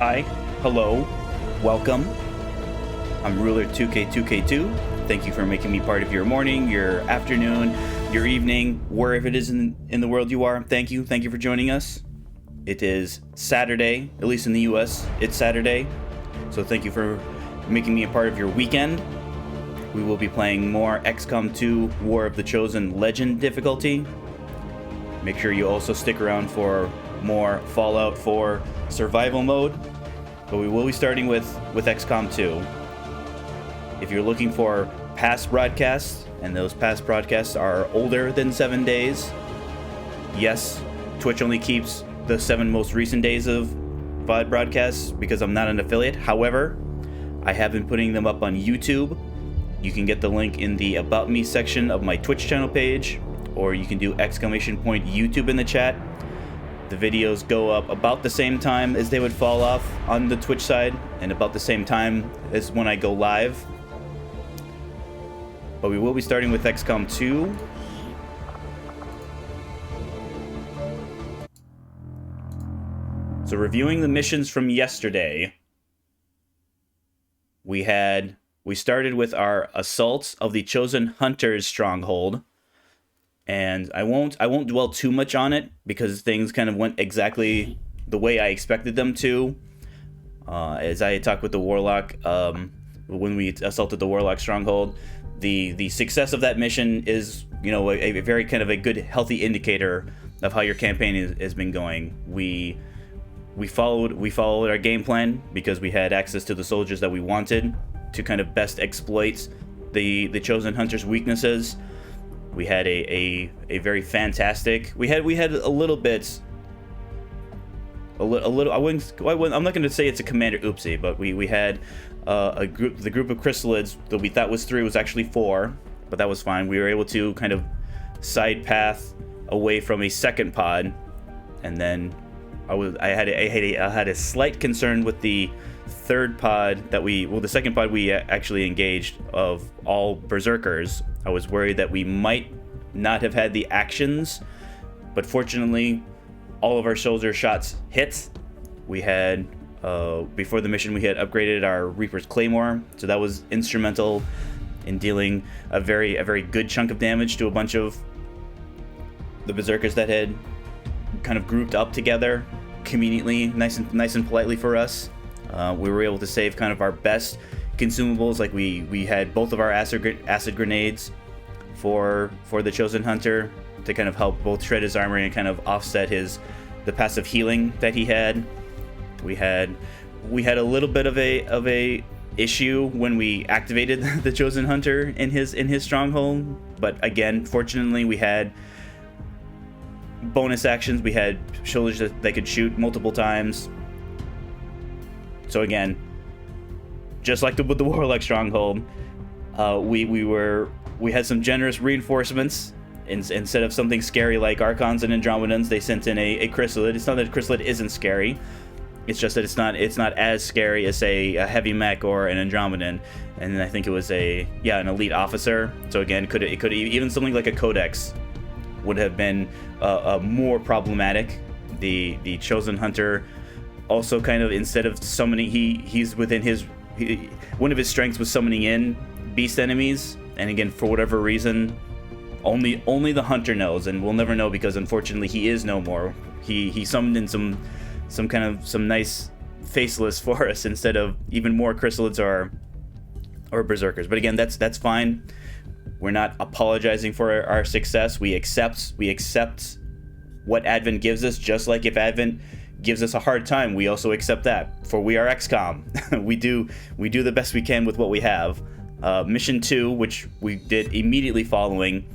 Hi, hello, welcome. I'm Ruler 2K2K2. Thank you for making me part of your morning, your afternoon, your evening, wherever it is in the world you are. Thank you for joining us. It is Saturday, at least in the US, it's Saturday. So thank you for making me a part of your weekend. We will be playing more XCOM 2 War of the Chosen Legend difficulty. Make sure you also stick around for more Fallout 4 survival mode. But we will be starting with XCOM 2. If you're looking for past broadcasts, and those past broadcasts are older than 7 days, yes, Twitch only keeps the 7 most recent days of VOD broadcasts because I'm not an affiliate. However, I have been putting them up on YouTube. You can get the link in the About Me section of my Twitch channel page, or you can do !YouTube in the chat. The videos go up about the same time as they would fall off on the Twitch side, and about the same time as when I go live. But we will be starting with XCOM 2. So reviewing the missions from yesterday, we started with our assault of the Chosen Hunter's stronghold. And I won't dwell too much on it because things kind of went exactly the way I expected them to. As I had talked with the Warlock when we assaulted the Warlock stronghold, the success of that mission is, a very kind of a good, healthy indicator of how your campaign has been going. We followed our game plan because we had access to the soldiers that we wanted to kind of best exploit the Chosen Hunter's weaknesses. We had a very fantastic. We had a little bit. I'm not going to say it's a commander oopsie, but we had the group of chrysalids that we thought was 3 was actually 4, but that was fine. We were able to kind of side path away from a second pod, and then I had a slight concern with the third pod the second pod we actually engaged of all berserkers. I was worried that we might not have had the actions, but fortunately all of our soldier shots hit. We had before the mission we had upgraded our Reaper's Claymore, so that was instrumental in dealing a very good chunk of damage to a bunch of the berserkers that had kind of grouped up together conveniently, nice and politely for us. We were able to save kind of our best consumables, like we had both of our acid grenades for the Chosen Hunter to kind of help both shred his armor and kind of offset the passive healing that he had. We had a little bit of a issue when we activated the Chosen Hunter in his stronghold, but again, fortunately we had bonus actions. We had soldiers that they could shoot multiple times. So again, just like with the Warlock stronghold, we had some generous reinforcements. Instead of something scary like Archons and Andromedans, they sent in a Chrysalid. It's not that Chrysalid isn't scary. It's just that it's not as scary as, say, a heavy mech or an Andromedan. And I think it was an elite officer. So again, it could even something like a Codex would have been more problematic. The Chosen Hunter also kind of, instead of summoning, he's within one of his strengths was summoning in beast enemies, and again, for whatever reason, only the hunter knows, and we'll never know because unfortunately he is no more. He summoned in some nice faceless for us instead of even more chrysalids or berserkers. But again, that's fine. We're not apologizing for our success. We accept what Advent gives us, just like if Advent gives us a hard time, we also accept that, for we are XCOM. we do the best we can with what we have. Mission 2, which we did immediately following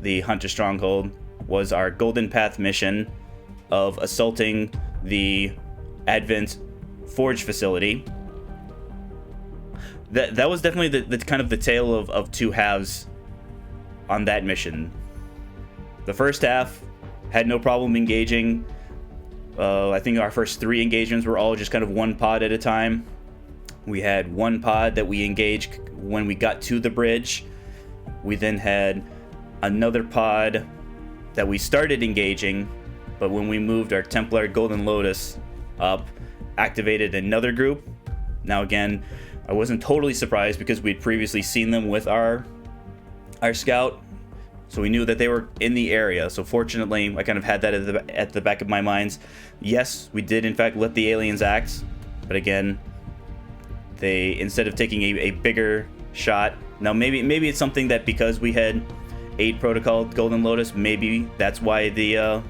the Hunter Stronghold, was our Golden Path mission of assaulting the Advent Forge facility. That was definitely the kind of the tale of two halves on that mission. The first half had no problem engaging. I think our first 3 engagements were all just kind of one pod at a time. We had one pod that we engaged when we got to the bridge. We then had another pod that we started engaging, but when we moved our Templar Golden Lotus up, activated another group. Now again, I wasn't totally surprised because we'd previously seen them with our scout, so we knew that they were in the area. So fortunately, I kind of had that at the back of my minds. Yes, we did in fact let the aliens act, but again, they, instead of taking a bigger shot, now maybe it's something that because we had 8 protocol Golden Lotus, maybe that's why the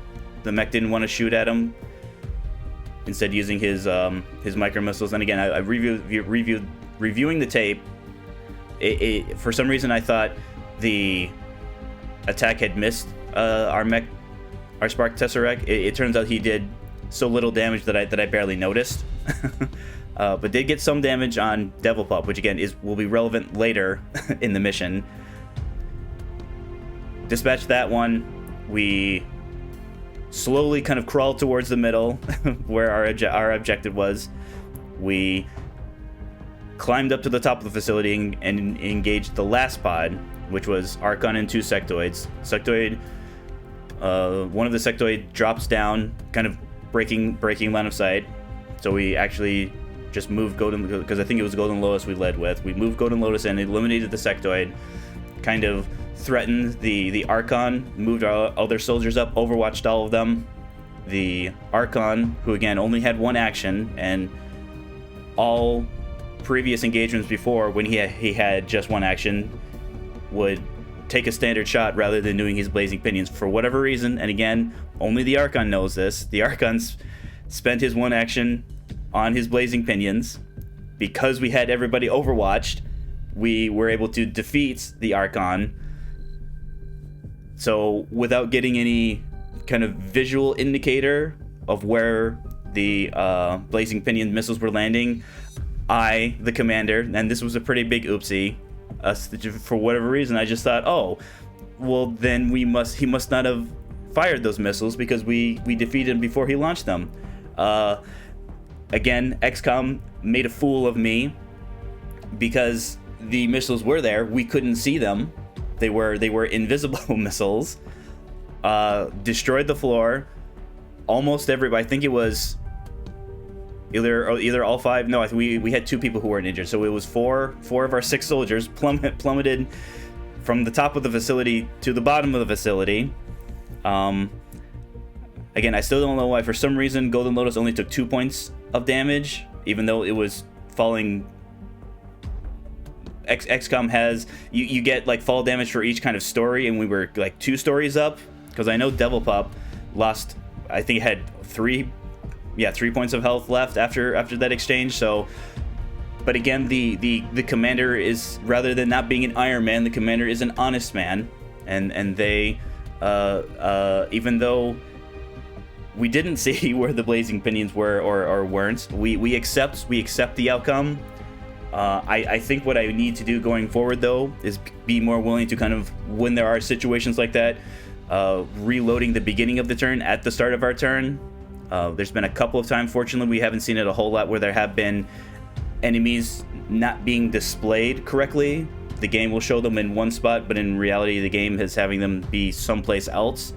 mech didn't want to shoot at him, instead using his micro missiles. And again, I reviewing the tape. For some reason, I thought the attack had missed our Spark Tesseract. It turns out he did so little damage that I barely noticed. But did get some damage on Devil Pup, which again will be relevant later in the mission. Dispatched that one. We slowly kind of crawled towards the middle where our objective was. We climbed up to the top of the facility and engaged the last pod, which was Archon and 2 sectoids. One of the sectoid drops down, kind of breaking line of sight. So we actually just moved Golden, because I think it was Golden Lotus we led with. We moved Golden Lotus and eliminated the sectoid, kind of threatened the Archon, moved our other soldiers up, overwatched all of them. The Archon, who again only had 1 action, and all previous engagements before, when he had just 1 action, would take a standard shot rather than doing his blazing pinions for whatever reason. And again, only the Archon knows this. The Archon's spent his 1 action on his blazing pinions. Because we had everybody overwatched, we were able to defeat the Archon. So without getting any kind of visual indicator of where the blazing pinion missiles were landing, I, the commander, and this was a pretty big oopsie, for whatever reason, I just thought, oh, well then he must not have fired those missiles because we defeated him before he launched them. Again, XCOM made a fool of me because the missiles were there. We couldn't see them. They were invisible missiles. Destroyed the floor. Almost everybody. I think it was either all 5. No, I think we had 2 people who weren't injured. So it was 4 of our 6 soldiers plummeted from the top of the facility to the bottom of the facility. Again, I still don't know why. For some reason, Golden Lotus only took 2 points of damage, even though it was falling. XCOM has you get like fall damage for each kind of story, and we were like 2 stories up, because I know Devil Pup lost, I think it had 3 points of health left after that exchange. So, but again, the commander is, rather than not being an Iron Man, the commander is an honest man, and they even though we didn't see where the blazing pinions were or weren't, we accept the outcome. I think what I need to do going forward, though, is be more willing to kind of, when there are situations like that, reloading the beginning of the turn at the start of our turn. There's been a couple of times, fortunately, we haven't seen it a whole lot, where there have been enemies not being displayed correctly. The game will show them in one spot, but in reality, the game is having them be someplace else.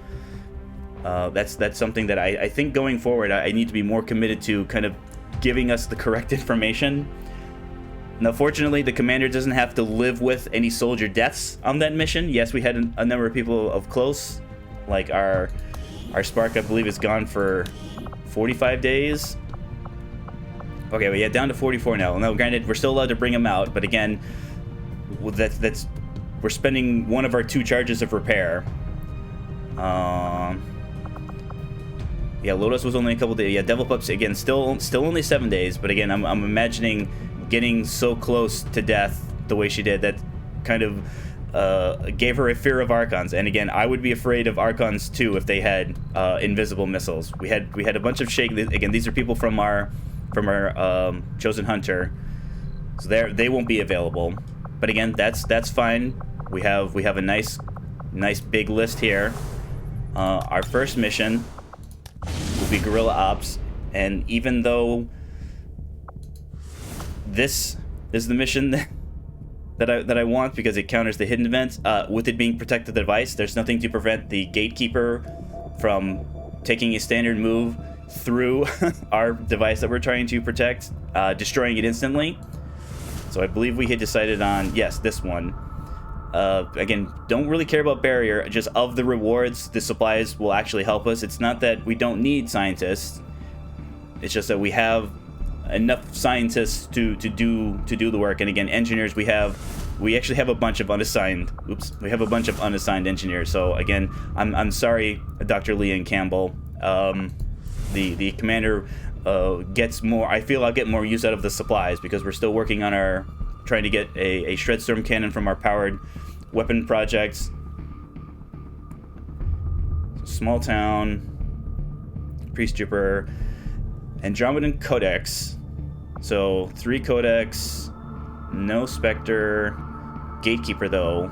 That's something that I think going forward, I need to be more committed to, kind of giving us the correct information. Now, fortunately, the commander doesn't have to live with any soldier deaths on that mission. Yes, we had a number of people of close, like our Spark, I believe, is gone for 45 days. Okay, well, yeah, down to 44 now. Now, granted, we're still allowed to bring him out, but again, that's we're spending one of our 2 charges of repair. Yeah, Lotus was only a couple days. Yeah, Devil Pups, again, still only 7 days, but again, I'm imagining getting so close to death the way she did, that kind of gave her a fear of Archons. And again, I would be afraid of Archons too if they had invisible missiles. We had a bunch of shake. Again, these are people from our chosen hunter, so they won't be available. But again, that's fine. We have a nice big list here. Our first mission will be Guerrilla Ops, and even though this is the mission that I want, because it counters the hidden events, with it being protected device, there's nothing to prevent the gatekeeper from taking a standard move, through our device that we're trying to protect, destroying it instantly. So I believe we had decided on, yes, this one. Again, don't really care about barrier. Just of the rewards, the supplies will actually help us. It's not that we don't need scientists. It's just that we have enough scientists to do the work. And again, engineers, we actually have a bunch of unassigned. We have a bunch of unassigned engineers. So again, I'm sorry, Dr. Leon Campbell. The commander gets more. I feel I'll get more use out of the supplies because we're still working on trying to get a Shredstorm cannon from our powered weapon projects. Small town, priest trooper, Andromedan Codex. So 3 Codex, no Spectre, Gatekeeper though.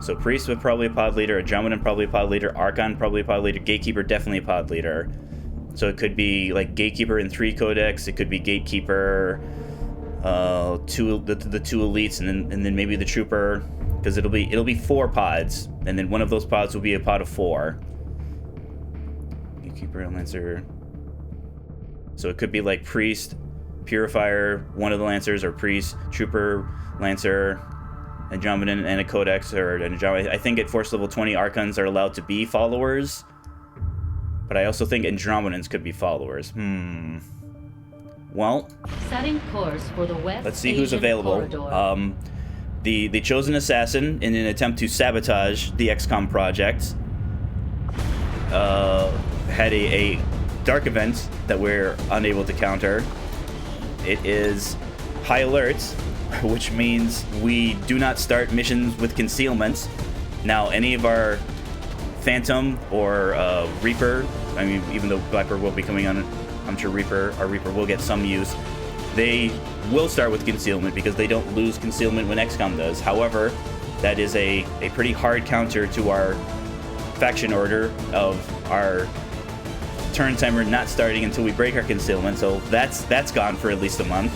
So priest was probably a pod leader, Andromedan probably a pod leader, Archon probably a pod leader, Gatekeeper definitely a pod leader. So it could be like Gatekeeper and 3 Codex. It could be Gatekeeper, the 2 elites, and then maybe the trooper, because it'll be 4 pods, and then one of those pods will be a pod of 4. Gatekeeper and Lancer. So it could be like priest, purifier, one of the lancers, or priest, trooper, lancer, Andromedan, and a codex, or an Andromedan. I think at force level 20, Archons are allowed to be followers. But I also think Andromedans could be followers. Well, setting course for the West let's see who's available. The chosen assassin, in an attempt to sabotage the XCOM project, had a dark event that we're unable to counter. It is high alert, which means we do not start missions with concealment. Now, any of our Phantom or Reaper, I mean, even though Blackbird will be coming on, I'm sure our Reaper will get some use. They will start with concealment because they don't lose concealment when XCOM does. However, that is a pretty hard counter to our faction order of our turn timer not starting until we break our concealment. So that's gone for at least a month.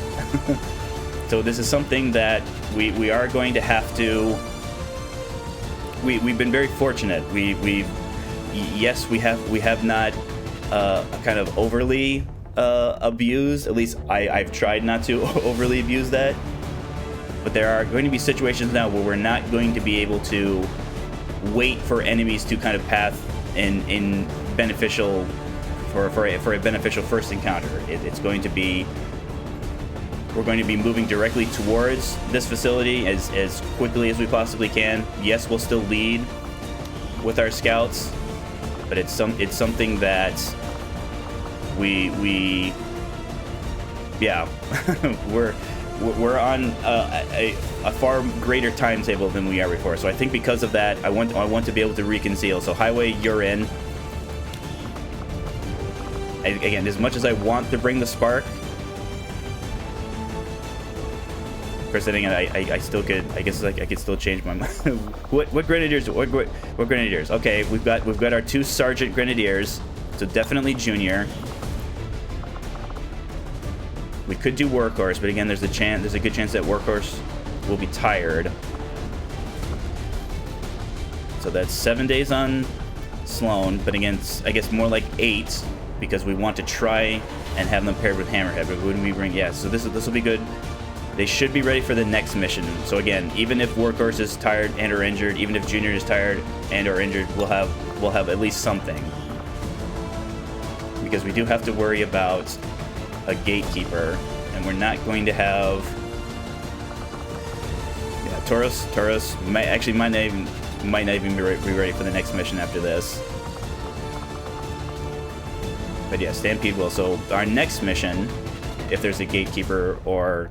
So this is something that we are going to have to. We've been very fortunate. We have not kind of overly abused. At least I've tried not to overly abuse that. But there are going to be situations now where we're not going to be able to wait for enemies to kind of path in beneficial for a beneficial first encounter. It's going to be. We're going to be moving directly towards this facility as quickly as we possibly can. Yes, we'll still lead with our scouts, but it's something that we we're on a far greater timetable than we are before. So I think because of that, I want to be able to reconceal. So Highway, you're in. Again, as much as I want to bring the spark. First thing, I still could. I guess I could still change my mind. What grenadiers? What grenadiers? Okay, we've got our 2 sergeant grenadiers, so definitely junior. We could do workhorse, but again, there's a good chance that workhorse will be tired. So that's 7 days on Sloan, but again, I guess more like 8 because we want to try and have them paired with Hammerhead. But wouldn't we bring? Yeah. So this will be good. They should be ready for the next mission. So again, even if Workhorse is tired and or injured, even if Junior is tired and or injured, we'll have at least something. Because we do have to worry about a Gatekeeper, and we're not going to have. Yeah, Tauros might not even be ready for the next mission after this. But yeah, Stampede will. So our next mission, if there's a Gatekeeper or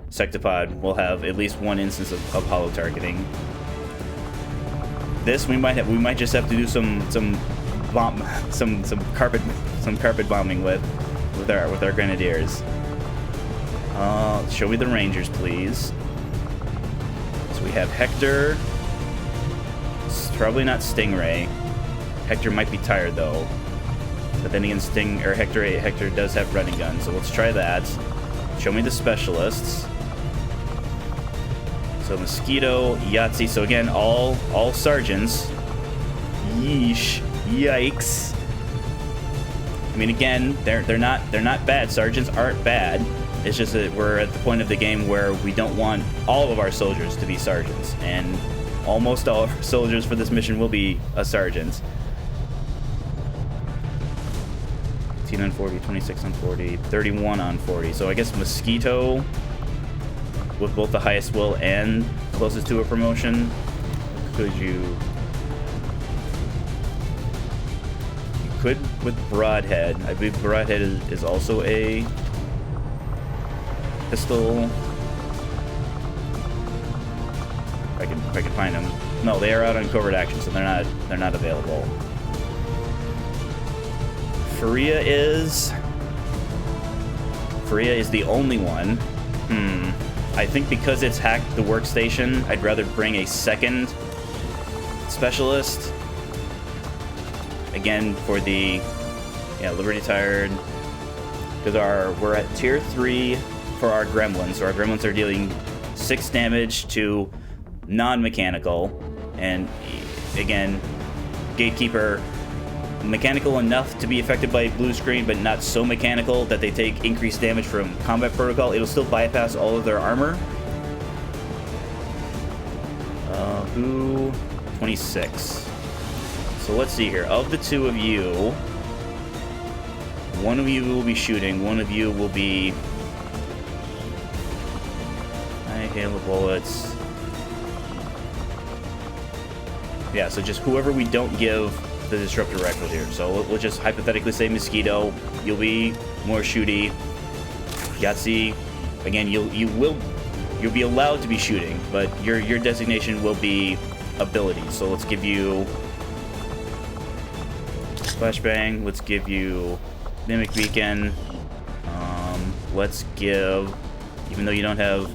Sectopod, will have at least 1 instance of hollow targeting. This we might just have to do some carpet bombing with our grenadiers. Show me the Rangers, please. So we have Hector. It's probably not Stingray. Hector might be tired though. But then again, Hector does have running guns, so let's try that. Show me the specialists. So Mosquito, Yahtzee. So again, all sergeants. Yeesh. Yikes. I mean, again, they're not bad. Sergeants aren't bad. It's just that we're at the point of the game where we don't want all of our soldiers to be sergeants, and almost all of our soldiers for this mission will be a sergeant. 18 on 40, 26 on 40, 31 on 40. So I guess Mosquito with both the highest will and closest to a promotion. Could you could with Broadhead. I believe Broadhead is also a pistol. If I can find them. No, they are out on covert action, so they're not available. Faria is the only one. I think because it's hacked the workstation, I'd rather bring a second specialist. Again, for the Liberty Tired, because we're at tier 3 for our gremlins. So our gremlins are dealing 6 damage to non-mechanical, and again, Gatekeeper mechanical enough to be affected by blue screen, but not so mechanical that they take increased damage from combat protocol. It'll still bypass all of their armor. Who? 26. So let's see here. Of the two of you, one of you will be shooting, one of you will be... I hail the bullets. Yeah, so just whoever we don't give the disruptor rifle here. So we'll just hypothetically say Mosquito. You'll be more shooty. Yahtzee, again, you'll be allowed to be shooting, but your designation will be ability. So let's give you Flashbang. Let's give you Mimic Beacon. Let's give, even though you don't have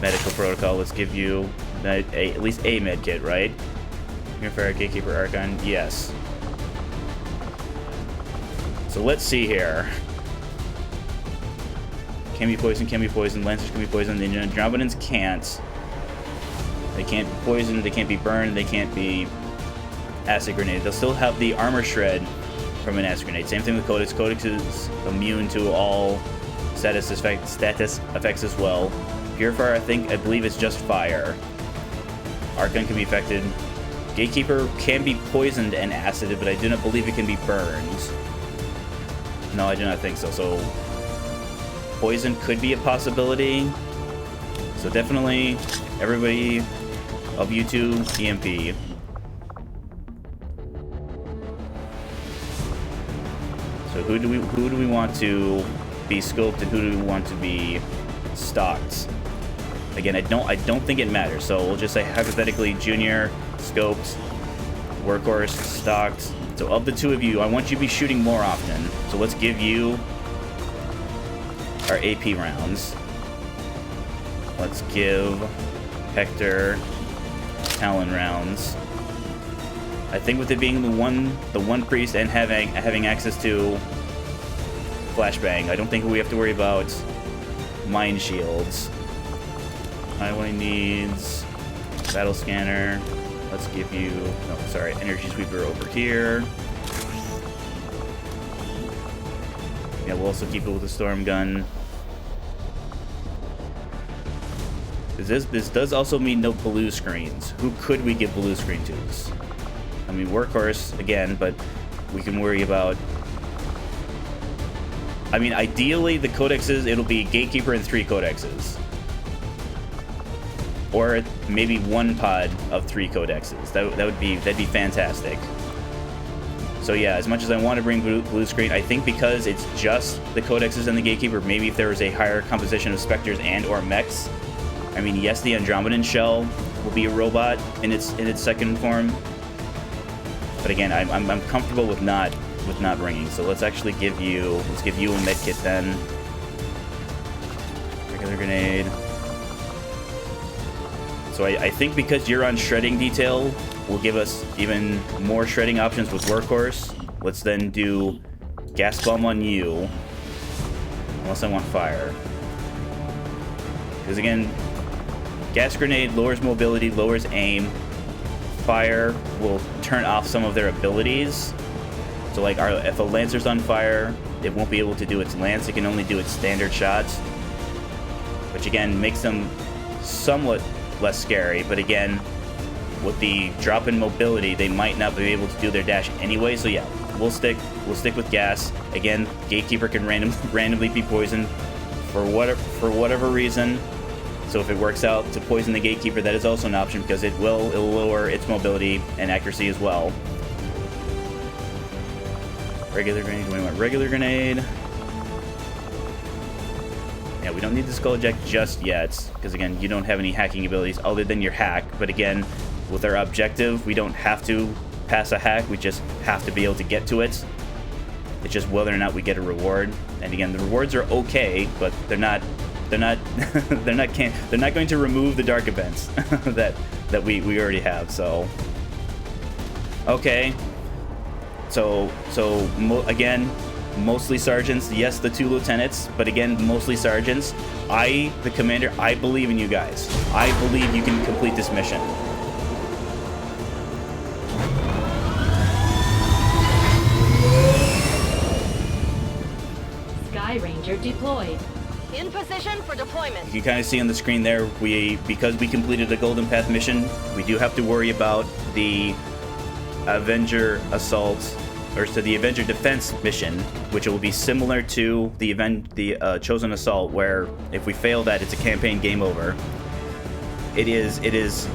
medical protocol, let's give you at least a med kit, right? Fire, Gatekeeper, Archon, yes. So let's see here. Can be poisoned, Lancers can be poisoned, the Andromedans can't. They can't be poisoned, they can't be burned, they can't be acid grenade. They'll still have the armor shred from an acid grenade. Same thing with Codex. Codex is immune to all status effects as well. Purifier, I believe it's just fire. Archon can be affected. Gatekeeper can be poisoned and acided, but I do not believe it can be burned. No, I do not think so. So, poison could be a possibility. So definitely, everybody of you two, EMP. So who do we want to be scoped, and who do we want to be stalked? Again, I don't think it matters. So we'll just say hypothetically, Junior, scoped, Workhorse, stalked. So of the two of you, I want you to be shooting more often. So let's give you our AP rounds. Let's give Hector Talon rounds. I think with it being the one priest and having access to Flashbang, I don't think we have to worry about Mind Shields. Highway needs Battle Scanner. Let's give you... No, sorry. Energy Sweeper over here. Yeah, we'll also keep it with the Storm Gun. This does also mean no blue screens. Who could we give blue screen to? I mean, Workhorse, again, but we can worry about... I mean, ideally, the codexes, it'll be Gatekeeper and 3 codexes. Or maybe 1 pod of 3 codexes. That'd be fantastic. So yeah, as much as I want to bring blue screen, I think because it's just the codexes and the Gatekeeper, maybe if there was a higher composition of Spectres and or mechs. I mean, yes, the Andromedan shell will be a robot in its second form. But again, I'm comfortable with not bringing. So let's actually give you a medkit then. Regular grenade. So I think because you're on shredding detail, will give us even more shredding options with Workhorse. Let's then do gas bomb on you, unless I want fire. Because again, gas grenade lowers mobility, lowers aim. Fire will turn off some of their abilities. So like if a Lancer's on fire, it won't be able to do its lance. It can only do its standard shots, which again makes them somewhat less scary. But again, with the drop in mobility, they might not be able to do their dash anyway. So yeah, we'll stick with gas. Again, Gatekeeper can randomly be poisoned for whatever reason. So if it works out to poison the Gatekeeper, that is also an option because it'll lower its mobility and accuracy as well. Regular grenade. We want regular grenade. Yeah, we don't need the Skull Eject just yet because again, you don't have any hacking abilities other than your hack. But again, with our objective, we don't have to pass a hack. We just have to be able to get to it. It's just whether or not we get a reward. And again, the rewards are okay, but they're not going to remove the dark events that we already have. So okay. So again, mostly sergeants. Yes, the 2 lieutenants, but again, mostly sergeants. The commander, I believe in you guys. I believe you can complete this mission. Sky Ranger deployed. In position for deployment. You can kind of see on the screen there, because we completed the Golden Path mission, we do have to worry about the Avenger Assault, or to the Avenger Defense mission, which will be similar to the Chosen Assault, where if we fail that, it's a campaign game over. It is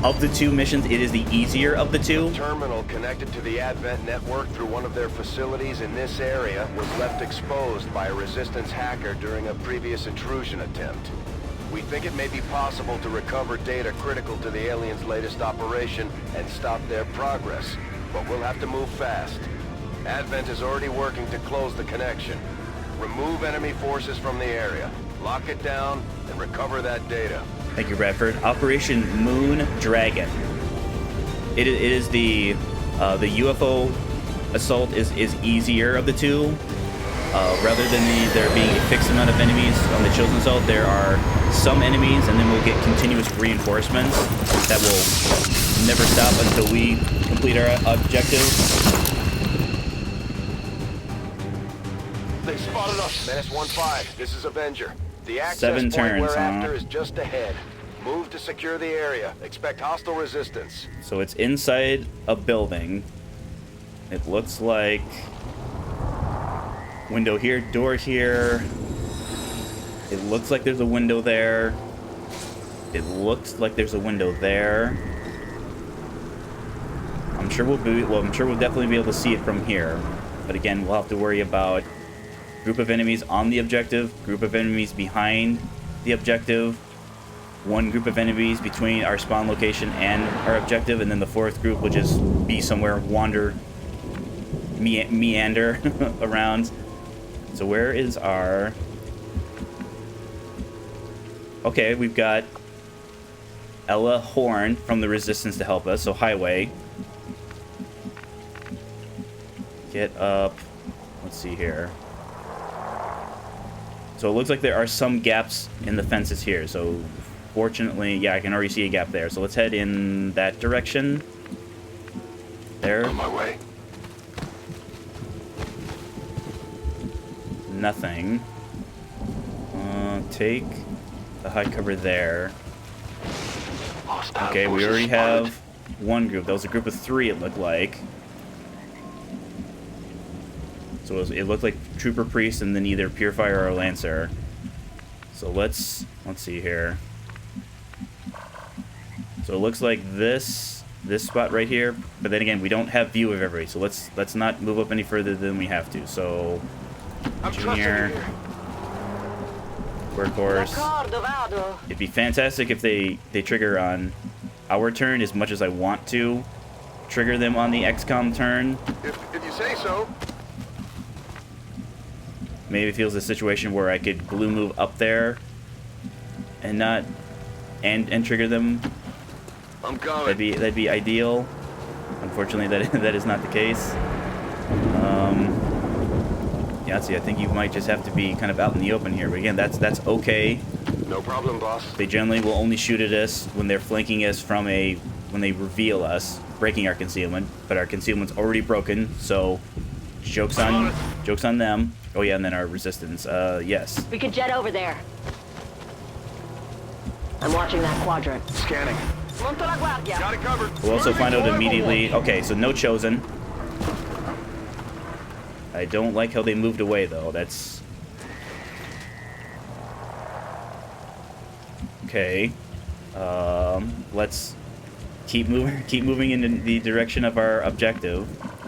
of the 2 missions, it is the easier of the 2. Terminal connected to the Advent network through one of their facilities in this area was left exposed by a Resistance hacker during a previous intrusion attempt. We think it may be possible to recover data critical to the aliens' latest operation and stop their progress, but we'll have to move fast. Advent is already working to close the connection. Remove enemy forces from the area, lock it down, and recover that data. Thank you, Bradford. Operation Moon Dragon. It is the UFO assault is easier of the 2. Rather than there being a fixed amount of enemies on the Chosen Assault, there are some enemies, and then we'll get continuous reinforcements that will never stop until we complete our objective. They spotted us. Menace 1-5. This is Avenger. The access 7 point turns, we're after huh? is just ahead. Move to secure the area. Expect hostile resistance. So it's inside a building. It looks like window here, door here. It looks like there's a window there. It looks like there's a window there. I'm sure we'll definitely be able to see it from here. But again, we'll have to worry about group of enemies on the objective, group of enemies behind the objective, one group of enemies between our spawn location and our objective, and then the 4th group will just be somewhere, meander around. So where is our... Okay, we've got Ella Horn from the Resistance to help us, so highway. Get up. Let's see here. So it looks like there are some gaps in the fences here. So fortunately, yeah, I can already see a gap there. So let's head in that direction. There. On my way. Nothing. Take the high cover there. Okay, we already have one group. That was a group of 3, it looked like. So it looked like Trooper Priest and then either Purifier or Lancer. So let's see here. So it looks like this spot right here, but then again, we don't have view of everybody. So let's not move up any further than we have to. So Junior, Workhorse. It'd be fantastic if they trigger on our turn as much as I want to trigger them on the XCOM turn. If you say so. Maybe it feels a situation where I could blue move up there and not and trigger them. I'm going. That'd be ideal. Unfortunately, that is not the case. Yeah, see, I think you might just have to be kind of out in the open here. But again, that's okay. No problem, boss. They generally will only shoot at us when they're flanking us when they reveal us, breaking our concealment. But our concealment's already broken, so Jokes on them. Oh yeah, and then our resistance. Yes. We could jet over there. I'm watching that quadrant. Scanning. Monto la guardia. Got it covered. We'll also find out immediately. Okay, so no chosen. I don't like how they moved away though. That's okay. Let's keep moving in the direction of our objective.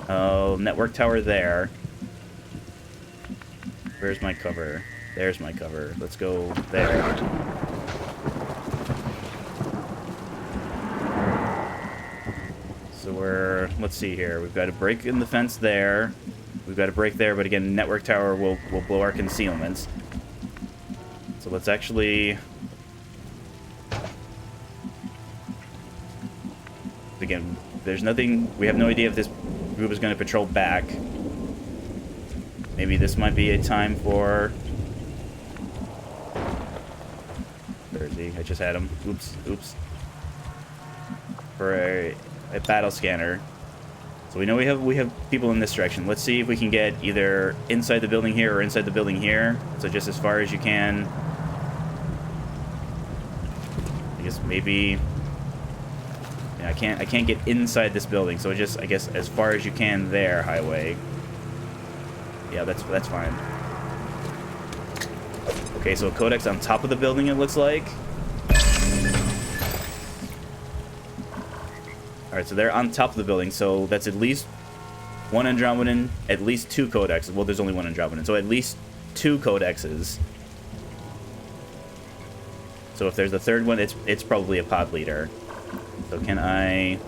Network tower there. Where's my cover? There's my cover. Let's go there. So let's see here. We've got a break in the fence there. We've got a break there, but again, network tower will blow our concealments. So let's actually... Again, there's nothing... We have no idea if this group is going to patrol back. Maybe this might be a time for... Where is he? I just had him. Oops. For a battle scanner. So we know we have people in this direction. Let's see if we can get either inside the building here or inside the building here. So just as far as you can. I guess maybe... Yeah, I can't get inside this building, so just I guess as far as you can there, highway. Yeah, that's fine. Okay, so Codex on top of the building, it looks like. Alright, so they're on top of the building, so that's at least one Andromedan, at least two Codexes. Well, there's only one Andromedan, so at least two Codexes. So if there's a third one, it's probably a pod leader. So can I...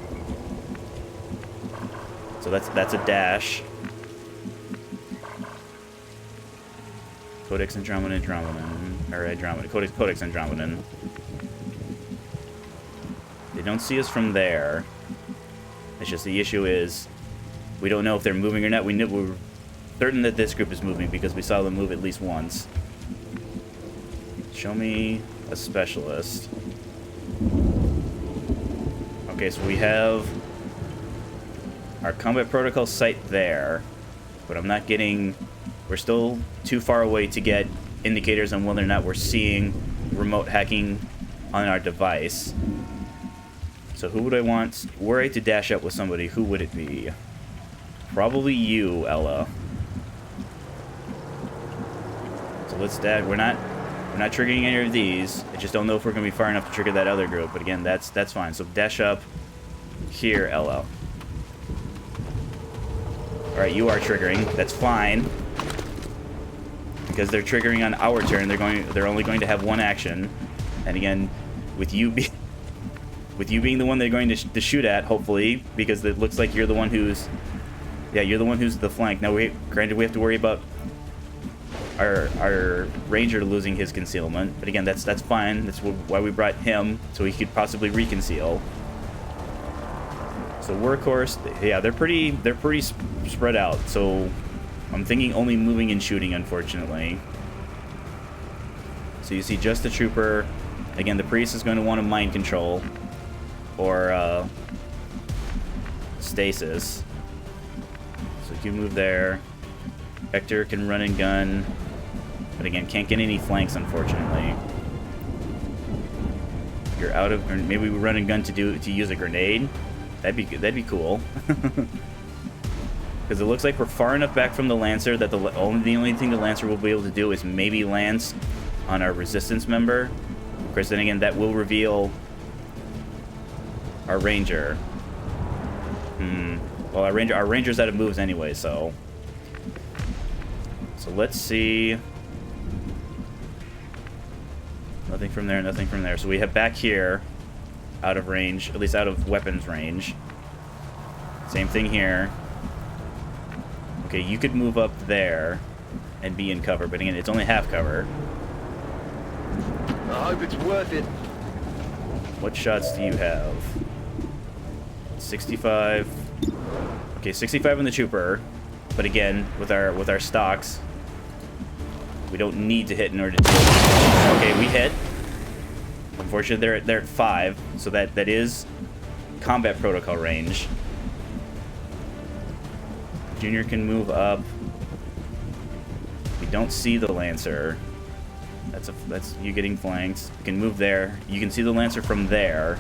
So that's a dash. Codex Andromedan. Or Andromeda. Codex Andromedan. They don't see us from there. It's just the issue is we don't know if they're moving or not. We're certain that this group is moving because we saw them move at least once. Show me a specialist. Okay, so we have our combat protocol site there, but I'm not getting... We're still too far away to get indicators on whether or not we're seeing remote hacking on our device. So who would I want? Were I to dash up with somebody, who would it be? Probably you, Ella. So let's dash. We're not triggering any of these. I just don't know if we're gonna be far enough to trigger that other group. But again, that's fine. So dash up here, Ella. All right, you are triggering. That's fine. Because they're triggering on our turn, they're only going to have one action. And again, with you being the one they're going to shoot at, hopefully, because it looks like you're the one who's... Yeah, you're the one who's the flank. Now, granted, we have to worry about our ranger losing his concealment. But again, that's fine. That's why we brought him, so he could possibly reconceal. So workhorse, yeah, they're pretty spread out. So I'm thinking only moving and shooting, unfortunately. So you see just the trooper. Again, the priest is going to want to mind control. Or stasis. So you move there. Hector can run and gun. But again, can't get any flanks, unfortunately. You're out of... Or maybe we run and gun to use a grenade. That'd be cool. Because it looks like we're far enough back from the Lancer that the only thing the Lancer will be able to do is maybe lance on our resistance member. Of course, then again, that will reveal our Ranger. Well, our Ranger's out of moves anyway, so... So let's see... Nothing from there, nothing from there. So we have back here, out of range, at least out of weapons range. Same thing here. Okay, you could move up there and be in cover, but again, it's only half cover. I hope it's worth it. What shots do you have? 65. Okay, 65 on the trooper, but again, with our stocks, we don't need to hit in order to do it. Okay, we hit. Unfortunately, they're at 5, so that is combat protocol range. Junior can move up. We don't see the Lancer. That's you getting flanked. You can move there. You can see the Lancer from there.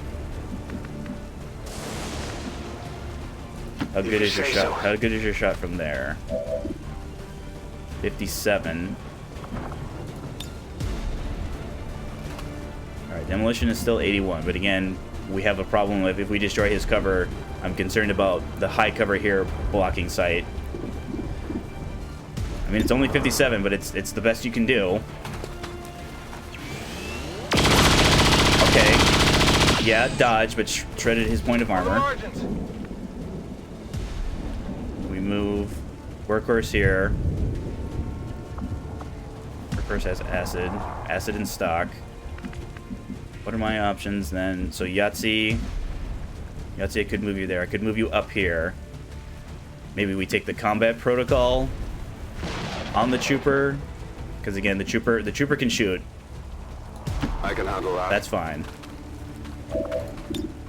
How good is your shot? How good is your shot from there? 57. Alright, demolition is still 81, but again, we have a problem with if we destroy his cover. I'm concerned about the high cover here blocking sight. I mean, it's only 57, but it's the best you can do. Okay. Yeah, dodge, but shredded his point of armor. We move Workhorse here. Workhorse has acid. Acid in stock. What are my options then? So Yahtzee. Yahtzee, I could move you there. I could move you up here. Maybe we take the combat protocol on the trooper. Because again, the trooper can shoot. I can handle that. That's fine.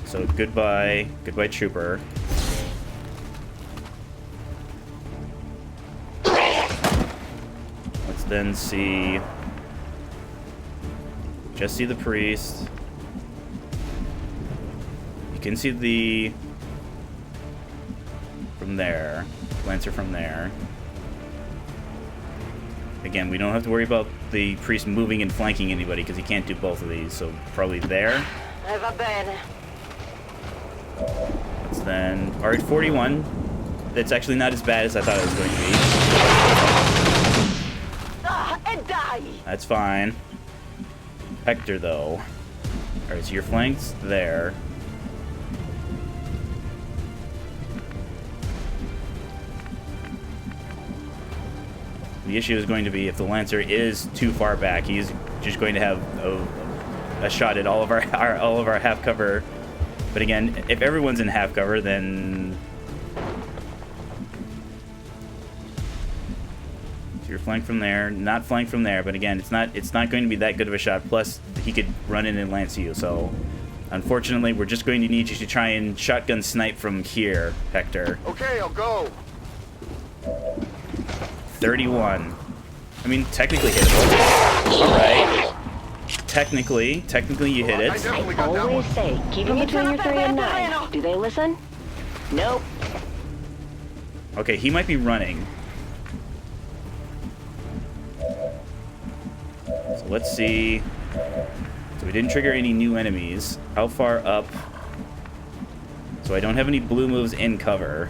So goodbye trooper. Let's then see. Just see the priest. You can see the from there, Lancer from there. Again, we don't have to worry about the priest moving and flanking anybody because he can't do both of these. So probably there. Va bene. It's then alright, 41. That's actually not as bad as I thought it was going to be. E dai! That's fine. Hector, though. Alright, so your flank's there. The issue is going to be if the Lancer is too far back, he's just going to have a shot at all of our half cover. But again, if everyone's in half cover, then so you're flanked from there, not flanked from there. But again, it's not going to be that good of a shot. Plus, he could run in and lance you. So, unfortunately, we're just going to need you to try and shotgun snipe from here, Hector. Okay, I'll go. 31. I mean, technically hittable. Alright. Technically you hit it. I always say, keep them between your 3 and 9. Do they listen? Nope. Okay, he might be running. So let's see. So we didn't trigger any new enemies. How far up? So I don't have any blue moves in cover.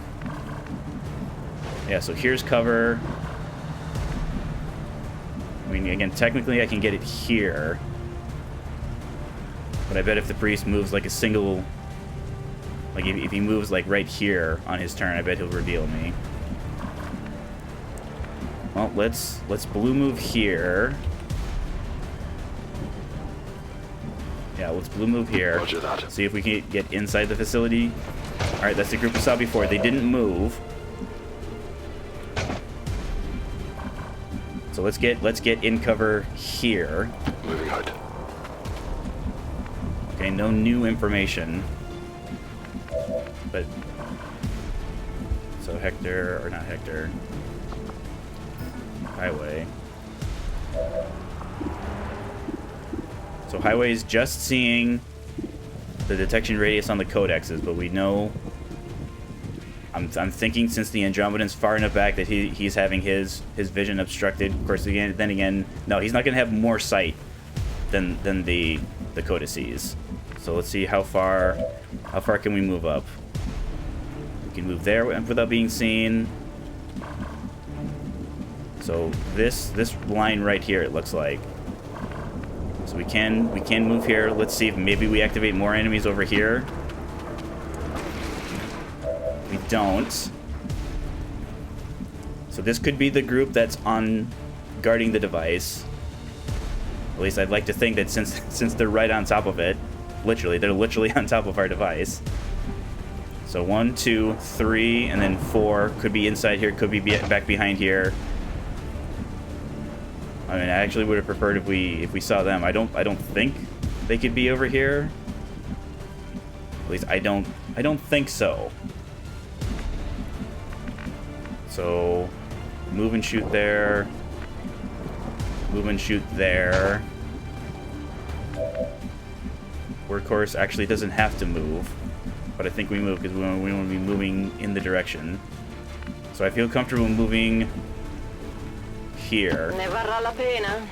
Yeah, so here's cover. I mean, again, technically I can get it here. But I bet if the priest moves like a single... Like, if he moves like right here on his turn, I bet he'll reveal me. Well, let's blue move here. Yeah, let's blue move here. Roger that. See if we can get inside the facility. Alright, that's the group we saw before. They didn't move. So let's get in cover here. Moving out. Okay, no new information. But so Hector, or not Hector. Highway. So Highway is just seeing the detection radius on the codexes, but we know I'm thinking since the Andromedan's far enough back that he's having his vision obstructed. Of course, then again, no, he's not going to have more sight than the codices. So let's see how far can we move up. We can move there without being seen. So this line right here, it looks like. So we can move here. Let's see if maybe we activate more enemies over here. We don't. So this could be the group that's on guarding the device. At least I'd like to think that since they're right on top of it, they're literally on top of our device. So 1, 2, 3, and then 4 could be inside here, could be back behind here. I mean, I actually would have preferred if we saw them. I don't think they could be over here. At least I don't think so. So, move and shoot there. Move and shoot there. Workhorse actually doesn't have to move, but I think we move because we want to be moving in the direction. So I feel comfortable moving here. Ne varrà la pena.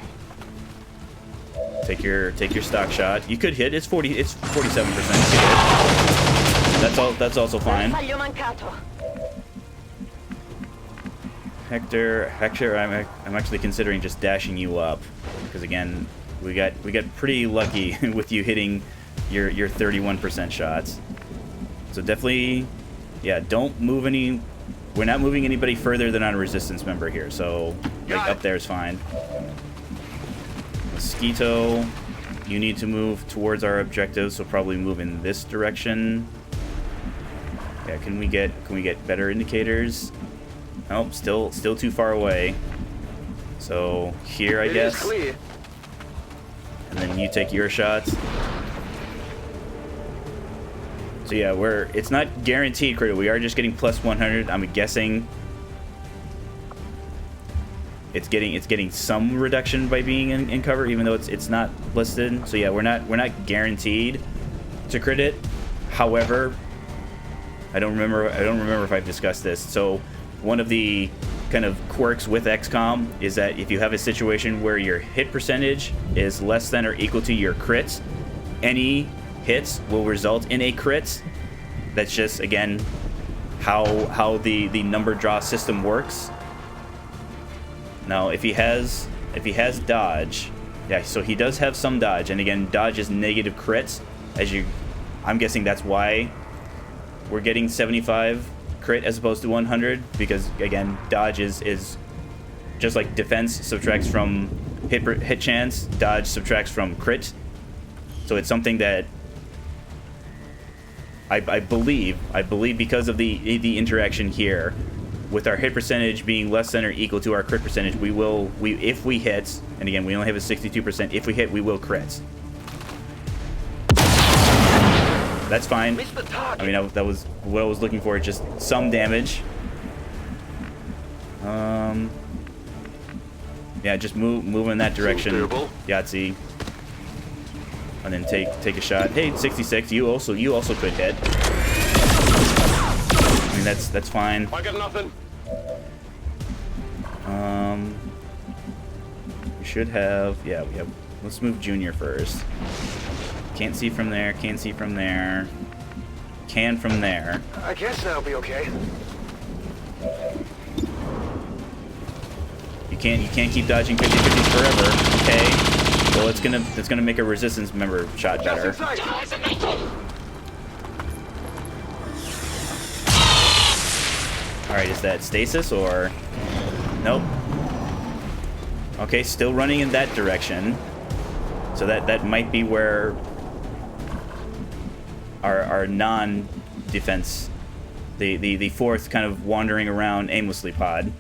Take your stock shot. You could hit. It's 47%. That's also fine. Taglio mancato. Hector, I'm actually considering just dashing you up because again, we got pretty lucky with you hitting your 31% shots. So definitely, yeah, don't move any. We're not moving anybody further than on a resistance member here. So like up there is fine. Mosquito, you need to move towards our objective, so probably move in this direction. Yeah, can we get better indicators? Nope, still too far away. So here, I guess. And then you take your shots. So yeah, it's not guaranteed crit. We are just getting plus 100. I'm guessing it's getting some reduction by being in cover, even though it's not listed. So yeah, we're not guaranteed to crit it. However, I don't remember if I've discussed this. So one of the kind of quirks with XCOM is that if you have a situation where your hit percentage is less than or equal to your crits, any hits will result in a crit. That's just, again, how the number draw system works. Now, if he has dodge, yeah, so he does have some dodge, and again, dodge is negative crits. I'm guessing that's why we're getting 75 crit as opposed to 100, because again, dodge is just like defense subtracts from hit chance, dodge subtracts from crit. So it's something that I believe because of the interaction here, with our hit percentage being less than or equal to our crit percentage, if we hit, and again, we only have a 62%, if we hit, we will crit. That's fine. I mean, that was what I was looking for, just some damage. Yeah, just move in that direction. Yahtzee. And then take a shot. Hey, 66, you also could hit. I mean, that's fine. I got nothing. We should have, yeah, we have. Let's move Junior first. Can't see from there. Can't see from there. Can from there. I guess that'll be okay. You can't keep dodging 50/50s forever. Okay. Well, it's gonna make a resistance member shot better. All right, is that stasis or nope? Okay, still running in that direction. So that might be where our non-defense, the fourth kind of wandering around aimlessly pod.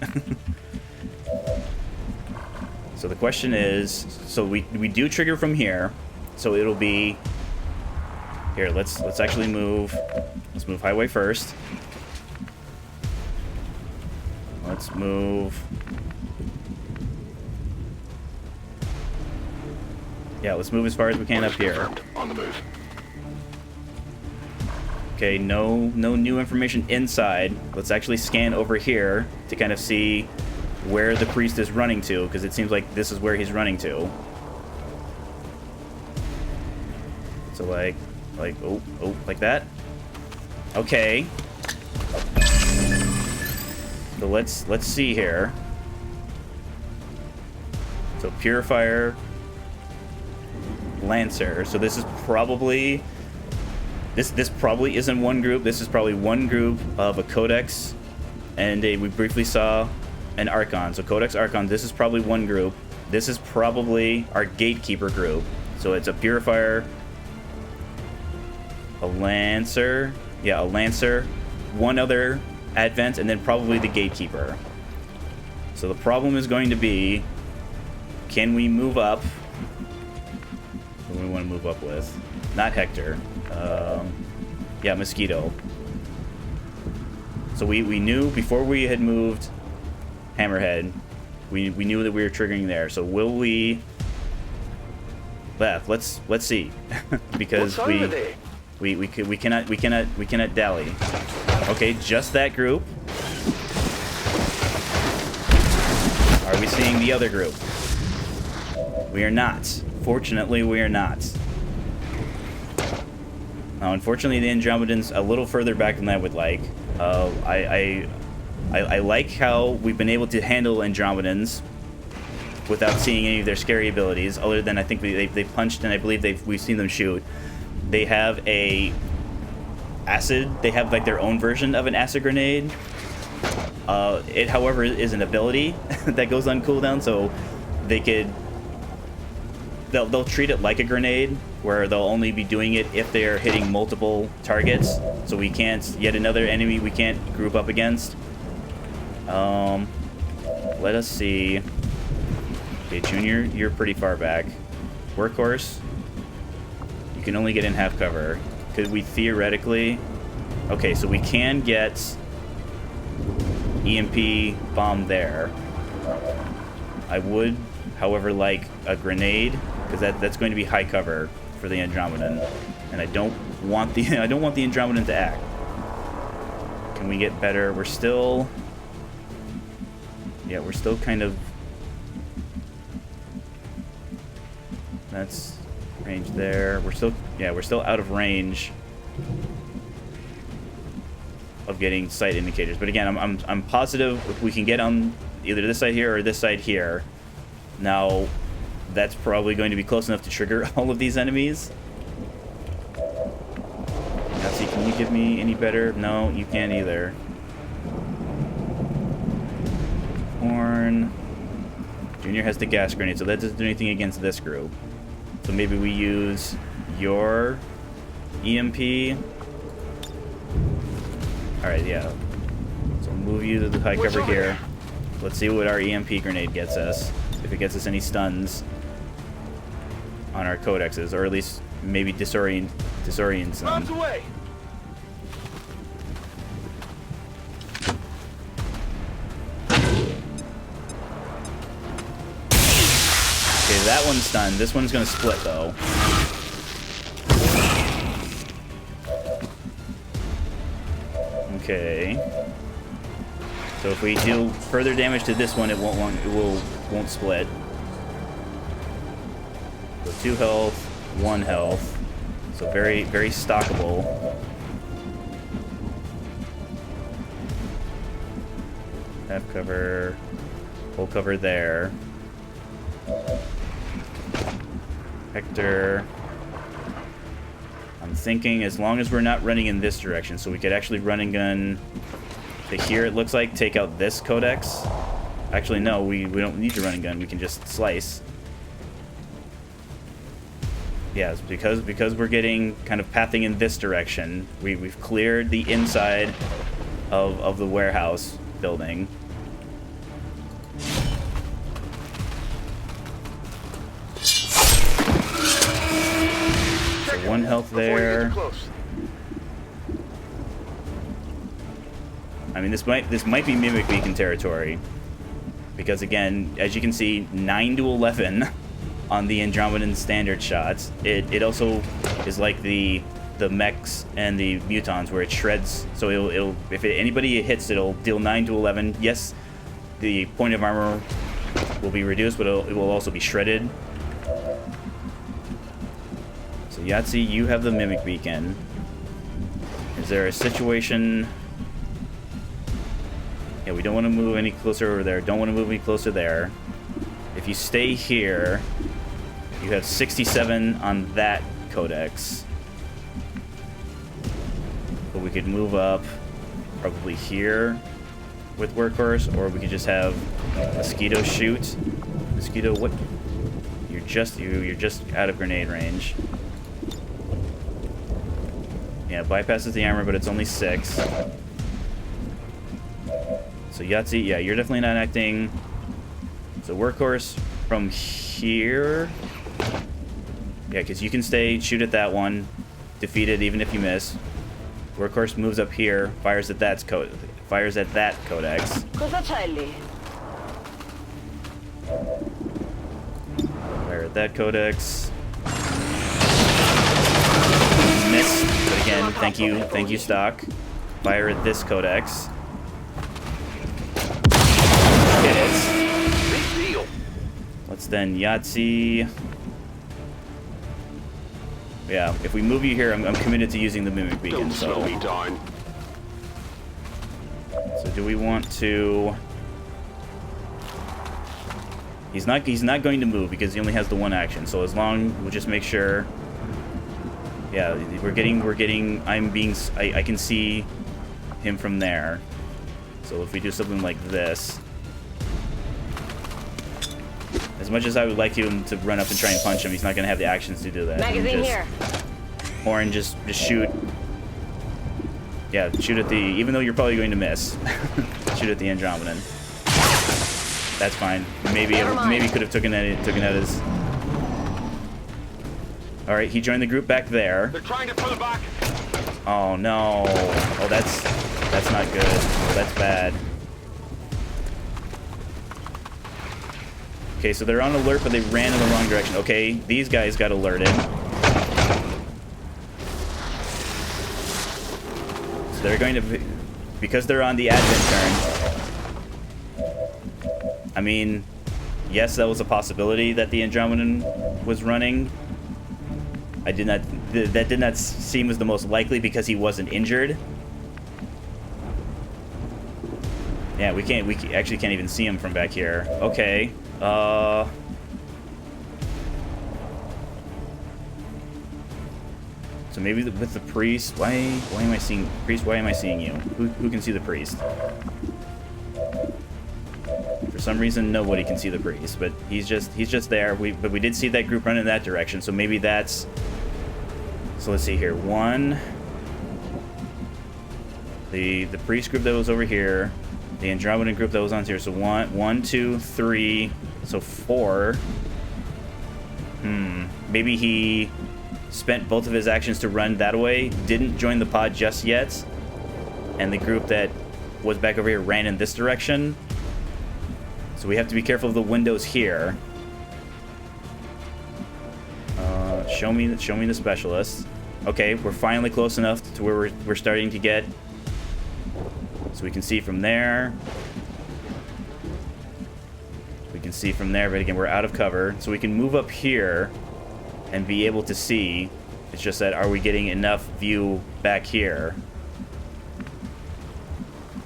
So the question is, so we do trigger from here, so it'll be here. Let's actually move. Let's move highway first. Let's move. Yeah, let's move as far as we can up here. On the move. Okay, no new information inside. Let's actually scan over here to kind of see where the priest is running to, because it seems like this is where he's running to. So like oh, like that. Okay. So let's see here. So Purifier, Lancer. So this is probably this probably isn't one group. This is probably one group of a Codex, and we briefly saw an Archon. So Codex Archon. This is probably one group. This is probably our Gatekeeper group. So it's a Purifier, a Lancer. Yeah, a Lancer. One other Advent, and then probably the Gatekeeper. So the problem is going to be, can we move up? What do we want to move up with? Not Hector. Yeah, Mosquito. So we knew before we had moved Hammerhead, we knew that we were triggering there. So will we? Let's see, because we cannot dally. Okay, just that group. Are we seeing the other group? We are not. Fortunately, we are not. Now, unfortunately, the Andromedans a little further back than I would like. I like how we've been able to handle Andromedans without seeing any of their scary abilities, other than I think they punched, and I believe we've seen them shoot. They have a acid. They have like their own version of an acid grenade. It, however, is an ability that goes on cooldown, so they'll treat it like a grenade, where they'll only be doing it if they're hitting multiple targets. So we can't, yet another enemy we can't group up against. Let us see. Okay, Junior, you're pretty far back. Workhorse, you can only get in half cover. Could we theoretically... Okay, so we can get EMP bomb there. I would, however, like a grenade, because that's going to be high cover for the Andromedan, and I don't want the Andromedan to act. Can we get better? We're still kind of... That's range there. We're still out of range of getting sight indicators. But again, I'm positive we can get on either this side here or this side here. Now, that's probably going to be close enough to trigger all of these enemies. Now, see, can you give me any better? No, you can't either. Horn. Junior has the gas grenade, so that doesn't do anything against this group. So maybe we use your EMP. Alright, yeah. So move you to the high cover here. Let's see what our EMP grenade gets us. If it gets us any stuns on our codexes, or at least maybe disorients them. Away. Okay, that one's stunned. This one's gonna split though. Okay. So if we deal further damage to this one, it won't split. So 2 health, 1 health. So very, very stockable. Half cover, full cover there. Hector. I'm thinking as long as we're not running in this direction, so we could actually run and gun to here, it looks like, take out this codex. Actually, no, we don't need to run and gun. We can just slice. Yeah, it's because we're getting kind of pathing in this direction. We've cleared the inside of the warehouse building. So 1 health there. I mean, this might be Mimic Beacon territory, because again, as you can see, 9 to 11 on the Andromedan standard shots. It also is like the mechs and the mutons, where it shreds. So it'll if anybody it hits, it'll deal 9 to 11. Yes, the point of armor will be reduced, but it will also be shredded. So Yahtzee, you have the Mimic Beacon. Is there a situation? Yeah, we don't want to move any closer over there. Don't want to move any closer there. If you stay here, you have 67 on that codex. But we could move up probably here with Workhorse, or we could just have Mosquito shoot. Mosquito, what? You're just out of grenade range. Yeah, bypasses the armor, but it's only 6. So Yahtzee, yeah, you're definitely not acting. So Workhorse from here. Yeah, because you can stay, shoot at that one, defeat it even if you miss. Workhorse moves up here, fires at that Fires at that codex. Cosa c'è lì? Fire at that codex. Miss, but again, thank you, stock. Fire at this codex. Hits. Big deal. Let's then Yahtzee. Yeah, if we move you here, I'm committed to using the mimic beacon. Don't slow me down. So do we want to? He's not going to move because he only has the one action. So as long we'll just make sure. Yeah, we're getting. I can see him from there. So if we do something like this, as much as I would like him to run up and try and punch him, he's not going to have the actions to do that. Magazine here. Orin, just shoot. Yeah, shoot at the. Even though you're probably going to miss, shoot at the Andromedan. That's fine. Maybe could have taken out his. All right, he joined the group back there. They're trying to pull back. Oh no! Oh, that's not good. Oh, that's bad. Okay, so they're on alert, but they ran in the wrong direction. Okay, these guys got alerted. So they're going to, because they're on the advent turn. I mean, yes, that was a possibility that the Andromedan was running. That did not seem as the most likely because he wasn't injured. Yeah, we actually can't even see him from back here. Okay. So maybe with the priest, why am I seeing priest? Why am I seeing you? Who can see the priest? For some reason, nobody can see the priest, but he's just there. But we did see that group run in that direction, so maybe that's. So let's see here. One. The priest group that was over here, the Andromedan group that was on here. So one, two, three. So 4. Maybe he spent both of his actions to run that way, didn't join the pod just yet, and the group that was back over here ran in this direction. So we have to be careful of the windows here. Show me the specialist. Okay, we're finally close enough to where we're starting to get, so we can see from there. We can see from there, but again, we're out of cover, so we can move up here and be able to see. It's just that, are we getting enough view back here?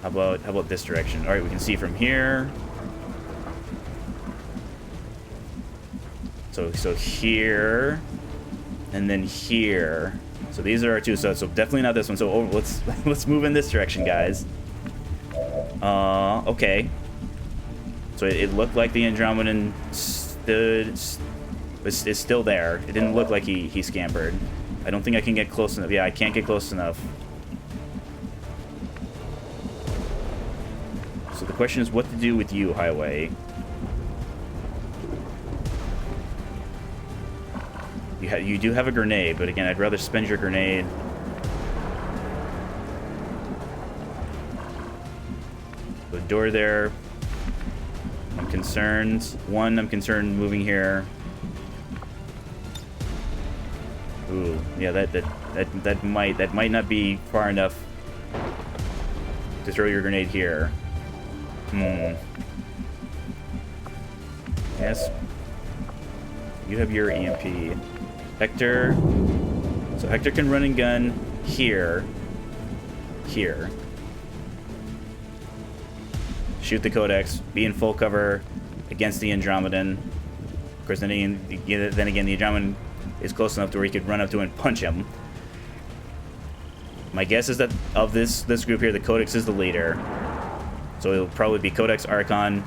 How about this direction? All right, we can see from here. So here, and then here. So these are our two. So definitely not this one. So let's move in this direction, guys. Okay. So it looked like the Andromedan is still there. It didn't look like he scampered. I don't think I can get close enough. Yeah, I can't get close enough. So the question is what to do with you, Highway. You do have a grenade, but again, I'd rather spend your grenade. The door there. I'm concerned. One, I'm concerned moving here. Ooh, yeah, that might not be far enough to throw your grenade here. Yes. You have your EMP. Hector. So Hector can run and gun here. Here. Shoot the Codex. Be in full cover against the Andromedan. Of course, then again, the Andromedan is close enough to where he could run up to him and punch him. My guess is that of this group here, the Codex is the leader. So it'll probably be Codex, Archon,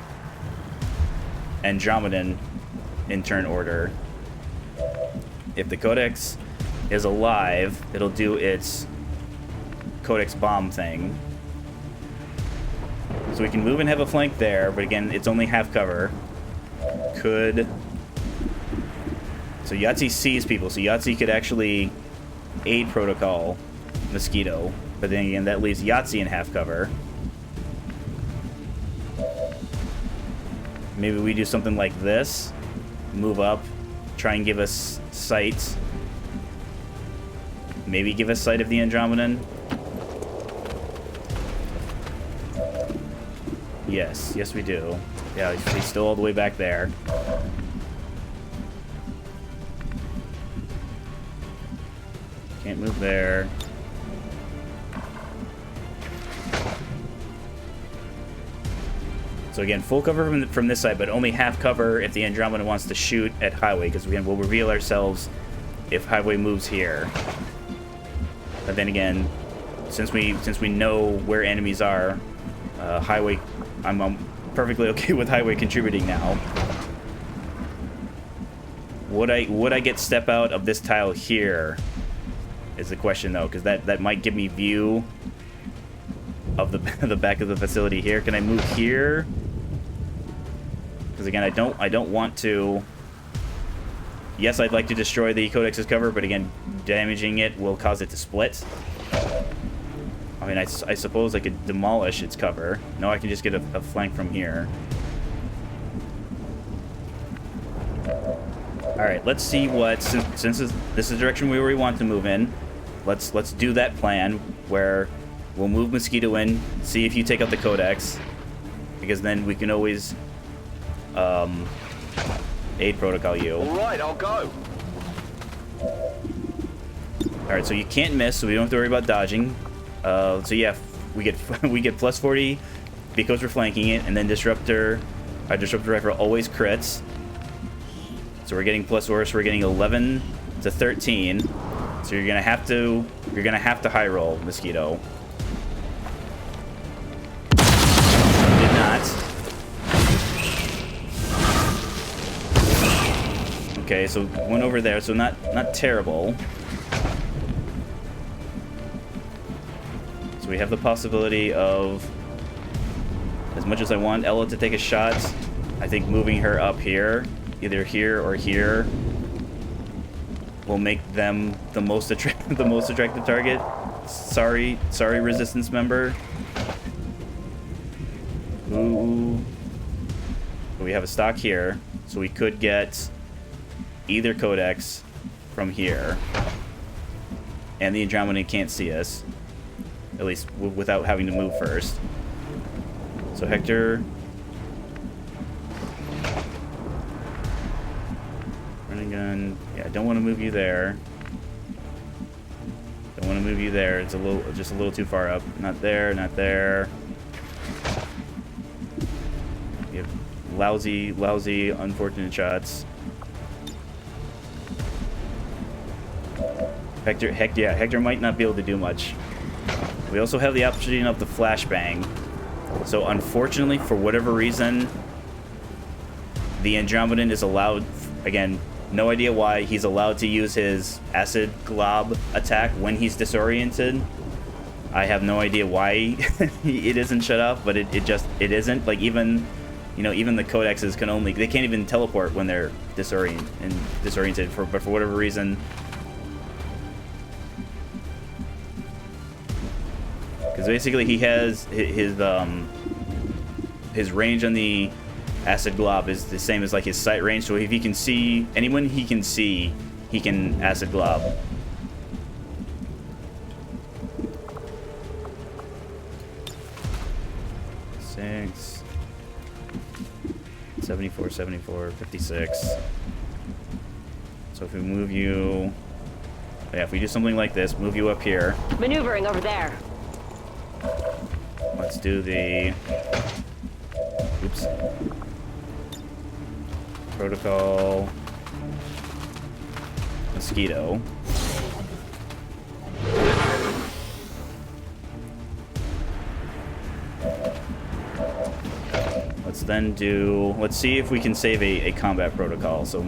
Andromedan in turn order. If the Codex is alive, it'll do its Codex bomb thing. So we can move and have a flank there, but again, it's only half cover. So Yahtzee sees people, so Yahtzee could actually aid Protocol Mosquito, but then again, that leaves Yahtzee in half cover. maybe we do something like this. Move up. Try and give us sight. Maybe give us sight of the Andromedan. Yes. Yes, we do. Yeah, he's still all the way back there. Can't move there. So again, full cover from this side, but only half cover if the Andromeda wants to shoot at Highway, because again, we'll reveal ourselves if Highway moves here. But then again, since we know where enemies are, Highway, I'm perfectly okay with Highway contributing now. Would I get step out of this tile here? Is the question though, because that might give me view of the back of the facility here. Can I move here? Because again, I don't want to. Yes, I'd like to destroy the Codex's cover, but again, damaging it will cause it to split. I mean, I suppose I could demolish its cover. No, I can just get a flank from here. All right, let's see what, since this is the direction we want to move in. Let's do that plan where we'll move Mosquito in, see if you take out the Codex, because then we can always aid protocol you. All right, I'll go. All right, so you can't miss, so we don't have to worry about dodging. So yeah, we get plus 40 because we're flanking it, and then our disruptor rifle always crits. So we're getting plus or, so we're getting 11 to 13. So you're gonna have to high roll, Mosquito. Did not. Okay, so one over there, so not terrible. So we have the possibility of, as much as I want Ella to take a shot, I think moving her up here, either here or here, will make them the most attractive target. Sorry, Resistance member. Ooh. We have a stock here, so we could get either Codex from here, and the Andromeda can't see us, at least without having to move first. So Hector, running gun. Yeah, I don't want to move you there. Don't want to move you there. It's just a little too far up. Not there. Not there. You have lousy, unfortunate shots. Hector might not be able to do much. We also have the option of the flashbang. So unfortunately, for whatever reason, the Andromedan is allowed, again, no idea why, he's allowed to use his acid glob attack when he's disoriented. I have no idea why it isn't shut off, but it isn't. Like, even the Codexes they can't even teleport when they're disoriented but for whatever reason. Because basically he has his range on the acid glob is the same as like his sight range. So if he can see anyone he can acid glob. Six, 74, 56. So if we move you, yeah, if we do something like this, move you up here. Maneuvering over there. Let's do the... Oops. Protocol... Mosquito. Let's see if we can save a combat protocol. So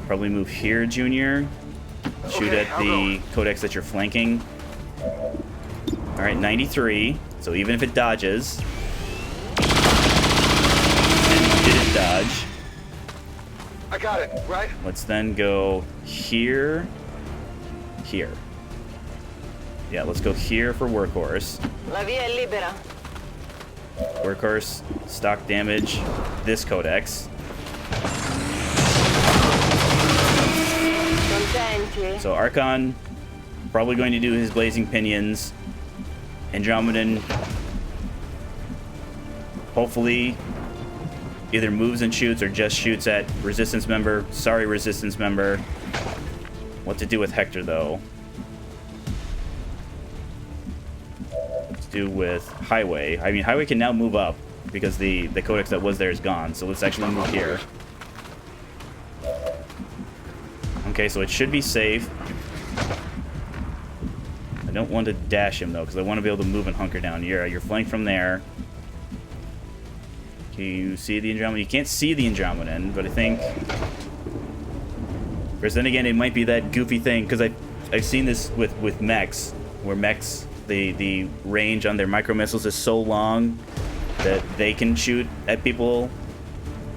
probably move here, Junior. Shoot at the Codex that you're flanking. All right, 93. So even if it dodges, and didn't dodge. I got it, right? Let's then go here. Yeah, let's go here for Workhorse. La via è libera. Workhorse, stock damage, this codex. So Archon, probably going to do his blazing pinions. Andromedan, hopefully, either moves and shoots or just shoots at resistance member. Sorry, resistance member. What to do with Hector, though? What to do with Highway? I mean, Highway can now move up because the codex that was there is gone. So let's actually move here. Okay, so it should be safe. I don't want to dash him, though, because I want to be able to move and hunker down. You're flanked from there. Can you see the Andromedan? You can't see the Andromedan, but I think... Whereas then again, it might be that goofy thing, because I've seen this with mechs, where mechs, the range on their micro missiles is so long that they can shoot at people.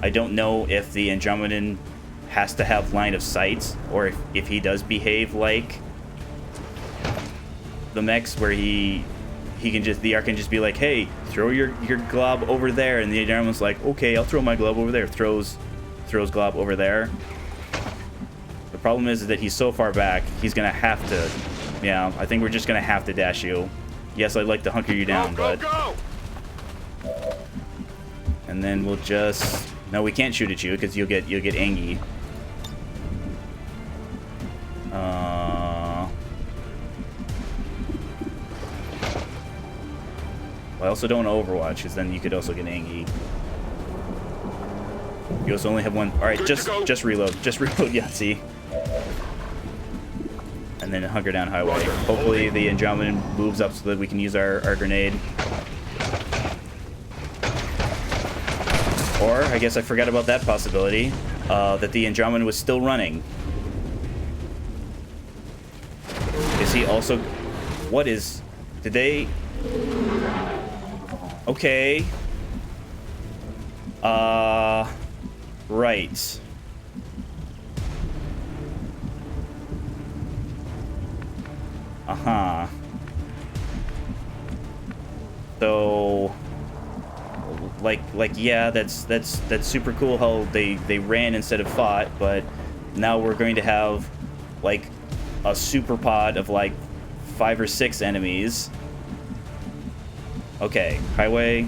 I don't know if the Andromedan has to have line of sight, or if he does behave like the mechs, where he can just, the Ark can just be like, hey, throw your glob over there, and the Andromedan's like, okay, I'll throw my glob over there. Throws glob over there. The problem is that he's so far back, he's gonna have to, yeah, I think we're just gonna have to dash you. Yes, I'd like to hunker you down, but... And then we'll just... No, we can't shoot at you, because you'll get angy. I also don't want to Overwatch, because then you could also get angy. You also only have one. All right, just reload. Just reload, Yahtzee. And then hunker down Highway. Hopefully the Andromedan moves up so that we can use our grenade. Or, I guess I forgot about that possibility, that the Andromedan was still running. Is he also... What is... Did they... Okay. Right. Uh-huh. So... Like, yeah, that's super cool how they ran instead of fought, but now we're going to have, like, a super pod of, like, 5 or 6 enemies. Okay, Highway.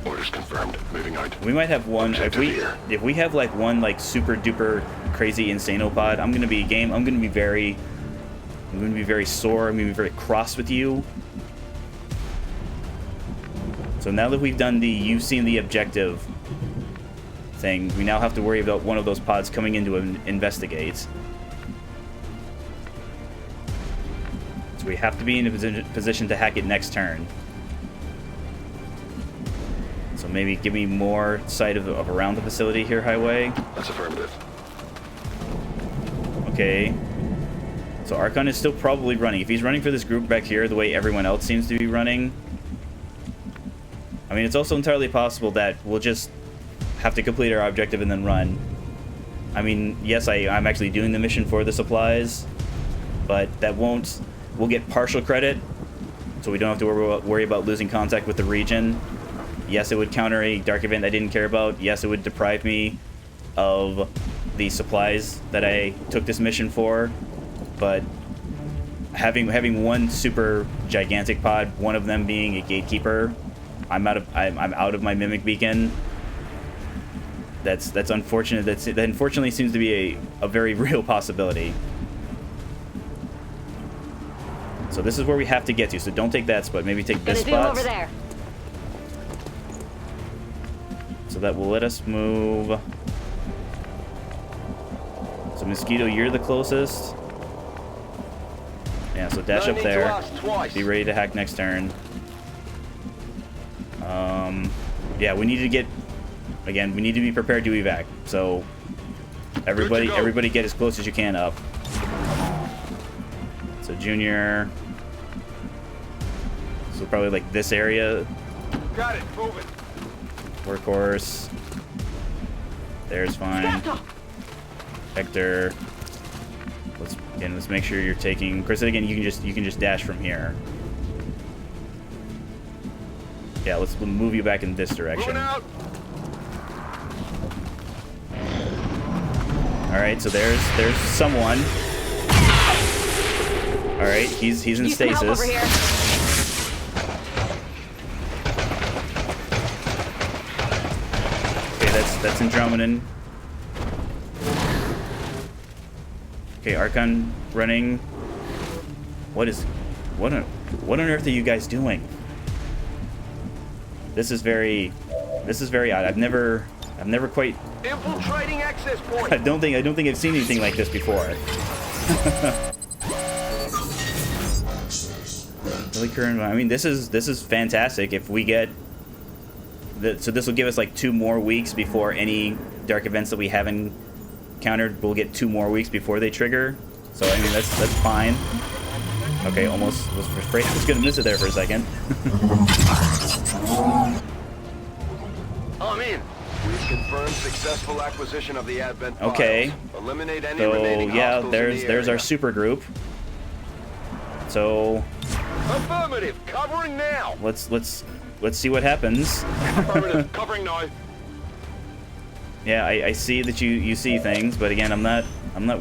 Orders confirmed. Moving out. We might have one. If we have like one like super duper crazy insano pod, I'm gonna be very sore. I'm gonna be very cross with you. So now that we've done you've seen the objective thing, we now have to worry about one of those pods coming in to investigate. So we have to be in a position to hack it next turn. So maybe give me more sight of around the facility here, Highway. That's affirmative. Okay. So Archon is still probably running. If he's running for this group back here the way everyone else seems to be running... I mean, it's also entirely possible that we'll just have to complete our objective and then run. I mean, yes, I'm actually doing the mission for the supplies, but that won't... We'll get partial credit, so we don't have to worry about losing contact with the region. Yes, it would counter a dark event I didn't care about. Yes, it would deprive me of the supplies that I took this mission for. But having one super gigantic pod, one of them being a gatekeeper, I'm out of my mimic beacon. That's unfortunate. That unfortunately seems to be a very real possibility. So this is where we have to get to. So don't take that spot. Maybe take this spot. Over there. So that will let us move. So Mosquito, you're the closest. Yeah, so dash up there. Be ready to hack next turn. Yeah, we need to get... Again, we need to be prepared to evac. So everybody get as close as you can up. So Junior... So probably like this area. Got it. Moving. Workhorse. There's fine. Hector. Let's make sure you're taking. Chris, again, you can just dash from here. Yeah, let's move you back in this direction. Moving out. All right, so there's someone. All right, he's in Need some help stasis. over here. Okay, that's Andromedan. Okay, Archon running. What on earth are you guys doing? This is very odd. I've never quite. Infiltrating access point. I don't think I've seen anything like this before. Really current. I mean, this is fantastic. If we get so this will give us like 2 more weeks before any dark events that we haven't encountered. We'll get 2 more weeks before they trigger. So I mean that's fine. Okay, almost was afraid I was gonna miss it there for a second. I'm in. We've confirmed successful acquisition of the Advent files. Okay. Eliminate any So remaining yeah, hostiles in there's the our area. super group. So Affirmative. Covering now. let's see what happens. Affirmative. Covering now. Yeah, I see that you see things, but again, I'm not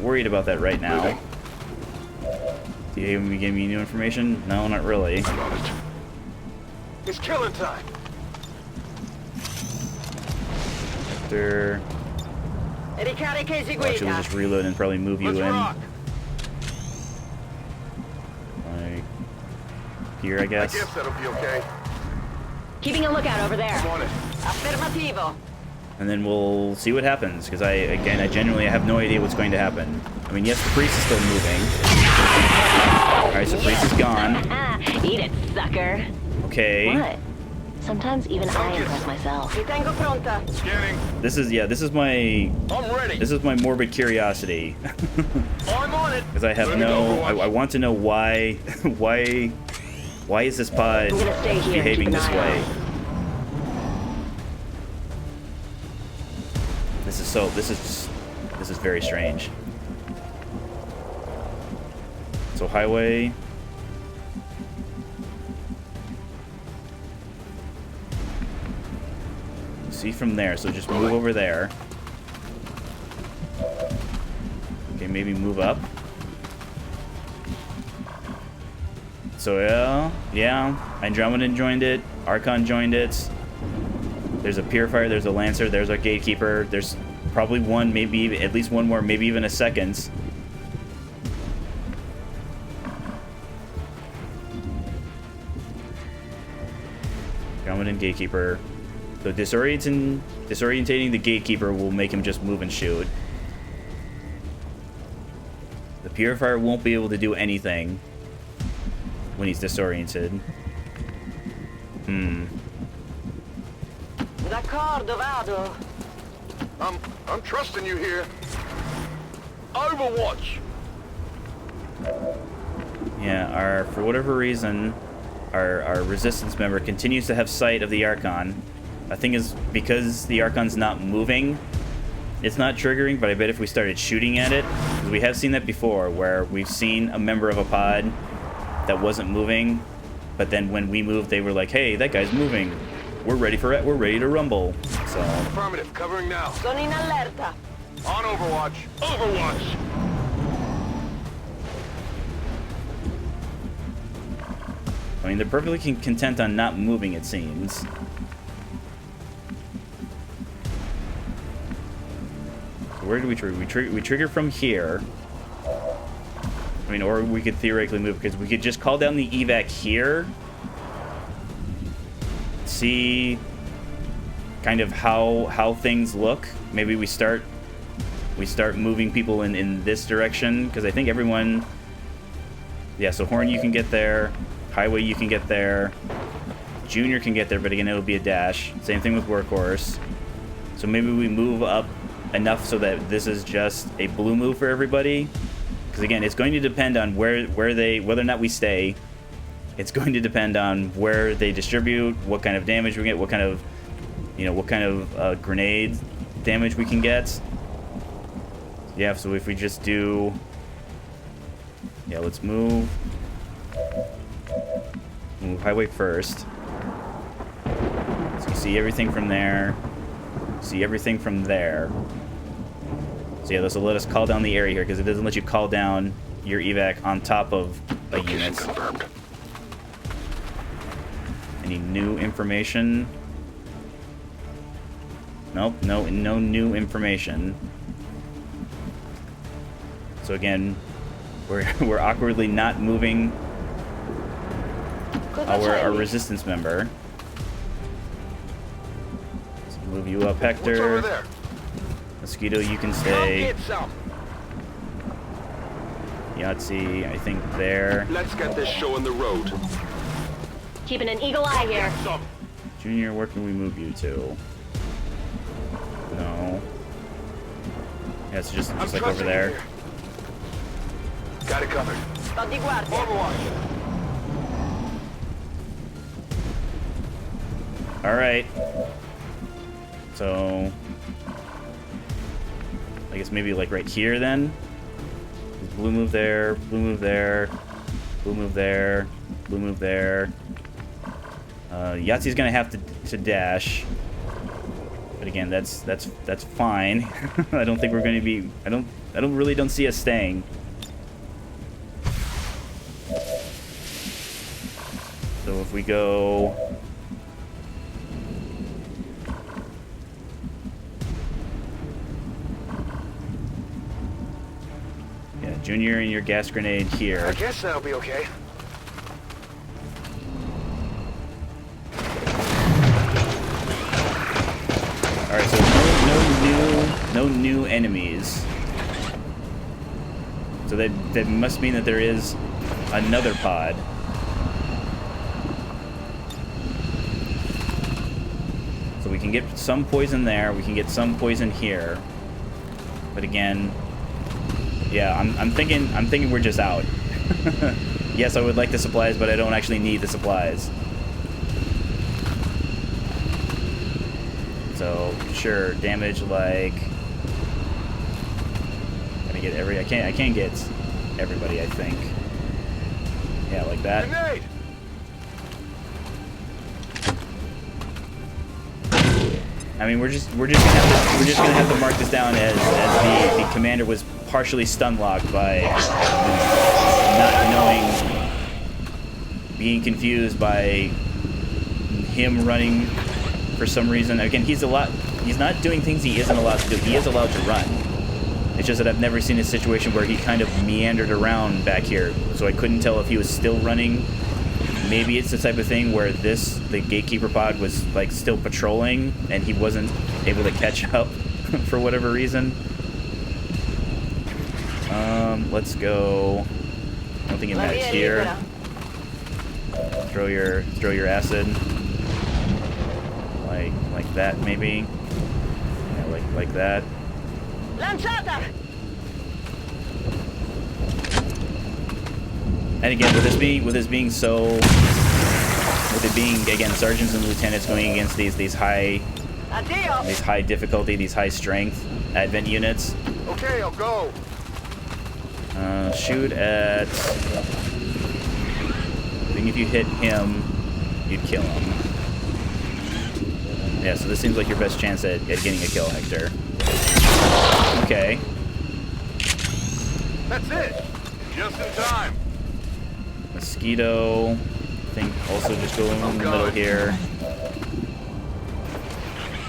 worried about that right now. Do you give me new information? No, not really. I'm on it. It's killing time. After Ricarica watch, we'll eseguita. just reload and probably move you Let's in. rock. Like here, I I guess. guess that'll be okay. Keeping a lookout over there. I'm on it. Affirmativo. And then we'll see what happens, because I genuinely have no idea what's going to happen. I mean, yes, the priest is still moving. Alright, so priest is gone. Eat it, sucker. Okay. What? Sometimes even I impress myself. Ritengo pronta. Scanning. This is I'm ready. this is my morbid curiosity. I'm on it. Because I have Let me no go, I want to know why why is this pod I'm gonna stay here and behaving keep an this eye way? out. This is very strange. So highway. See from there, so just move over there. Okay, maybe move up. So yeah, Andromedan joined it, Archon joined it. There's a Purifier, there's a Lancer, there's our Gatekeeper, there's probably one, maybe at least one more, maybe even a second. Andromedan, Gatekeeper. So disorientating the Gatekeeper will make him just move and shoot. The Purifier won't be able to do anything when he's disoriented. D'accordo, vado. I'm trusting you here. Overwatch. Yeah, for whatever reason, our resistance member continues to have sight of the Archon. I think is because the Archon's not moving, it's not triggering, but I bet if we started shooting at it, because we have seen that before, where we've seen a member of a pod that wasn't moving, but then when we moved, they were like, hey, that guy's moving. We're ready for it. We're ready to rumble. So, Affirmative. Covering now. Sono in allerta. On Overwatch. Overwatch. I mean, they're perfectly content on not moving, it seems. Where do we trigger? We trigger from here. I mean, or we could theoretically move, because we could just call down the evac here. See kind of how things look. Maybe we start moving people in this direction, because I think everyone... Yeah, so Horn, you can get there. Highway, you can get there. Junior can get there, but again, it'll be a dash. Same thing with Workhorse. So maybe we move up enough so that this is just a blue move for everybody. Because again, it's going to depend on whether or not we stay. It's going to depend on where they distribute, what kind of damage we get, what kind of grenade damage we can get. Yeah, so if we just do... Yeah, let's move. Move highway first. So you see everything from there. See everything from there. So yeah, this will let us call down the area here because it doesn't let you call down your evac on top of a unit. Confirmed. Any new information? Nope, no new information. So again, we're awkwardly not moving our resistance member. Let's move you up, What's over Hector. there? Mosquito, you can Come stay. get some. Yahtzee, I think there. Let's get this show on the road. Keeping an eagle eye here. Get some. Junior, where can we move you to? No. Yeah, it's just I'm like over trusting you there. here. Got it covered. Sto di guardia. Overwatch. Alright. So... I guess maybe like right here then? Blue move there, blue move there, blue move there, blue move there. Yahtzee's gonna have to dash. But again, that's fine. I don't think we're gonna be... I don't see us staying. So if we go... Yeah, Junior and your gas grenade I here. guess that'll be okay. Alright, so no new enemies. So that must mean that there is another pod. So we can get some poison there, we can get some poison here. But again, yeah, I'm thinking we're just out. Yes, I would like the supplies, but I don't actually need the supplies. So sure, damage like gotta get I can't get everybody, I think. Yeah, like that. Grenade. I mean, we're just gonna have to mark this down as the commander was partially stun locked by not knowing, being confused by him running for some reason. Again, he's not doing things he isn't allowed to do. He is allowed to run. It's just that I've never seen a situation where he kind of meandered around back here, so I couldn't tell if he was still running. Maybe it's the type of thing where the gatekeeper pod was like still patrolling and he wasn't able to catch up for whatever reason. Let's go. Nothing in that here. Throw your acid. Like that maybe. Yeah, like that. Lanciata! And again, with it being again sergeants and lieutenants going against these high difficulty, these high strength advent units. Okay, I'll go. Shoot at... I think if you hit him, you'd kill him. Yeah, so this seems like your best chance at getting a kill, Hector. Okay. That's it. Just in time. Mosquito, I think also just go in the middle here.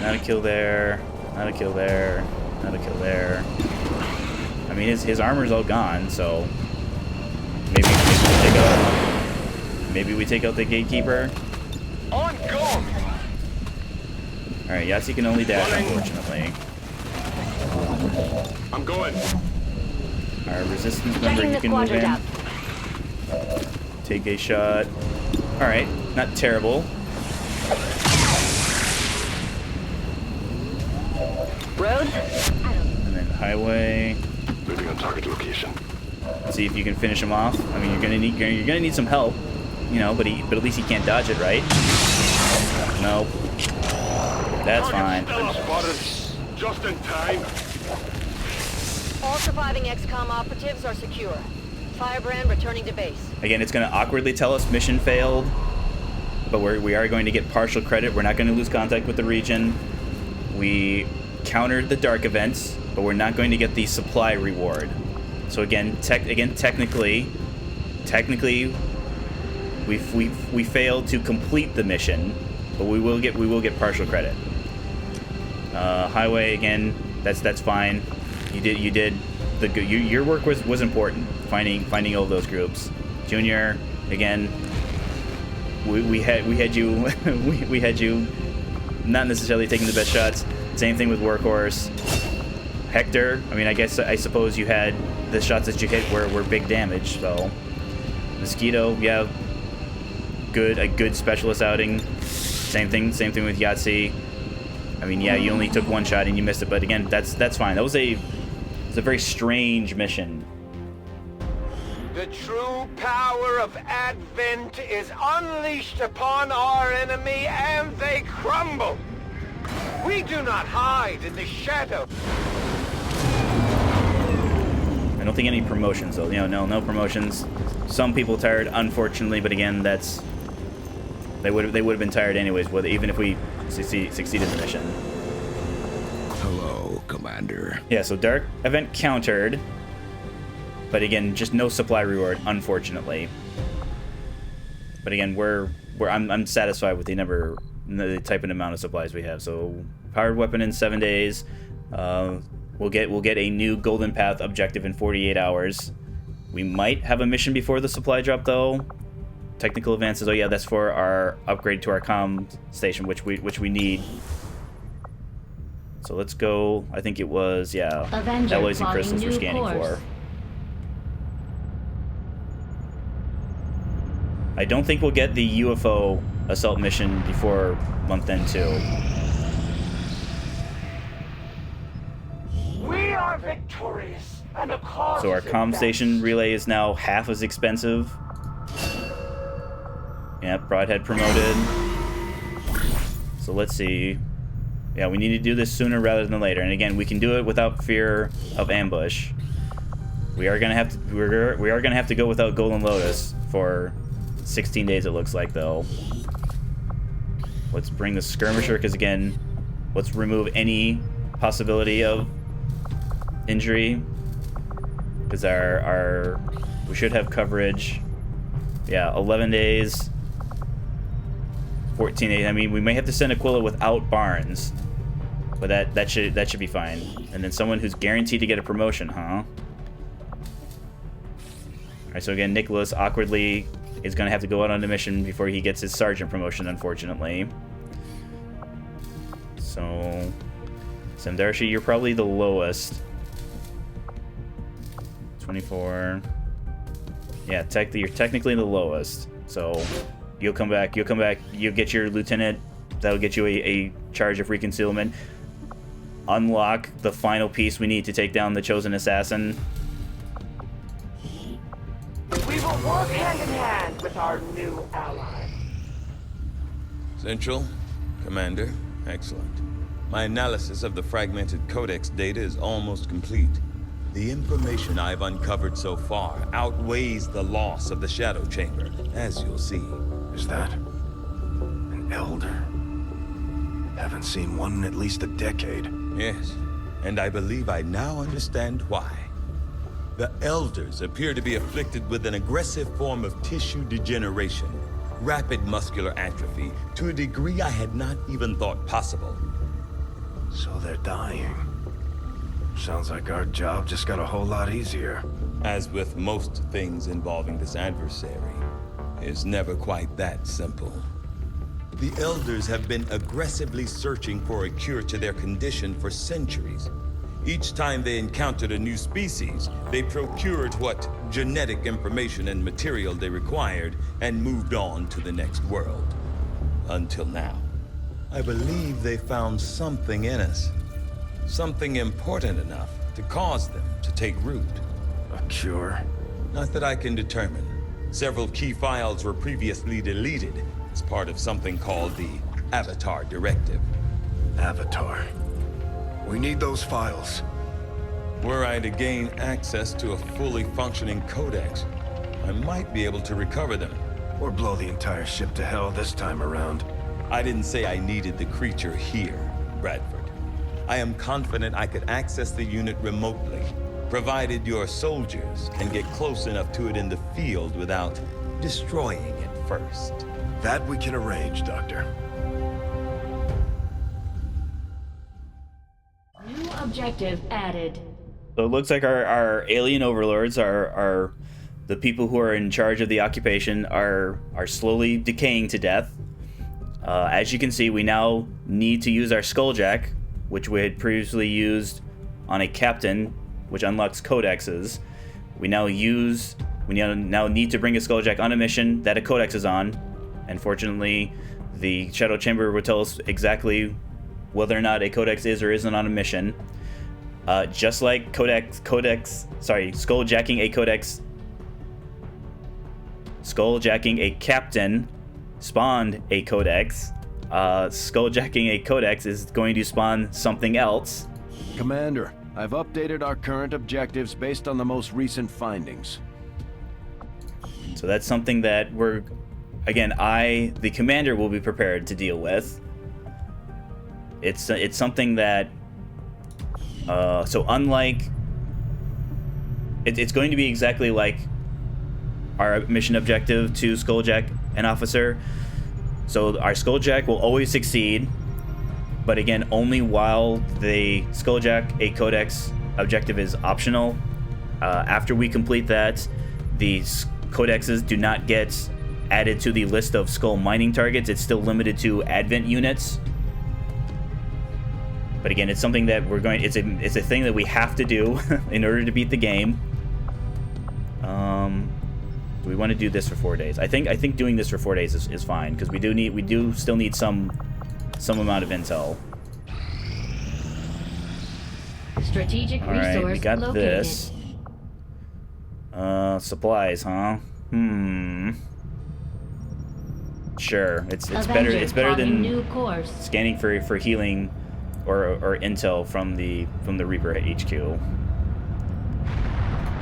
Not a kill there, not a kill there, not a kill there. I mean, his armor's all gone, so maybe we take out the gatekeeper. On go. Alright, Yahtzee can only dash, unfortunately. I'm going. Our resistance member, you can move in. Take a shot. Alright, not terrible. Roads? And then highway. Moving on target location. See if you can finish him off. I mean, you're gonna need some help, you know, but at least he can't dodge it, right? Nope. That's fine. Spotted. Just in time. All surviving XCOM operatives are secure. Firebrand returning to base. Again, it's gonna awkwardly tell us mission failed, but we are going to get partial credit. We're not going to lose contact with the region. We countered the dark events, but we're not going to get the supply reward. So again, technically, we failed to complete the mission, but we will get partial credit. Highway again, that's fine. You did the good. Your work was important. Finding all those groups. Junior, again, we had you we had you not necessarily taking the best shots. Same thing with Workhorse. Hector, I mean, I suppose you had the shots that you hit were big damage. So Mosquito, yeah, a good specialist outing. Same thing with Yahtzee. I mean, yeah, you only took one shot and you missed it, but again, that's fine. That was a very strange mission. The true power of Advent is unleashed upon our enemy, and they crumble. We do not hide in the shadow. I don't think any promotions, though. No promotions. Some people tired, unfortunately, but again, they would have been tired anyways, even if we succeeded the mission. Hello, Commander. Yeah, so dark event countered, but again, just no supply reward, unfortunately. But again, I'm satisfied with the type and amount of supplies we have. So powered weapon in 7 days. We'll get a new Golden Path objective in 48 hours. We might have a mission before the supply drop, though. Technical advances. Oh yeah, that's for our upgrade to our comm station, which we need. So let's go. I think it was Avenger alloys and crystals we're new scanning course. for. I don't think we'll get the UFO assault mission before month end 2. We are victorious, and the cause So our is comm advanced. station relay is now half as expensive. Yep, Broadhead promoted. So let's see. Yeah, we need to do this sooner rather than later. And again, we can do it without fear of ambush. We are gonna have to go without Golden Lotus for 16 days. It looks like, though. Let's bring the skirmisher, because again, let's remove any possibility of injury, because we should have coverage. Yeah, 11 days, 14 days. I mean, we may have to send Aquila without Barnes, but that should be fine. And then someone who's guaranteed to get a promotion, huh? All right. So again, Nicholas awkwardly is going to have to go out on a mission before he gets his sergeant promotion, unfortunately. So, Samdarshi, you're probably the lowest. 24. Yeah, you're technically the lowest. So, you'll come back. You'll get your lieutenant. That'll get you a charge of reconcealment. Unlock the final piece we need to take down the chosen assassin. We will work hand in hand with our new ally. Central, Commander, excellent. My analysis of the fragmented Codex data is almost complete. The information I've uncovered so far outweighs the loss of the Shadow Chamber, as you'll see. Is that an elder? Haven't seen one in at least a decade. Yes, and I believe I now understand why. The Elders appear to be afflicted with an aggressive form of tissue degeneration, rapid muscular atrophy, to a degree I had not even thought possible. So they're dying. Sounds like our job just got a whole lot easier. As with most things involving this adversary, it's never quite that simple. The Elders have been aggressively searching for a cure to their condition for centuries. Each time they encountered a new species, they procured what genetic information and material they required and moved on to the next world. Until now. I believe they found something in us. Something important enough to cause them to take root. A cure? Not that I can determine. Several key files were previously deleted as part of something called the Avatar Directive. Avatar. We need those files. Were I to gain access to a fully functioning codex, I might be able to recover them. Or blow the entire ship to hell this time around. I didn't say I needed the creature here, Bradford. I am confident I could access the unit remotely, provided your soldiers can get close enough to it in the field without destroying it first. That we can arrange, Doctor. New objective added. So it looks like our alien overlords are the people who are in charge of the occupation are slowly decaying to death. As you can see, we now need to use our skulljack, which we had previously used on a captain, which unlocks codexes. We now need to bring a skulljack on a mission that a codex is on. Unfortunately, the Shadow Chamber will tell us exactly whether or not a codex is or isn't on a mission. Just like skulljacking a codex, skulljacking a captain spawned a codex. Skulljacking a codex is going to spawn something else. Commander, I've updated our current objectives based on the most recent findings. So that's something that the commander, will be prepared to deal with. It's something that, so unlike, it's going to be exactly like our mission objective to skulljack an officer. So our skulljack will always succeed, but again, only while the skulljack a codex objective is optional. After we complete that, the codexes do not get added to the list of skull mining targets. It's still limited to Advent units. But again, it's something that it's a thing that we have to do in order to beat the game. Do we want to do this for 4 days? I think doing this for 4 days is fine, because we do still need some amount of intel. Strategic All right, resource we got located. this. Supplies, huh? Sure, it's better. It's better than new course. scanning for healing or intel from the Reaper HQ.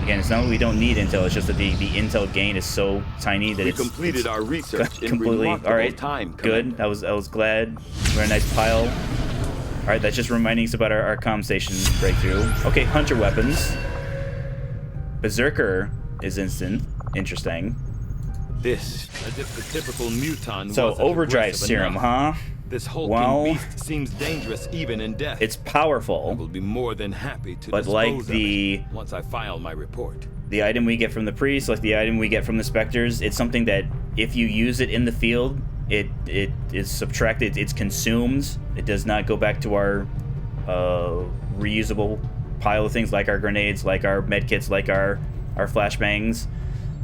Again, it's not that we don't need intel. It's just that the intel gain is so tiny that We completed our research in completely remarkable all right. time, Good. Commander. I was glad. We're a nice pile. All right, that's just reminding us about our comm station breakthrough. Okay, hunter weapons. Berserker is interesting. This, as if the typical muton So wasn't overdrive aggressive serum, enough. huh? This hulking Well, beast seems dangerous even in death. it's I powerful. will be more than happy to But dispose like of the- it once I file my report. The item we get from the priest, like the item we get from the specters, it's something that if you use it in the field, it is subtracted, it's consumed. It does not go back to our reusable pile of things like our grenades, like our medkits, like our flashbangs.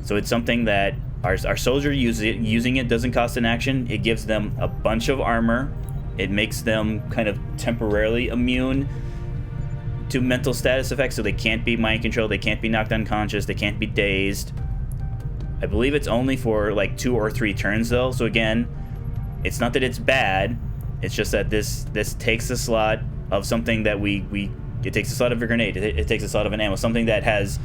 So it's something that our soldier using it doesn't cost an action. It gives them a bunch of armor. It makes them kind of temporarily immune to mental status effects, so they can't be mind controlled, they can't be knocked unconscious, they can't be dazed. I believe it's only for like 2 or 3 turns though, so again, it's not that it's bad, it's just that this takes a slot of something that it takes a slot of a grenade, it takes a slot of an ammo, something that has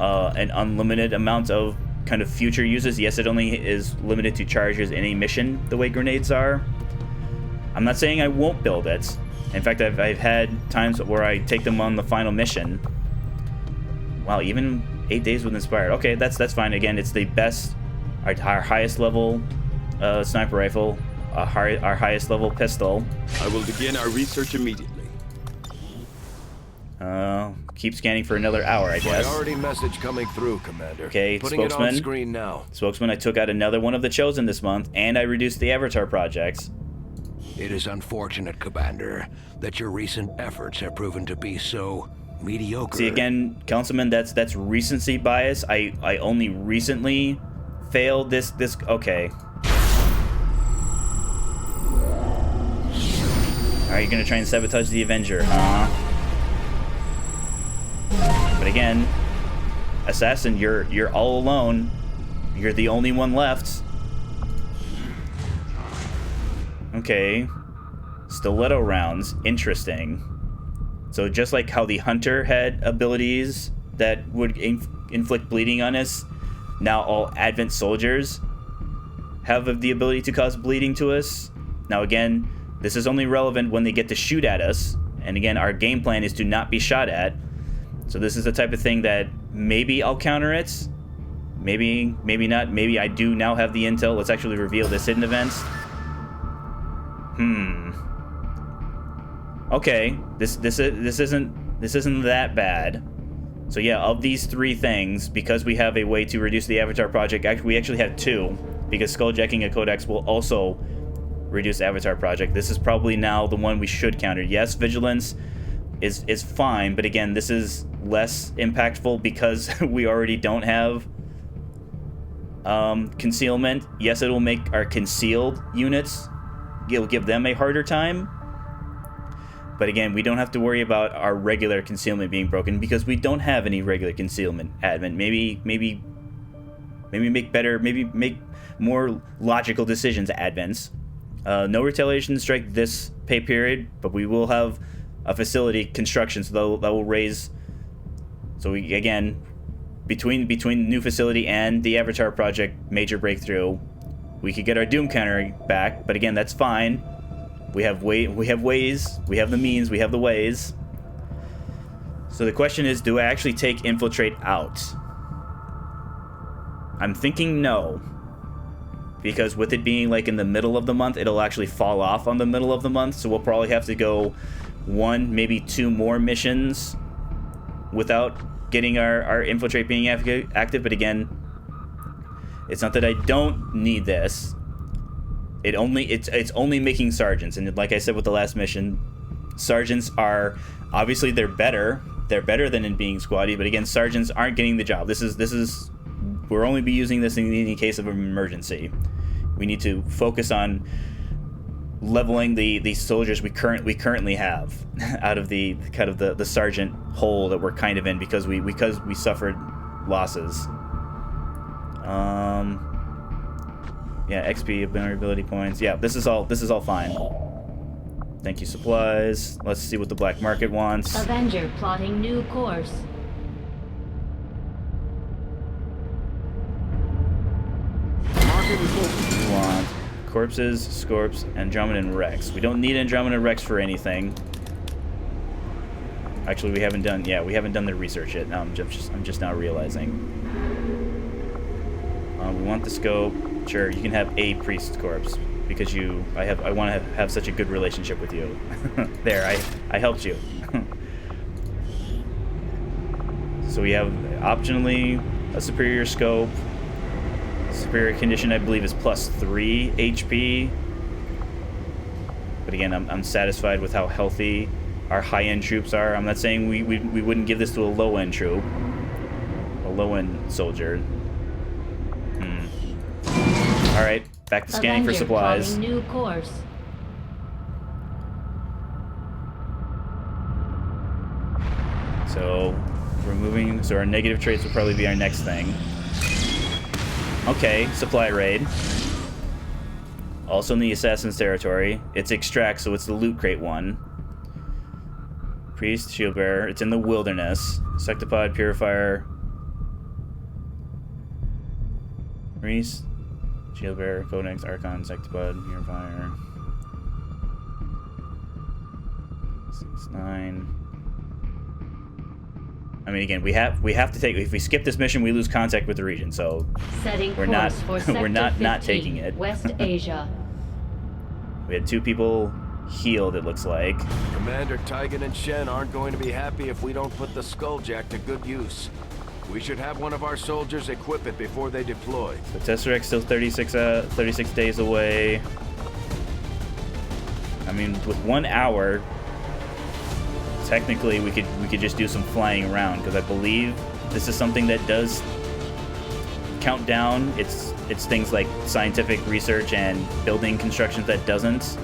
an unlimited amount of kind of future uses. Yes, it only is limited to charges in a mission the way grenades are. I'm not saying I won't build it. In fact, I've had times where I take them on the final mission. Wow, even 8 days with Inspired. Okay, that's fine. Again, it's the best, our highest level sniper rifle, our highest level pistol. I will begin our research immediately. Keep scanning for another hour, I guess. Priority message coming through, Commander. Okay, Putting it on spokesman. screen now. Spokesman, I took out another one of the Chosen this month, and I reduced the Avatar projects. It is unfortunate, Commander, that your recent efforts have proven to be so mediocre. See, again, Councilman, that's recency bias. I only recently failed this. Okay. Are you gonna try and sabotage the Avenger, huh? But again, Assassin, you're all alone. You're the only one left. Okay. Stiletto rounds. Interesting. So just like how the Hunter had abilities that would inflict bleeding on us, now all Advent soldiers have the ability to cause bleeding to us. Now again, this is only relevant when they get to shoot at us. And again, our game plan is to not be shot at. So this is the type of thing that maybe I'll counter it. Maybe not. Maybe I do now have the intel. Let's actually reveal this hidden events. Okay, this isn't that bad. So yeah, of these 3 things, because we have a way to reduce the Avatar Project, we actually have 2, because skulljacking a codex will also reduce Avatar Project. This is probably now the one we should counter. Yes, vigilance is fine, but again, this is less impactful because we already don't have concealment. Yes, it'll make our concealed units, it'll give them a harder time. But again, we don't have to worry about our regular concealment being broken because we don't have any regular concealment, admin. Maybe make more logical decisions, admins. No retaliation strike this pay period, but we will have a facility construction, so that will raise. So we, again, between the new facility and the Avatar Project major breakthrough, we could get our Doom counter back. But again, that's fine. We have ways, we have the means, we have the ways. So the question is, do I actually take Infiltrate out? I'm thinking no. Because with it being like in the middle of the month, it'll actually fall off on the middle of the month. So we'll probably have to go 1, maybe 2 more missions without getting our Infiltrate being active. But again, it's not that I don't need this. It's only making sergeants, and like I said with the last mission, sergeants are obviously they're better than in being squaddy, but again, sergeants aren't getting the job. This is we'll only be using this in any case of an emergency. We need to focus on leveling the soldiers we currently have out of the kind of the sergeant hole that we're kind of in because we suffered losses. Yeah, XP, ability points. Yeah, this is all fine. Thank you, supplies. Let's see what the black market wants. Avenger plotting new course. We want corpses, Scorps, Andromedan Rex. We don't need Andromedan Rex for anything. Actually, we haven't done the research yet. Now I'm just now realizing. We want the scope. Sure, you can have a priest corpse because I want to have such a good relationship with you. There, I helped you. So we have optionally a superior scope. Superior condition, I believe, is +3 HP. But again, I'm satisfied with how healthy our high-end troops are. I'm not saying we wouldn't give this to a low-end troop, a low-end soldier. All right, back to scanning for supplies. New course. So so our negative traits will probably be our next thing. Okay, supply raid. Also in the assassin's territory. It's extract, so it's the loot crate one. Priest, shield bearer. It's in the wilderness. Sectopod, purifier. Priest, shield bearer, codex, archon, sectopod, purifier. 6-9. I mean, again, we have to take. If we skip this mission, we lose contact with the region. So we're not not taking it. West Asia. We had 2 people healed. It looks like. Commander Tygan and Shen aren't going to be happy if we don't put the Skulljack to good use. We should have one of our soldiers equip it before they deploy. The Tesseract still 36 days away. I mean, with 1 hour. Technically, we could just do some flying around because I believe this is something that does count down. It's things like scientific research and building constructions that doesn't.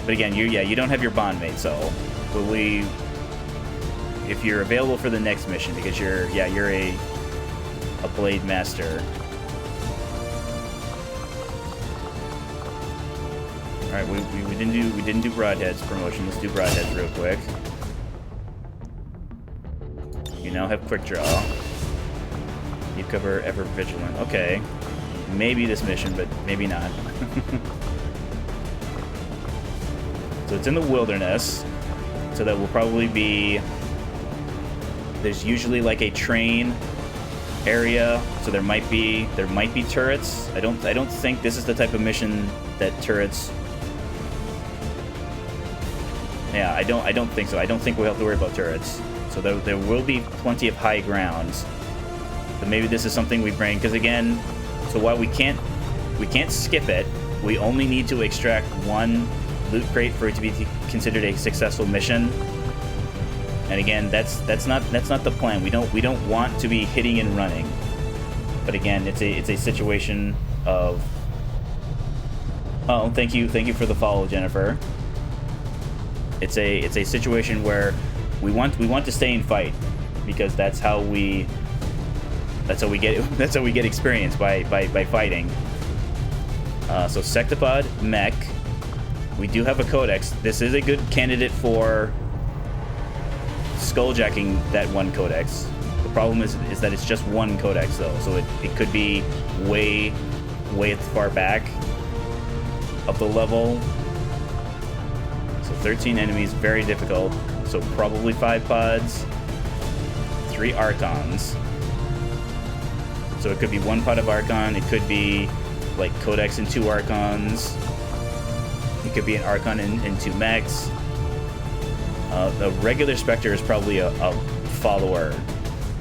But again, you don't have your bondmate, so if you're available for the next mission because you're a blade master. All right, we didn't do broadheads promotion. Let's do broadheads real quick. You now have quick draw. Keep cover, ever vigilant. Okay. maybe this mission, but maybe not. So it's in the wilderness, so that will probably be... There's usually like a train area, so there might be turrets. I don't think this is the type of mission that turrets... Yeah, I don't think so. I don't think we'll have to worry about turrets. So there will be plenty of high grounds. But maybe this is something we bring, because again, so while we can't skip it, we only need to extract one loot crate for it to be considered a successful mission. And again, that's not the plan. We don't want to be hitting and running. But again, it's a situation of... Oh, thank you for the follow, Jennifer. It's a situation where we want to stay and fight, because that's how we get experience by fighting. So Sectopod, Mech. We do have a codex. This is a good candidate for skulljacking that one codex. The problem is that it's just one codex though, so it could be way far back of the level. So 13 enemies, very difficult. So probably 5 pods, 3 Archons. So it could be 1 pod of Archon, it could be like Codex and 2 Archons. It could be an Archon and 2 mechs. The regular Spectre is probably a follower,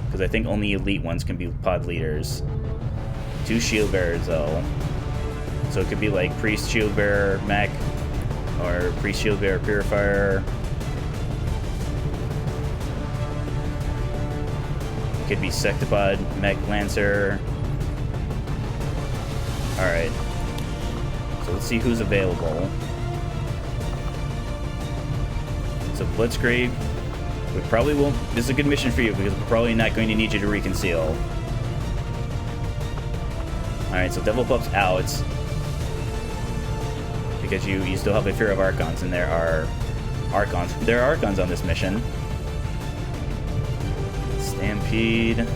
because I think only elite ones can be pod leaders. 2 shield bearers though. So it could be like Priest Shield Bearer mech, or Priest Shield Bearer Purifier. It could be Sectopod, Mech Lancer. Alright. So let's see who's available. So Blitzkrieg, we probably won't... This is a good mission for you, because we're probably not going to need you to reconceal. Alright, so Devil Pup's out. Because you still have a fear of Archons, and there are Archons. There are Archons on this mission. Stampede.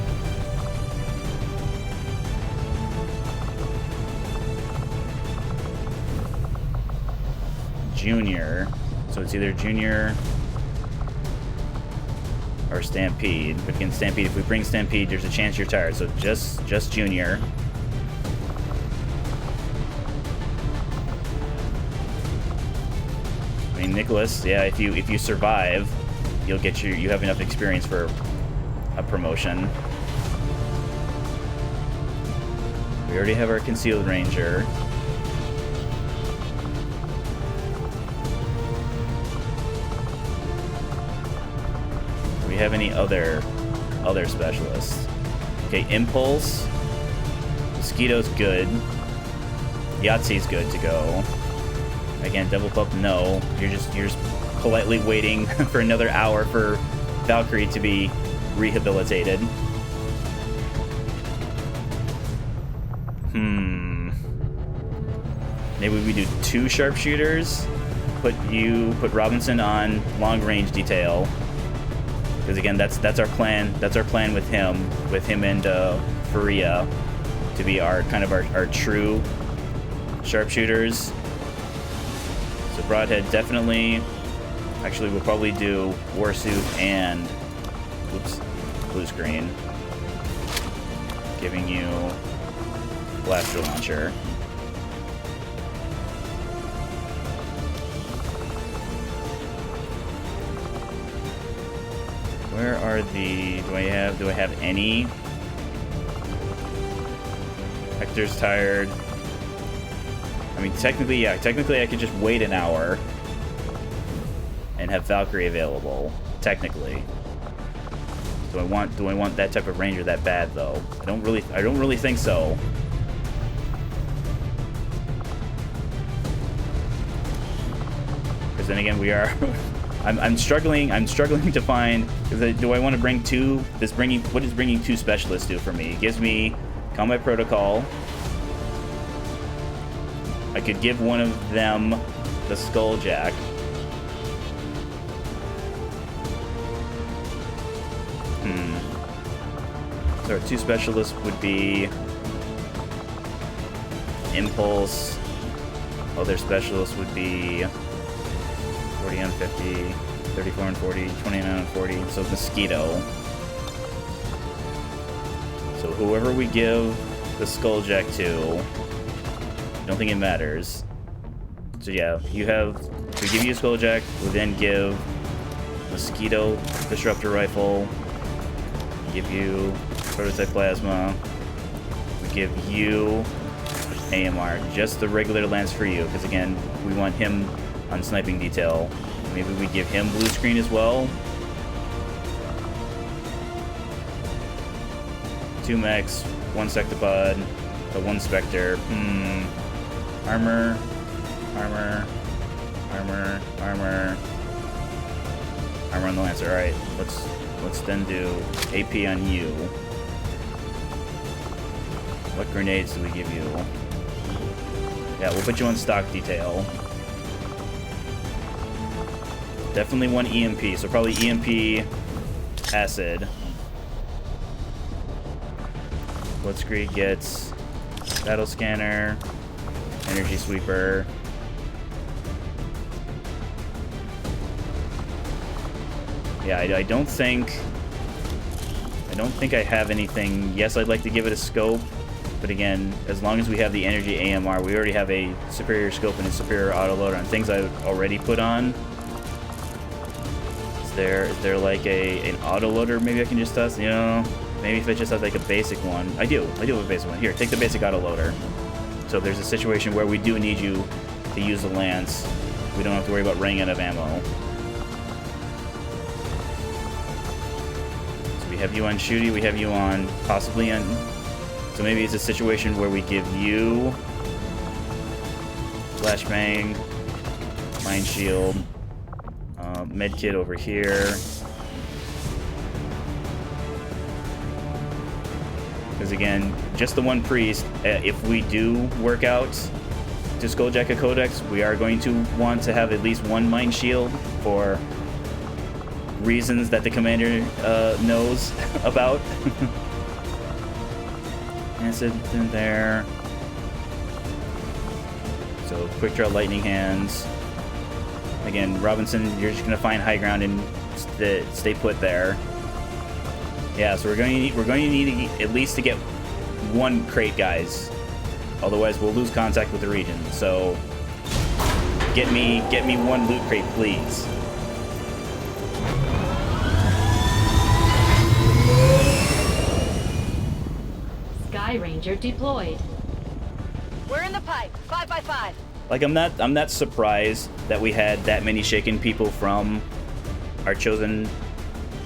Junior. So it's either Junior or Stampede. But again, Stampede, if we bring Stampede, there's a chance you're tired. So just Junior. I mean, Nicholas, yeah, if you survive, you have enough experience for a promotion. We already have our Concealed Ranger. Do we have any other specialists? Okay, Impulse. Mosquito's good. Yahtzee's good to go. Again, Devil Pup, no. You're just politely waiting for another hour for Valkyrie to be rehabilitated. Maybe we do 2 sharpshooters. Put Robinson on long range detail. Because again, that's our plan. That's our plan with him and Faria to be our true sharpshooters. So Broadhead definitely. Actually, we'll probably do Warsuit and blue screen, giving you blaster launcher. Where are the... Do I have any? Hector's tired. I mean, technically, yeah. Technically, I could just wait an hour and have Valkyrie available. Technically. Do I want that type of ranger that bad though? I don't really think so. Because then again, we are. I'm struggling to find. Do I want to bring 2? What does bringing 2 specialists do for me? It gives me combat protocol. I could give one of them the Skulljack. So our 2 specialists would be Impulse. Other specialists would be 40 on 50, 34 and 40, 29 on 40. So Mosquito. So whoever we give the Skulljack to, I don't think it matters. So yeah, you have, we give you a Skulljack, we then give Mosquito Disruptor Rifle, give you Prototype Plasma, we give you AMR, just the regular lance for you, because again, we want him on sniping detail. Maybe we give him blue screen as well. 2 mechs, 1 Sectopod, but 1 Spectre. Armor, armor, armor, armor. Armor on the Lancer. Alright, let's then do AP on you. What grenades do we give you? Yeah, we'll put you on stock detail. Definitely 1 EMP, so probably EMP, acid. Blitzkrieg gets battle scanner, energy sweeper. Yeah, I don't think I have anything. Yes, I'd like to give it a scope, but again, as long as we have the energy AMR, we already have a superior scope and a superior autoloader on things I've already put on. Is there like an autoloader maybe I can just test? You know, maybe if I just have like a basic one. I do have a basic one. Here, take the basic autoloader. So if there's a situation where we do need you to use the lance, we don't have to worry about running out of ammo. We have you on Shooty, we have you on possibly on... So maybe it's a situation where we give you Flashbang, Mind Shield, Medkit over here. Because again, just the 1 priest, if we do work out to Skulljack a Codex, we are going to want to have at least 1 Mind Shield for reasons that the commander knows about. Acid in there. So quick draw lightning hands. Again, Robinson, you're just gonna find high ground and stay put there. Yeah, so we're going to need at least to get 1 crate, guys. Otherwise, we'll lose contact with the region. So get me 1 loot crate, please. Sky Ranger deployed. We're in the pipe. 5 by 5. Like, I'm not surprised that we had that many shaken people from our chosen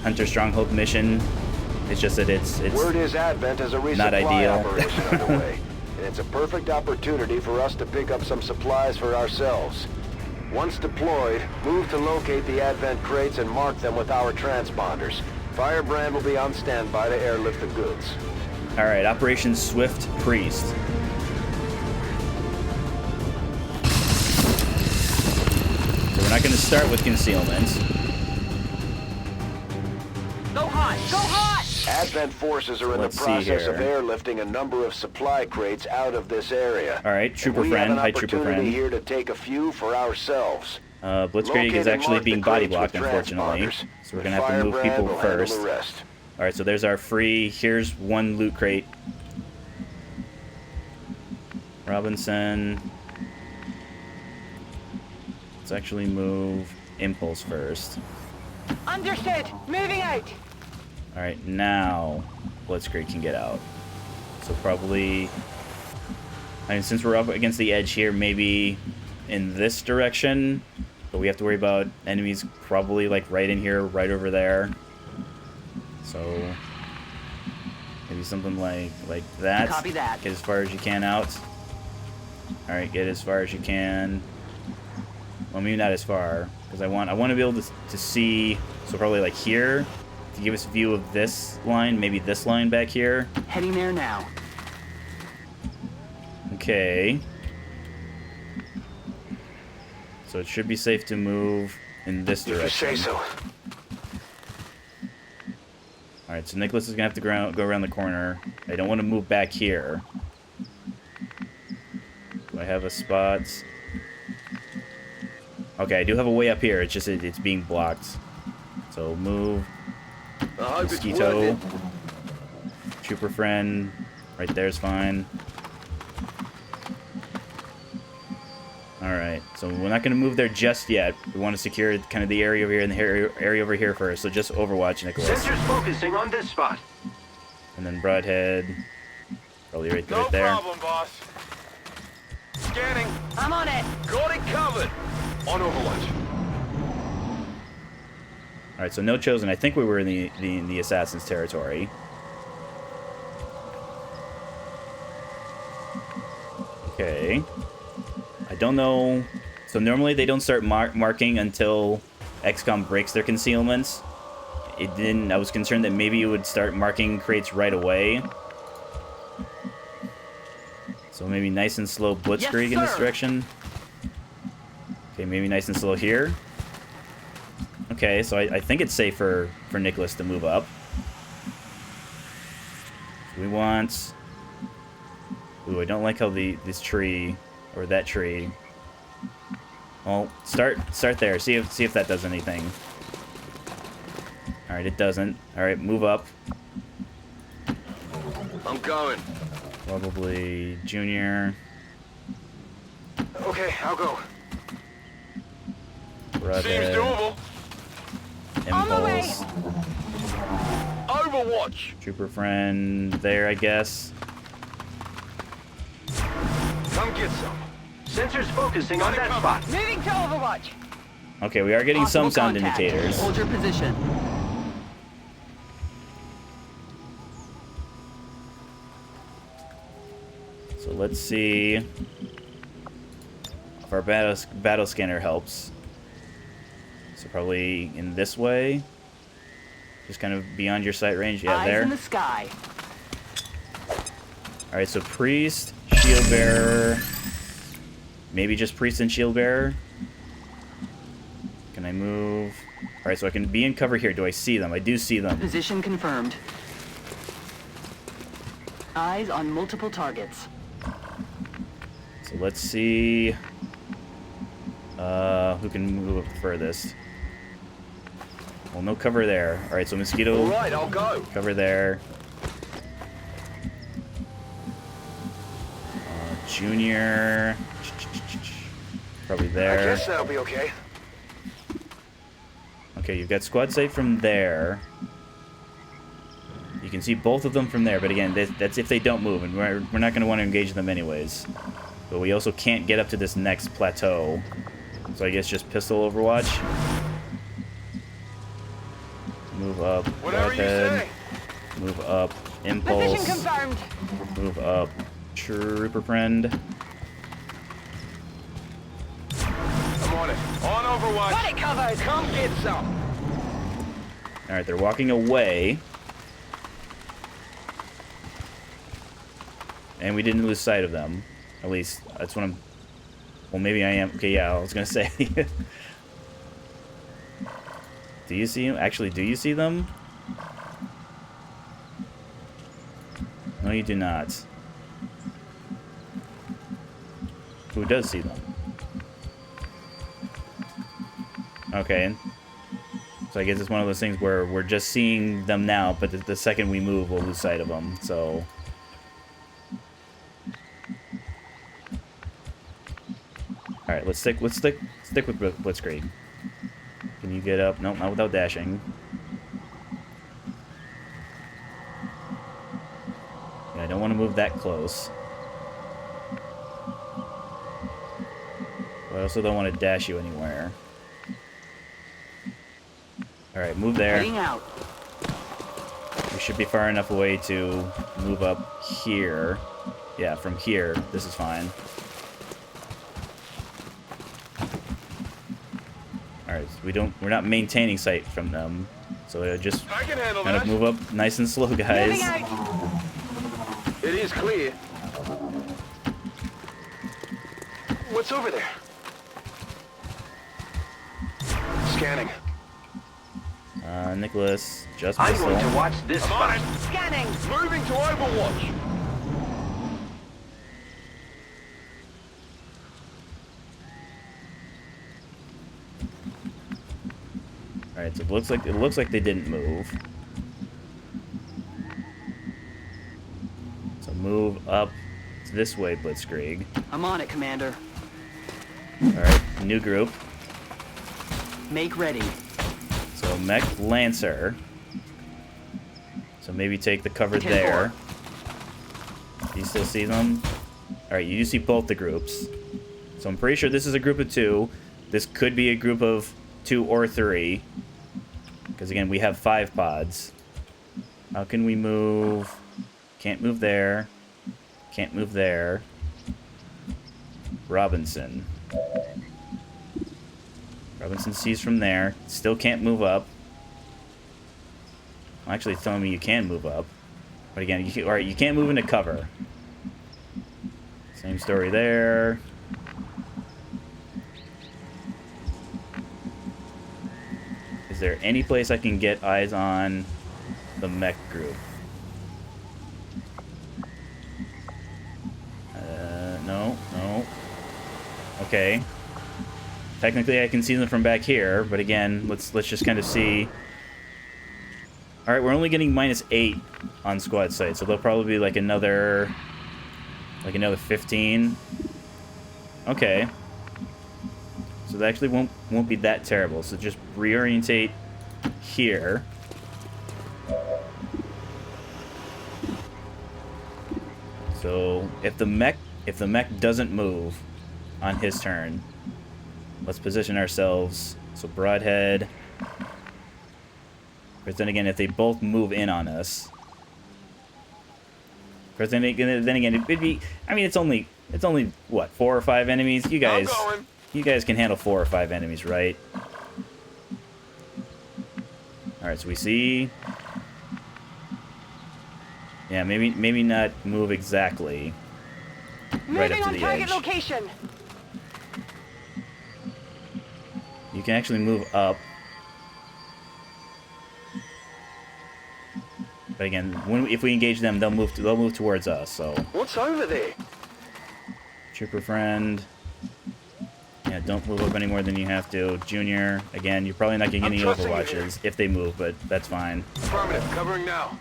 Hunter Stronghold mission. It's just that it's Word is Advent has a not resupply ideal. operation underway, and it's a perfect opportunity for us to pick up some supplies for ourselves. Once deployed, move to locate the Advent crates and mark them with our transponders. Firebrand will be on standby to airlift the goods. All right, Operation Swift Priest. So we're not going to start with concealment. Go hot! Go hot! Advent forces are in the Let's see process of here. airlifting a number of supply crates out of this area. All right, Trooper We Friend. have an Hi, Trooper opportunity Friend. here to take a few for ourselves. Blitzkrieg Locate is and actually mark the being body crates blocked, with unfortunately. transponders. So we're going to have to move Firebrand people will handle first. the rest. All right, so there's our free. Here's 1 loot crate. Robinson. Let's actually move Impulse first. Understood. Moving out. All right, now Blitzkrieg can get out. So probably, I mean, since we're up against the edge here, maybe in this direction, but we have to worry about enemies probably like right in here, right over there. So maybe something like that. Copy that. Get as far as you can out. All right, get as far as you can. Well, maybe not as far, because I want to be able to see. So probably like here, to give us a view of this line, maybe this line back here. Heading there now. Okay. So it should be safe to move in this If you direction. say so. All right, so Nicholas is gonna have to go around the corner. I don't want to move back here. I have a spot. Okay, I do have a way up here. It's just it's being blocked. So move. I hope it's Mosquito. worth it. Trooper friend. Right there's fine. Alright, so we're not going to move there just yet. We want to secure kind of the area over here and the area over here first. So just Overwatch, Nicholas. Sensors focusing on this spot. And then Broadhead. Probably right No there. problem, boss. Scanning. I'm on it. Got it covered. On Overwatch. Alright, so no Chosen. I think we were in the Assassin's territory. Okay. I don't know. So normally they don't start marking until XCOM breaks their concealments. It didn't. I was concerned that maybe it would start marking crates right away. So maybe nice and slow blitzkrieg in this direction. Okay, maybe nice and slow here. Okay, so I think it's safe for Nicholas to move up. We want... Ooh, I don't like how this tree, or that tree... Well, start there. See if that does anything. Alright, it doesn't. Alright, move up. I'm going. Probably Junior. Okay, I'll go. Seems Broadhead, doable. Impulse, Overwatch. Trooper friend there, I guess. Come get some. Sensors focusing on that spot. Moving to Overwatch. Okay, we are getting some sound indicators. Hold your position. So let's see if our battle scanner helps. So probably in this way. Just kind of beyond your sight range. Yeah, Eyes there. in the sky. Alright, so Priest, Shield Bearer. Maybe just Priest and Shield Bearer. Can I move? Alright, so I can be in cover here. Do I see them? I do see them. Position confirmed. Eyes on multiple targets. So let's see who can move up the furthest. Well, no cover there. Alright, so Mosquito, All right, I'll go. cover there. Junior, probably I there. guess that'll be okay. Okay, you've got squad sight from there. You can see both of them from there, but again, that's if they don't move, and we're not going to want to engage them anyways. But we also can't get up to this next plateau. So I guess just pistol Overwatch. Move up. Whatever you Broadhead. say. Move up. Position Impulse. confirmed. Move up. Trooper friend. I'm on it. On Overwatch. Got it covered. Come get some. Alright, they're walking away. And we didn't lose sight of them. At least, that's what I'm... Well, maybe I am. Okay, yeah, I was gonna say. Do you see them? Actually, do you see them? No, you do not. Who does see them? Okay. So I guess it's one of those things where we're just seeing them now, but the second we move, we'll lose sight of them. So... Alright, let's stick with Blitzkrieg. Can you get up? Nope, not without dashing. Yeah, I don't want to move that close. But I also don't want to dash you anywhere. Alright, move there. Heading out. We should be far enough away to move up here. Yeah, from here, this is fine. Alright, so we're not maintaining sight from them. So just I can handle kind of that. move up nice and slow, guys. Moving out. It is clear. What's over there? Scanning. Nicholas, just I'm pistol. going to watch this I'm on spot. it. Scanning. Moving to Overwatch. All right, so it looks like they didn't move. So move up this way, Blitzkrieg. I'm on it, Commander. All right, new group. Make ready. So Mech Lancer. So maybe take the cover 10-4. there. Do you still see them? All right, you do see both the groups. So I'm pretty sure this is a group of 2. This could be a group of 2 or 3. Because again, we have 5 pods. How can we move? Can't move there. Can't move there. Robinson. Robinson sees from there. Still can't move up. Well, actually, it's telling me you can move up. But again, alright, you can't move into cover. Same story there. Is there any place I can get eyes on the mech group? No. Okay. Technically, I can see them from back here, but again, let's just kind of see. All right, we're only getting -8 on squad sight, so there'll probably be like another 15. Okay. So that actually won't be that terrible. So just reorientate here. So if the mech doesn't move on his turn, let's position ourselves. So broadhead. But then again, if they both move in on us, because then again, it'd be. I mean, it's only what, 4 or 5 enemies. You guys can handle 4 or 5 enemies, right? All right, so we see. Yeah, maybe not move exactly right up to the edge. Location. You can actually move up. But again, if we engage them, they'll move towards us. So. What's over there? Trooper friend. Yeah, don't move up any more than you have to. Junior, again, you're probably not getting any overwatches if they move, but that's fine. Affirmative, covering now.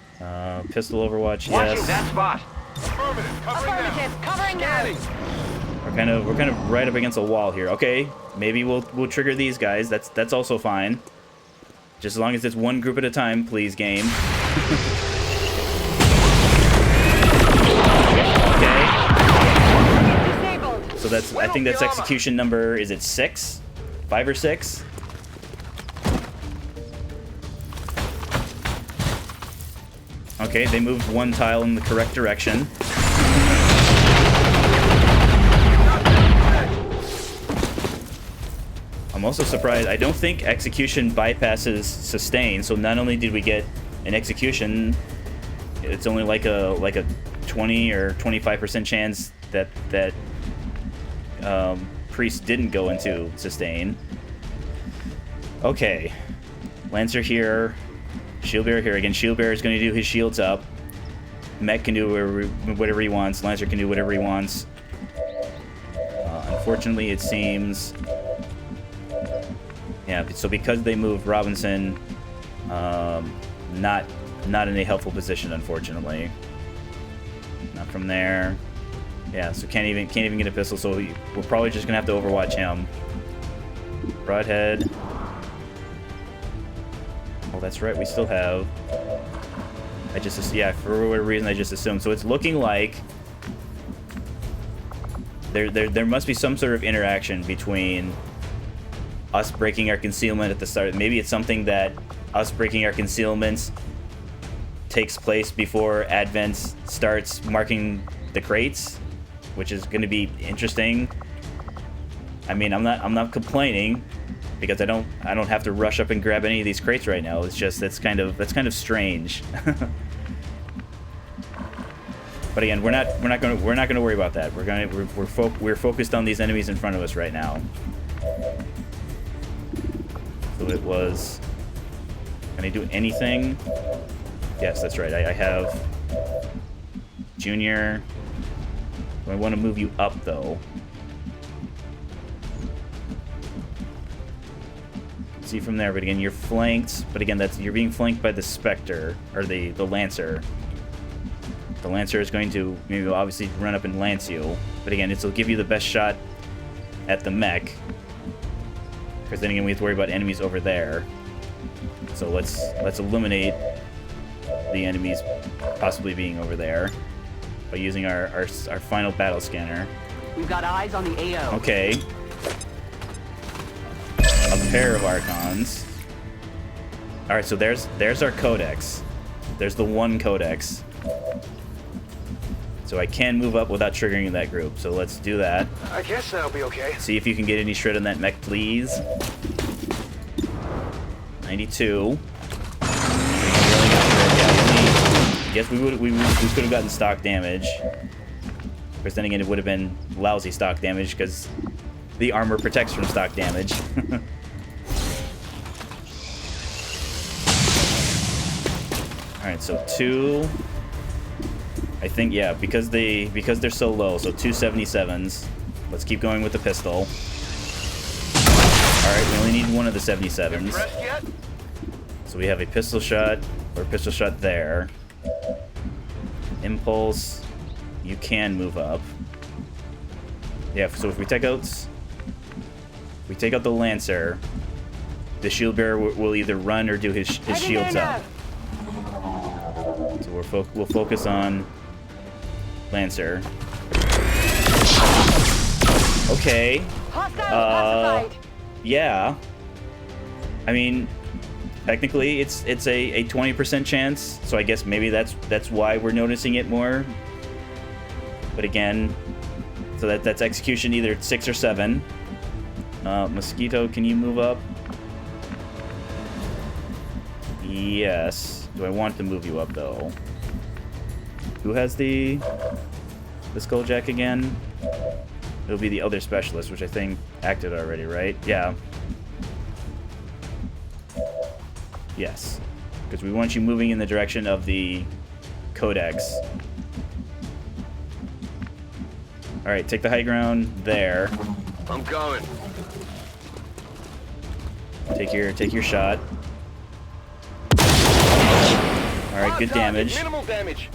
Pistol overwatch, Watching yes. that spot. Affirmative, covering now. Covering Scanning. We're kind of right up against a wall here. Okay, maybe we'll trigger these guys. That's also fine. Just as long as it's one group at a time, please, game. Okay. So I think that's execution number, is it 6? 5 or 6? Okay, they moved 1 tile in the correct direction. I'm also surprised. I don't think execution bypasses sustain, so not only did we get an execution, it's only like a 20 or 25% chance that Priest didn't go into sustain. Okay. Lancer here. Shield Bearer here. Again, Shield Bearer is going to do his shields up. Mech can do whatever he wants. Lancer can do whatever he wants. Unfortunately, it seems... Yeah, so because they moved Robinson, not in a helpful position, unfortunately. Not from there. Yeah, so can't even get a pistol, so we're probably just gonna have to overwatch him. Broadhead. Oh, that's right, we still have... for whatever reason I just assumed. So it's looking like there must be some sort of interaction between us breaking our concealment at the start. Maybe it's something that us breaking our concealments takes place before Advent starts marking the crates, which is going to be interesting. I mean, I'm not complaining because I don't have to rush up and grab any of these crates right now. It's just that's kind of strange. But again, we're not going to worry about that. We're focused on these enemies in front of us right now. So it was... Can I do anything? Yes, that's right. I have... Junior. I want to move you up, though. see from there, but again, you're flanked. But again, you're being flanked by the Spectre, or the Lancer. The Lancer is going to maybe obviously run up and lance you. But again, it'll give you the best shot at the mech. Because then again, we have to worry about enemies over there. So let's eliminate the enemies possibly being over there by using our final battle scanner. We've got eyes on the AO. Okay. A pair of Archons. Alright, so there's our codex. There's the one codex. So I can move up without triggering that group. So let's do that. I guess that'll be okay. See if you can get any shred on that mech, please. 92. I guess we could have gotten stock damage. Of course, then again, it would have been lousy stock damage because the armor protects from stock damage. Alright, so 2. I think, yeah, because they're so low, so 2 77s. Let's keep going with the pistol. Alright, we only need one of the 77s. So we have a pistol shot, or pistol shot there. Impulse. You can move up. Yeah, so if we take out the Lancer, the shield bearer will either run or do his shields up. So we'll focus on Lancer. Okay. Yeah. I mean, technically it's a 20% chance, so I guess maybe that's why we're noticing it more. But again, so that's execution either 6 or 7. Mosquito, can you move up? Yes. Do I want to move you up though? Who has the Skulljack again? It'll be the other specialist, which I think acted already, right? Yeah. Yes. Because we want you moving in the direction of the Codex. Alright, take the high ground there. I'm going. Take your shot. Alright, good damage. Minimal damage.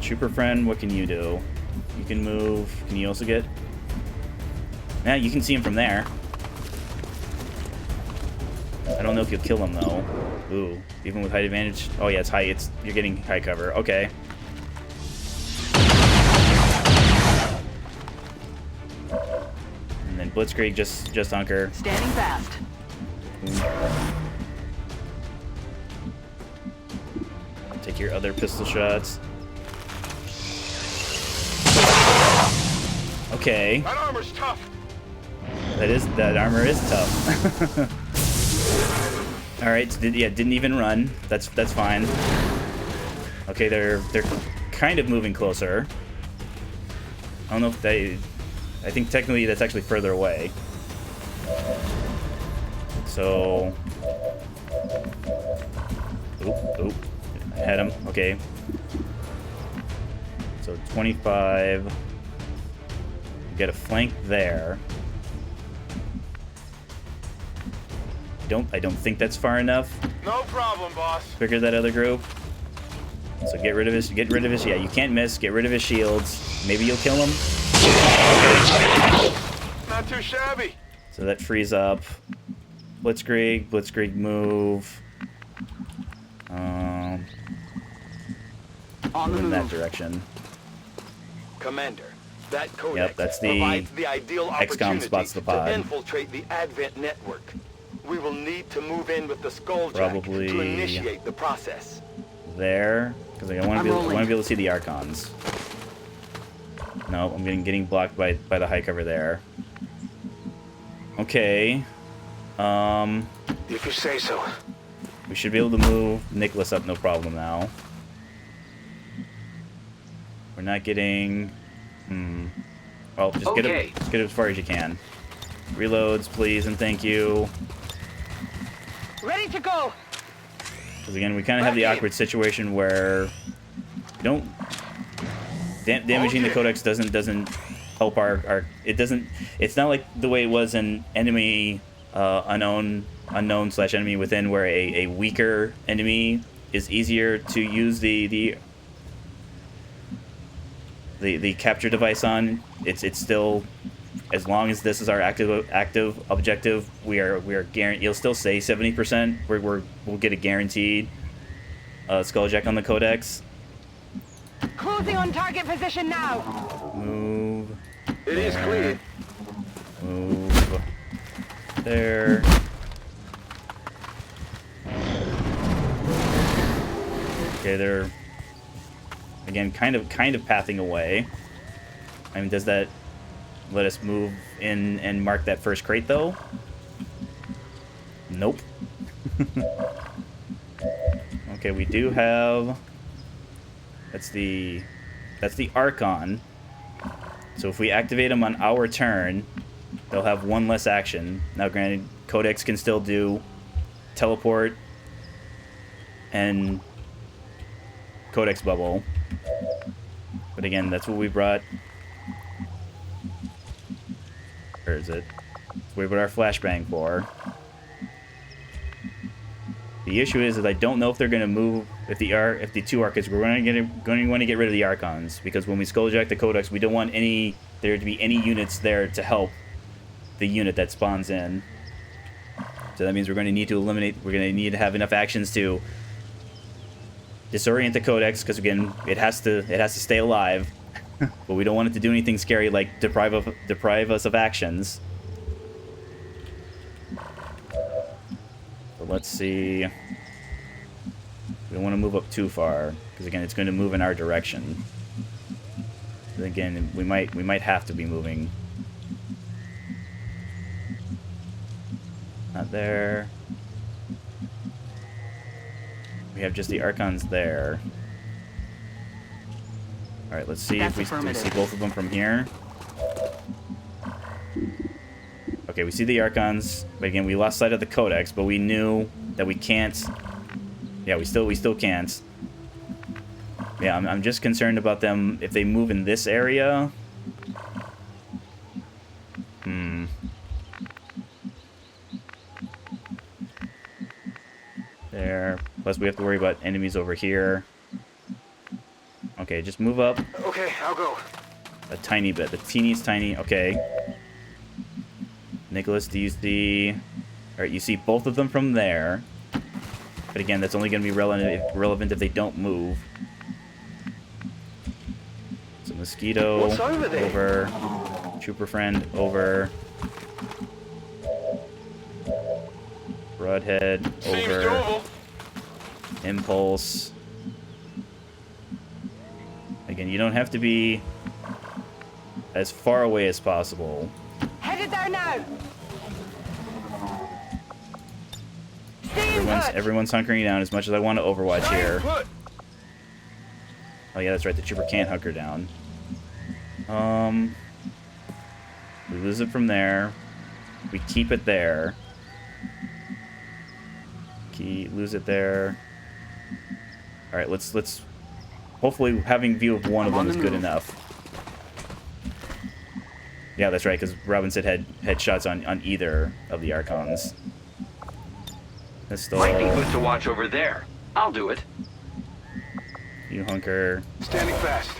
Trooper friend, what can you do? You can move. Can you also get... Yeah, you can see him from there. I don't know if you'll kill him though. Ooh, even with height advantage. Oh yeah, it's high. You're getting high cover. Okay. And then Blitzkrieg just hunker. Standing fast. Take your other pistol shots. Okay. That armor's tough. That armor is tough. All right, didn't even run. That's fine. Okay, they're kind of moving closer. I don't know if I think technically that's actually further away. So, oop, I had him. Okay. So 25. Get a flank there. I don't think that's far enough. No problem, boss. Figure that other group. So get rid of his. Yeah, you can't miss. Get rid of his shields. Maybe you'll kill him. Okay. Not too shabby. So that frees up Blitzkrieg move. On the in move. that direction. Commander, that codex Yep, that's the provides the ideal XCOM opportunity spots the pod. to infiltrate the Advent network. We will need to move in with the Skulljack Probably to initiate the process. There, because I want to be able to see the Archons. No, I'm getting blocked by the high cover there. Okay. If you say so. We should be able to move Nicholas up, no problem now. We're not getting... Well, just get it as far as you can. Reloads, please, and thank you. Ready to go. Because again, we kind of have the awkward situation where... damaging the Codex doesn't help our... It doesn't... It's not like the way it was in Enemy unknown slash enemy within, where a weaker enemy is easier to use the capture device on. It's still, as long as this is our active objective, we are guaranteed. You'll still say 70%. We'll get a guaranteed skulljack on the Codex. Closing on target position now. Move. It is clear. Move. There. Okay, they're again kind of pathing away. I mean, does that let us move in and mark that first crate though? Nope. Okay, we do have. That's the Archon. So if we activate them on our turn, they'll have one less action. Now, granted, Codex can still do teleport and Codex bubble. But again, that's what we brought. Where is it? We brought our flashbang for. The issue is I don't know if they're going to move, if the two Archons, we're going to want to get rid of the Archons, because when we skulljack the Codex, we don't want there to be any units there to help the unit that spawns in. So that means we're going to need to eliminate, we're going to need to have enough actions to disorient the Codex, because again, it has to stay alive, but we don't want it to do anything scary like deprive us of actions. Let's see. We don't want to move up too far, because again, it's going to move in our direction. But again, we might have to be moving. Not there. We have just the Archons there. All right, let's see if we see both of them from here. Okay, we see the Archons, but again, we lost sight of the Codex, but we knew that we can't. Yeah, we still can't. Yeah, I'm just concerned about them if they move in this area. There. Plus, we have to worry about enemies over here. Okay, just move up Okay, I'll go. a tiny bit. The teeniest tiny. Okay. Nicholas, do you see... Alright, you see both of them from there. But again, that's only going to be relevant if they don't move. So Mosquito, What's over there? over. Trooper Friend, over. Broadhead, Seems over. doable. Impulse. Again, you don't have to be as far away as possible. Headed there now. Stay Everyone's hunkering down as much as I want to Overwatch here. Put. Oh yeah, that's right. The trooper can't hunker down. We lose it from there. We keep it there. Lose it there. All right, let's. Hopefully, having view of one of them is good enough. Yeah, that's right. Because Robinson had shots on either of the Archons. Pistol. Might be good to watch over there. I'll do it. You hunker. Standing fast.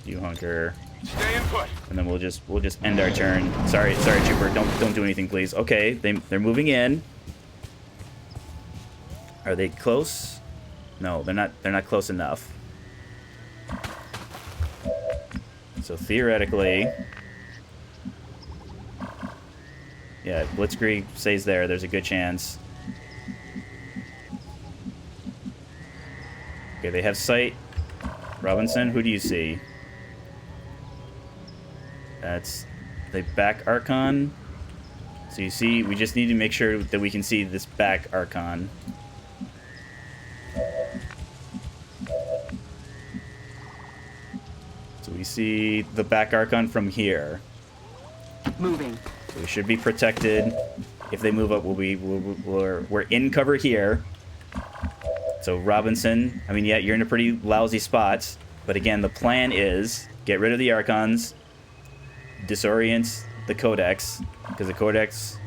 You hunker. Stay in put. And then we'll just end our turn. Sorry, trooper. Don't do anything, please. Okay, they're moving in. Are they close? No, they're not. They're not close enough. So theoretically, yeah, if Blitzkrieg stays there, there's a good chance. Okay, they have sight. Robinson, who do you see? That's the back Archon. So you see, we just need to make sure that we can see this back Archon. So we see the back Archon from here. Moving. So we should be protected. If they move up, we're in cover here. So Robinson, I mean, yeah, you're in a pretty lousy spot. But again, the plan is get rid of the Archons, disorient the Codex, because the Codex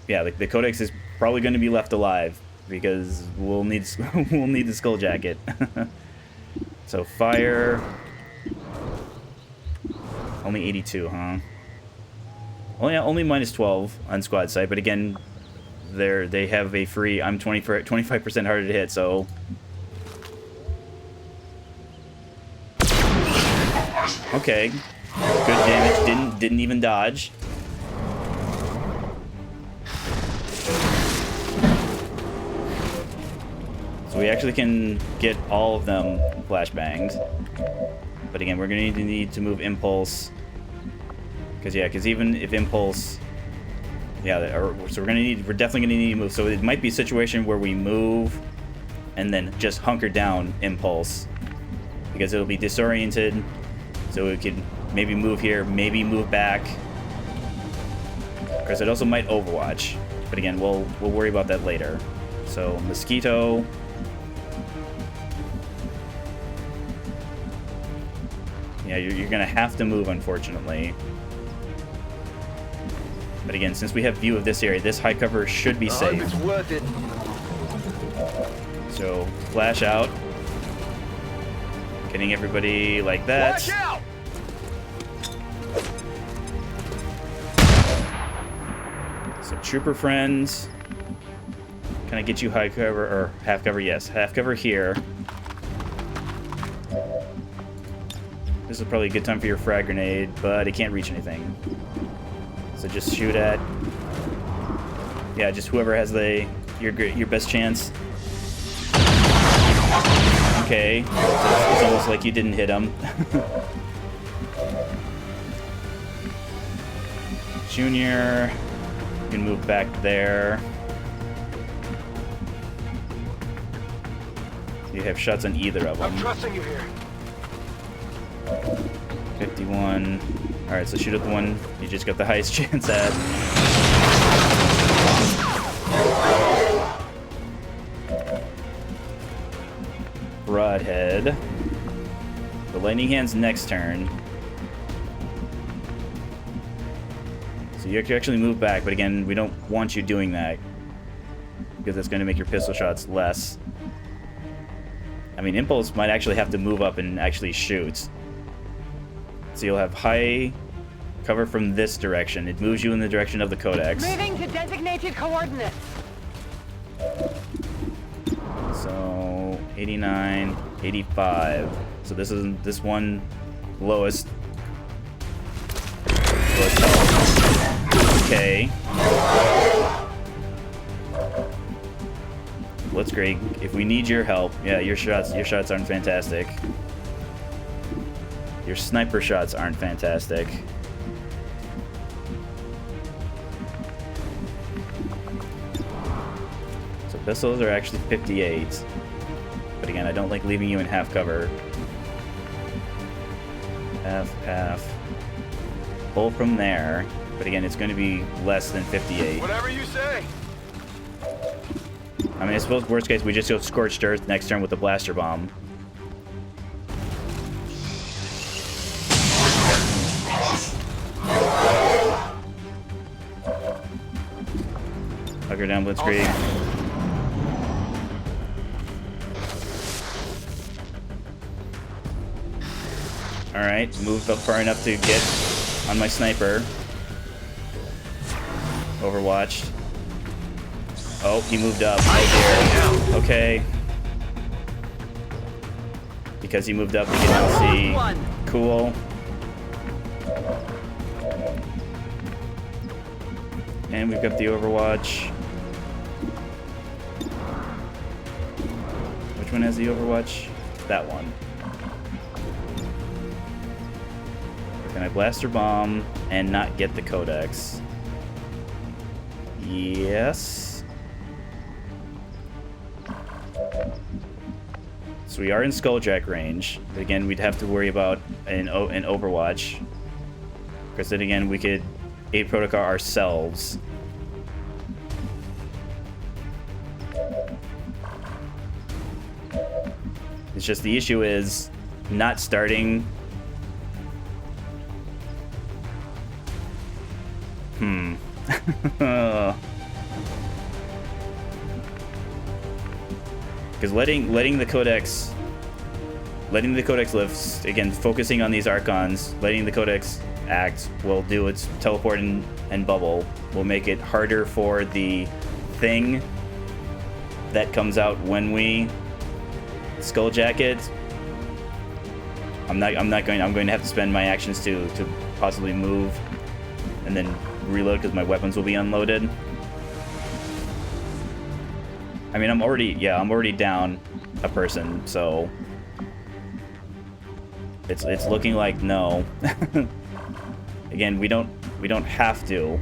yeah, the Codex is probably going to be left alive because we'll need we'll need the skull jacket. So fire, only 82, huh? Oh yeah, only -12 on squad sight, but again, they have a free. I'm 25% harder to hit, so. Okay, good damage. Didn't even dodge. So we actually can get all of them flashbangs. But again, we're gonna need to move impulse. Because even if impulse, so we're definitely gonna need to move. So it might be a situation where we move and then just hunker down impulse, because it'll be disoriented. So we could maybe move here, maybe move back. Because it also might overwatch. But again, we'll worry about that later. So mosquito. Yeah, you're gonna have to move, unfortunately. But again, since we have view of this area, this high cover should be safe. It's worth it. So flash out, getting everybody like that. Watch out! So trooper friends, can I get you high cover or half cover? Yes, half cover here. This is probably a good time for your frag grenade, but it can't reach anything. So just shoot at, yeah, just whoever has your best chance. Okay, so it's almost like you didn't hit him. Junior, you can move back there. You have shots on either of them. I'm trusting you here. 51. Alright, so shoot at the one you just got the highest chance at. Broadhead. The lightning hand's next turn. So you can actually move back, but again, we don't want you doing that, because that's going to make your pistol shots less. I mean, Impulse might actually have to move up and actually shoot. So you'll have high cover from this direction. It moves you in the direction of the Codex. Moving to designated coordinates. So 89, 85. So this is this one lowest health. Okay. Blitzkrieg, if we need your help, yeah, your shots aren't fantastic. Your sniper shots aren't fantastic. So pistols are actually 58. But again, I don't like leaving you in half cover. Half. Pull from there. But again, it's going to be less than 58. Whatever you say. I mean, I suppose worst case, we just go Scorched Earth next turn with the Blaster Bomb. Hugger down, Blitzkrieg. Alright, moved up far enough to get on my sniper. Overwatched. Oh, he moved up. Oh dear. Okay. Because he moved up, we can now see. Cool. And we've got the Overwatch. Which one has the Overwatch? That one. Can I Blaster Bomb and not get the Codex? Yes. So we are in Skulljack range. But again, we'd have to worry about an Overwatch. Because then again, we could aid protocol ourselves. It's just the issue is not starting. Because letting the Codex live, again, focusing on these Archons, letting the Codex act will do its teleport and bubble, will make it harder for the thing that comes out when we skulljack it. I'm going to have to spend my actions to possibly move and then reload because my weapons will be unloaded. I mean, I'm already down a person, so it's looking like no. Again, we don't have to.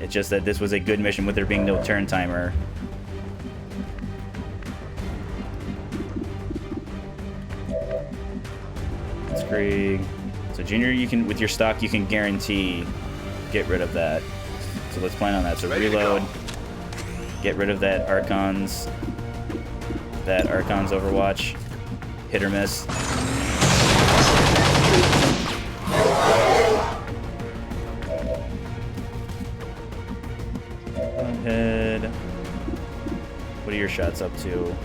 It's just that this was a good mission with there being no turn timer. Krieg. So Junior, you can, with your stock, you can guarantee get rid of that. So let's plan on that. So reload, get rid of that Archon's Overwatch, hit or miss. Head. What are your shots up to?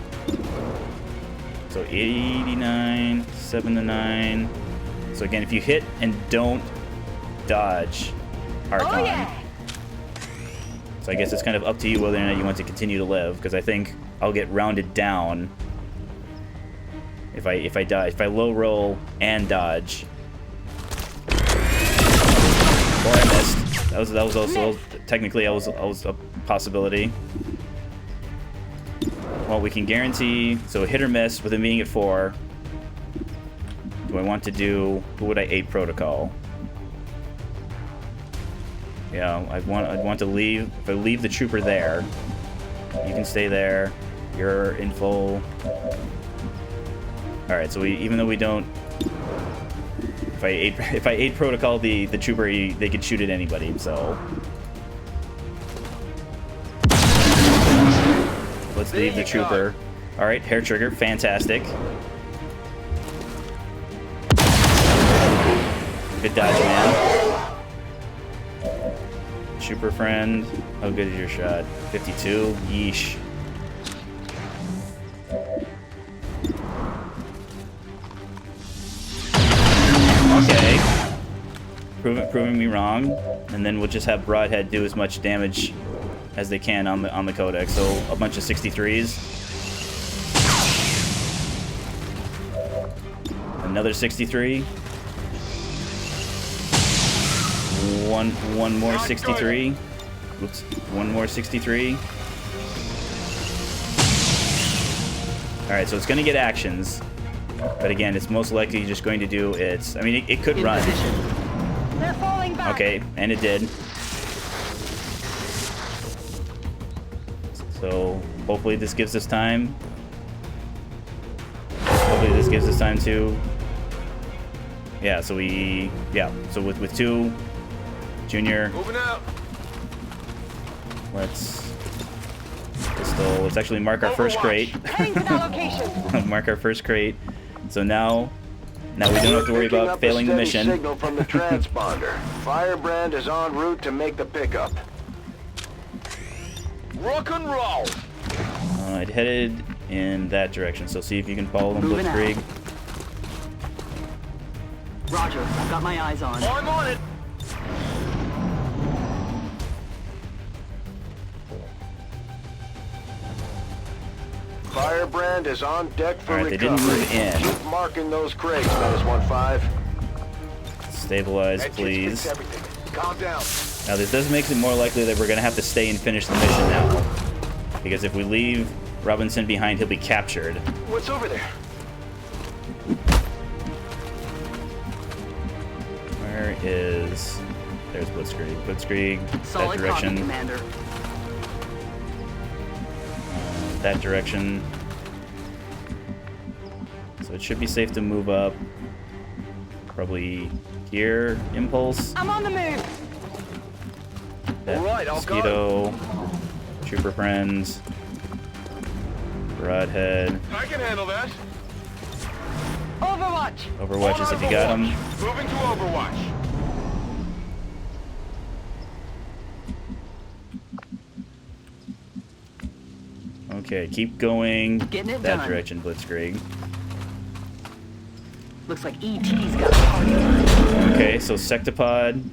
So 89, 7 to 9. So again, if you hit and don't dodge Archon. Oh, yeah. So I guess it's kind of up to you whether or not you want to continue to live, because I think I'll get rounded down if I low roll and dodge. Or I missed. That was also technically that was a possibility. Well, we can guarantee, so hit or miss with it being at 4. Do I want to do, who would I 8 protocol? Yeah, I'd want to leave, if I leave the trooper there, you can stay there, you're in full. Alright, so even though we don't, if I 8 protocol the trooper, they could shoot at anybody, so. Let's leave the trooper. Alright, hair trigger, fantastic. Good dodge, man. Trooper friend. How good is your shot? 52? Yeesh. Okay. Proving me wrong. And then we'll just have Broadhead do as much damage as they can on the Codex. So a bunch of 63s. Another 63. One more 63. Oops. One more 63. Alright, so it's going to get actions. But again, it's most likely just going to do its... I mean, it could run. They're falling back. Okay, and it did. So hopefully this gives us time. Hopefully this gives us time to... Yeah, so we... Yeah, so with 2... Junior. Moving out. Let's actually mark our first crate. Mark our first crate. So now we don't have to worry about failing the mission. Signal from the transponder. Firebrand is en route to make the pickup. Rock and roll. It headed in that direction. So see if you can follow them, Blitzkrieg. Roger, I've got my eyes on. I'm on it. Firebrand is on deck for recovery. They recovery. didn't move in. Keep marking those crates, -15. Stabilize, please. Calm down. Now this does make it more likely that we're going to have to stay and finish the mission now. Because if we leave Robinson behind, he'll be captured. What's over there? Where is... There's Blitzkrieg. Blitzkrieg, Solid that direction. copy, Commander. That direction. So it should be safe to move up. Probably here, Impulse. I'm on the move. That Alright, I'll Mosquito, Trooper Friends, Broadhead. I can handle that. Overwatch. Overwatch is if you got him. Moving to Overwatch. Okay, keep going Getting it that done. direction, Blitzkrieg. Looks like ET's got a party line. Okay, so Sectopod,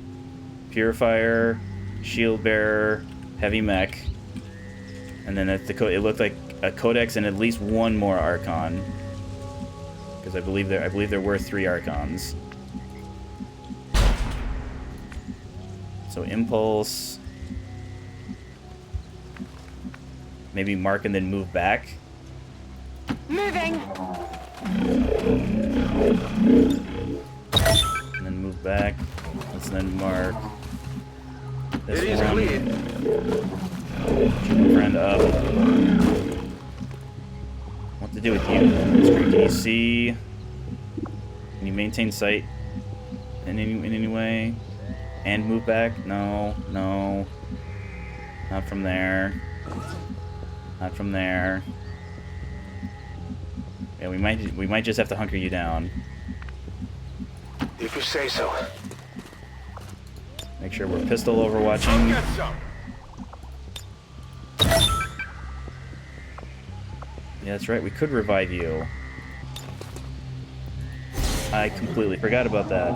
Purifier, Shield Bearer, Heavy Mech, and then at the it looked like a Codex and at least one more Archon, because I believe there were 3 Archons. So Impulse, maybe mark and then move back. Moving. And then move back. Let's then mark this It is one. clear. Friend up. What to do with you? Can you see? Can you maintain sight in any way? And move back? No, no. Not from there. Not from there. Yeah, we might just have to hunker you down. If you say so. Make sure we're pistol overwatching. Come get some. Yeah, that's right. We could revive you. I completely forgot about that.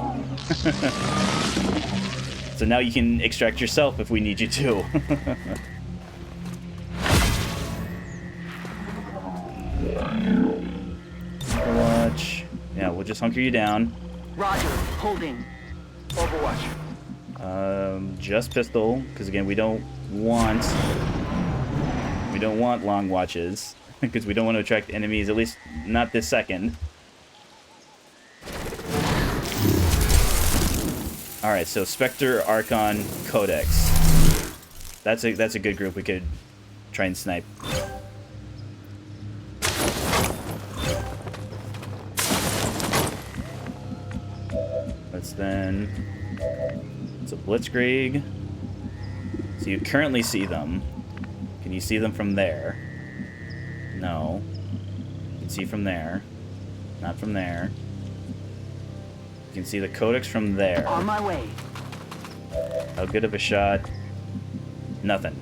So now you can extract yourself if we need you to. Watch. Yeah, we'll just hunker you down. Roger, holding. Overwatch. Just pistol, because again, we don't want long watches, because we don't want to attract enemies, at least not this second. All right, so Spectre, Archon, Codex. That's a good group we could try and snipe. Let's then. So Blitzkrieg. So you currently see them. Can you see them from there? No. You can see from there. Not from there. You can see the Codex from there. On my way. How good of a shot? Nothing.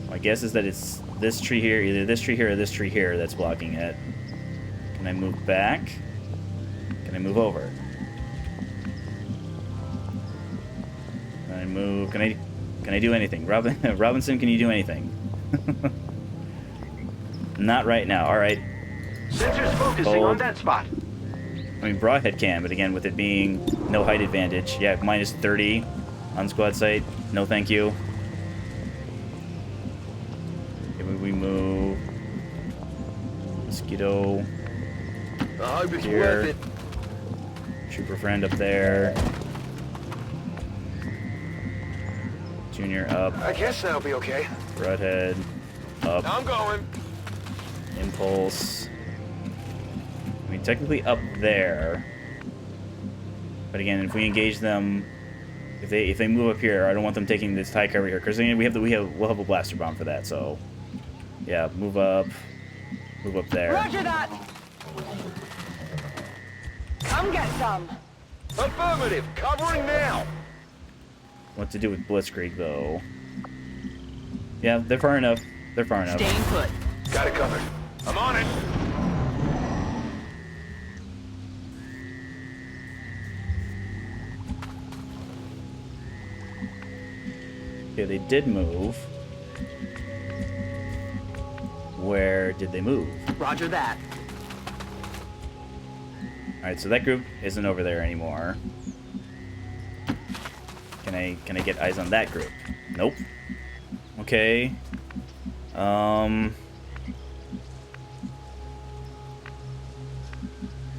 My guess is that it's this tree here, either this tree here or this tree here that's blocking it. Can I move back? Can I move over? Can I move? Can I do anything? Robinson, can you do anything? Not right now. All right. Sensors focusing on that spot. I mean, Broadhead can, but again, with it being no height advantage, yeah, minus 30 on squad sight. No, thank you. Okay, we move Mosquito I hope it's here. worth it. Trooper friend up there. Junior up. I guess that'll be okay. Broadhead up. I'm going. Impulse. I mean, technically up there. But again, if we engage them, if they move up here, I don't want them taking this high cover here, because we'll have a blaster bomb for that. So, yeah, move up there. Roger that. Come get some. Affirmative. Covering now. What to do with Blitzkrieg though? Yeah, they're far enough. They're far enough. Staying put. Got it covered. I'm on it. Okay, they did move. Where did they move? Roger that. Alright, so that group isn't over there anymore. Can I get eyes on that group? Nope. Okay.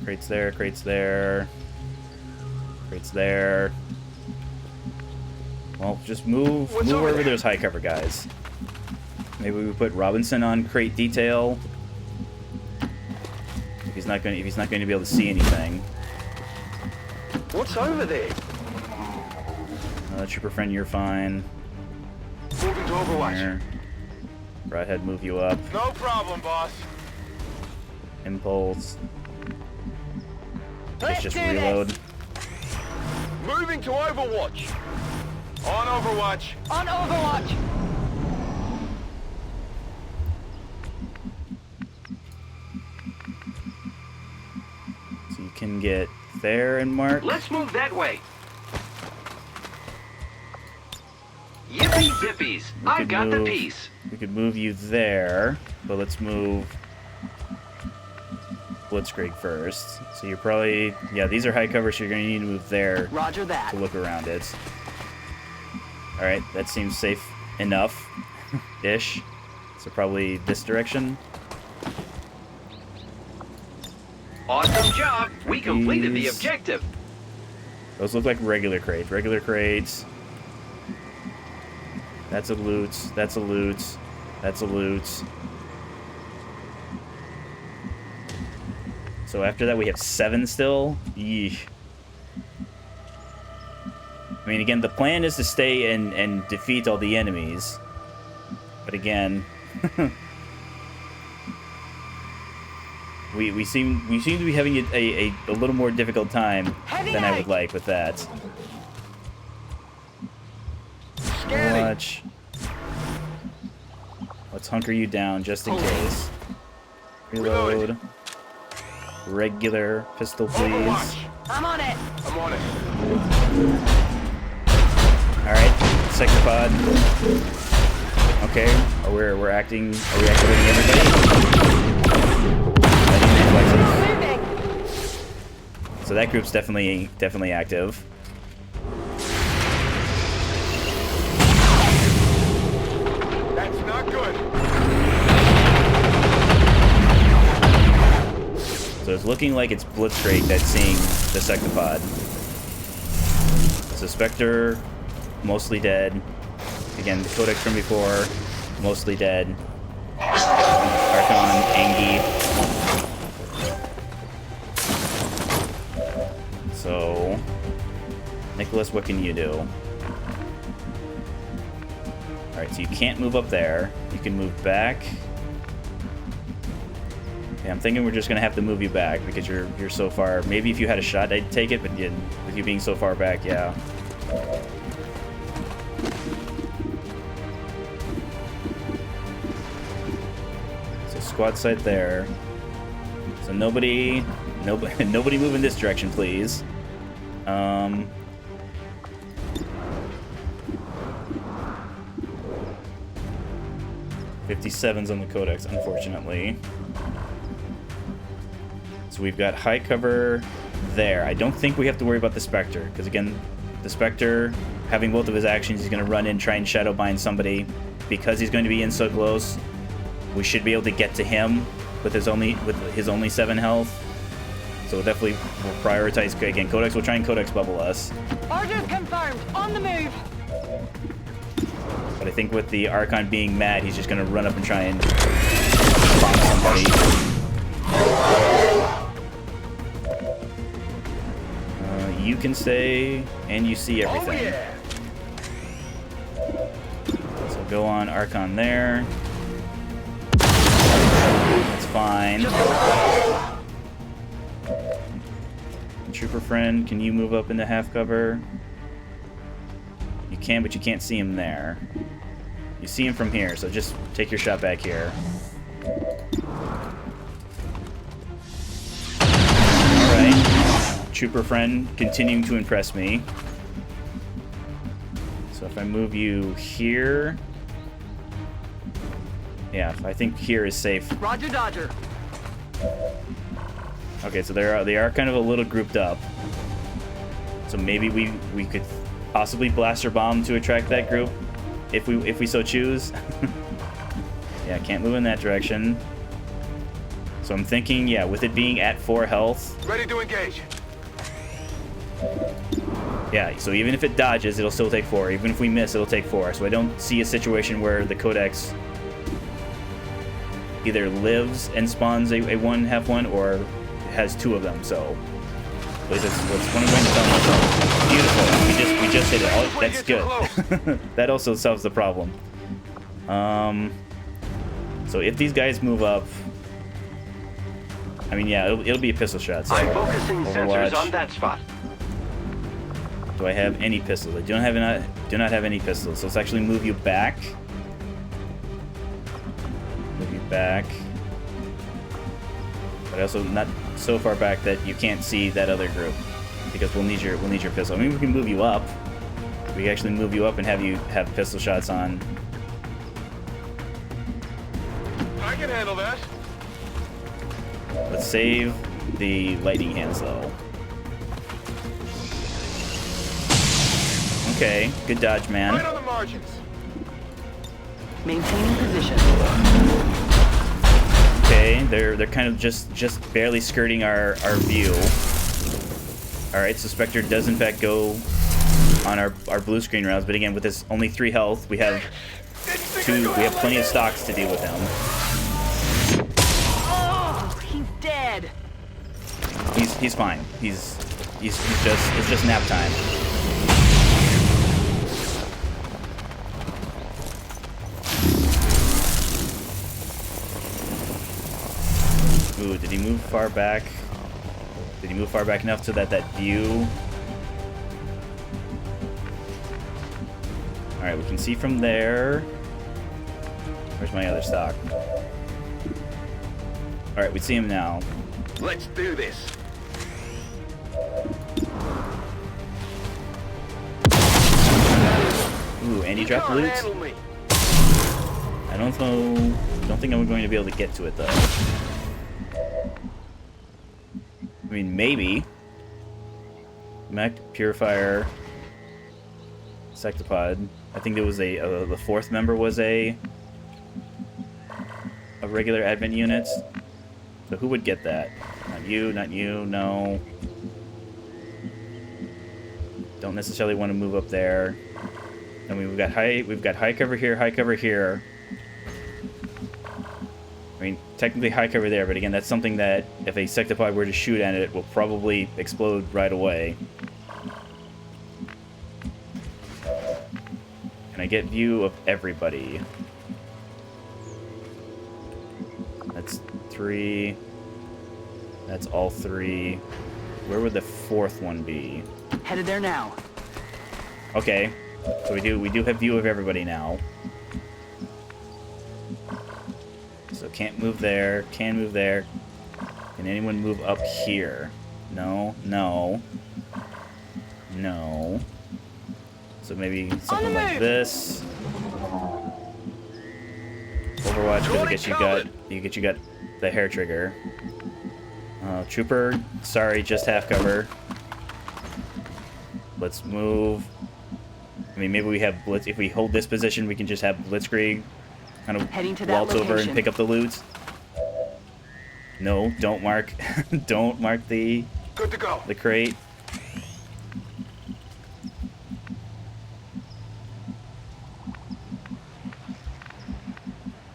Crates there, crates there. Crates there. Well, just move wherever there's high cover guys. Maybe we put Robinson on crate detail. If he's not going to be able to see anything. What's over there? Trooper friend, you're fine. Moving to Overwatch. Here. Broadhead, move you up. No problem, boss. Impulse. Let's Just do reload. this. Moving to Overwatch. On Overwatch. On Overwatch. So you can get there and mark. Let's move that way. Yippee zippies! I've got the piece. We could move you there, but let's move Blitzkrieg first. So you're probably, yeah, these are high cover, so you're going to need to move there Roger that. to look around it. Alright, that seems safe enough. Ish. So probably this direction. Awesome job! We completed the These- objective. Those look like regular crates. Regular crates. That's a loot. That's a loot. That's a loot. So after that we have 7 still. Yeesh. I mean, again, the plan is to stay and defeat all the enemies. But again, we seem to be having a little more difficult time than I would like with that. Watch. Let's hunker you down just in case. Reload. Regular pistol, please. I'm on it. I'm on it. Alright, sector Okay, we're acting. Are we activating everybody? So that group's definitely active. That's not good. So it's looking like it's Blitzkrieg that's seeing the Sectopod. So Spectre, mostly dead. Again, the Codex from before, mostly dead. Archon, Angie. So, Nicholas, what can you do? Alright, so you can't move up there. You can move back. Okay, I'm thinking we're just gonna have to move you back because you're so far. Maybe if you had a shot, I'd take it, but with you being so far back, yeah. So squad site there. So nobody move in this direction, please. 57's on the Codex, unfortunately. So we've got high cover there. I don't think we have to worry about the Spectre, because again, the Spectre, having both of his actions, he's going to run in, try and shadow bind somebody. Because he's going to be in so close, we should be able to get to him with his only 7 health. So we'll definitely prioritize, again, Codex will try and Codex bubble us. Orders confirmed. On the move. But I think with the Archon being mad, he's just going to run up and try and bomb somebody. You can stay, and you see everything. So go on Archon there. That's fine. Trooper friend, can you move up into half cover? You can, but you can't see him there. You see him from here, so just take your shot back here. Alright. Trooper friend continuing to impress me. So if I move you here... Yeah, I think here is safe. Roger, Dodger. Okay, so they are kind of a little grouped up. So maybe we could possibly blaster bomb to attract that group, if we so choose. Yeah, can't move in that direction. So I'm thinking, yeah, with it being at 4 health. Ready to engage. Yeah, so even if it dodges, it'll still take 4. Even if we miss, it'll take 4. So I don't see a situation where the Codex either lives and spawns a 1/2-1 or has 2 of them. So at least that's what I'm going to tell myself. Beautiful. We just hit it. Oh, that's good. That also solves the problem. So if these guys move up, I mean, yeah, it'll be a pistol shot. So I'm focusing Overwatch. sensors on that spot. Do I have any pistols? I do not have any pistols. So let's actually move you back. Move you back. But also not so far back that you can't see that other group, because we'll need your pistol. I mean, we can move you up. We can actually move you up and have you have pistol shots on. I can handle that. Let's save the lightning hands though. Okay, good dodge, man. Right on the margins. Maintaining position. Okay, they're kind of just barely skirting our view. All right, so Spectre does in fact go on our blue screen rounds, but again, with his only 3 health, we have plenty of stocks to deal with him. Oh, he's dead. He's fine. It's just nap time. Ooh, did he move far back? Did he move far back enough so that view? All right, we can see from there. Where's my other stock? All right, we see him now. Let's do this. Ooh, and he dropped loot. I don't think I'm going to be able to get to it though. I mean, maybe. Mech, Purifier, Sectopod. I think there was the 4th member was a regular Advent unit. So who would get that? Not you, no. Don't necessarily want to move up there. I mean, we've got high cover here, high cover here. I mean, technically high cover there, but again, that's something that if a Sectopod were to shoot at it, will probably explode right away. Can I get view of everybody? That's 3. That's all 3. Where would the 4th one be? Headed there now. Okay, so we do have view of everybody now. So can't move there, can move there. Can anyone move up here? No. So maybe something like this. Overwatch, because you got the hair trigger. Trooper, sorry, just half cover. Let's move. I mean, maybe we have blitz. If we hold this position, we can just have Blitzkrieg kind of waltz over and pick up the loot. No, don't mark. Don't mark the Good to go. the crate.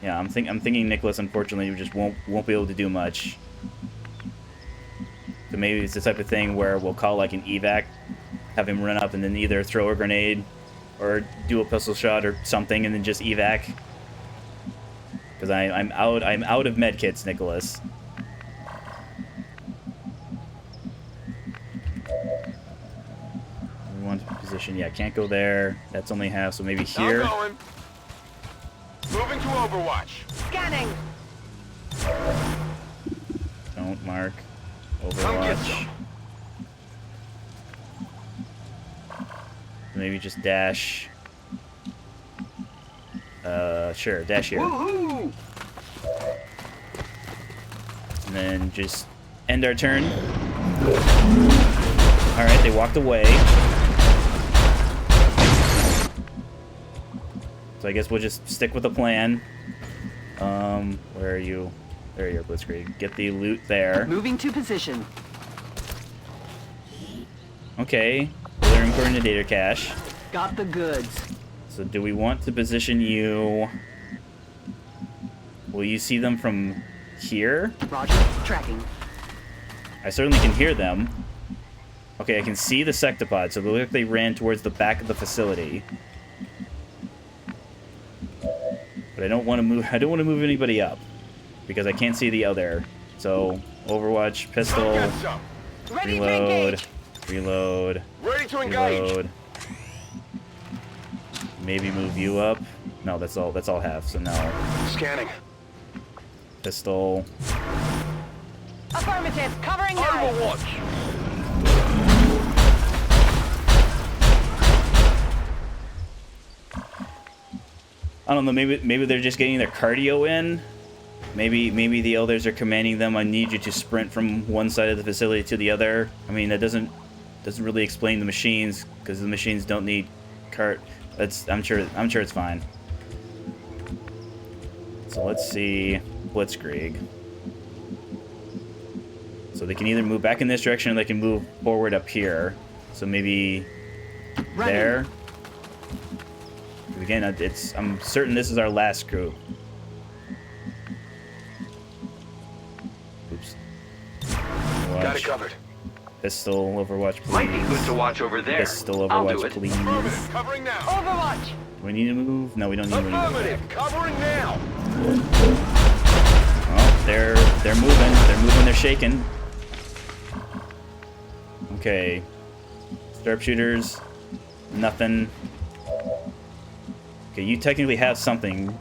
Yeah, I'm thinking Nicholas, unfortunately, just won't be able to do much. So maybe it's the type of thing where we'll call like an evac, have him run up and then either throw a grenade or do a pistol shot or something, and then just evac. Because I'm out of medkits, Nicholas. We want to position. Yeah, can't go there. That's only half, so maybe here. I'm going. Moving to Overwatch. Scanning. Don't mark. Come get Overwatch. some. Maybe just dash. Sure, dash here. Woohoo! And then just end our turn. Alright, they walked away. So I guess we'll just stick with the plan. Where are you? There you are, Blitzkrieg. Get the loot there. Moving to position. Okay. Learn coordinator cache. Got the goods. So do we want to position you... Will you see them from here? Roger. Tracking. I certainly can hear them. Okay, I can see the Sectopod, so they look like they ran towards the back of the facility. But I don't want to move. I don't want to move anybody up because I can't see the other. So Overwatch, pistol, Come get some. Ready to reload, engage. Reload. Ready to engage. Reload. Maybe move you up. No, that's all half, so no. Scanning. Pistol. Affirmative. Covering now. Overwatch. I don't know, maybe they're just getting their cardio in. Maybe the elders are commanding them, I need you to sprint from one side of the facility to the other. I mean, that doesn't really explain the machines, because the machines don't need cart. I'm sure it's fine. So let's see Blitzkrieg. So they can either move back in this direction or they can move forward up here. So maybe there. Again, I'm certain this is our last group. Oops. Got it covered. Pistol, Overwatch, please. Might be good to watch over there. Pistol, I'll do Overwatch, it. please. Affirmative. Covering now. Overwatch. Do we need to move? No, we don't need to move. Affirmative. Covering now. Oh, they're moving. They're moving. They're shaking. Okay. Sharpshooters. Nothing. Okay, you technically have something.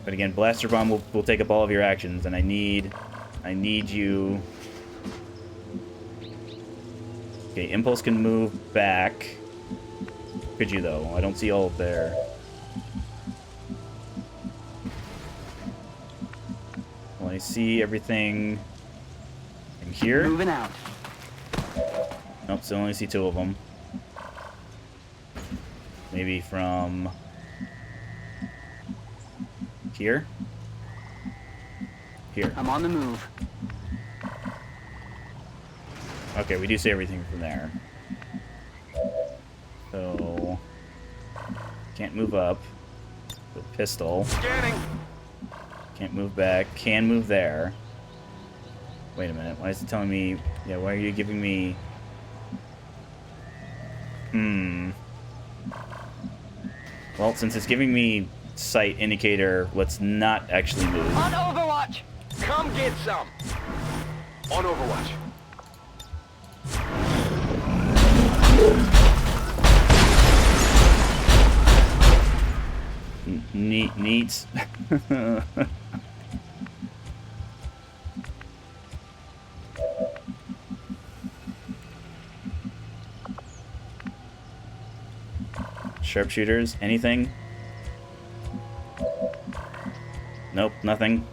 But again, Blaster Bomb will take up all of your actions, and I need you. Okay, Impulse can move back. Could you though? I don't see all of there. Well, I see everything in here. Moving out. Nope, so I only see 2 of them. Maybe from here? Here. I'm on the move. Okay, we do see everything from there. So can't move up. The pistol. Scanning. Can't move back. Can move there. Wait a minute. Why is it telling me? Yeah, why are you giving me? Well, since it's giving me sight indicator, let's not actually move. On Overwatch. Come get some. On Overwatch. Neat. Sharpshooters, anything? Nope, nothing.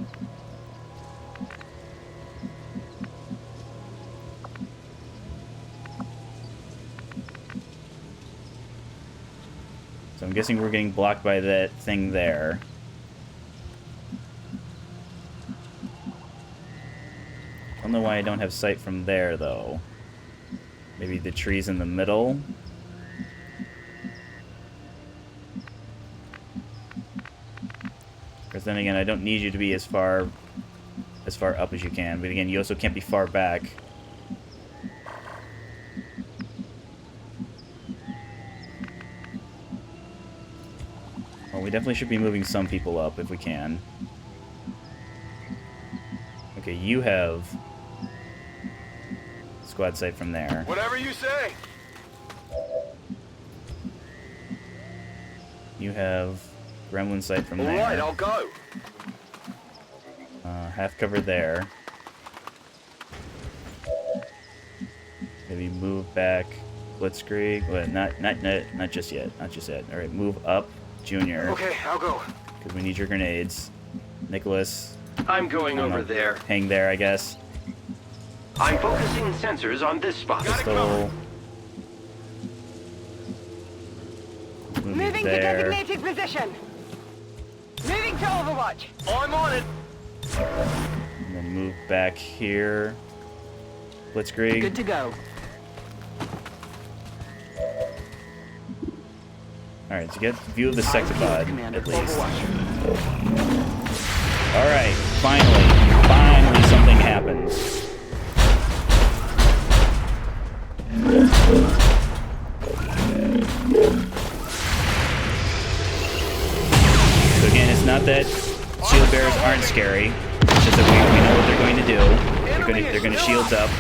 So I'm guessing we're getting blocked by that thing there. I don't know why I don't have sight from there, though. Maybe the trees in the middle? Because then again, I don't need you to be as far up as you can. But again, you also can't be far back. Well, we definitely should be moving some people up if we can. Okay, you have squad sight from there. Whatever you say. You have gremlin sight from there. All right, I'll go. Half cover there. Maybe move back. Blitzkrieg. Well, not just yet. Not just yet. All right, move up, Junior. Okay, I'll go. Because we need your grenades. Nicholas. I'm going over there. Hang there, I guess. I'm focusing sensors on this spot. Pistol. Moving to designated position. Moving to Overwatch. I'm on it. And then move back here. Blitzkrieg. Good to go. Alright, so get a view of the Sexapod, Commander. at least. Overwatch. Alright, finally something happens. So again, it's not that shield bearers aren't scary, it's just that we know what they're going to do. They're going to shields up.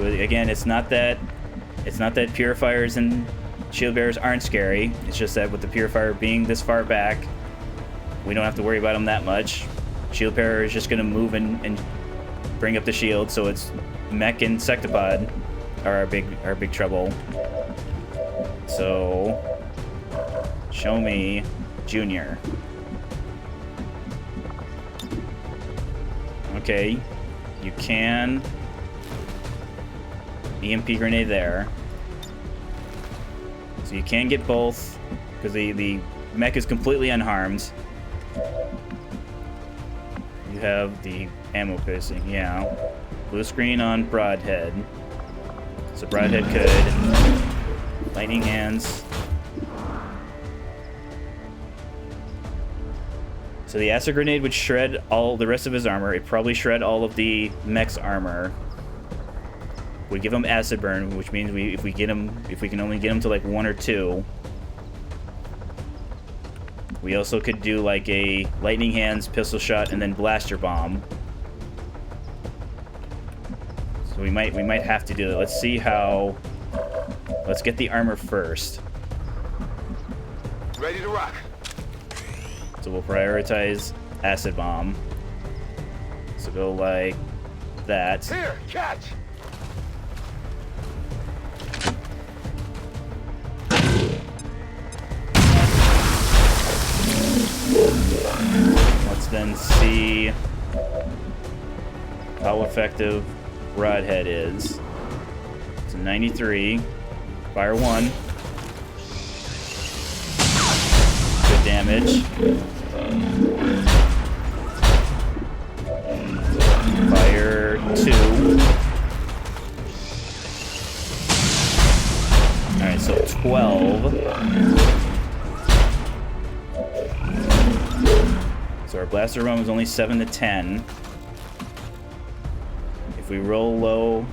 So again, it's not that purifiers and shield bearers aren't scary. It's just that with the purifier being this far back, we don't have to worry about them that much. Shield bearer is just gonna move and bring up the shield, so it's mech and sectopod are our big trouble. So show me Junior. Okay, you can EMP grenade there. So you can get both, because the mech is completely unharmed. You have the ammo piercing, yeah. Blue screen on Broadhead. So Broadhead could. Lightning hands. So the acid grenade would shred all the rest of his armor. It'd probably shred all of the mech's armor. We give him acid burn, which means if we can only get him to like 1 or 2. We also could do like a lightning hands, pistol shot, and then blaster bomb. So we might have to do that. Let's see how. Let's get the armor first. Ready to rock. So we'll prioritize acid bomb. So go like that. Here, catch. Let's then see how effective Broadhead is. It's a 93. Fire 1. Good damage. Fire 2. Alright, so 12. So our blaster run was only 7 to 10. If we roll low,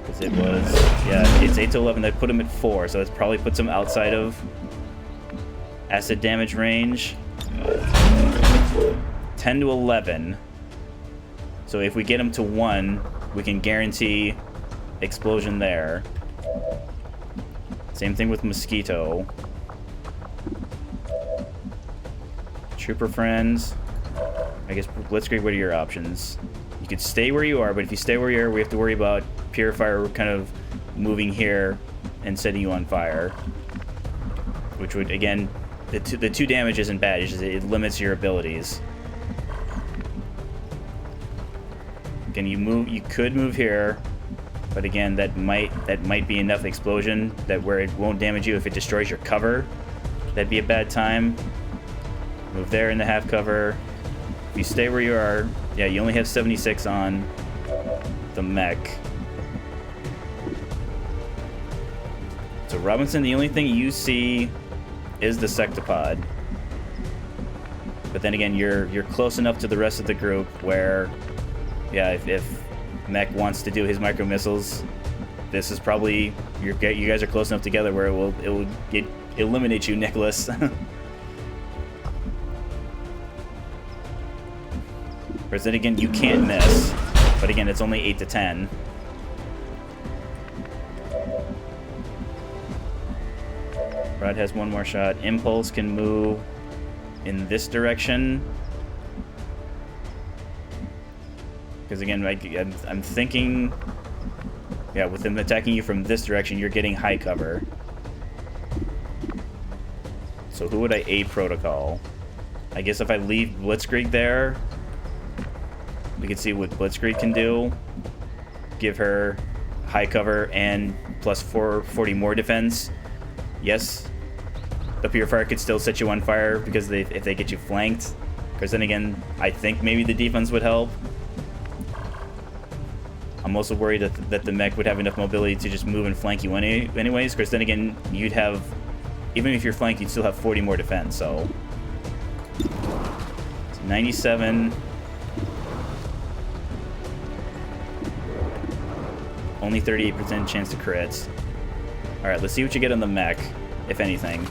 because it was, yeah, it's 8 to 11. That put him at 4, so that probably puts him outside of acid damage range. 10 to 11. So if we get him to 1, we can guarantee explosion there. Same thing with Mosquito. Trooper friends. I guess Blitzkrieg, what are your options? You could stay where you are, but if you stay where you are, we have to worry about Purifier kind of moving here and setting you on fire. Which would, again, the 2 damage isn't bad, it's just it limits your abilities. Again, you could move here, but again, that might be enough explosion that where it won't damage you if it destroys your cover. That'd be a bad time. Move there in the half cover. If you stay where you are, yeah, you only have 76 on the mech. So Robinson, the only thing you see is the sectopod. But then again, you're close enough to the rest of the group where, yeah, if mech wants to do his micro missiles, this is probably you guys are close enough together where it will eliminate you, Nicholas. Whereas then again, you can't miss. But again, it's only 8 to 10. Rod has 1 more shot. Impulse can move in this direction. Because again, I'm thinking, yeah, with him attacking you from this direction, you're getting high cover. So who would I aid protocol? I guess if I leave Blitzkrieg there, we can see what Blitzkrieg can do. Give her high cover and plus 440 more defense. Yes, the Purifier could still set you on fire because if they get you flanked. Because then again, I think maybe the defense would help. I'm also worried that the mech would have enough mobility to just move and flank you anyways. Because then again, you'd have, even if you're flanked, you'd still have 40 more defense. So it's 97. Only 38% chance to crits. Alright, let's see what you get on the mech, if anything.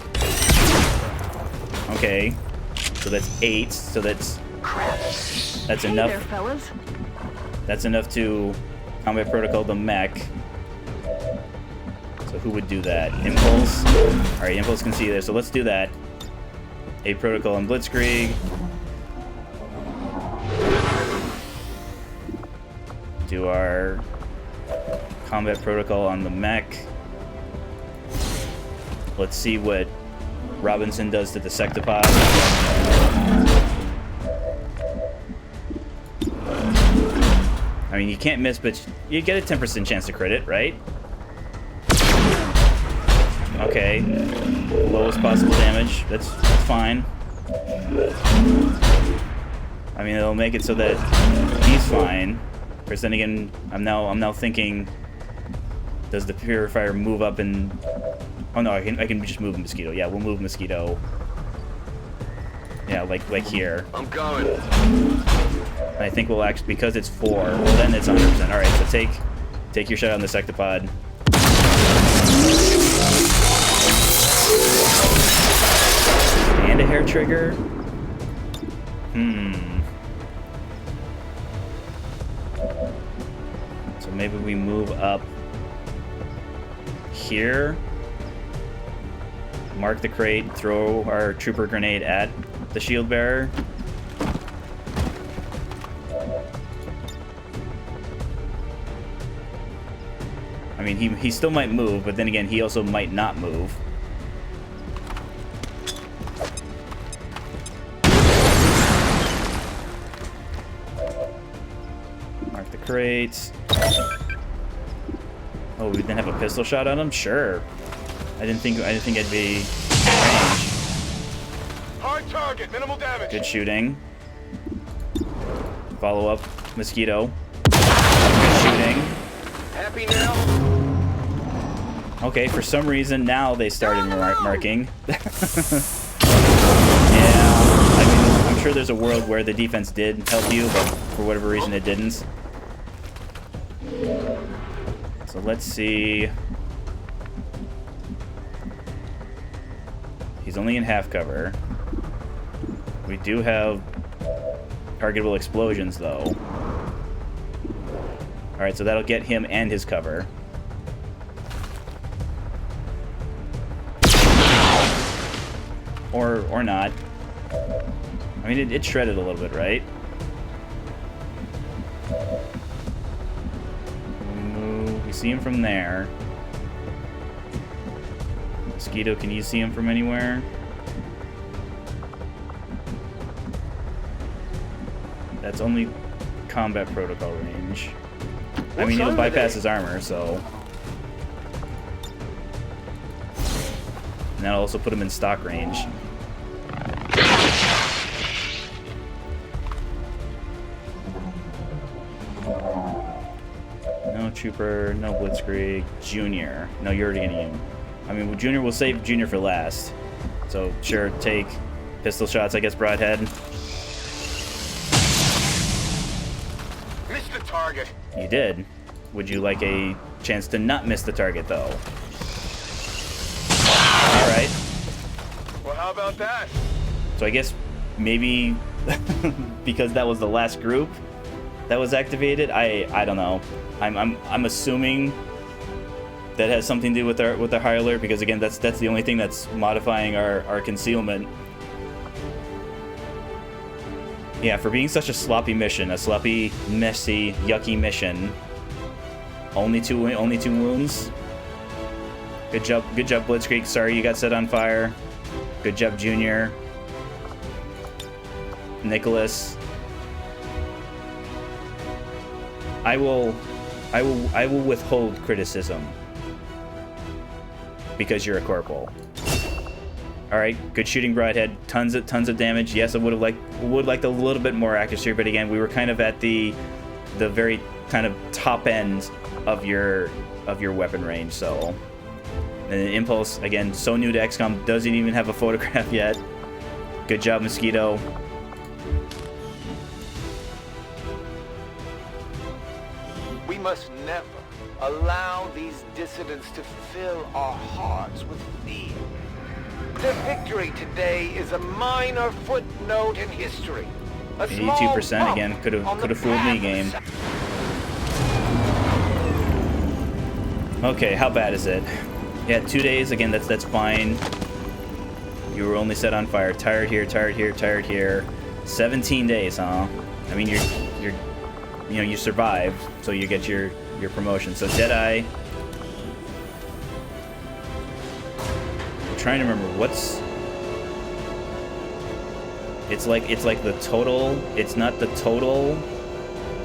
Okay. So that's 8. So that's enough. Hey there, fellas. That's enough to Combat protocol, the mech. So who would do that? Impulse? Alright, Impulse can see this, so let's do that. A protocol and Blitzkrieg. Do our combat protocol on the mech. Let's see what Robinson does to the Sectopod. I mean, you can't miss, but you get a 10% chance to crit it, right? Okay. Lowest possible damage. That's fine. I mean, it'll make it so that he's fine. Because then again, I'm now thinking, does the Purifier move up and... Oh no, I can just move Mosquito. Yeah, we'll move Mosquito. Yeah, like here. I'm going. And I think we'll actually, because it's 4, well then it's 100%. Alright, so take your shot on the Sectopod. And a hair trigger? So maybe we move up here. Mark the crate, throw our trooper grenade at the shield bearer. I mean, he still might move, but then again, he also might not move. Mark the crates. Oh, we didn't have a pistol shot on him? Sure. I didn't think I'd be in range. Hard target, minimal damage. Good shooting. Follow up, Mosquito. Good shooting. Happy now? Okay, for some reason now they started marking. Yeah, I mean, I'm sure there's a world where the defense did help you, but for whatever reason it didn't. So let's see. He's only in half cover. We do have targetable explosions, though. Alright, so that'll get him and his cover. Or not. I mean, it shredded a little bit, right? We see him from there. Mosquito, can you see him from anywhere? That's only combat protocol range. I mean, he'll bypass his armor, so... And that'll also put him in stock range. No Trooper, no Blitzkrieg. Junior. No, you're already getting him. I mean, Junior, we'll save Junior for last. So, sure, take pistol shots, I guess, Broadhead. Missed the target. You did. Would you like a chance to not miss the target, though? Alright. Well, how about that? So I guess maybe because that was the last group that was activated, I don't know. I'm assuming that has something to do with the high alert, because again, that's the only thing that's modifying our concealment. Yeah, for being such a sloppy mission, a sloppy, messy, yucky mission. Only two wounds. Good job, Blitzkrieg. Sorry you got set on fire. Good job, Junior. Nicholas. I will withhold criticism because you're a corporal. All right, good shooting, Broadhead. Tons of damage. Yes, I would liked a little bit more accuracy, but again, we were kind of at the very kind of top end of your weapon range. So, and then Impulse again, so new to XCOM, doesn't even have a photograph yet. Good job, Mosquito. We must never allow these dissidents to fill our hearts with fear. Their victory today is a minor footnote in history. 82% again, could have fooled me, game. Okay, how bad is it? Yeah, 2 days. Again, that's fine. You were only set on fire. Tired here, tired here, tired here. 17 days, huh? I mean, you know, you survived, so you get your promotion. So Deadeye. I'm trying to remember what's. It's like the total. It's not the total.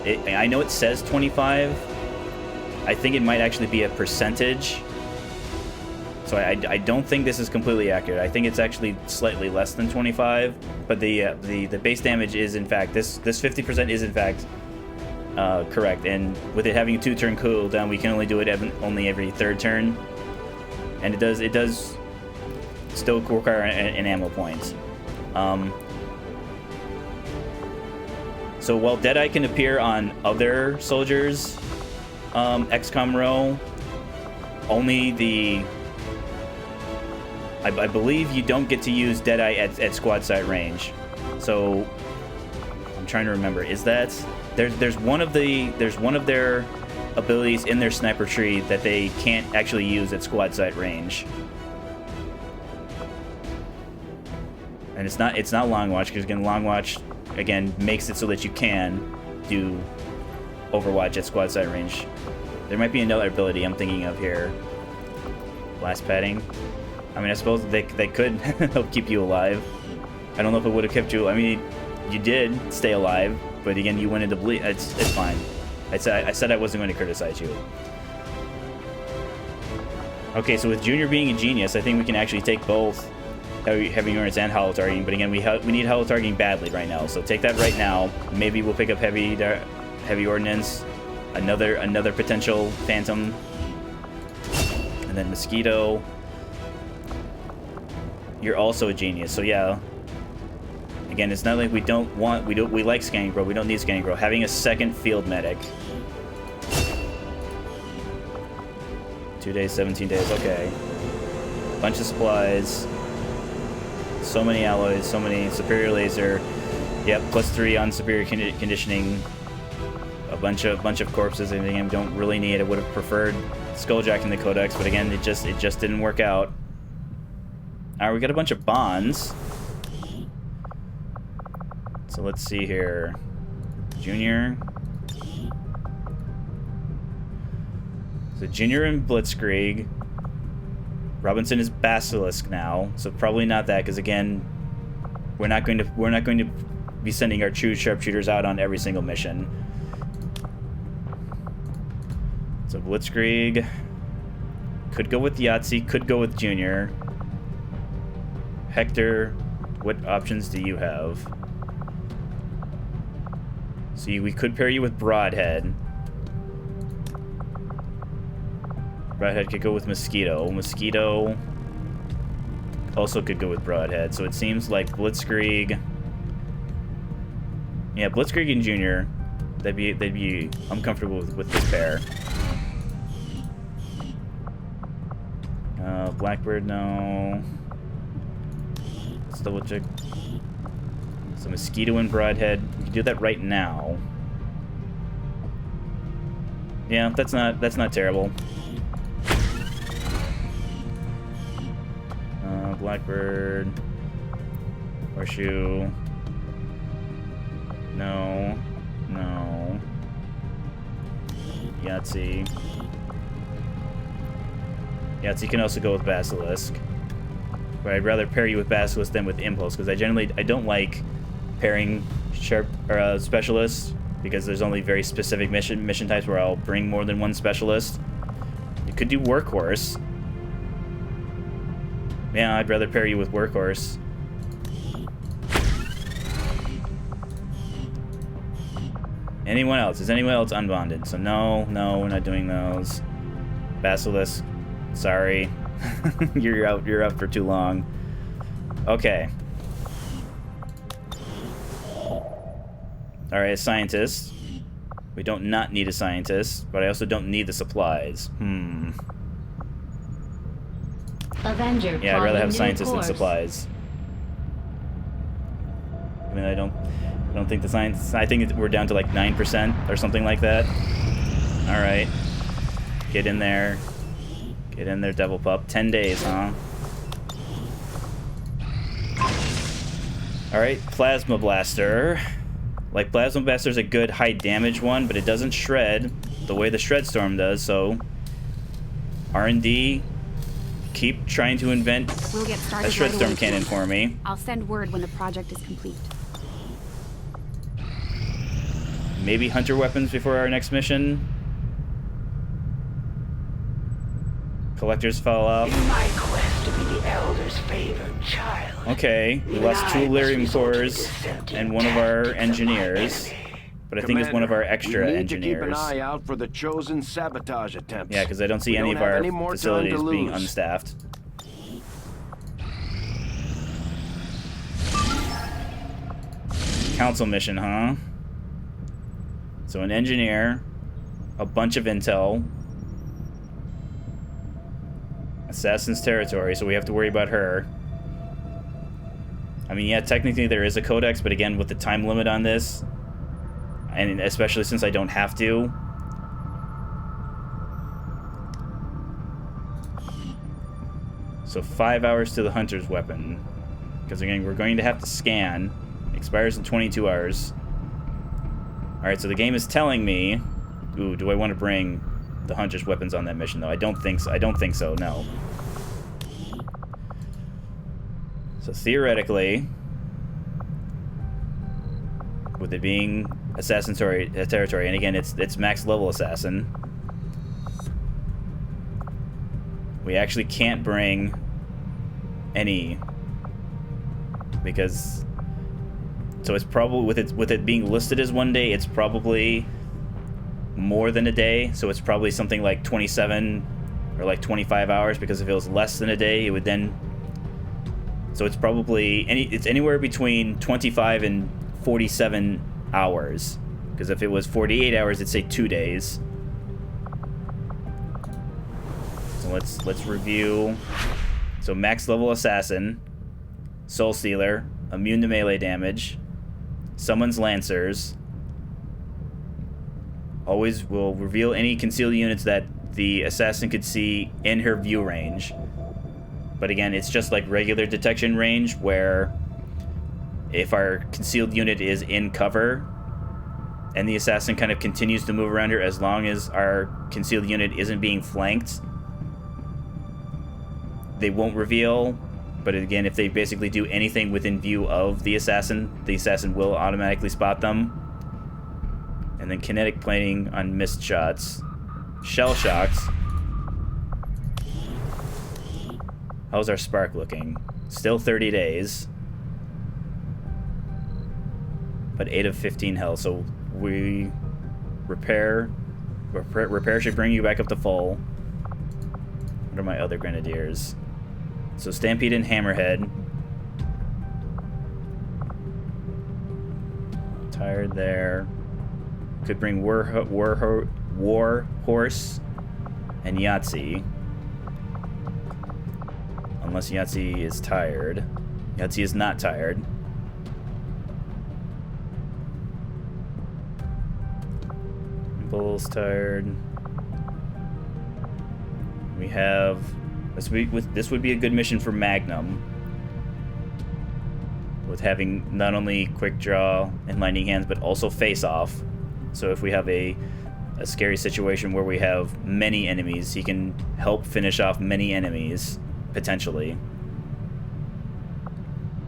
I know it says 25. I think it might actually be a percentage. So I don't think this is completely accurate. I think it's actually slightly less than 25. But the base damage is in fact this 50% is in fact correct. And with it having a 2-turn cooldown, we can only do it only every 3rd turn. And it does still require an ammo point. So while Deadeye can appear on other soldiers, XCOM row, only the... I believe you don't get to use Deadeye at squad sight range. So I'm trying to remember. Is that there's one of their abilities in their sniper tree that they can't actually use at squad sight range. And it's not Long Watch, because again, Long Watch again makes it so that you can do Overwatch at squad sight range. There might be another ability I'm thinking of here. Blast padding. I mean, I suppose they could help keep you alive. I don't know if it would have kept you. I mean, you did stay alive, but again, you went into bleed. It's fine. I said I wasn't going to criticize you. Okay, so with Junior being a genius, I think we can actually take both heavy units and hollow targeting. But again, we need hollow targeting badly right now. So take that right now. Maybe we'll pick up heavy ordnance, another potential phantom, and then mosquito. You're also a genius, so yeah. Again, it's not like we like scanning bro. We don't need scanning bro. Having a second field medic. 2 days, 17 days. Okay. Bunch of supplies. So many alloys. So many superior laser. Yep, +3 on superior conditioning. A bunch of corpses. And again, we don't really need. I would have preferred Skulljack in the Codex, but again, it just didn't work out. Alright, we got a bunch of bonds. So let's see here. Junior. So Junior and Blitzkrieg. Robinson is Basilisk now, so probably not that, because again, we're not going to be sending our true sharpshooters out on every single mission. So Blitzkrieg could go with Yahtzee, could go with Junior. Hector, what options do you have? See, we could pair you with Broadhead. Broadhead could go with Mosquito. Mosquito also could go with Broadhead. So it seems like Blitzkrieg. Yeah, Blitzkrieg and Junior. They'd be. I'm comfortable with this pair. Blackbird, no. Let's double check. So Mosquito and Broadhead. We can do that right now. Yeah, that's not terrible. Blackbird. Horseshoe. No. No. Yahtzee. Yahtzee can also go with Basilisk. But I'd rather pair you with Basilisk than with Impulse, because I don't like pairing specialists, because there's only very specific mission types where I'll bring more than one specialist. You could do Workhorse. Yeah, I'd rather pair you with Workhorse. Anyone else? Is anyone else unbonded? So no, we're not doing those. Basilisk, sorry. You're out for too long. Okay. Alright, a scientist. We don't not need a scientist, but I also don't need the supplies. Avenger. Yeah, I'd rather have scientists than supplies. I mean, I don't think the science. I think we're down to like 9% or something like that. All right, get in there. Get in there, Devil Pup. 10 days, huh? Alright, Plasma Blaster. Like, Plasma Blaster's a good high damage one, but it doesn't shred the way the Shred Storm does, so... R&D, keep trying to invent We'll get started a Shred right Storm away, cannon too. for me. I'll send word when the project is complete. Maybe Hunter weapons before our next mission. Collectors fall off. In my quest to be the Elder's favored child. Okay, we lost 2 Lyrium cores and one of our engineers. But I think it's one of our extra we need engineers. to keep an eye out for the chosen sabotage attempts. Yeah, because I don't see We any don't of have our any more time facilities to being lose. unstaffed. Council mission, huh? So an engineer, a bunch of intel, Assassin's territory, so we have to worry about her. I mean, yeah, technically there is a codex, but again, with the time limit on this, and especially since I don't have to, so 5 hours to the Hunter's weapon, because again, we're going to have to scan. Expires in 22 hours. Alright, so the game is telling me... Ooh, do I want to bring the Hunter's weapons on that mission, though? I don't think so, no. So theoretically, with it being Assassin territory, and again, it's max level Assassin, we actually can't bring any, because... So it's probably, with it being listed as 1 day, it's probably more than a day. So it's probably something like 27 or like 25 hours, because if it was less than a day, it would then... So it's probably, it's anywhere between 25 and 47 hours. Because if it was 48 hours, it'd say 2 days. So let's review. So max level Assassin, Soul Stealer, immune to melee damage, summons Lancers, always will reveal any concealed units that the Assassin could see in her view range. But again, it's just like regular detection range, where if our concealed unit is in cover and the Assassin kind of continues to move around her, as long as our concealed unit isn't being flanked, they won't reveal. But again, if they basically do anything within view of the Assassin will automatically spot them. And then kinetic plating on missed shots. Shell shocks. How's our spark looking? Still 30 days. But 8 of 15 health, so we... Repair should bring you back up to full. What are my other grenadiers? So Stampede and Hammerhead. Tired there. Could bring War Horse and Yahtzee. Unless Yahtzee is tired. Yahtzee is not tired. Bull's tired. We have... This would be a good mission for Magnum, with having not only quick draw and lightning hands, but also face off. So if we have a scary situation where we have many enemies, he can help finish off many enemies, potentially.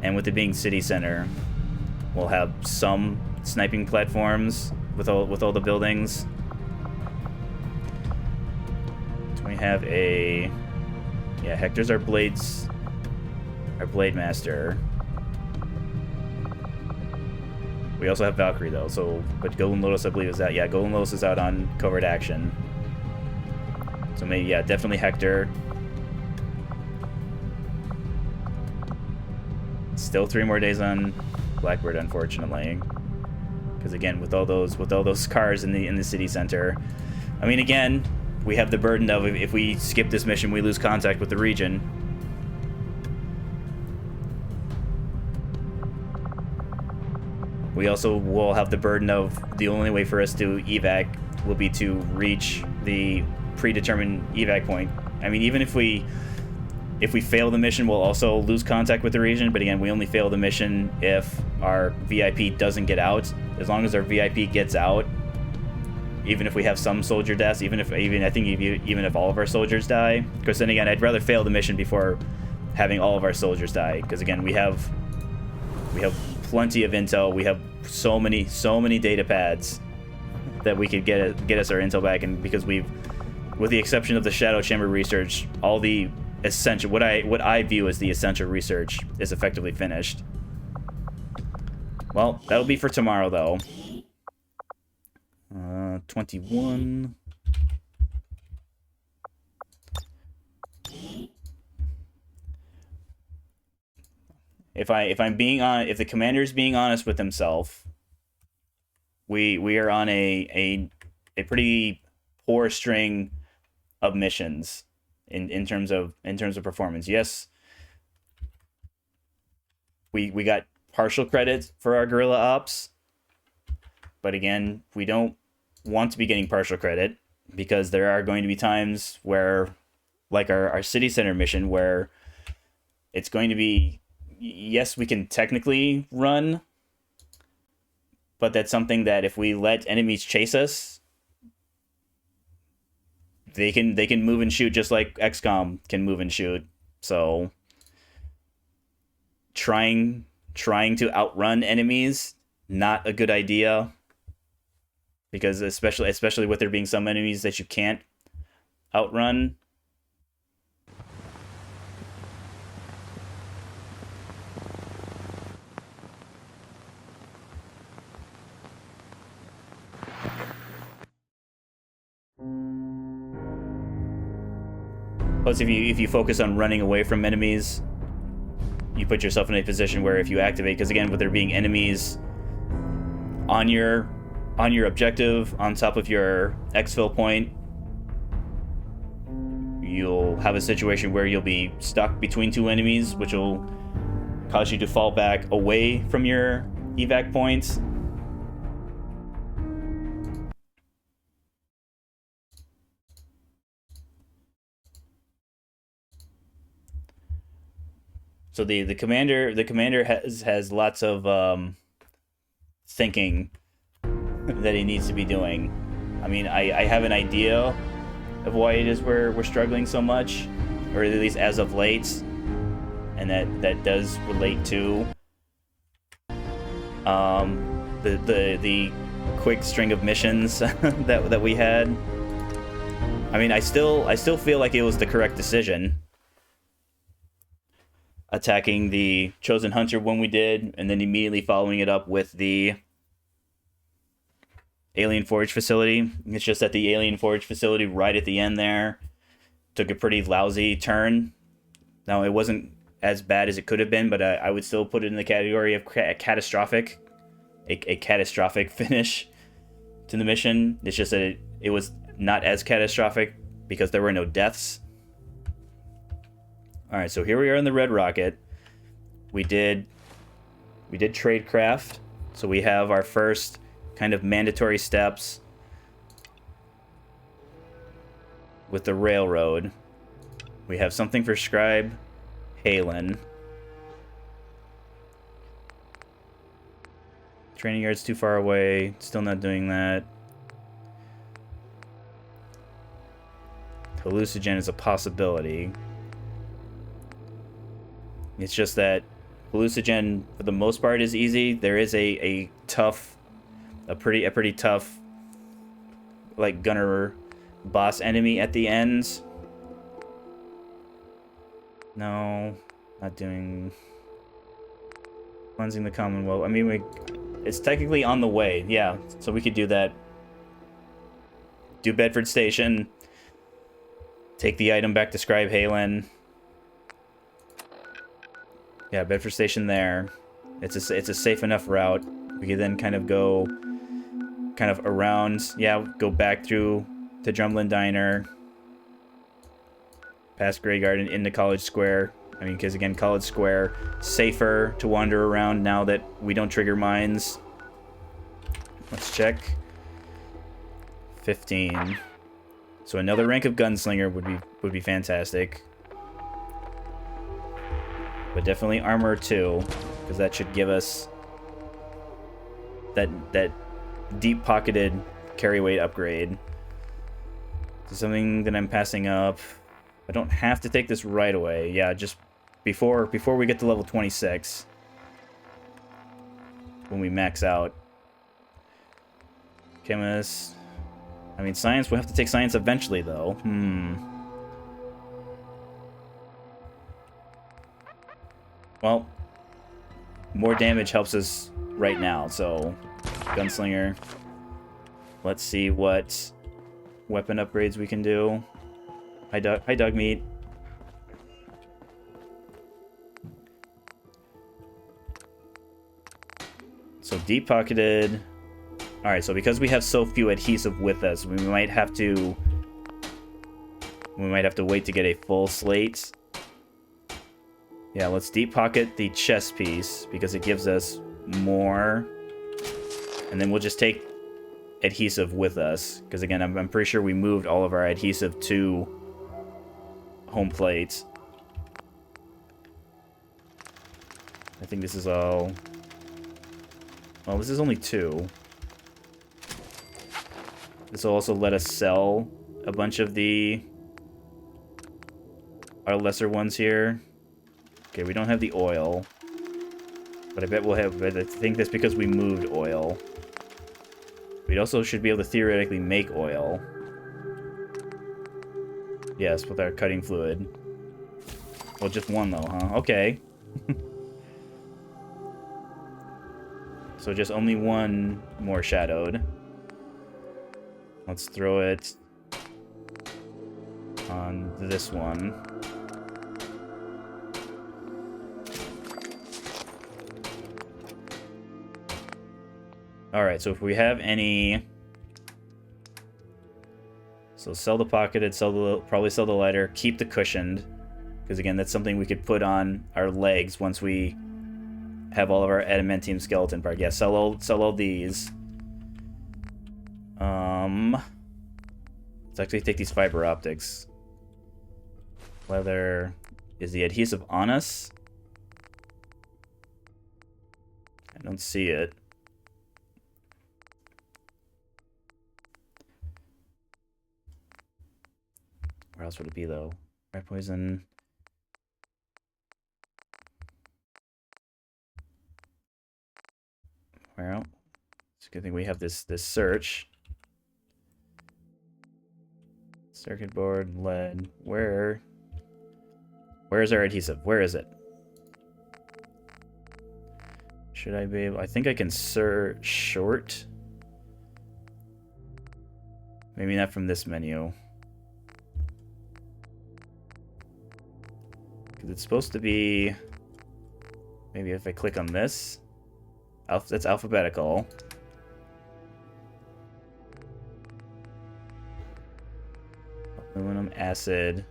And with it being city center, we'll have some sniping platforms with all the buildings. So we have a... Yeah, Hector's our Blade Master. We also have Valkyrie though, so, but Golden Lotus I believe is out. Yeah, Golden Lotus is out on covert action. So maybe, yeah, definitely Hector. Still 3 more days on Blackbird, unfortunately. Because again, with all those cars in the city center, I mean, again, we have the burden of, if we skip this mission, we lose contact with the region. We also will have the burden of the only way for us to evac will be to reach the predetermined evac point I mean, even if we fail the mission, we'll also lose contact with the region. But again, we only fail the mission if our VIP doesn't get out. As long as our VIP gets out, even if we have some soldier deaths, even if all of our soldiers die, because then again, I'd rather fail the mission before having all of our soldiers die. Because again, we have plenty of intel. We have so many data pads that we could get us our intel back, and because we've, with the exception of the Shadow Chamber research, all the essential, what I view as the essential research is effectively finished. Well, that'll be for tomorrow, though. 21. If the commander's being honest with himself, we are on a pretty poor string of missions in terms of performance. Yes, we got partial credit for our guerrilla ops, but again, we don't want to be getting partial credit, because there are going to be times where, like our city center mission, where it's going to be, yes, we can technically run, but that's something that if we let enemies chase us, they can move and shoot just like XCOM can move and shoot. So trying to outrun enemies, not a good idea, because especially with there being some enemies that you can't outrun. Plus, if you focus on running away from enemies, you put yourself in a position where if you activate, because again, with there being enemies on your objective, on top of your exfil point, you'll have a situation where you'll be stuck between two enemies, which will cause you to fall back away from your evac points. So the commander has lots of thinking that he needs to be doing. I mean, I have an idea of why it is we're struggling so much, or at least as of late, and that does relate to the quick string of missions that we had. I mean, I still feel like it was the correct decision, attacking the Chosen Hunter when we did, and then immediately following it up with the Alien Forge facility. It's just that the Alien Forge facility right at the end there took a pretty lousy turn. Now, it wasn't as bad as it could have been, but I would still put it in the category of catastrophic. A catastrophic finish to the mission. It's just that it was not as catastrophic because there were no deaths. Alright, so here we are in the Red Rocket. We did tradecraft, so we have our first kind of mandatory steps with the railroad. We have something for Scribe Halen. Training yard's too far away. Still not doing that. Hallucinogen is a possibility. It's just that Hallucinogen, for the most part, is easy. There is a pretty tough, like, gunner boss enemy at the end. No, not doing cleansing the Commonwealth. I mean, it's technically on the way, yeah. So we could do that. Do Bedford Station. Take the item back to Scribe Halen. Yeah, Bedford Station there. It's a safe enough route. We could then kind of go around. Yeah, go back through the Drumlin Diner. Past Grey Garden into College Square. I mean, because again, College Square, safer to wander around now that we don't trigger mines. Let's check. 15. So another rank of gunslinger would be fantastic. But definitely armor 2, because that should give us that deep-pocketed carry weight upgrade. So something that I'm passing up. I don't have to take this right away. Yeah, just before we get to level 26. When we max out. Chemist. I mean, science, we'll have to take science eventually, though. Well, more damage helps us right now, so gunslinger. Let's see what weapon upgrades we can do. Hi, dog meat. So deep-pocketed. Alright, so because we have so few adhesive with us, we might have to wait to get a full slate. Yeah, let's deep-pocket the chest piece, because it gives us more. And then we'll just take adhesive with us. Because again, I'm pretty sure we moved all of our adhesive to home plate. I think this is all... Well, this is only 2. This will also let us sell a bunch of our lesser ones here. Okay, we don't have the oil. But I bet we'll have... I think that's because we moved oil. We also should be able to theoretically make oil. Yes, with our cutting fluid. Well, just one though, huh? Okay. So just only one more shadowed. Let's throw it on this one. Alright, so if we have any... So sell the pocketed, probably sell the lighter, keep the cushioned. Because again, that's something we could put on our legs once we have all of our adamantium skeleton part. Yeah, sell all these. Let's actually take these fiber optics. Leather. Is the adhesive on us? I don't see it. Where else would it be, though? Rat poison. Well, it's a good thing we have this search. Circuit board, lead. Where's our adhesive? Where is it? Should I be able... I think I can search short. Maybe not from this menu. Because it's supposed to be... Maybe if I click on this. That's alphabetical. Aluminum, acid.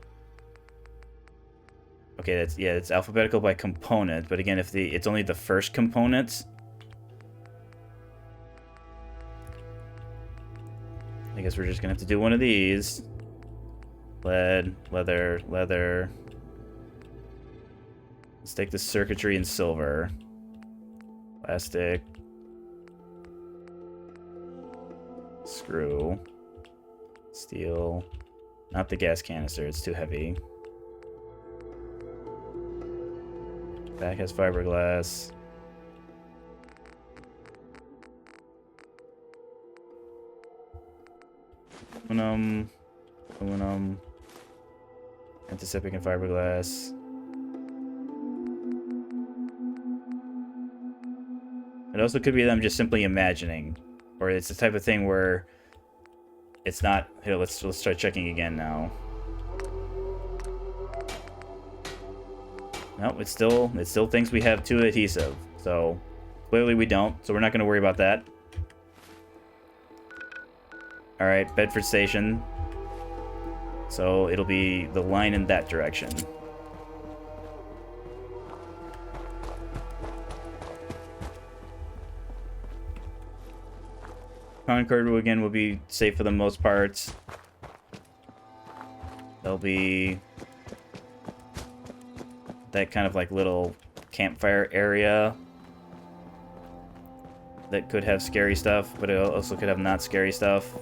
Okay, it's alphabetical by component, but again, if it's only the first component, I guess we're just gonna have to do one of these. Lead, leather, leather. Let's take the circuitry and silver. Plastic. Screw. Steel. Not the gas canister, it's too heavy. Back has fiberglass. Aluminum. Aluminum. Antiseptic and fiberglass. It also could be them just simply imagining. Or it's the type of thing where it's not... Here, let's start checking again now. No, it still thinks we have 2 adhesive. So, clearly we don't. So we're not going to worry about that. Alright, Bedford Station. So it'll be the line in that direction. Concord again will be safe for the most part. There'll be that kind of like little campfire area that could have scary stuff, but it also could have not scary stuff.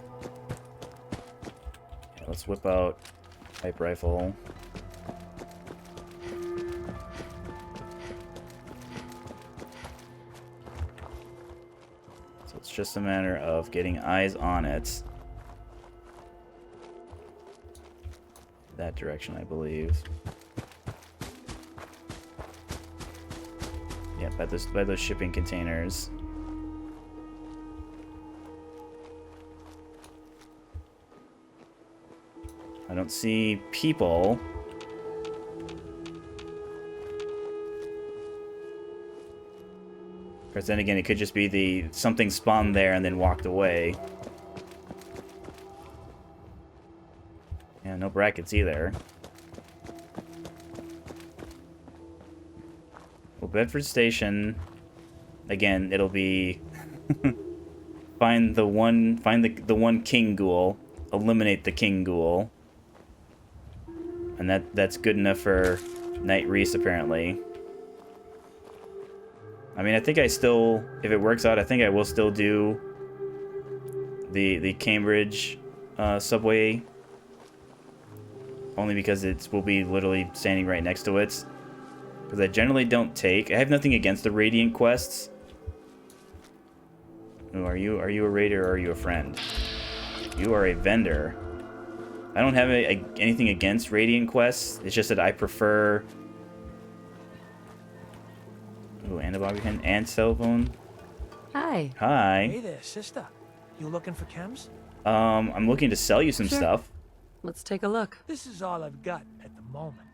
Yeah, let's whip out pipe rifle. So it's just a matter of getting eyes on it. That direction, I believe. Yeah, by those shipping containers. I don't see people. Because then again, it could just be something spawned there and then walked away. Yeah, no brackets either. Well, Bedford Station. Again, it'll be find the one king ghoul, eliminate the king ghoul, and that's good enough for Knight Reese apparently. I mean, I think I still, if it works out, I think I will still do the Cambridge subway. Only because will be literally standing right next to it. Because I generally don't take. I have nothing against the Radiant quests. Oh, are you a raider or are you a friend? You are a vendor. I don't have anything against Radiant quests. It's just that I prefer. Oh, and a bobby pin and cell phone. Hi. Hi. Hey there, sister. You looking for chems? I'm looking to sell you some stuff. Let's take a look. This is all I've got at the moment.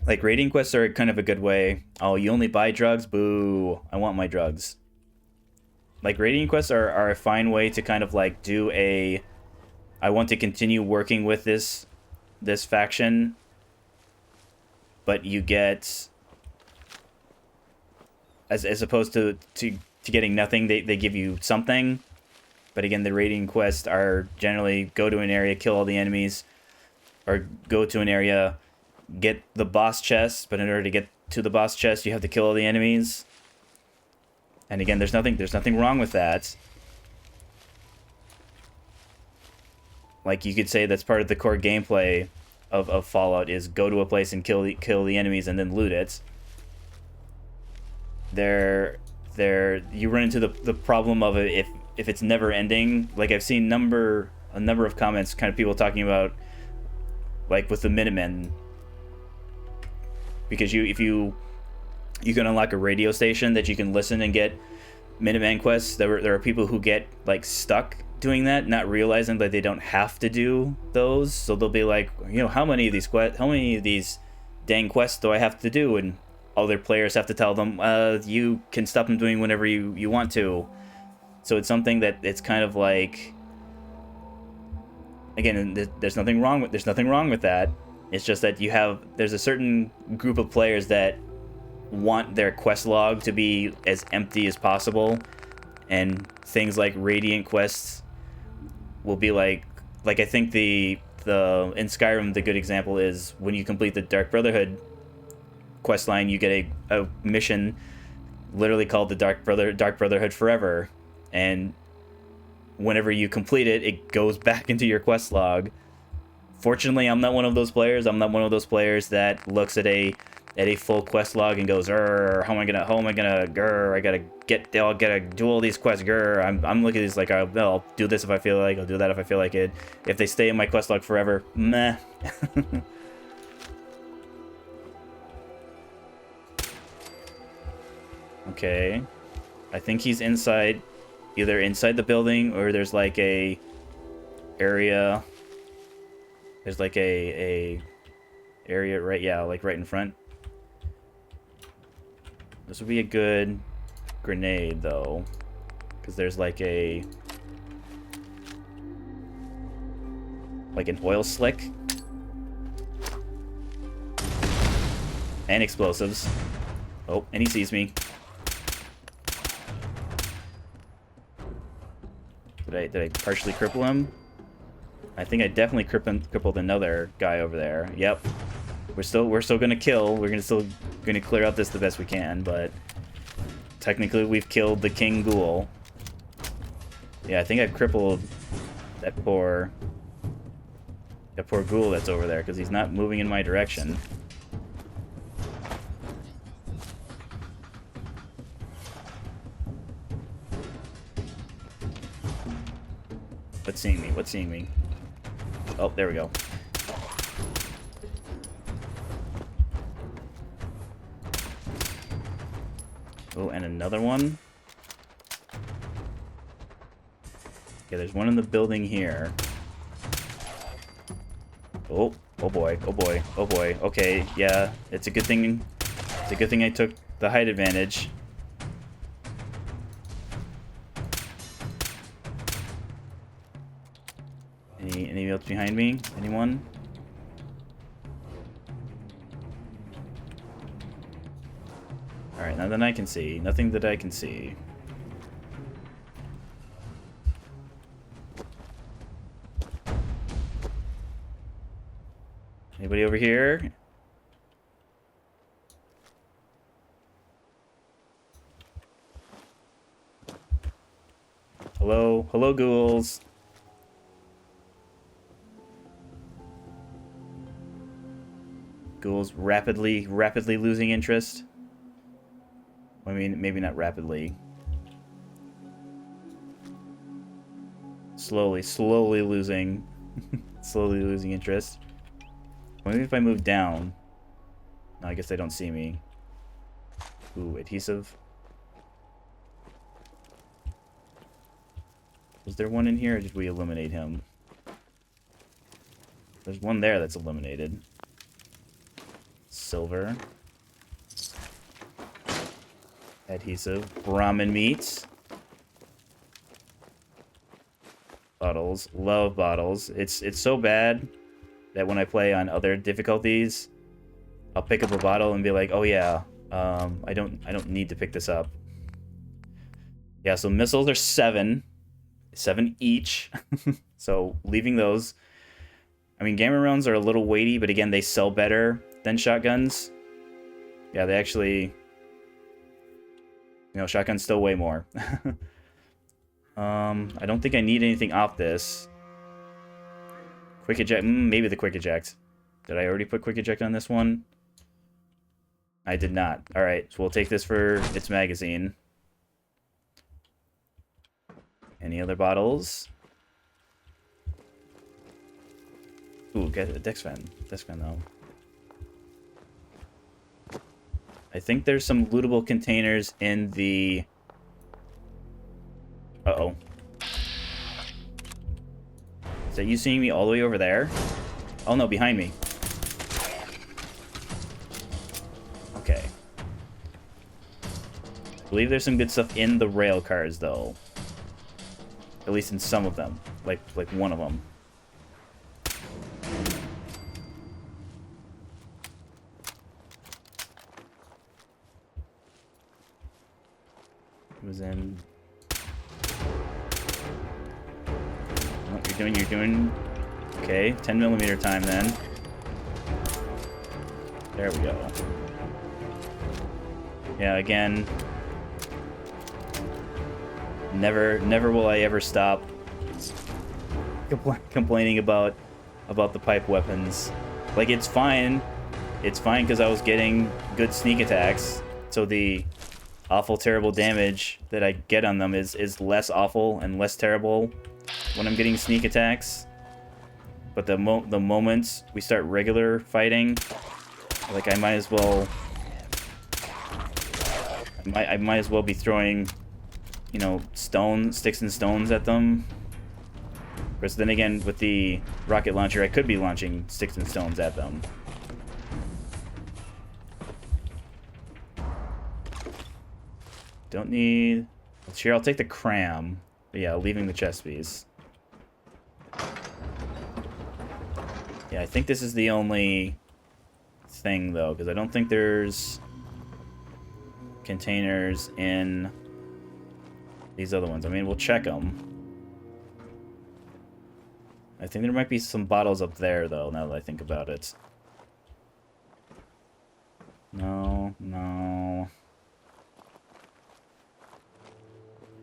Like, raiding quests are kind of a good way. Oh, you only buy drugs? Boo. I want my drugs. Like, raiding quests are a fine way to kind of, like, do a... I want to continue working with this faction. But you get... As opposed to getting nothing, they give you something. But again, the raiding quests are generally go to an area, kill all the enemies, or go to an area, get the boss chest. But in order to get to the boss chest, you have to kill all the enemies. And again, there's nothing wrong with that. Like you could say that's part of the core gameplay of Fallout is go to a place and kill the enemies and then loot it. You run into the problem of it if it's never ending. Like I've seen a number of comments, kind of people talking about like with the Minutemen, because if you can unlock a radio station that you can listen and get Minuteman quests. There are people who get like stuck doing that, not realizing that they don't have to do those. So they'll be like, how many of these dang quests do I have to do? And other players have to tell them, you can stop them doing whenever you want to. So it's something that it's kind of like, again, there's nothing wrong with that. It's just that there's a certain group of players that want their quest log to be as empty as possible, and things like Radiant quests will be like I think the in Skyrim the good example is when you complete the Dark Brotherhood quest line, you get a mission literally called the Dark Brotherhood Forever, and whenever you complete it, it goes back into your quest log. Fortunately, I'm not one of those players. I'm not one of those players that looks at a full quest log and goes, how am I gonna, I gotta do all these quests, I'm looking at these like, I'll do this if I feel like, I'll do that if I feel like it. If they stay in my quest log forever, meh. Okay. I think he's either inside the building, or there's like a area. There's like a area right in front. This would be a good grenade though, because there's like an oil slick and explosives. Oh, and he sees me. Did I partially cripple him? I think I definitely crippled another guy over there. Yep. We're still gonna kill. We're still gonna clear out this the best we can, but technically we've killed the King Ghoul. Yeah, I think I've crippled that poor ghoul that's over there because he's not moving in my direction. What's seeing me? What's seeing me? Oh, there we go. Oh, and another one. Okay, there's one in the building here. Oh, oh boy, oh boy, oh boy. Okay, yeah, it's a good thing. It's a good thing I took the height advantage. Any else behind me? Anyone? Alright, nothing I can see. Nothing that I can see. Anybody over here? Hello? Hello, ghouls. Ghouls rapidly losing interest. I mean, maybe not rapidly. Slowly losing. Slowly losing interest. Maybe if I move down. No, I guess they don't see me. Ooh, adhesive. Was there one in here, or did we eliminate him? There's one there that's eliminated. Silver. Adhesive. Ramen meats. Bottles. Love bottles. It's so bad that when I play on other difficulties, I'll pick up a bottle and be like, oh yeah, I don't need to pick this up. Yeah, so missiles are 7 each. So leaving those. I mean, gamma rounds are a little weighty, but again, they sell better than shotguns. Yeah, they actually, you know, shotguns still weigh more. I don't think I need anything off this. Quick eject, maybe the quick eject. Did I already put quick eject on this one? I did not. Alright, so we'll take this for its magazine. Any other bottles? Ooh, get a dex fan. Dex fan though. I think there's some lootable containers in the... Uh-oh. Is that you seeing me all the way over there? Oh no, behind me. Okay. I believe there's some good stuff in the rail cars though. At least in some of them. Like one of them. It was in... Oh, you're doing... Okay, 10mm time then. There we go. Yeah, again... Never will I ever stop complaining about the pipe weapons. Like, it's fine. It's fine because I was getting good sneak attacks. So the awful, terrible damage that I get on them is less awful and less terrible when I'm getting sneak attacks. But the moment we start regular fighting, like, I might as well... I might as well be throwing... you know, sticks and stones at them. Whereas then again, with the rocket launcher, I could be launching sticks and stones at them. Don't need... Here, I'll take the cram. But yeah, leaving the chest piece. Yeah, I think this is the only thing, though, because I don't think there's containers in... these other ones. I mean, we'll check them. I think there might be some bottles up there, though, now that I think about it. No, no.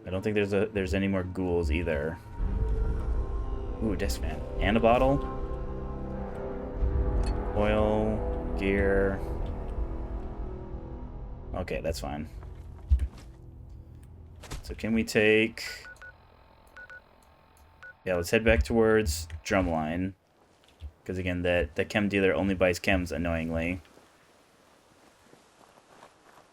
I don't think there's any more ghouls either. Ooh, disc fan. And a bottle. Oil, gear. Okay, that's fine. So can we take... Yeah, let's head back towards Drumline. Because again, that chem dealer only buys chems, annoyingly.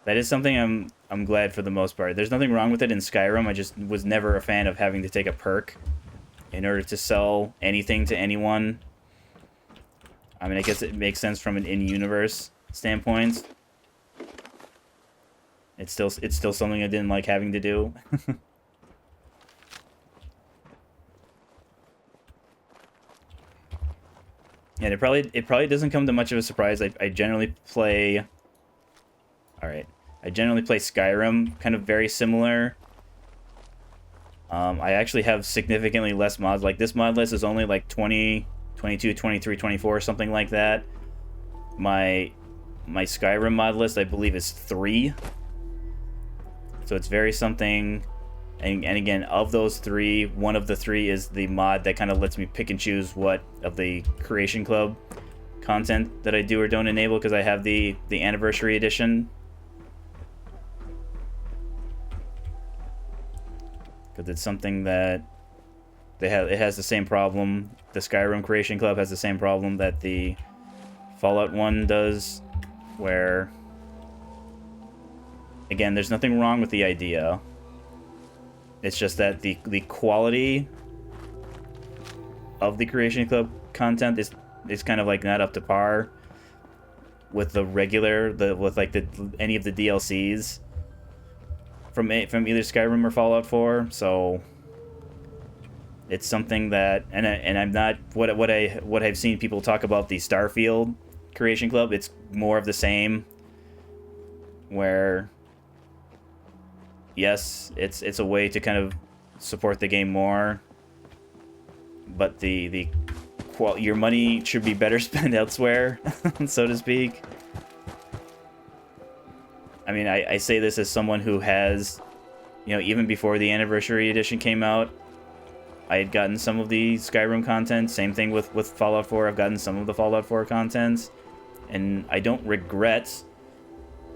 That is something I'm glad for the most part. There's nothing wrong with it in Skyrim. I just was never a fan of having to take a perk in order to sell anything to anyone. I mean, I guess it makes sense from an in-universe standpoint. It's still something I didn't like having to do. And it probably doesn't come to much of a surprise. I generally play... Alright. I generally play Skyrim, kind of very similar. I actually have significantly less mods. Like, this mod list is only like 20, 22, 23, 24, something like that. My Skyrim mod list, I believe, is 3. So it's very something... And again, of those 3, one of the 3 is the mod that kind of lets me pick and choose what of the Creation Club content that I do or don't enable, because I have the Anniversary Edition. Because it's something that it has the same problem. The Skyrim Creation Club has the same problem that the Fallout 1 does, where, again, there's nothing wrong with the idea. It's just that the quality of the Creation Club content is kind of like not up to par with the regular any of the DLCs from either Skyrim or Fallout 4. So it's something that and I'm not what I've seen people talk about the Starfield Creation Club. It's more of the same, where yes, it's a way to kind of support the game more, but your money should be better spent elsewhere, so to speak. I mean, I say this as someone who has, even before the Anniversary Edition came out, I had gotten some of the Skyrim content. Same thing with Fallout 4. I've gotten some of the Fallout 4 content, and I don't regret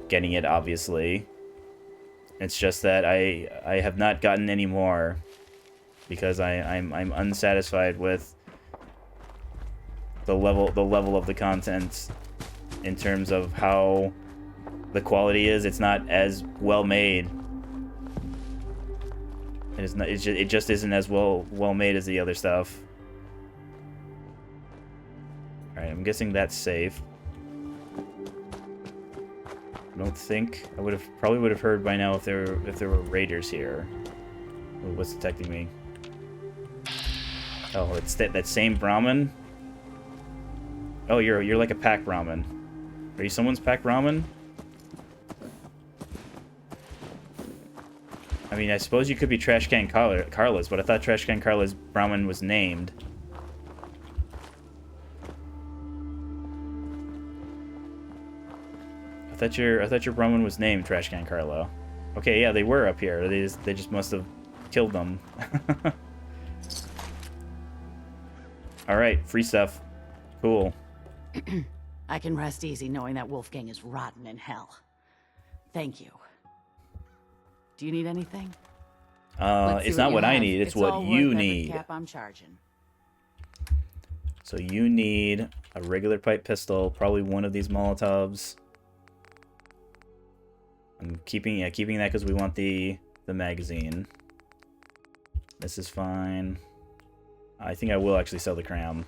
getting it, obviously. It's just that I have not gotten any more because I'm unsatisfied with the level of the content in terms of how the quality is. It's not as well made. It just isn't as well made as the other stuff. All right, I'm guessing that's safe. I don't think I probably would have heard by now if there were raiders here. Ooh, what's detecting me? Oh, it's that same Brahmin. Oh, you're like a pack Brahmin. Are you someone's pack Brahmin? I mean, I suppose you could be Trash Can Carla's, but I thought Trash Can Carla's Brahmin was named. I thought your Brahmin was named Trash Can Carlo. Okay, yeah, they were up here. They just must have killed them. All right, free stuff. Cool. I can rest easy knowing that Wolfgang is rotten in hell. Thank you. Do you need anything? It's not what I need. It's what you need. Cap I'm charging. So you need a regular pipe pistol, probably one of these Molotovs. I'm keeping that because we want the magazine. This is fine. I think I will actually sell the cram.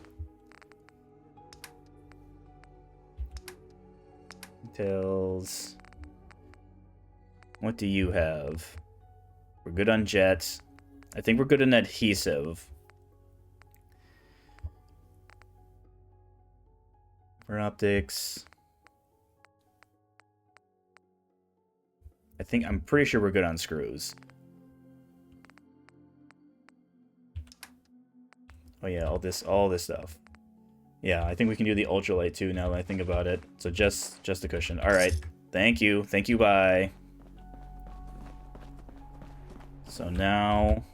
Details. What do you have? We're good on jets. I think we're good on adhesive. For optics. I'm pretty sure we're good on screws. Oh yeah, all this stuff. Yeah, I think we can do the ultralight too now that I think about it. So just a cushion. All right. Thank you. Thank you. Bye. So now,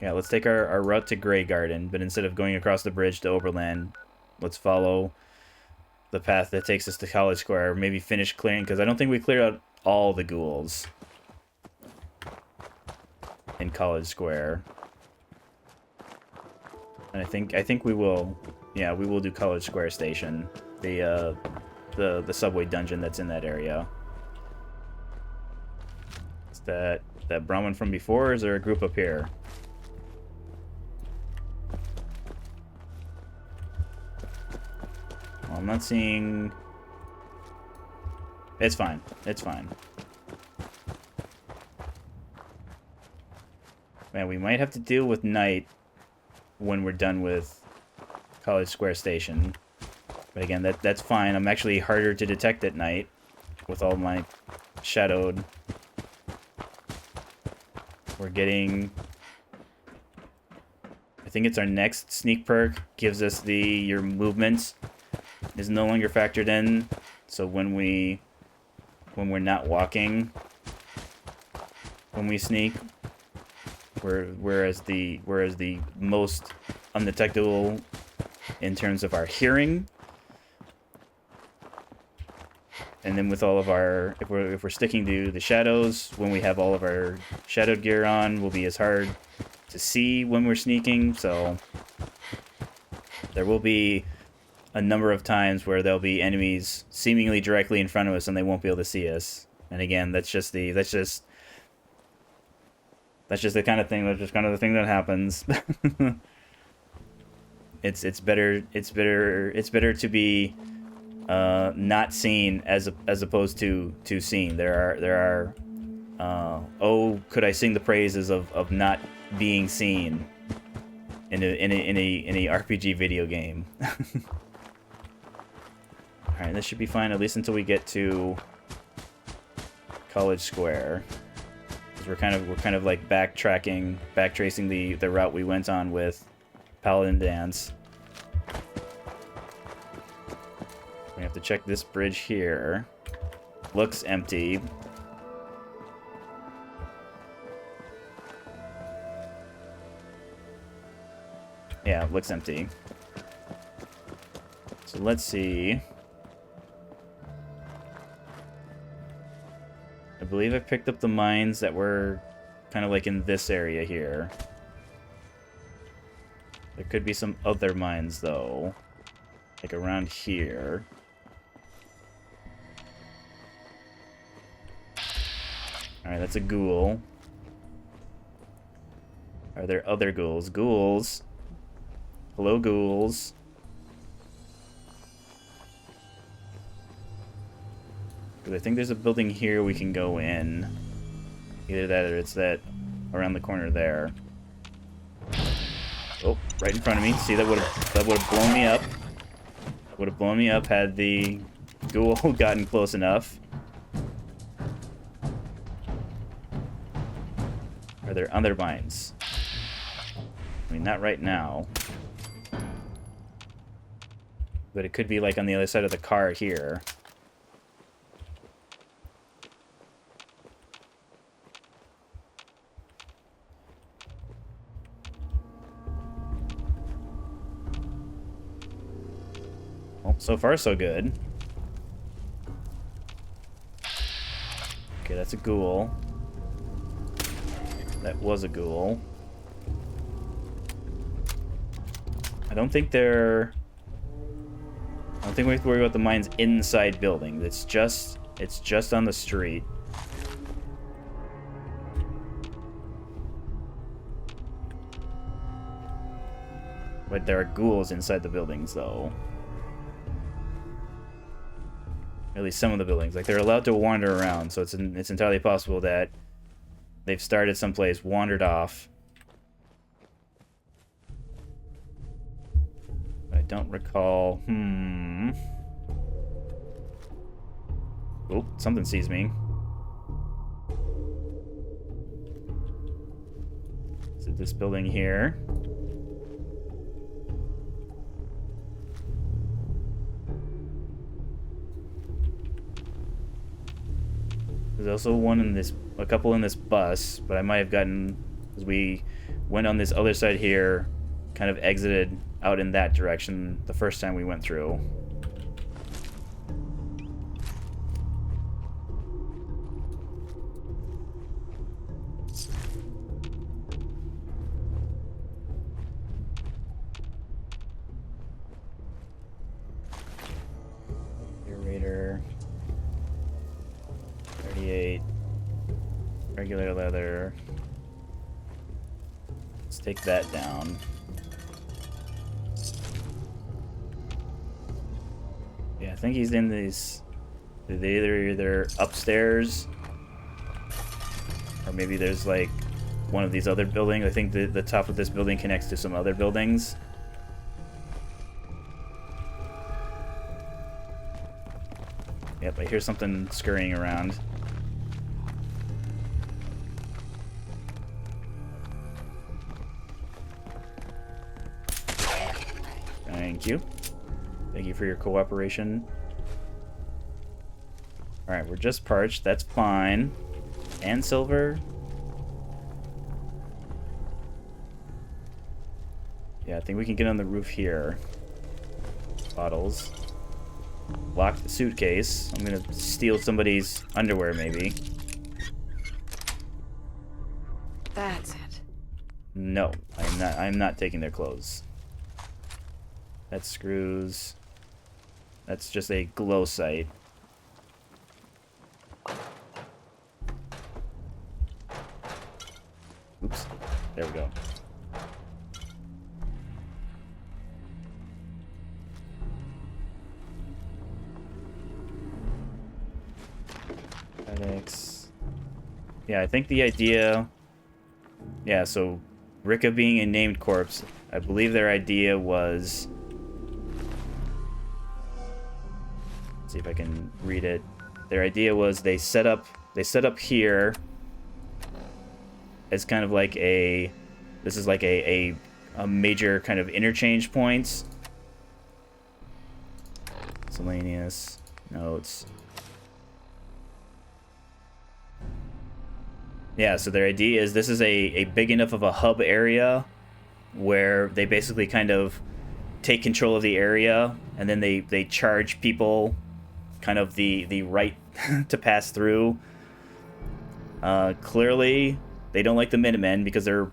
yeah, let's take our route to Grey Garden, but instead of going across the bridge to Overland, let's follow the path that takes us to College Square. Maybe finish clearing, because I don't think we cleared out all the ghouls in College Square. And I think we will, yeah, we will do College Square Station, the subway dungeon that's in that area. Is that Brahmin from before, or is there a group up here? Well, I'm not seeing... It's fine. It's fine. Man, we might have to deal with night when we're done with College Square Station. But again, that's fine. I'm actually harder to detect at night with all my shadowed. We're getting... I think it's our next sneak perk. Gives us your movements is no longer factored in. So when we're not walking, when we sneak, whereas the most undetectable in terms of our hearing, and then with all of our, if we're sticking to the shadows, when we have all of our shadowed gear on, will be as hard to see when we're sneaking. So there will be a number of times where there'll be enemies seemingly directly in front of us and they won't be able to see us. And again, that's just the kind of thing that happens. It's better to be not seen as opposed to seen. There are oh, could I sing the praises of not being seen in a RPG video game. All right, this should be fine at least until we get to College Square. We're kind of like backtracing the route we went on with Paladin Dance. We have to check this bridge here. Looks empty. Yeah, it looks empty. So let's see. I believe I picked up the mines that were kind of like in this area here. There could be some other mines, though. Like around here. Alright, that's a ghoul. Are there other ghouls? Ghouls! Hello, ghouls. I think there's a building here we can go in. Either that or it's that around the corner there. Oh, right in front of me. See, that would have blown me up. Would have blown me up had the ghoul gotten close enough. Are there other mines? I mean, not right now. But it could be like on the other side of the car here. So far, so good. Okay, that's a ghoul. That was a ghoul. I don't think we have to worry about the mines inside buildings. It's just on the street. But there are ghouls inside the buildings, though. At least some of the buildings. Like, they're allowed to wander around, so it's entirely possible that they've started someplace, wandered off. I don't recall. Oh, something sees me. this building here. There's also a couple in this bus, but I might have gotten, as we went on this other side here, kind of exited out in that direction the first time we went through. Aerator. 38. Regular leather. Let's take that down. Yeah, I think he's in these. They're either upstairs, or maybe there's like one of these other buildings. I think the top of this building connects to some other buildings. Yep, I hear something scurrying around. Thank you. Thank you for your cooperation. Alright, we're just parched. That's fine. And silver. Yeah, I think we can get on the roof here. Bottles. Lock the suitcase. I'm gonna steal somebody's underwear, maybe. That's it. No, I'm not taking their clothes. That's screws. That's just a glow sight. Oops. There we go. FedEx. Yeah, I think the idea... Yeah, so Rika being a named corpse, I believe their idea was... Let's see if I can read it. Their idea was they set up here as kind of like a... This is like a major kind of interchange points. Miscellaneous notes. Yeah, so their idea is this is a big enough of a hub area where they basically kind of take control of the area, and then they charge people kind of the right to pass through. Clearly, they don't like the Minutemen because they're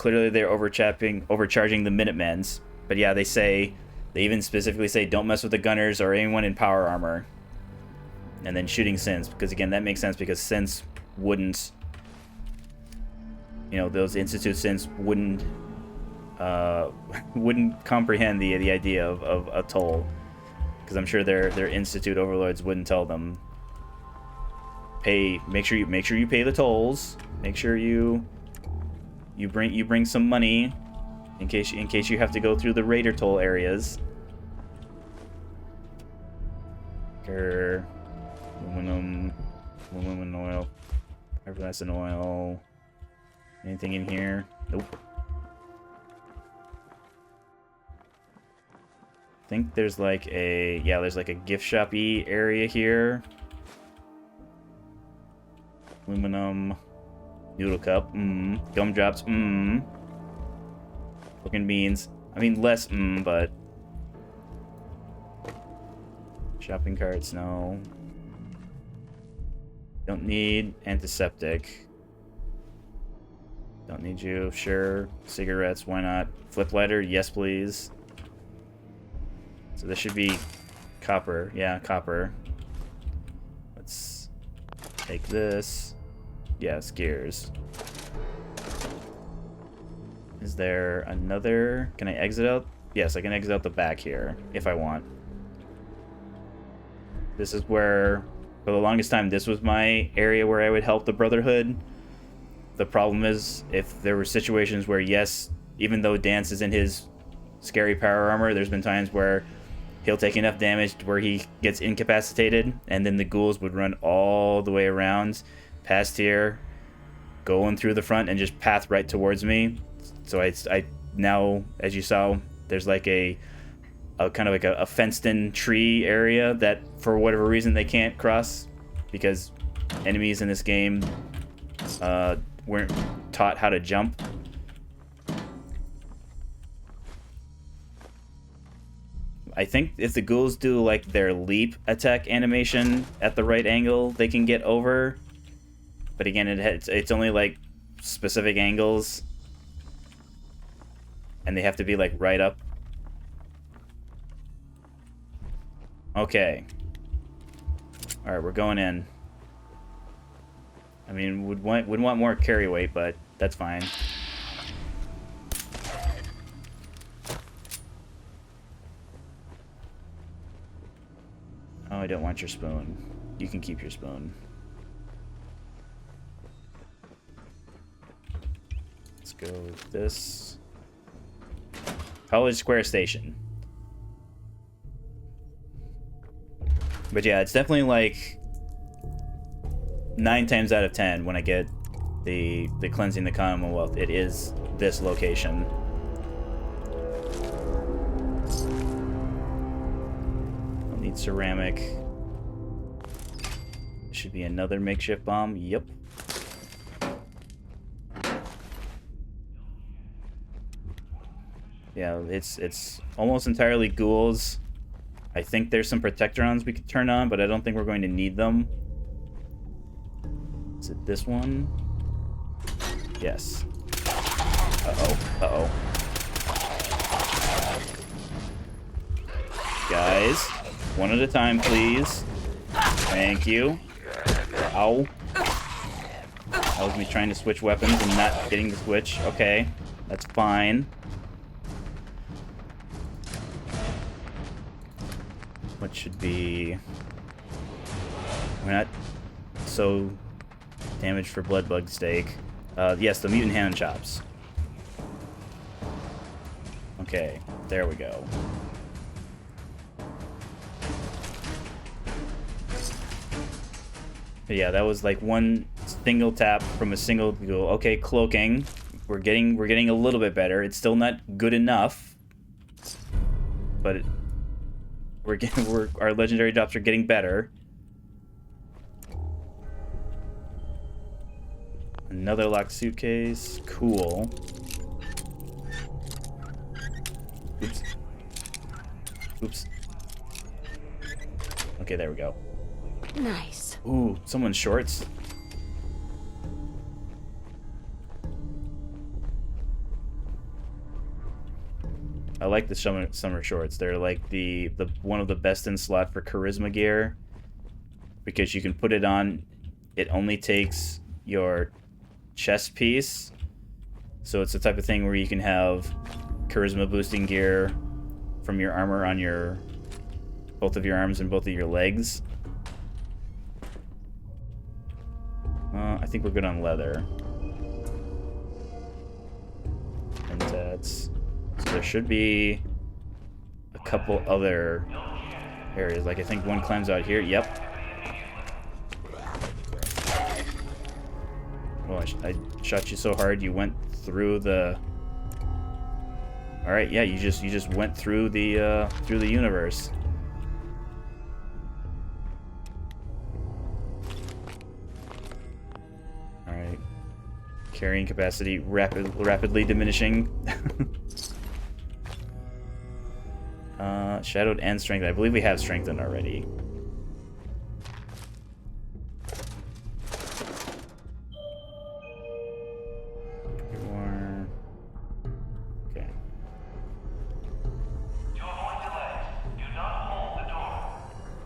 overcharging the Minutemens. But yeah, they even specifically say don't mess with the gunners or anyone in power armor. And then shooting synths, because again, that makes sense because synths wouldn't... You know, those Institute synths wouldn't comprehend the idea of a toll, because I'm sure their Institute overlords wouldn't tell them. Make sure you pay the tolls. Make sure you bring some money in case you have to go through the Raider toll areas. Aluminum oil, effervescent oil. Anything in here? Nope. I think there's like a gift shop-y area here. Aluminum. Noodle cup. Gumdrops. Cooking beans. I mean, less but... Shopping carts, no. Don't need antiseptic. Don't need you. Sure. Cigarettes, why not? Flip lighter, yes please. So this should be copper. Yeah, copper. Let's take this. Yes, gears. Is there another... Can I exit out? Yes, I can exit out the back here, if I want. This is where, for the longest time, this was my area where I would help the Brotherhood. The problem is, if there were situations where, yes, even though Dance is in his scary power armor, there's been times where he'll take enough damage to where he gets incapacitated, and then the ghouls would run all the way around, past here, going through the front, and just path right towards me. So I now, as you saw, there's like a kind of like a fenced-in tree area that, for whatever reason, they can't cross because enemies in this game weren't taught how to jump. I think if the ghouls do like their leap attack animation at the right angle, they can get over. But again, it's only like specific angles, and they have to be like right up. Okay. All right, we're going in. I mean, would want more carry weight, but that's fine. Oh, I don't want your spoon. You can keep your spoon. Let's go with this. College Square Station. But yeah, it's definitely like 9 times out of 10 when I get the Cleansing the Commonwealth, it is this location. I'll need ceramic. Should be another makeshift bomb. Yep. Yeah, it's almost entirely ghouls. I think there's some protectrons we could turn on, but I don't think we're going to need them. Is it this one? Yes. Uh-oh. Uh-oh. Guys, one at a time, please. Thank you. Ow. That was me trying to switch weapons and not getting the switch. Okay, that's fine. What should be... We're not so damaged for blood bug steak. Yes, the mutant hand chops. Okay, there we go. But yeah, that was like one single tap from a single ghoul. Okay, cloaking. We're getting a little bit better. It's still not good enough, but our legendary drops are getting better. Another locked suitcase. Cool. Oops. Oops. Okay, there we go. Nice. Ooh, someone's shorts. I like the summer shorts. They're like the one of the best in slot for charisma gear, because you can put it on. It only takes your chest piece, so it's the type of thing where you can have charisma boosting gear from your armor on both of your arms and both of your legs. I think we're good on leather. And that's... So there should be a couple other areas. Like, I think one climbs out here. Yep. Oh, I shot you so hard you went through the... Alright, yeah, you just went through the universe. Alright. Carrying capacity rapidly diminishing. Shadowed and strengthened. I believe we have strengthened already. Okay.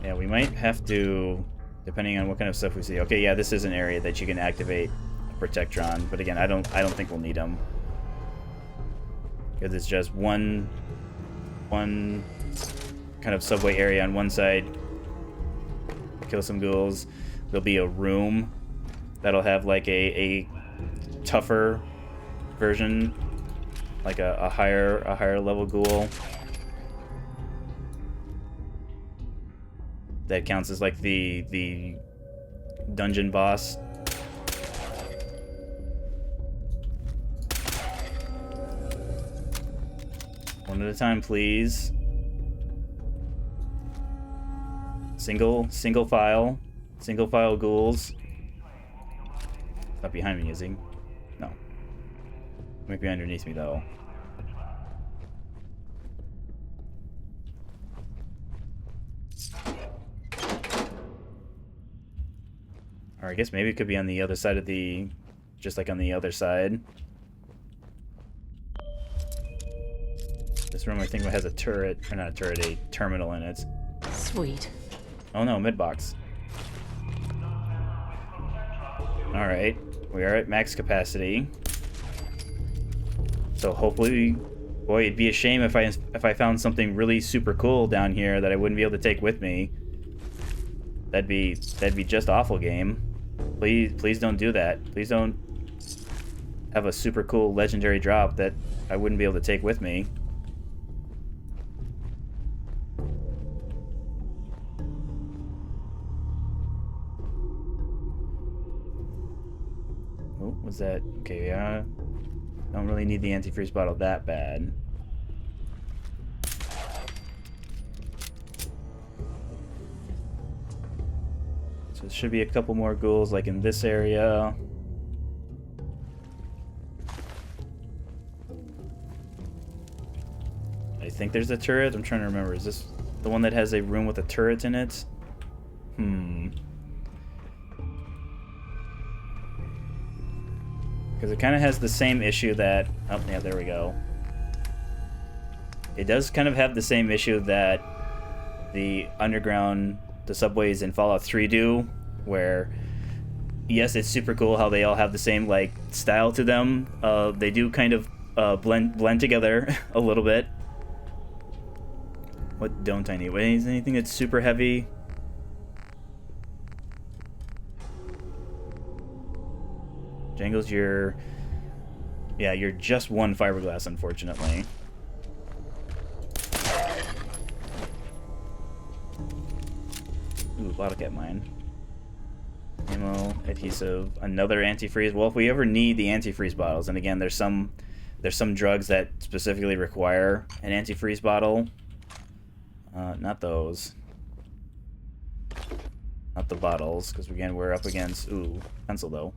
Yeah, we might have to, depending on what kind of stuff we see. Okay, yeah, this is an area that you can activate a Protectron, but again, I don't think we'll need them, because it's just one kind of subway area on one side. Kill some ghouls. There'll be a room that'll have like a tougher version, like a higher level ghoul that counts as like the dungeon boss. One at a time, please. Single file ghouls. Not behind me, is he? No. Might be underneath me, though. Or I guess maybe it could be on the other side of the... Just like on the other side. This room, I think, has a turret. Or not a turret, a terminal in it. Sweet. Oh no, mid-box. Alright. We are at max capacity. So hopefully... Boy, it'd be a shame if I found something really super cool down here that I wouldn't be able to take with me. That'd be just awful, game. Please don't do that. Please don't have a super cool legendary drop that I wouldn't be able to take with me. Oh, was that... Okay, yeah. Don't really need the antifreeze bottle that bad. So there should be a couple more ghouls, like in this area. I think there's a turret. I'm trying to remember. Is this the one that has a room with a turret in it? Because it kind of has the same issue that... Oh, yeah, there we go. It does kind of have the same issue that the underground, the subways in Fallout 3 do, where, yes, it's super cool how they all have the same, like, style to them. They do kind of blend together a little bit. What don't I need? Anything that's super heavy? Jangles, you're just one fiberglass, unfortunately. Ooh, bottle cap mine. Ammo, adhesive, another antifreeze. Well, if we ever need the antifreeze bottles, and again, there's some drugs that specifically require an antifreeze bottle. Not those. Not the bottles, because again, we're up against... Ooh, pencil though.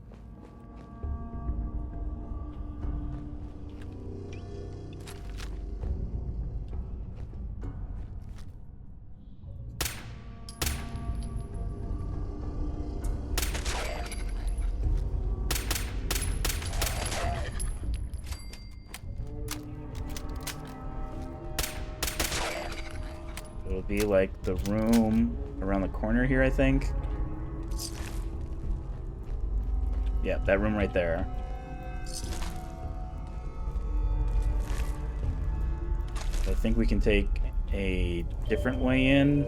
It'll be like the room around the corner here, I think. Yeah, that room right there. I think we can take a different way in.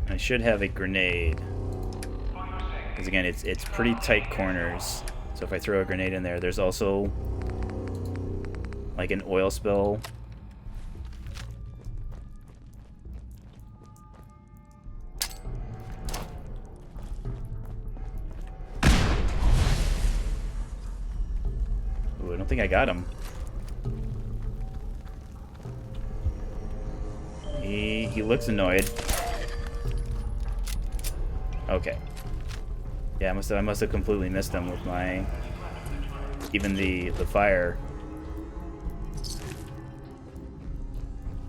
I should have a grenade. Because again, it's pretty tight corners. So if I throw a grenade in there, there's also like an oil spill. Ooh, I don't think I got him. He looks annoyed. Okay. Yeah, I must have completely missed him with my even the fire.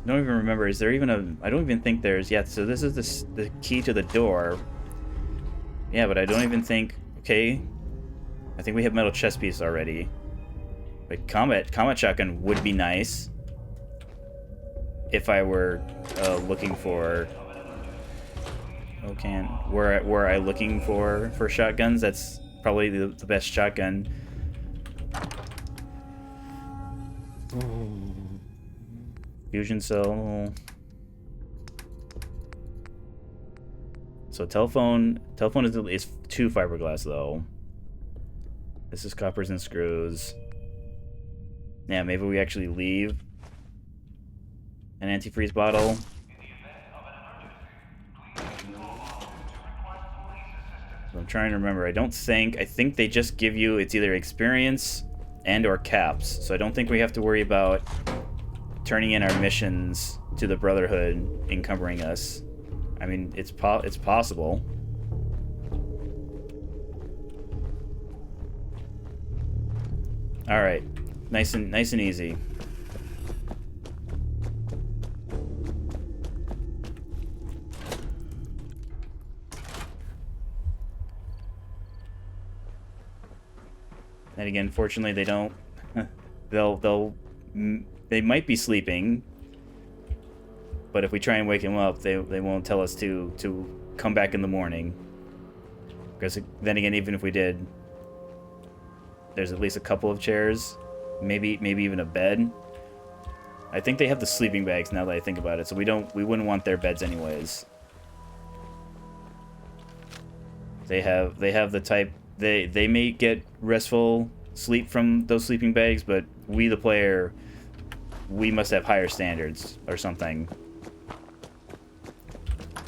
I don't even remember. Is there even a? I don't even think there's. Yeah. So this is the key to the door. Yeah, but I don't even think. Okay. I think we have metal chest piece already. But combat shotgun would be nice. If I were looking for. Okay, were I looking for shotguns? That's probably the best shotgun. Fusion cell. So telephone is 2 fiberglass though. This is coppers and screws. Yeah, maybe we actually leave an antifreeze bottle. So I'm trying to remember. I think they just give you, it's either experience and or caps, so I don't think we have to worry about turning in our missions to the Brotherhood encumbering us. I mean, it's possible. All right, nice and easy. And again, fortunately, they don't. They might be sleeping, but if we try and wake them up, they won't tell us to come back in the morning. Because then again, even if we did, there's at least a couple of chairs, maybe even a bed. I think they have the sleeping bags now that I think about it, so we wouldn't want their beds anyways. They have the type. They may get restful sleep from those sleeping bags, but we, the player, we must have higher standards or something.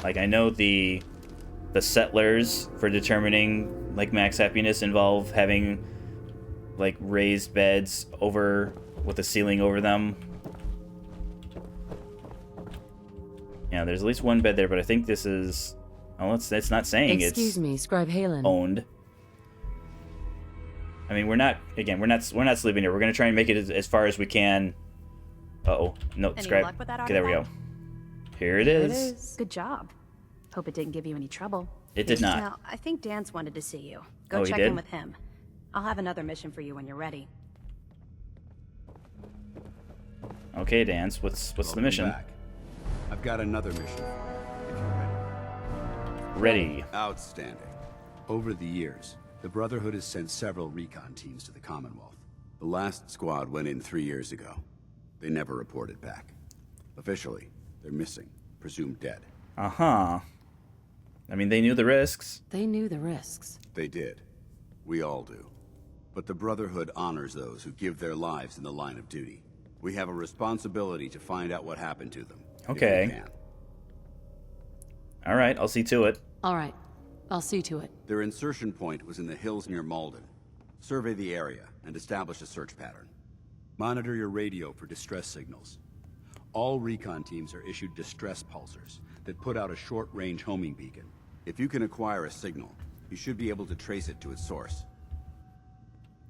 Like, I know the settlers for determining like max happiness involve having like raised beds over with a ceiling over them. Yeah, there's at least one bed there, but I think this is. Oh, it's not saying it's. Excuse me, Scribe Halen. Owned. I mean, we're not sleeping here. We're gonna try and make it as far as we can. Uh-oh. No, Scribe. Luck with that okay, there we go. Here it is. Good job. Hope it didn't give you any trouble. It did not. Now, I think Dance wanted to see you. Go Oh, he check did? in with him. I'll have another mission for you when you're ready. Okay, Dance. What's the mission? Back. I've got another mission if you're ready. Ready. Outstanding. Over the years, the Brotherhood has sent several recon teams to the Commonwealth. The last squad went in 3 years ago. They never reported back. Officially, they're missing, presumed dead. Uh-huh. I mean, they knew the risks. They knew the risks. They did. We all do. But the Brotherhood honors those who give their lives in the line of duty. We have a responsibility to find out what happened to them. Okay. If we can. All right, I'll see to it. All right. I'll see to it. Their insertion point was in the hills near Malden. Survey the area and establish a search pattern. Monitor your radio for distress signals. All recon teams are issued distress pulsers that put out a short-range homing beacon. If you can acquire a signal, you should be able to trace it to its source.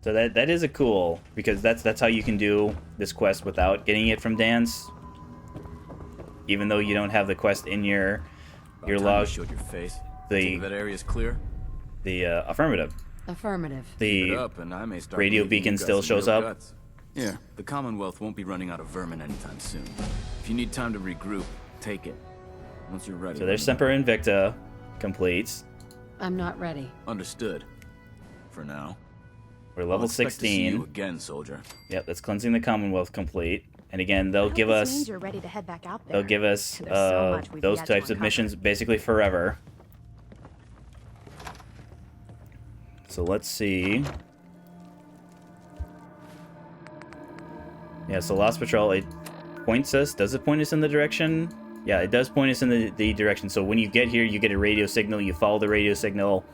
So that is a cool, because that's how you can do this quest without getting it from Dance. Even though you don't have the quest in your log. Showed your face. The that area is clear. The affirmative. Affirmative. The Keep it up and I may start radio believing beacon you got still some shows real up. guts. Yeah, the Commonwealth won't be running out of vermin anytime soon. If you need time to regroup, take it. Once you're ready. So there's Semper Invicta complete. I'm not ready. Understood. For now. We're level I'll expect 16. To see you again, soldier. Yep, that's cleansing the Commonwealth complete. And again, they'll give us. Means you're ready to head back out there. They'll give us There's so much we've those yet to types of uncover. missions basically forever. So let's see. Yeah, so Lost Patrol, it points us. Does it point us in the direction? Yeah, it does point us in the direction. So when you get here, you get a radio signal. You follow the radio signal.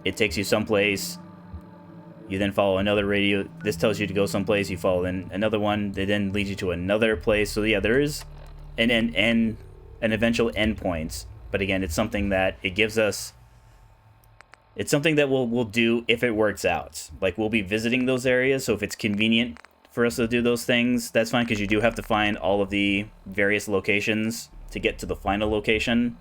It takes you someplace. You then follow another radio. This tells you to go someplace. You follow then another one. They then lead you to another place. So yeah, there is an eventual endpoint. But again, it's something that it gives us. It's something that we'll do if it works out. Like, we'll be visiting those areas, so if it's convenient for us to do those things, that's fine, because you do have to find all of the various locations to get to the final location.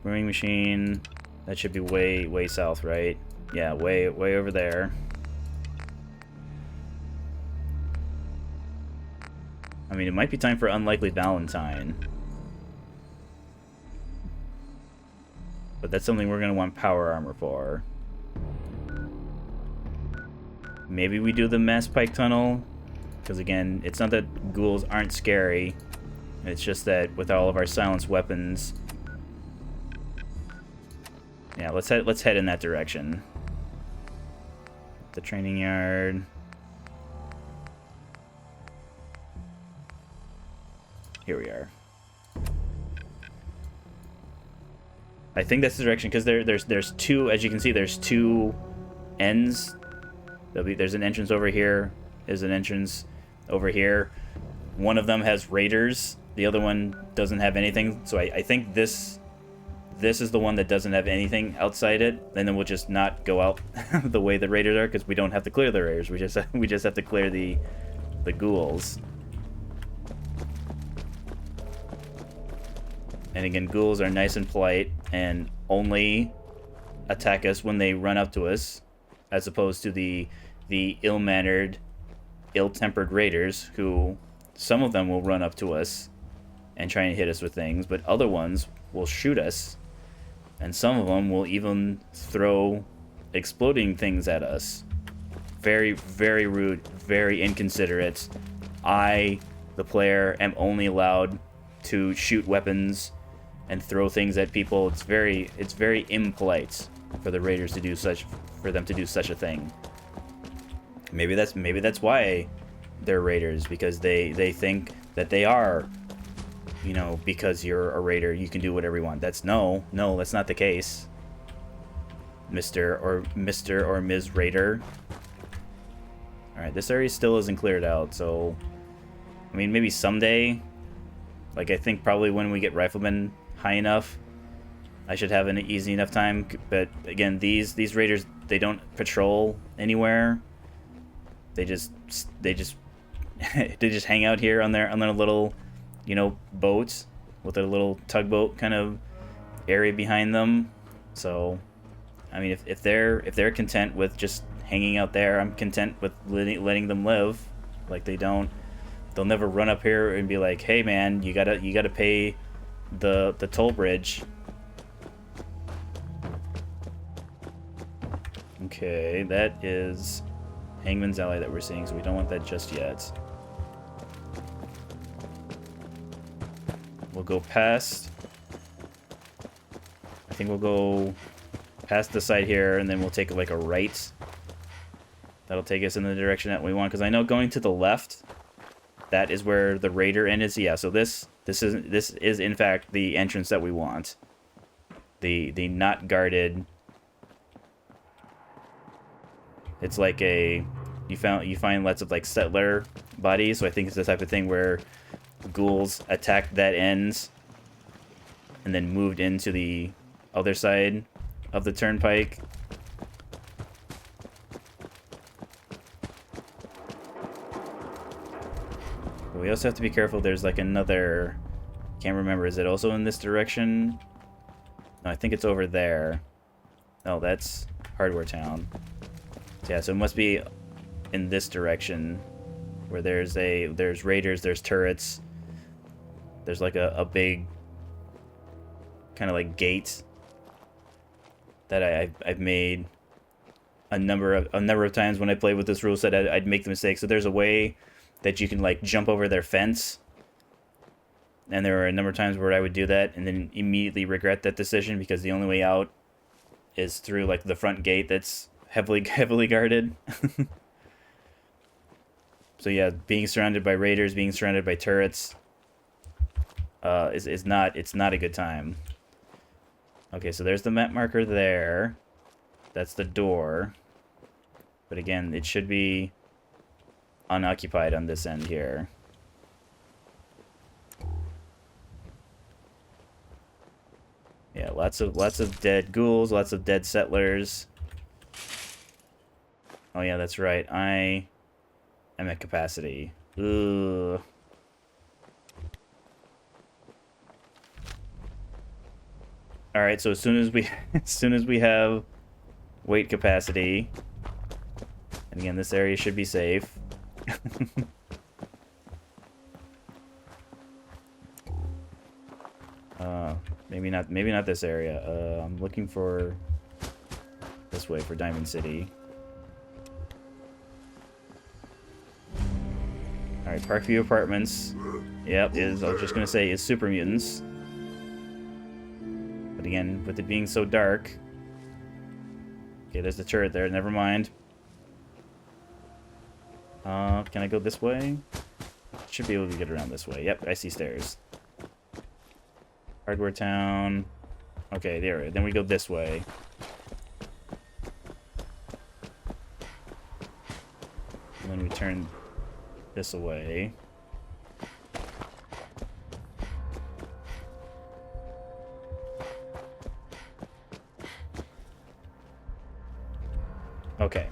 Brewing machine. That should be way south, right? Yeah, way over there. I mean, it might be time for Unlikely Valentine. But that's something we're going to want power armor for. Maybe we do the Mass Pike Tunnel. Because again, it's not that ghouls aren't scary. It's just that with all of our silenced weapons... Yeah, let's head in that direction. The training yard. Here we are. I think that's the direction, because there's two, as you can see, there's two ends There's an entrance over here. There's an entrance over here. One of them has raiders. The other one doesn't have anything. So I think this is the one that doesn't have anything outside it. And then we'll just not go out the way the raiders are, because we don't have to clear the raiders. We just have to clear the ghouls. And again, ghouls are nice and polite and only attack us when they run up to us, as opposed to the ill-mannered, ill-tempered raiders, who some of them will run up to us and try and hit us with things, but other ones will shoot us, and some of them will even throw exploding things at us. Very, very rude, very inconsiderate. I, the player, am only allowed to shoot weapons and throw things at people. It's very impolite for the raiders to do such a thing. Maybe that's why they're raiders, because they think that they are, you know, because you're a raider, you can do whatever you want. That's no, that's not the case. Mr. or Ms. Raider. Alright, this area still isn't cleared out, so I mean, maybe someday, like I think probably when we get riflemen high enough, I should have an easy enough time. But again, these raiders, they don't patrol anywhere. They just hang out here on their little, you know, boats with a little tugboat kind of area behind them. So I mean, if they're content with just hanging out there, I'm content with letting them live. Like they'll never run up here and be like, hey man, you gotta pay the toll bridge. Okay, that is Hangman's Alley that we're seeing, so we don't want that just yet. We'll go past. I think we'll go past the side here, and then we'll take like a right. That'll take us in the direction that we want, because I know going to the left, that is where the raider end is. Yeah, so this is in fact the entrance that we want. The not guarded. It's like you find lots of like settler bodies, so I think it's the type of thing where ghouls attacked that end and then moved into the other side of the turnpike. But we also have to be careful. There's like another, can't remember, is it also in this direction? No, I think it's over there. Oh, that's Hardware Town. So yeah, so it must be in this direction where there's raiders, there's turrets. There's like a big kind of like gate that I've made a number of times when I played with this rule set. I'd make the mistake. So there's a way that you can like jump over their fence, and there were a number of times where I would do that and then immediately regret that decision, because the only way out is through like the front gate that's heavily guarded. So yeah, being surrounded by raiders, being surrounded by turrets, it's not a good time. Okay, so there's the map marker there. That's the door. But again, it should be unoccupied on this end here. Yeah, lots of dead ghouls, lots of dead settlers. Oh yeah, that's right. I am at capacity. Ugh. All right, so as soon as we have weight capacity, and again, this area should be safe. Maybe not this area. I'm looking for this way for Diamond City. All right, Parkview Apartments. Yep, I was just gonna say is super mutants. But again, with it being so dark. Okay, there's the turret there. Never mind. Can I go this way? Should be able to get around this way. Yep, I see stairs. Hardware Town. Okay, there. Then we go this way. then we turn this away. Okay.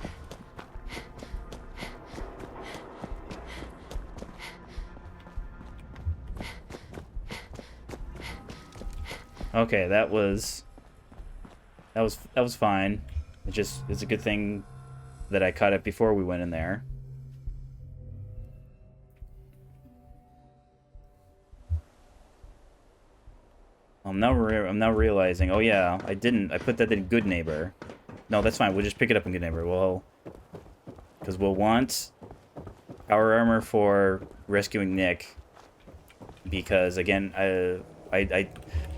Okay, that was fine. It's a good thing that I caught it before we went in there. I'm now realizing. Oh yeah, I put that in Good Neighbor. No, that's fine. We'll just pick it up in Good Neighbor. Because we'll want power armor for rescuing Nick. Because again, I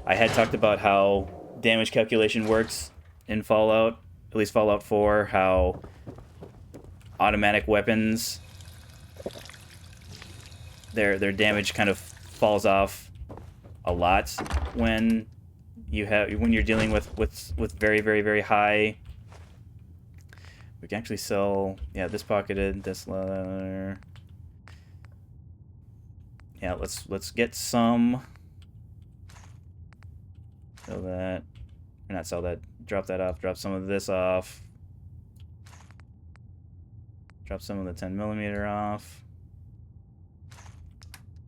had talked about how damage calculation works in Fallout, at least Fallout 4, how automatic weapons, their damage kind of falls off a lot when you're dealing with very, very, very high. We can actually sell, yeah, this pocketed, this leather. Yeah, let's get some. Sell that. Or not sell that. Drop that off. Drop some of this off. Drop some of the 10mm off.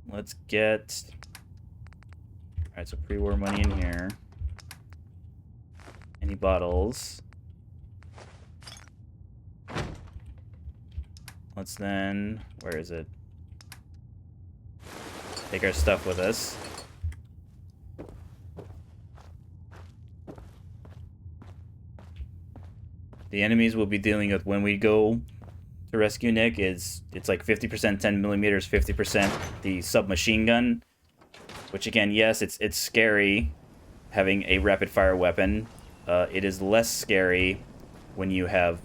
Let's get. Alright, so pre-war money in here. Any bottles? Let's then. Where is it? Take our stuff with us. The enemies we'll be dealing with when we go to rescue Nick it's like 50% 10mm, 50% the submachine gun. Which again, yes, it's scary having a rapid fire weapon. It is less scary when you have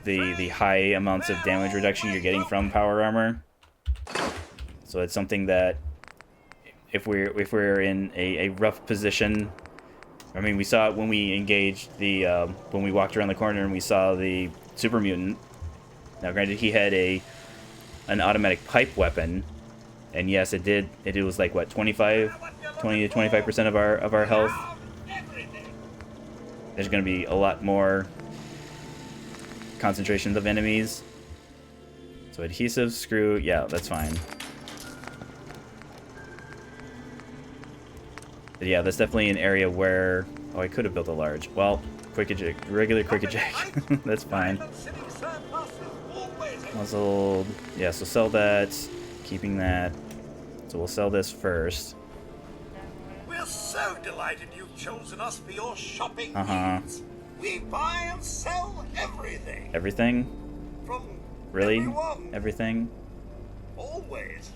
the high amounts of damage reduction you're getting from power armor. So it's something that if we're in a rough position. I mean, we saw it when we engaged when we walked around the corner and we saw the super mutant. Now, granted, he had an automatic pipe weapon, and yes, it was like what 20 to 25% of our health. There's going to be a lot more concentrations of enemies. So adhesive, screw, yeah, that's fine. But yeah, that's definitely an area where... Oh, I could have built a large. Well, quick eject, regular quick eject. That's fine. Muzzled. Yeah, so sell that. Keeping that. So we'll sell this first. We're so delighted you've chosen us for your shopping needs. We buy and sell everything. Everything? From really? everyone. Everything? Always.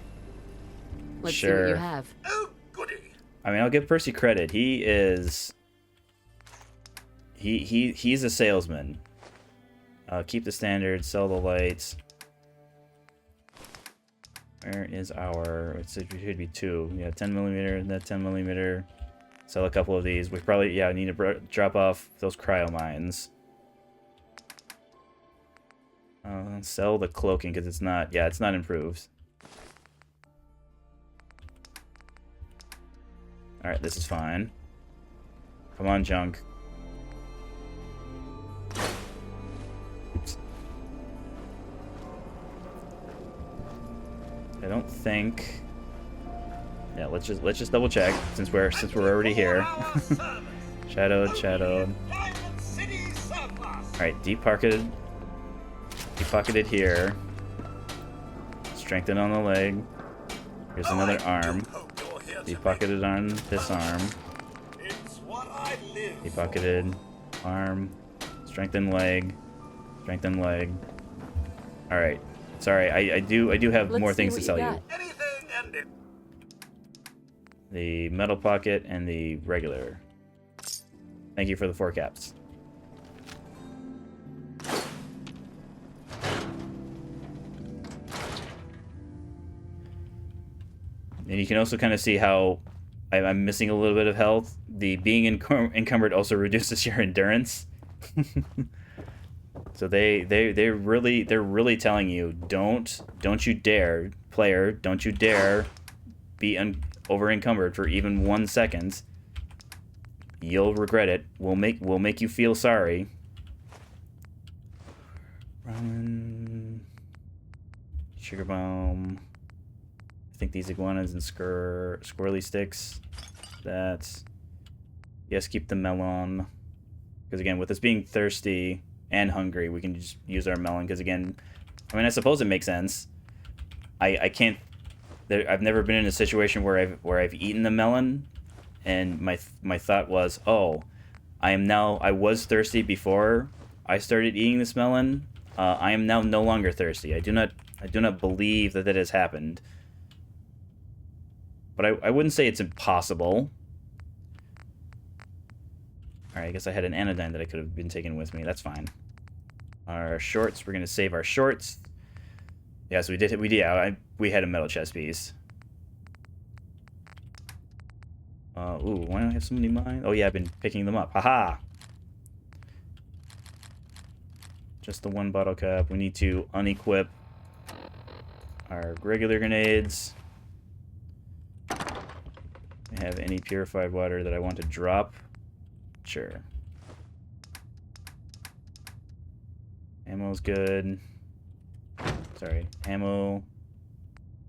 Let's sure. see what you have. Oh, goody. I mean, I'll give Percy credit. He is... He's a salesman. Keep the standard, sell the lights. Where is our... It should be 2. Yeah, 10mm, that 10mm. Sell a couple of these. We probably, yeah, need to drop off those cryo mines. Sell the cloaking because it's not... Yeah, it's not improved. Alright, this is fine. Come on, junk. Oops. I don't think... Yeah, let's just double check since we're already here. Shadowed. Alright, deep pocketed here. Strengthen on the leg. Here's another arm. Deep pocketed on this arm. Deep pocketed arm. Strengthen leg. Strengthen leg. Alright. Sorry, I do have more things to sell you. The metal pocket and the regular. Thank you for the 4 caps. And you can also kind of see how I'm missing a little bit of health. The being encumbered also reduces your endurance. So they're really telling you, don't you dare, player, don't you dare be over encumbered for even 1 second. You'll regret it. We'll make you feel sorry. Ramen, sugar bomb. I think these iguanas and squirrely sticks. That's yes. Keep the melon, because again, with us being thirsty and hungry, we can just use our melon. Because again, I mean, I suppose it makes sense. I can't. I've never been in a situation where I've eaten the melon, and my thought was, oh, I was thirsty before I started eating this melon. I am now no longer thirsty. I do not believe that has happened. But I wouldn't say it's impossible. Alright, I guess I had an anodyne that I could have been taking with me. That's fine. Our shorts, we're going to save our shorts. Yes, we did. We had a metal chest piece. Ooh, why don't I have so many mine? Oh yeah, I've been picking them up. Haha! Just the one bottle cap. We need to unequip our regular grenades. I have any purified water that I want to drop? Sure. Ammo's good. Sorry, ammo.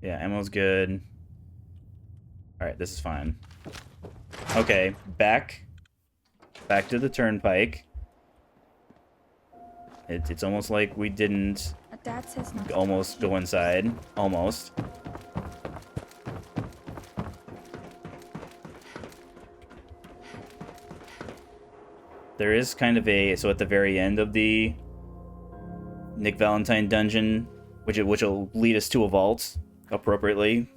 Yeah, ammo's good. Alright, this is fine. Okay, back to the turnpike. It's almost like we didn't almost go inside. Almost. There is kind of so at the very end of the Nick Valentine dungeon, which will lead us to a vault appropriately,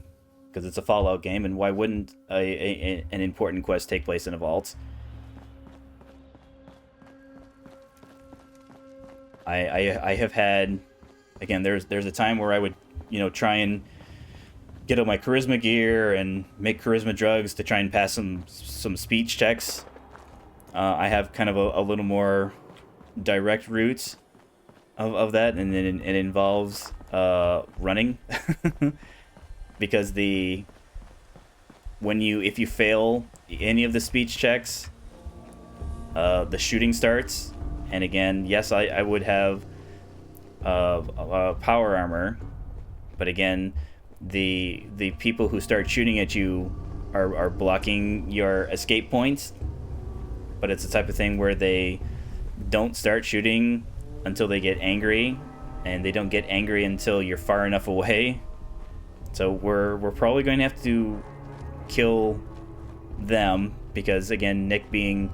because it's a Fallout game, and why wouldn't an important quest take place in a vault? I have had, again, there's a time where I would, try and get all my charisma gear and make charisma drugs to try and pass some speech checks. I have kind of a little more direct route of that, and then it involves running. Because if you fail any of the speech checks, the shooting starts. And again, yes, I would have power armor, but again, the people who start shooting at you are blocking your escape points. But it's the type of thing where they don't start shooting until they get angry, and they don't get angry until you're far enough away. So we're probably going to have to kill them, because again, Nick being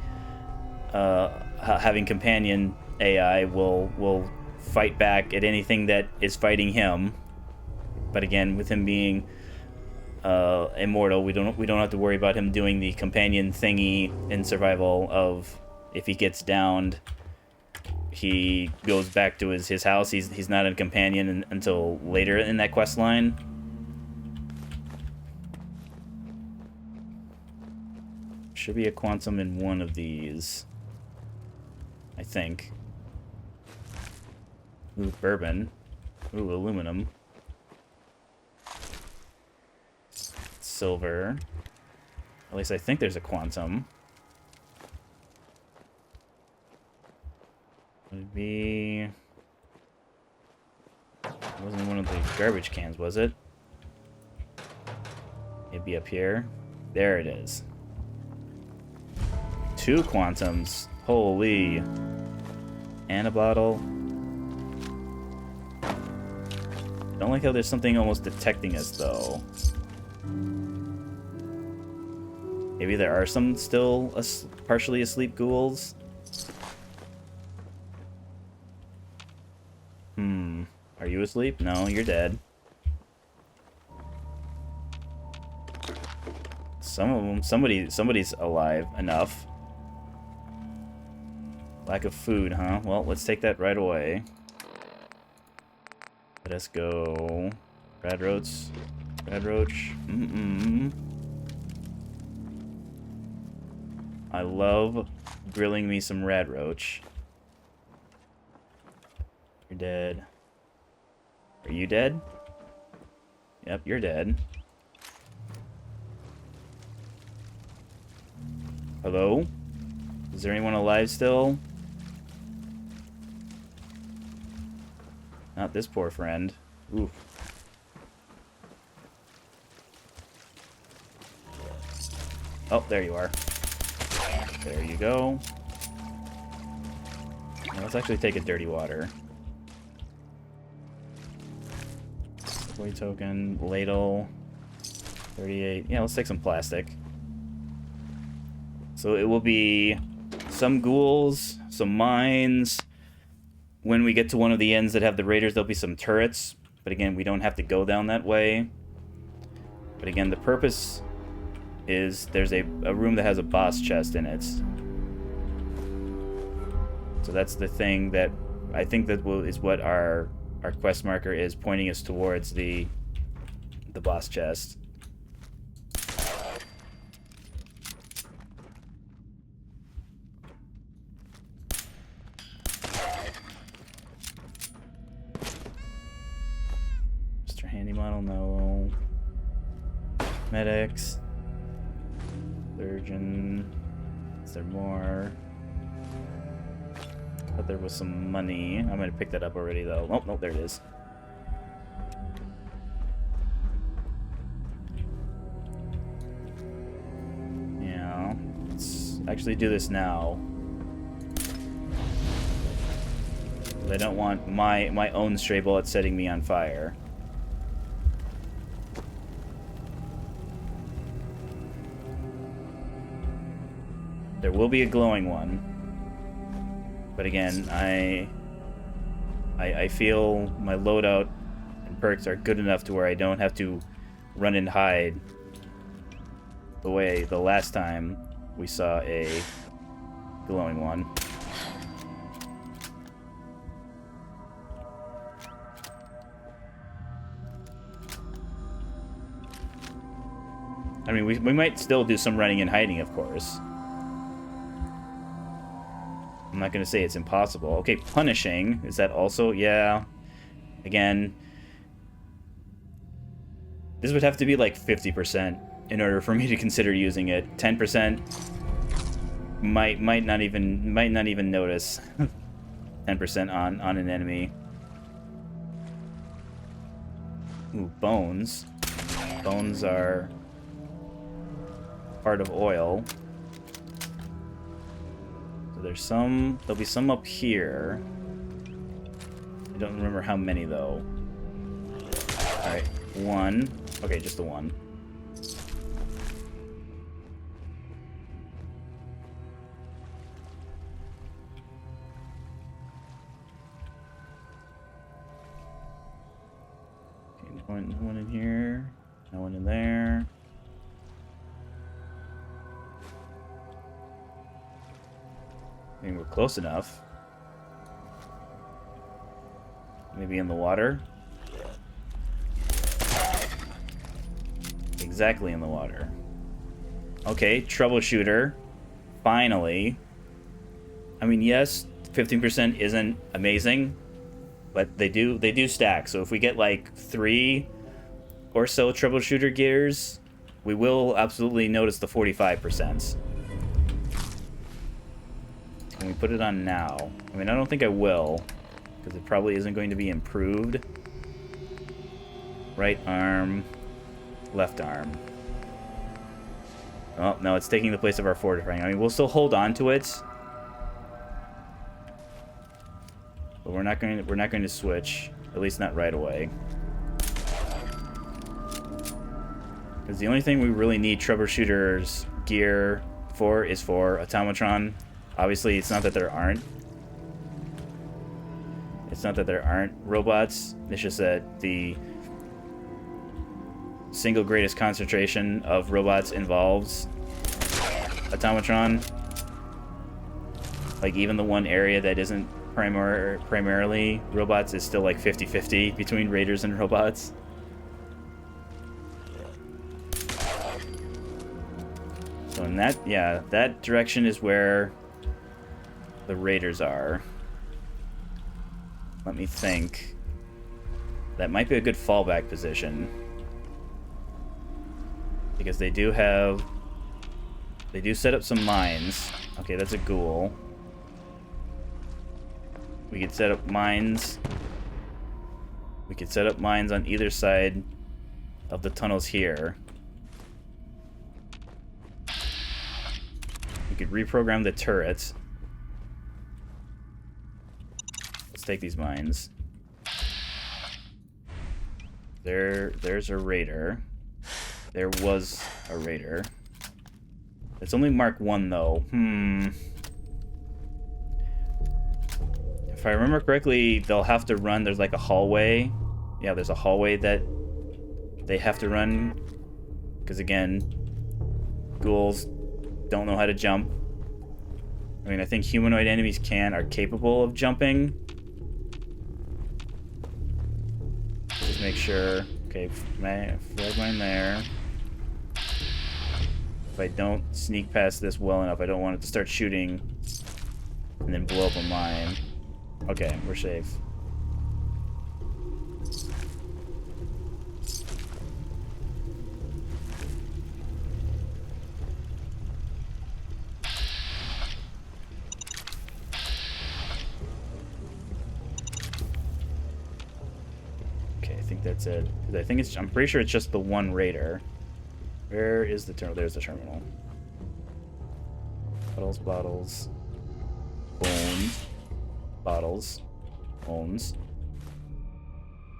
having companion AI will fight back at anything that is fighting him. But again, with him being immortal, we don't have to worry about him doing the companion thingy in survival of, if he gets downed, he goes back to his house. He's not a companion until later in that quest line. Should be a quantum in one of these, I think. Ooh, bourbon. Ooh, aluminum. Silver. At least I think there's a quantum. Would it be... It wasn't one of the garbage cans, was it? It'd be up here. There it is. 2 quantums. Holy. And a bottle. Don't like how there's something almost detecting us, though. Maybe there are some still partially asleep ghouls. Are you asleep? No, you're dead. Some of them, somebody's alive enough. Lack of food, huh? Well, let's take that right away. Let us go. Rad roach. I love grilling me some rad roach. dead. Are you dead? Yep, you're dead. Hello? Is there anyone alive still? Not this poor friend. Oof. Oh, there you are. There you go. Now let's actually take a dirty water. Subway token, ladle, 38. Yeah, let's take some plastic. So it will be some ghouls, some mines. When we get to one of the ends that have the raiders, there'll be some turrets. But again, we don't have to go down that way. But again, the purpose is there's a room that has a boss chest in it. So that's the thing that I think that is what our quest marker is pointing us towards, the boss chest. Mr. Handy Model, no. Medics. Surgeon. Is there more? I thought there was some money. I might have picked that up already, though. Oh, no, there it is. Yeah. Let's actually do this now. I don't want my own stray bullet setting me on fire. There will be a glowing one. But again, I feel my loadout and perks are good enough to where I don't have to run and hide the way the last time we saw a glowing one. I mean, we might still do some running and hiding, of course. I'm not going to say it's impossible. Okay, punishing. Is that also? Yeah. Again, this would have to be like 50% in order for me to consider using it. 10% might not even notice. 10% on an enemy. Ooh, bones. Bones are part of oil. There'll be some up here. I don't remember how many, though. Alright, one. Okay, just the one. Okay, no one in here. No one in there. I mean, we're close enough. Maybe in the water? Exactly in the water. Okay, troubleshooter. Finally. I mean, yes, 15% isn't amazing, but they do stack. So if we get like 3 or so troubleshooter gears, we will absolutely notice the 45%. Can we put it on now? I mean, I don't think I will, because it probably isn't going to be improved. Right arm, left arm. Oh, no, it's taking the place of our fortifying. I mean, we'll still hold on to it, but we're not going to switch, at least not right away. Because the only thing we really need troubleshooters gear for is for automatron. Obviously, it's not that there aren't. It's not that there aren't robots. It's just that the single greatest concentration of robots involves automatron. Like, even the one area that isn't primarily robots is still like 50-50 between raiders and robots. So in that, yeah, that direction is where the raiders are. Let me think. That might be a good fallback position. Because they do set up some mines. Okay, that's a ghoul. We could set up mines. We could set up mines on either side of the tunnels here. We could reprogram the turrets. Let's take these mines. There's a raider. There was a raider. It's only Mark 1 though. If I remember correctly, they'll have to run, there's like a hallway. Yeah, there's a hallway that they have to run. Because again, ghouls don't know how to jump. I mean, I think humanoid enemies are capable of jumping. Just make sure. Okay, flag mine there. If I don't sneak past this well enough, I don't want it to start shooting and then blow up a mine. Okay, we're safe. Okay, I think that's it. I'm pretty sure it's just the one raider. Where is the terminal? There's the terminal. Bottles, bottles. Bones. Bottles. Bones.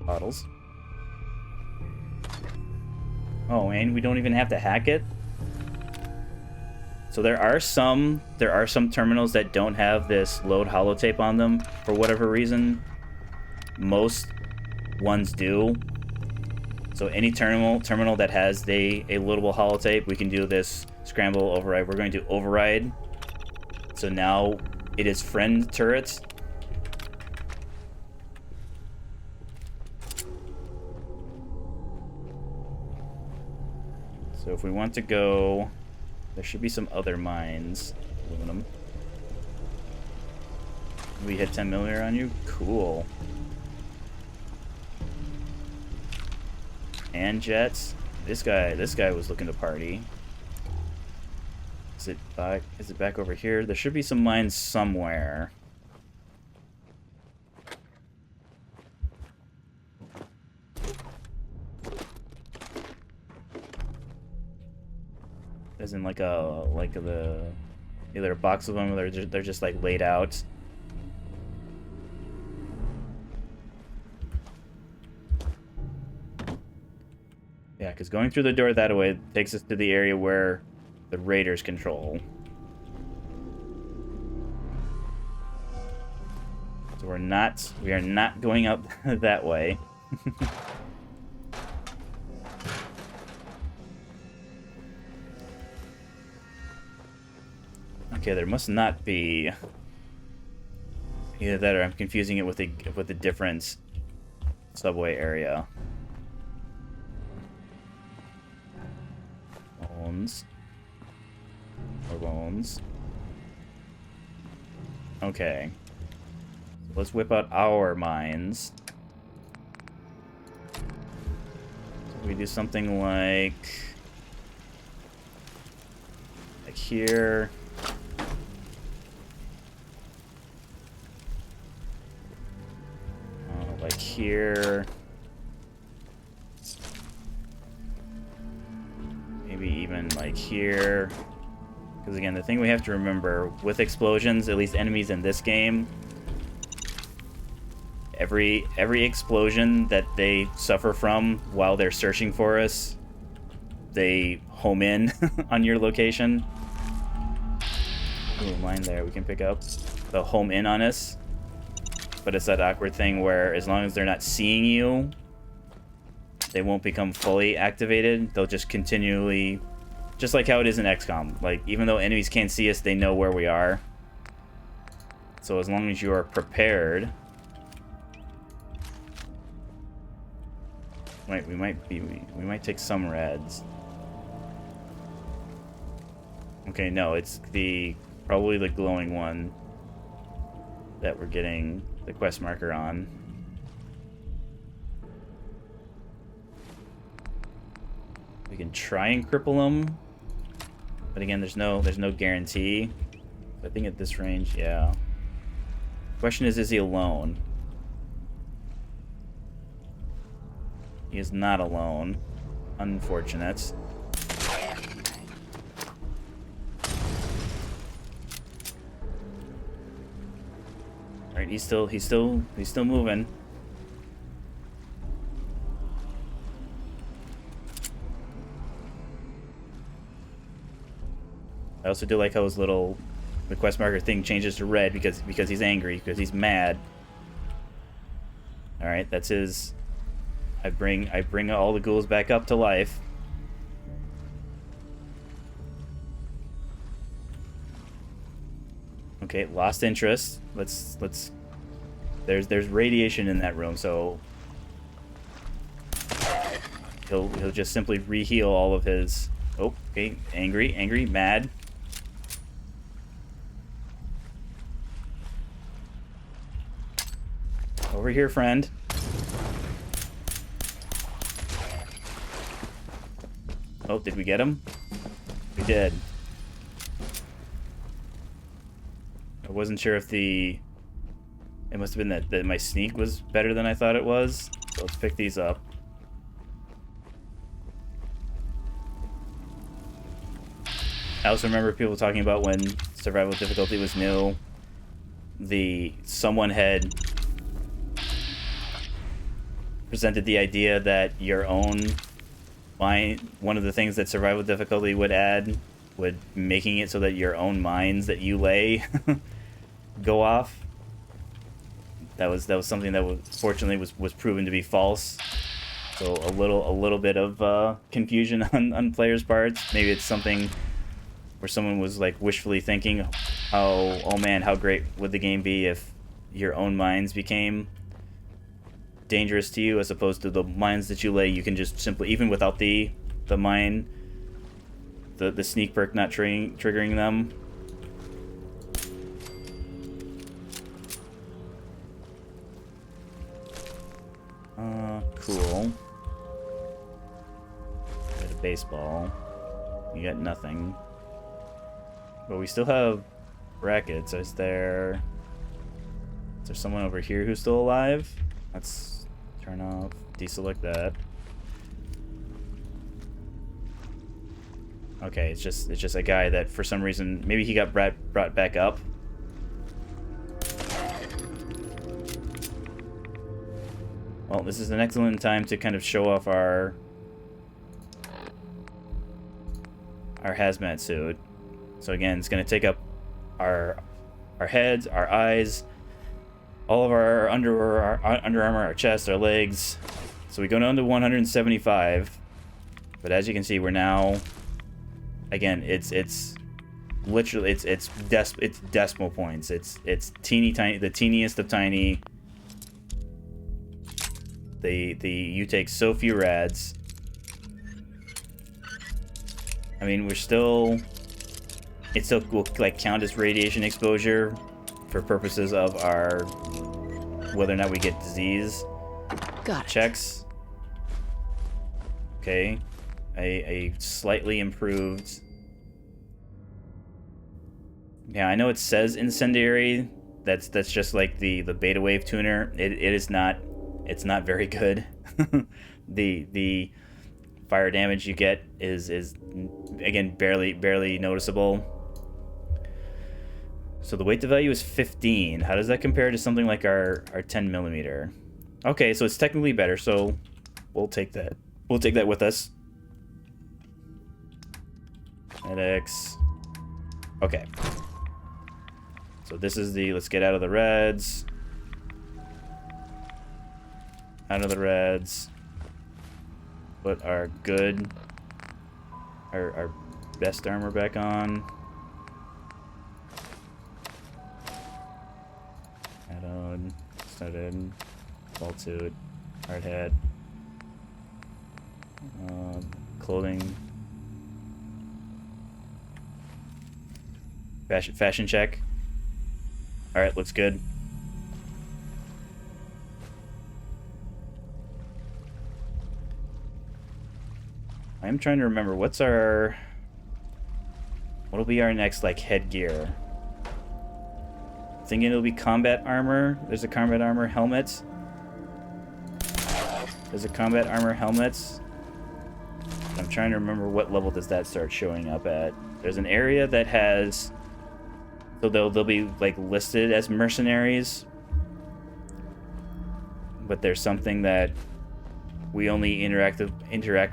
Bottles. Oh, and we don't even have to hack it? So there are some terminals that don't have this load holotape on them for whatever reason. Most ones do. So any terminal that has a loadable holotape, we can do this scramble override. We're going to override. So now it is friend turrets. So if we want to go, there should be some other mines. Aluminum. We hit 10 millimeter on you? Cool. And jets. This guy was looking to party. Is it back over here? There should be some mines somewhere. As in either a box of them or they're just like laid out. Yeah, because going through the door that way takes us to the area where the raiders control. So we are not going up that way. Okay, there must not be. Either that or I'm confusing it with a different subway area. Bones. More bones. Okay. So let's whip out our mines. So we do something like here. Like here. Maybe even like here. Because again, the thing we have to remember with explosions, at least enemies in this game, every explosion that they suffer from while they're searching for us, they home in on your location. Ooh, mine there we can pick up. They'll home in on us. But it's that awkward thing where as long as they're not seeing you, they won't become fully activated. They'll just continually, just like how it is in XCOM. Like, even though enemies can't see us, they know where we are. So as long as you are prepared. Wait, we might take some reds. Okay, no, it's probably the glowing one that we're getting. the quest marker on. We can try and cripple him, but again, there's no guarantee. I think at this range, yeah. Question is he alone? He is not alone. Unfortunate. Alright, he's still moving. I also do like how his little the quest marker thing changes to red because he's angry, because he's mad. Alright, that's his. I bring all the ghouls back up to life. Okay, lost interest. Let's there's radiation in that room, so he'll just simply reheal all of his. Oh, okay, angry, mad. Over here, friend. Oh, did we get him? We did. I wasn't sure if it must have been that my sneak was better than I thought it was. So let's pick these up. I also remember people talking about when survival difficulty was new, someone had presented the idea that your own mind, one of the things that survival difficulty would add, would making it so that your own mines that you lay go off. That was something that fortunately was proven to be false. So a little bit of confusion on players' parts. Maybe it's something where someone was like wishfully thinking, oh man, how great would the game be if your own mines became dangerous to you, as opposed to the mines that you lay, you can just simply, even without the mine, the sneak perk not triggering them. Cool. Got a baseball. You got nothing. But we still have brackets. Is there someone over here who's still alive? Let's turn off, deselect that. Okay, it's just a guy that for some reason, maybe he got brought back up. Well, this is an excellent time to kind of show off our hazmat suit. So again, it's going to take up our heads, our eyes, all of our under armor, our chest, our legs. So we go down to 175. But as you can see, we're now, again, it's literally it's decimal points. It's teeny tiny, the teeniest of tiny. You take so few rads. I mean, it still will like count as radiation exposure for purposes of our whether or not we get disease checks. Okay, a slightly improved. Yeah, I know it says incendiary. That's just like the beta wave tuner. It is not. It's not very good. The fire damage you get is again barely noticeable. So the weight to value is 15. How does that compare to something like our 10mm? Okay, so it's technically better. So we'll take that. We'll take that with us. Medics. Okay. So this is let's get out of the reds. Out of the reds. Put our best armor back on. Add on. Started. Vault suit. Hard hat. Clothing. Fashion check. Alright, looks good. I'm trying to remember what'll be our next like headgear. Thinking it'll be combat armor. There's a combat armor helmet. There's a combat armor helmet. I'm trying to remember what level does that start showing up at. There's an area that has, so they'll be like listed as mercenaries, but there's something that we only interact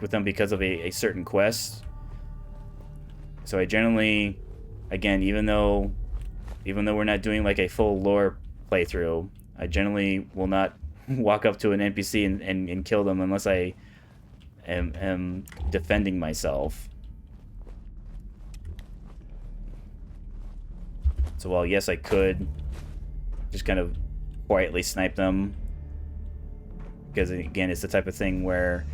with them because of a certain quest. So I generally, again, even though we're not doing like a full lore playthrough, I generally will not walk up to an NPC and kill them unless I am defending myself. So while yes, I could just kind of quietly snipe them, because again, it's the type of thing where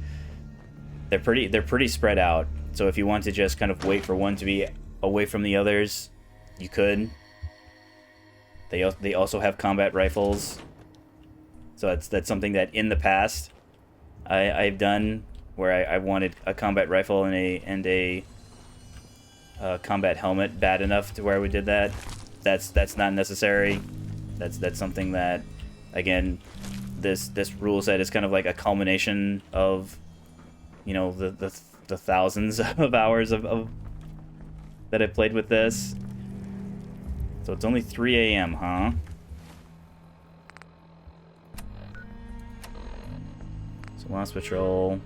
they're pretty spread out. So if you want to just kind of wait for one to be away from the others, you could. They also have combat rifles. So that's something that in the past I've done, where I wanted a combat rifle and a combat helmet bad enough to where we did that. That's not necessary. That's something that, again, this rule set is kind of like a culmination of, you know, the thousands of hours of that I played with this. So it's only 3 a.m., huh? So last patrol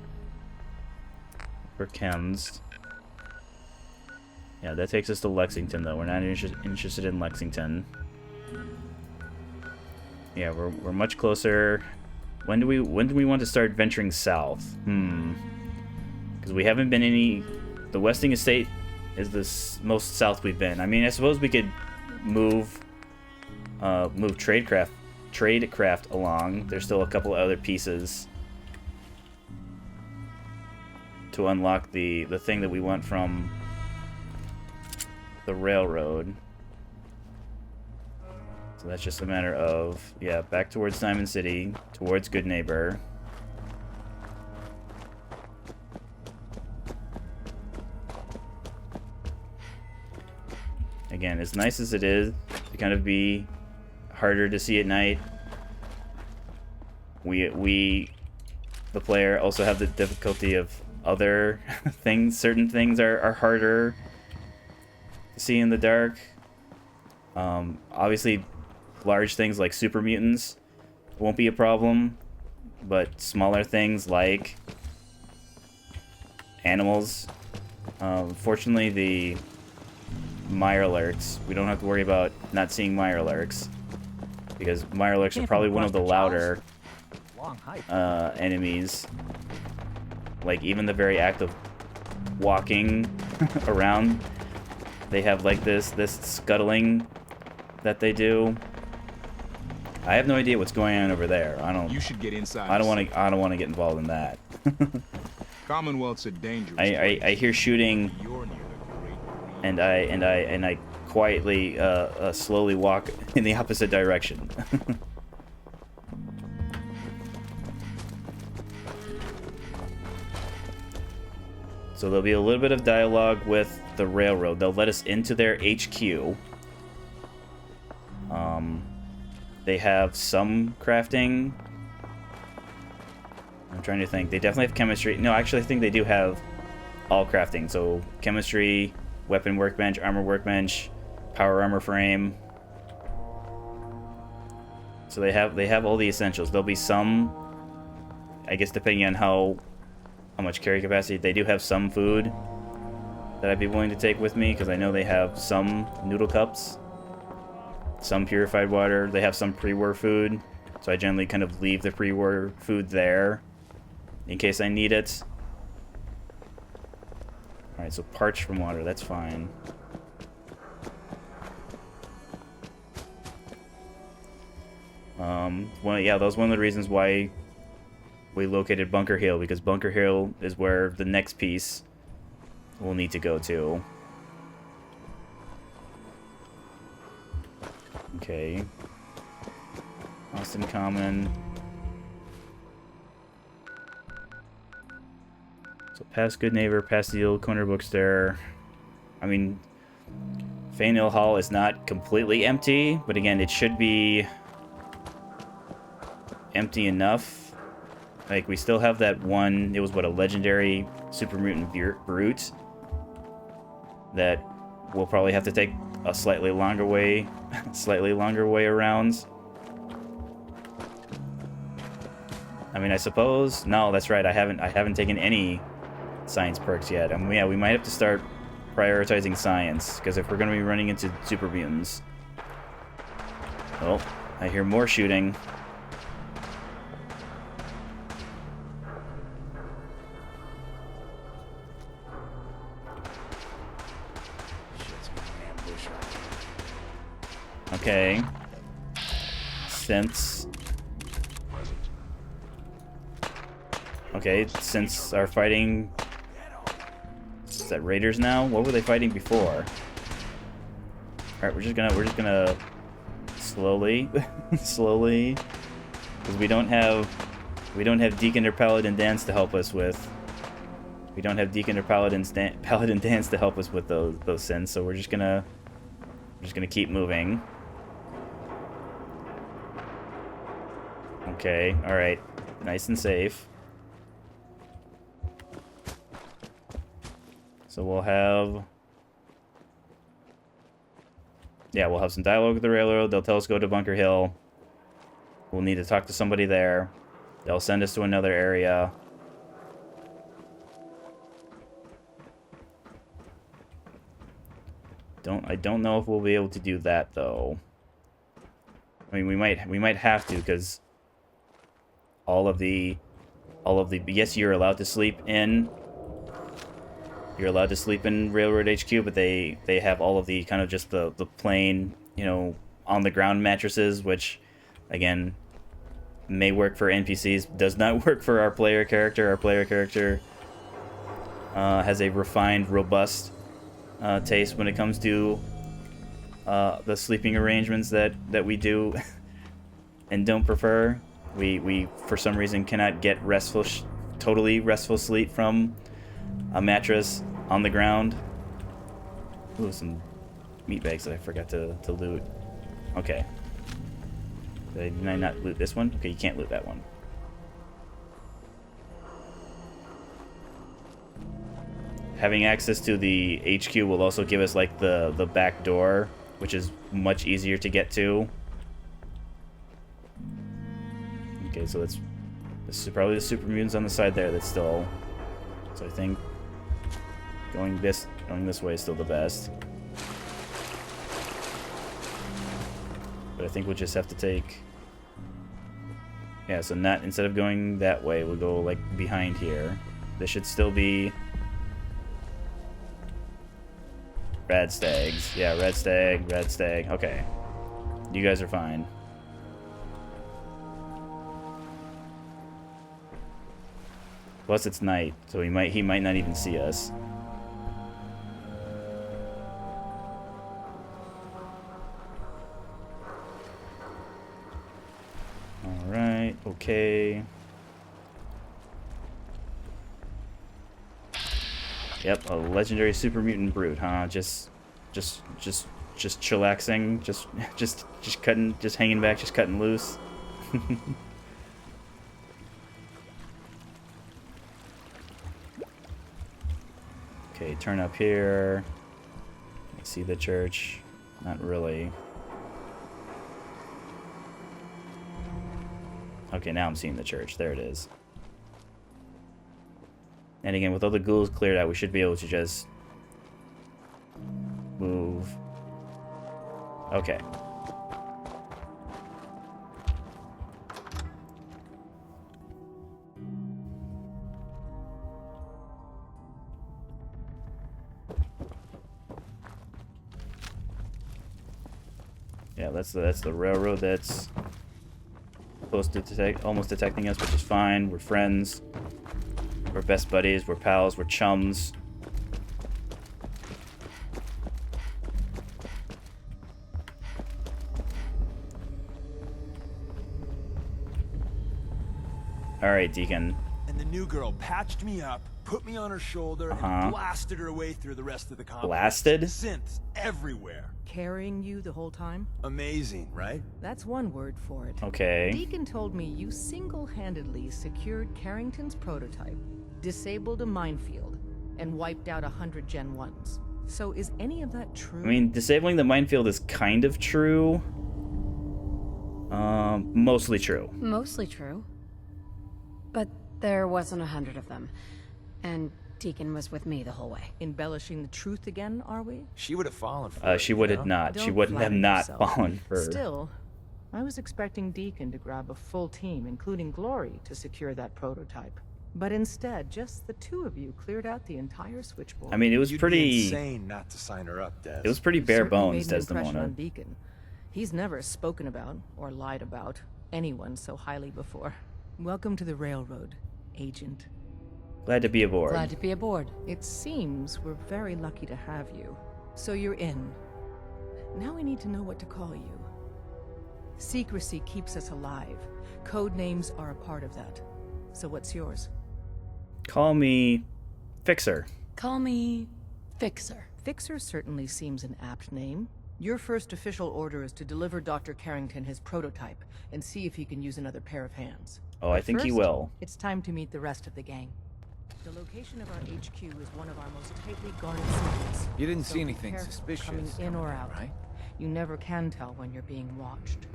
for chems. Yeah, that takes us to Lexington, though. We're not interested in Lexington. Yeah, we're much closer. When do we want to start venturing south? Because we haven't been any. The Westing Estate is the most south we've been. I mean, I suppose we could move tradecraft along. There's still a couple other pieces to unlock the thing that we want from the railroad. So that's just a matter of, yeah, back towards Diamond City, towards Good Neighbor. Again, as nice as it is to kind of be harder to see at night, we the player, also have the difficulty of other things. Certain things are harder to see in the dark. Obviously, large things like super mutants won't be a problem, but smaller things like animals, fortunately, the Mirelurks, we don't have to worry about not seeing Mirelurks, because Mirelurks are probably one of the louder enemies. Like, even the very act of walking around, they have like this scuttling that they do. I have no idea what's going on over there. You should get inside. I don't want to get involved in that. Commonwealth's a dangerous I hear shooting, and I quietly slowly walk in the opposite direction. So there'll be a little bit of dialogue with the railroad. They'll let us into their HQ. They have some crafting. I'm trying to think. They definitely have chemistry. No, actually, I think they do have all crafting. So chemistry, weapon workbench, armor workbench, power armor frame. So they have all the essentials. There'll be some, I guess, depending on how much carry capacity. They do have some food that I'd be willing to take with me, because I know they have some noodle cups, some purified water. They have some pre-war food, so I generally kind of leave the pre-war food there in case I need it. Alright, so parched from water, that's fine. That was one of the reasons why we located Bunker Hill, because Bunker Hill is where the next piece we'll need to go to. Okay. Austin Common. So past Good Neighbor, past the old corner bookstore. I mean, Faneuil Hall is not completely empty, but again, it should be empty enough. Like, we still have that one, it was what, a legendary super mutant brute that we'll probably have to take a slightly longer way around. I mean, I suppose, no, that's right, I haven't taken any science perks yet. Yeah, we might have to start prioritizing science, because if we're going to be running into super mutants. Oh, I hear more shooting. Okay. Okay, since our fighting... Is that raiders now? What were they fighting before? Alright, we're just gonna slowly because we don't have Deacon or Paladin Dance to help us with. We don't have Deacon or Paladin Dance to help us with those sins, so we're just gonna keep moving. Okay, alright. Nice and safe. So we'll have... Yeah, we'll have some dialogue with the railroad. They'll tell us to go to Bunker Hill. We'll need to talk to somebody there. They'll send us to another area. I don't know if we'll be able to do that, though. I mean, we might have to, because all of the yes, you're allowed to sleep in Railroad HQ, but they have all of the kind of just the plain, you know, on the ground mattresses, which again may work for NPCs, does not work for our player character. Our player character has a refined, robust taste when it comes to the sleeping arrangements that we do and don't prefer. We for some reason cannot get totally restful sleep from a mattress on the ground. Ooh, some meat bags that I forgot to loot. Okay. Did I not loot this one? Okay, you can't loot that one. Having access to the HQ will also give us like the back door, which is much easier to get to. Okay, so this is probably the super mutants on the side there that's still... So I think going this way is still the best. But I think we'll just have to take... Yeah, so not, instead of going that way, we'll go like behind here. This should still be Rad Stags. Yeah, Red Stag. Okay. You guys are fine. Plus it's night, so he might not even see us. Alright, okay. Yep, a legendary super mutant brute, huh? Just chillaxing, just cutting, just hanging back, just cutting loose. Okay, turn up here. I see the church. Not really. Okay, now I'm seeing the church. There it is. And again, with all the ghouls cleared out, we should be able to just move. Okay. Yeah, that's the railroad that's supposed to almost detecting us, which is fine. We're friends. We're best buddies. We're pals. We're chums. All right, Deacon. and the new girl patched me up, put me on her shoulder, and blasted her way through the rest of the complex. Blasted? Synths everywhere. Carrying you the whole time? Amazing, right? That's one word for it. Okay. Deacon told me you single-handedly secured Carrington's prototype, disabled a minefield, and wiped out 100 Gen 1s. So is any of that true? I mean, disabling the minefield is kind of true. Mostly true. Mostly true. But there wasn't 100 of them. And Deacon was with me the whole way. Embellishing the truth again, are we? She would have fallen for it. She would have not. Don't She wouldn't have flatter not yourself. fallen for. Still, I was expecting Deacon to grab a full team, including Glory, to secure that prototype. But instead, just the two of you cleared out the entire switchboard. I mean, it was You'd pretty. be insane not to sign her up, Des. It was pretty bare Certainly bones, made an impression Desdemona. on Deacon. He's never spoken about, or lied about, anyone so highly before. Welcome to the Railroad, Agent. Glad to be aboard. Glad to be aboard. It seems we're very lucky to have you. So you're in. Now we need to know what to call you. Secrecy keeps us alive. Code names are a part of that. So what's yours? Call me Fixer. Call me Fixer. Fixer certainly seems an apt name. Your first official order is to deliver Dr. Carrington his prototype and see if he can use another pair of hands. Oh, I But think he first, will. It's time to meet the rest of the gang. The location of our HQ is one of our most tightly guarded secrets. You didn't So see be anything careful suspicious coming in or out. right? You never can tell when you're being watched.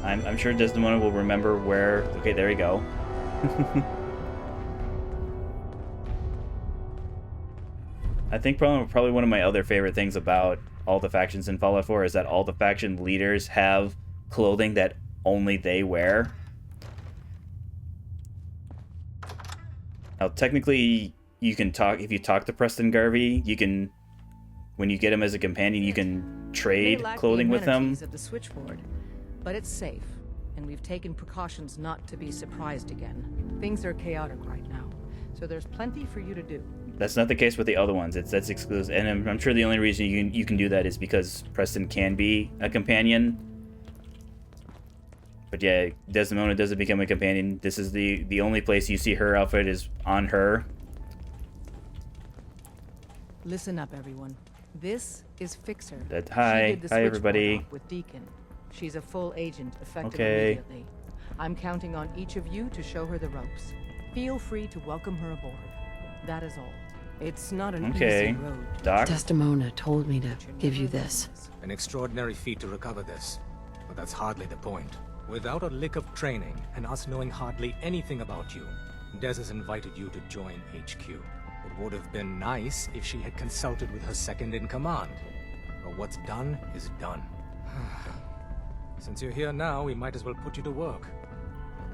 I'm sure Desdemona will remember where. Okay, there you go. I think probably one of my other favorite things about all the factions in Fallout 4 is that all the faction leaders have clothing that only they wear. Now, technically, you can talk if you talk to Preston Garvey. You can, when you get him as a companion, you can trade May lack clothing the with him. amenities of the switchboard, but it's safe, and we've taken precautions not to be surprised again. Things are chaotic right now, so there's plenty for you to do. That's not the case with the other ones. That's exclusive, and I'm sure the only reason you can do that is because Preston can be a companion. But yeah, Desdemona doesn't become a companion. This is the only place you see her outfit is on her. Listen up, everyone. This is Fixer. Hi. She did the Hi, switchboard everybody. op with Deacon. She's a full agent, effective Okay. immediately. I'm counting on each of you to show her the ropes. Feel free to welcome her aboard. That is all. It's not an Okay. easy road. Doc? Desdemona told me to give you this. An extraordinary feat to recover this, but that's hardly the point. Without a lick of training, and us knowing hardly anything about you, Des has invited you to join HQ. It would have been nice if she had consulted with her second-in-command. But what's done is done. Since you're here now, we might as well put you to work.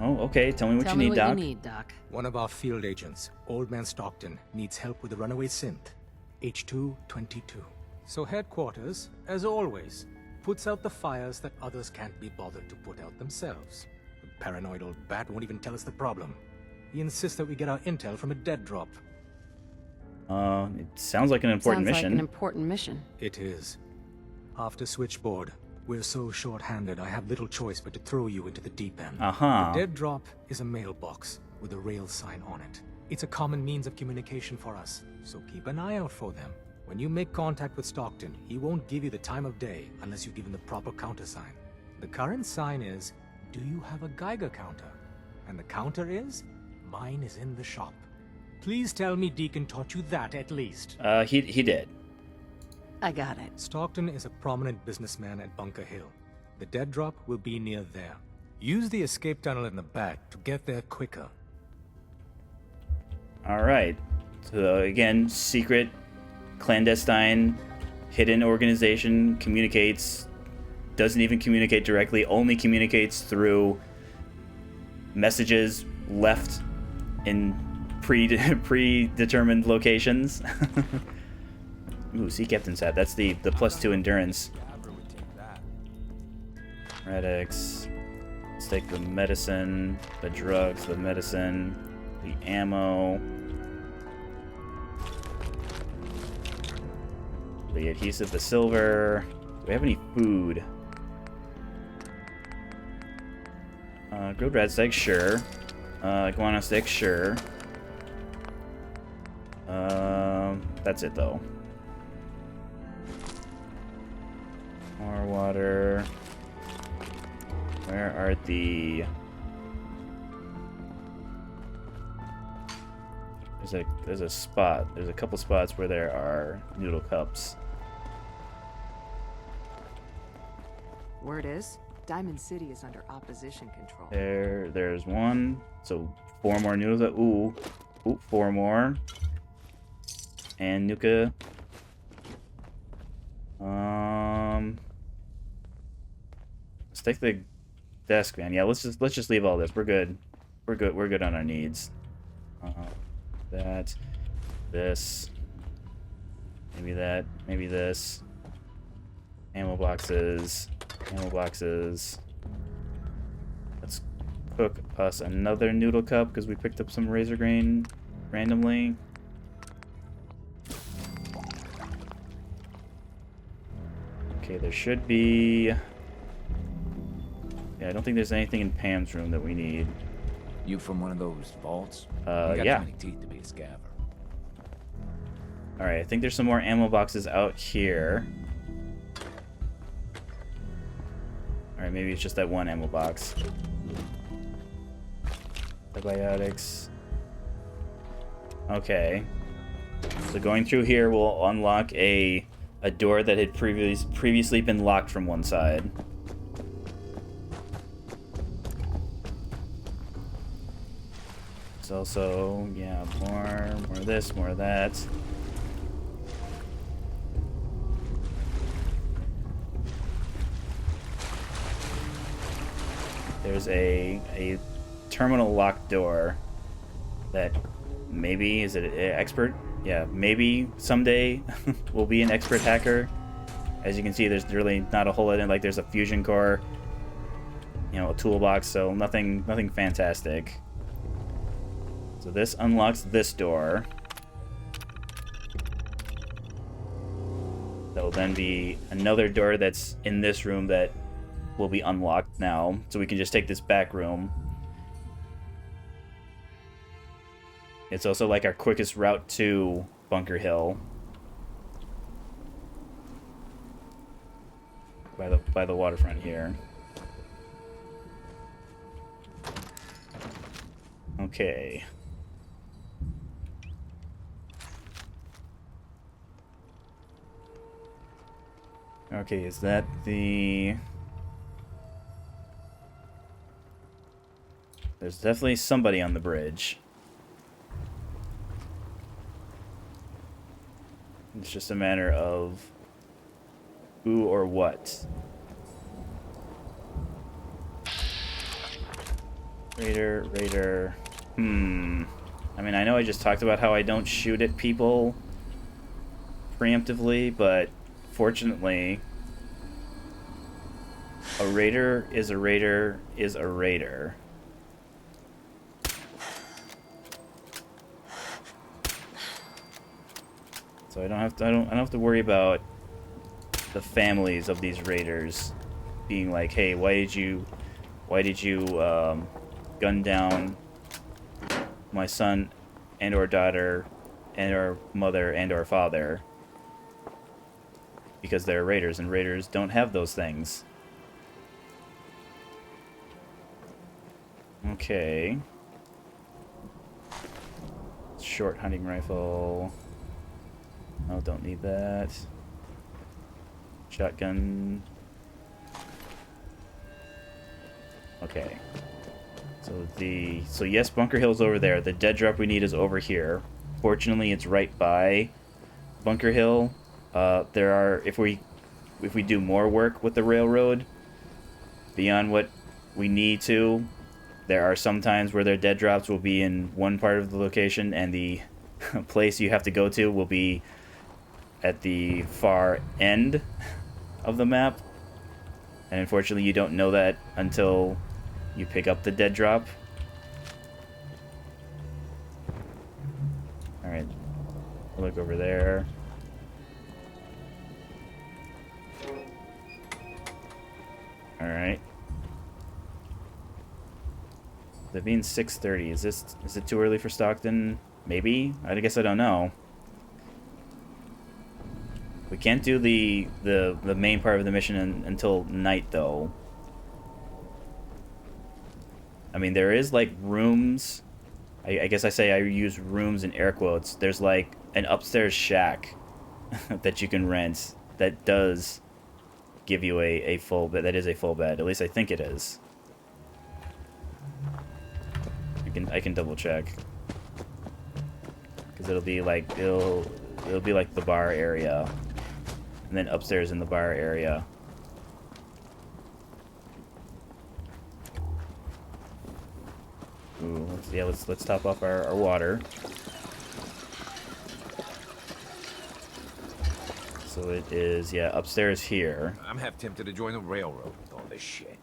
Oh, okay. Tell me what Tell you me need, what Doc. you need, Doc. One of our field agents, Old Man Stockton, needs help with the runaway synth, H222. So headquarters, as always, puts out the fires that others can't be bothered to put out themselves. The paranoid old bat won't even tell us the problem. He insists that we get our intel from a dead drop. It sounds like an important Sounds mission. like an important mission. It is. After Switchboard, we're so short-handed I have little choice but to throw you into the deep end. Uh-huh. The dead drop is a mailbox with a rail sign on it. It's a common means of communication for us, so keep an eye out for them. When you make contact with Stockton, he won't give you the time of day unless you give him the proper countersign. The current sign is, do you have a Geiger counter? And the counter is, mine is in the shop. Please tell me Deacon taught you that at least. He did. I got it. Stockton is a prominent businessman at Bunker Hill. The dead drop will be near there. Use the escape tunnel in the back to get there quicker. All right. So again, secret, clandestine, hidden organization communicates. Doesn't even communicate directly. Only communicates through messages left in predetermined locations. Ooh, Sea Captain's hat. That's the +2 endurance. Radix. Let's take the medicine, the drugs, the medicine, the ammo, the adhesive, the silver. Do we have any food? Grilled rat steak, sure. Iguana steak, sure. That's it though. More water. Where are the... There's a spot. There's a couple spots where there are noodle cups. Word is, Diamond City is under opposition control. There's one. So 4 more noodles. Ooh, 4 more. And Nuka. Let's take the desk, man. Yeah, let's just leave all this. We're good. We're good on our needs. That, this, maybe that, maybe this. Ammo boxes, ammo boxes. Let's cook us another noodle cup because we picked up some razor grain randomly. Okay, there should be... Yeah, I don't think there's anything in Pam's room that we need. You from one of those vaults? You got Yeah. too many teeth to be a scaver. Alright, I think there's some more ammo boxes out here. Alright, maybe it's just that one ammo box. Antibiotics. Okay. So going through here will unlock a door that had previously been locked from one side. It's also, yeah, more of this, more of that. There's a terminal locked door that maybe, is it an expert? Yeah, maybe someday we'll be an expert hacker. As you can see, there's really not a whole lot in, like there's a fusion core, you know, a toolbox, so nothing fantastic. So this unlocks this door. There'll then be another door that's in this room that will be unlocked now, so we can just take this back room. It's also like our quickest route to Bunker Hill. By the waterfront here. Okay. Okay, is that the... There's definitely somebody on the bridge. It's just a matter of who or what. Raider. I mean, I know I just talked about how I don't shoot at people preemptively, but fortunately, a raider is a raider is a raider. So I don't have to worry about the families of these raiders being like, hey, why did you gun down my son and or daughter and or mother and or father? Because they're raiders, and raiders don't have those things. Okay. Short hunting rifle. Oh, don't need that. Shotgun. Okay. So yes, Bunker Hill's over there. The dead drop we need is over here. Fortunately, it's right by Bunker Hill. There are, if we do more work with the railroad beyond what we need to, there are some times where their dead drops will be in one part of the location, and the place you have to go to will be at the far end of the map. And unfortunately, you don't know that until you pick up the dead drop. Alright, look over there. Alright. That being 6:30. Is it too early for Stockton? Maybe. I guess I don't know. We can't do the main part of the mission until night though. I mean, there is like rooms. I guess I use rooms in air quotes. There's like an upstairs shack that you can rent that does give you a full bed. That is a full bed. At least I think it is. I can double check. Because it'll be like it'll be like the bar area. And then upstairs in the bar area. Ooh, let's top off our water. So it is, yeah, upstairs here. I'm half tempted to join the railroad with all this shit.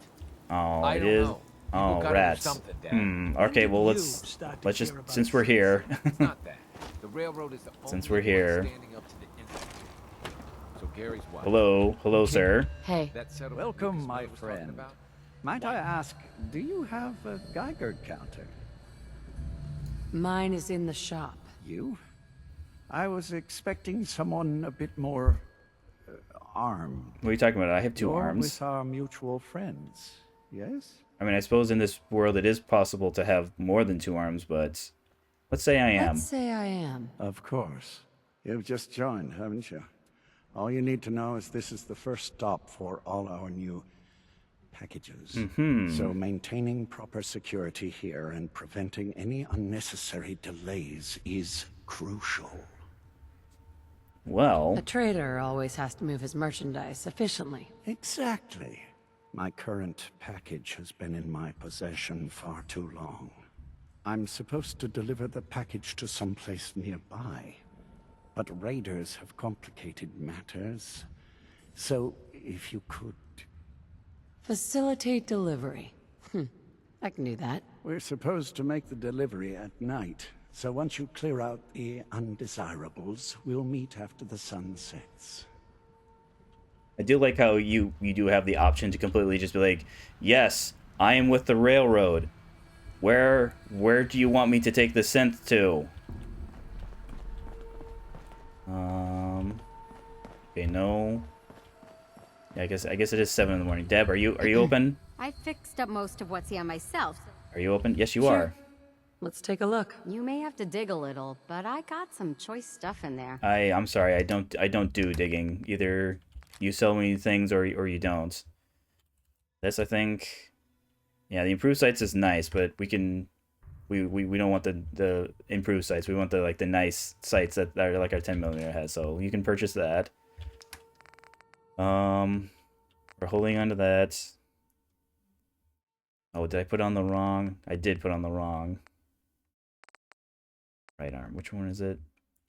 Oh, I it don't is. know. Oh, People gotta do rats. something, Dad. Okay, well let's just since we're here. It's not that. The railroad is the Since only we're here. one standing up to the industry. So Gary's wife. Hello, sir. Hey. Welcome, my friend. Might I ask, do you have a Geiger counter? Mine is in the shop. You? I was expecting someone a bit more armed. What are you talking about? I have 2 You're arms. with our mutual friends, yes? I mean, I suppose in this world it is possible to have more than 2 arms, but let's say I am. Let's say I am. Of course. You've just joined, haven't you? All you need to know is this is the first stop for all our new packages. So maintaining proper security here and preventing any unnecessary delays is crucial. Well... A trader always has to move his merchandise efficiently. Exactly. My current package has been in my possession far too long. I'm supposed to deliver the package to someplace nearby, but raiders have complicated matters. So, if you could... Facilitate delivery. I can do that. We're supposed to make the delivery at night, so once you clear out the undesirables, we'll meet after the sun sets. I do like how you do have the option to completely just be like, yes, I am with the railroad. Where do you want me to take the synth to? Okay, no. Yeah, I guess it is 7 in the morning. Deb, are you open? I fixed up most of what's here myself. Are you open? Yes, you are. Let's take a look. You may have to dig a little, but I got some choice stuff in there. I'm sorry, I don't do digging. Either you sell me things or you don't. This, I think, yeah, the improved sites is nice, but we don't want the improved sites. We want the nice sites that are like our 10mm has. So you can purchase that. We're holding on to that. Oh, did I put on the wrong? I did put on the wrong. Right arm. Which one is it?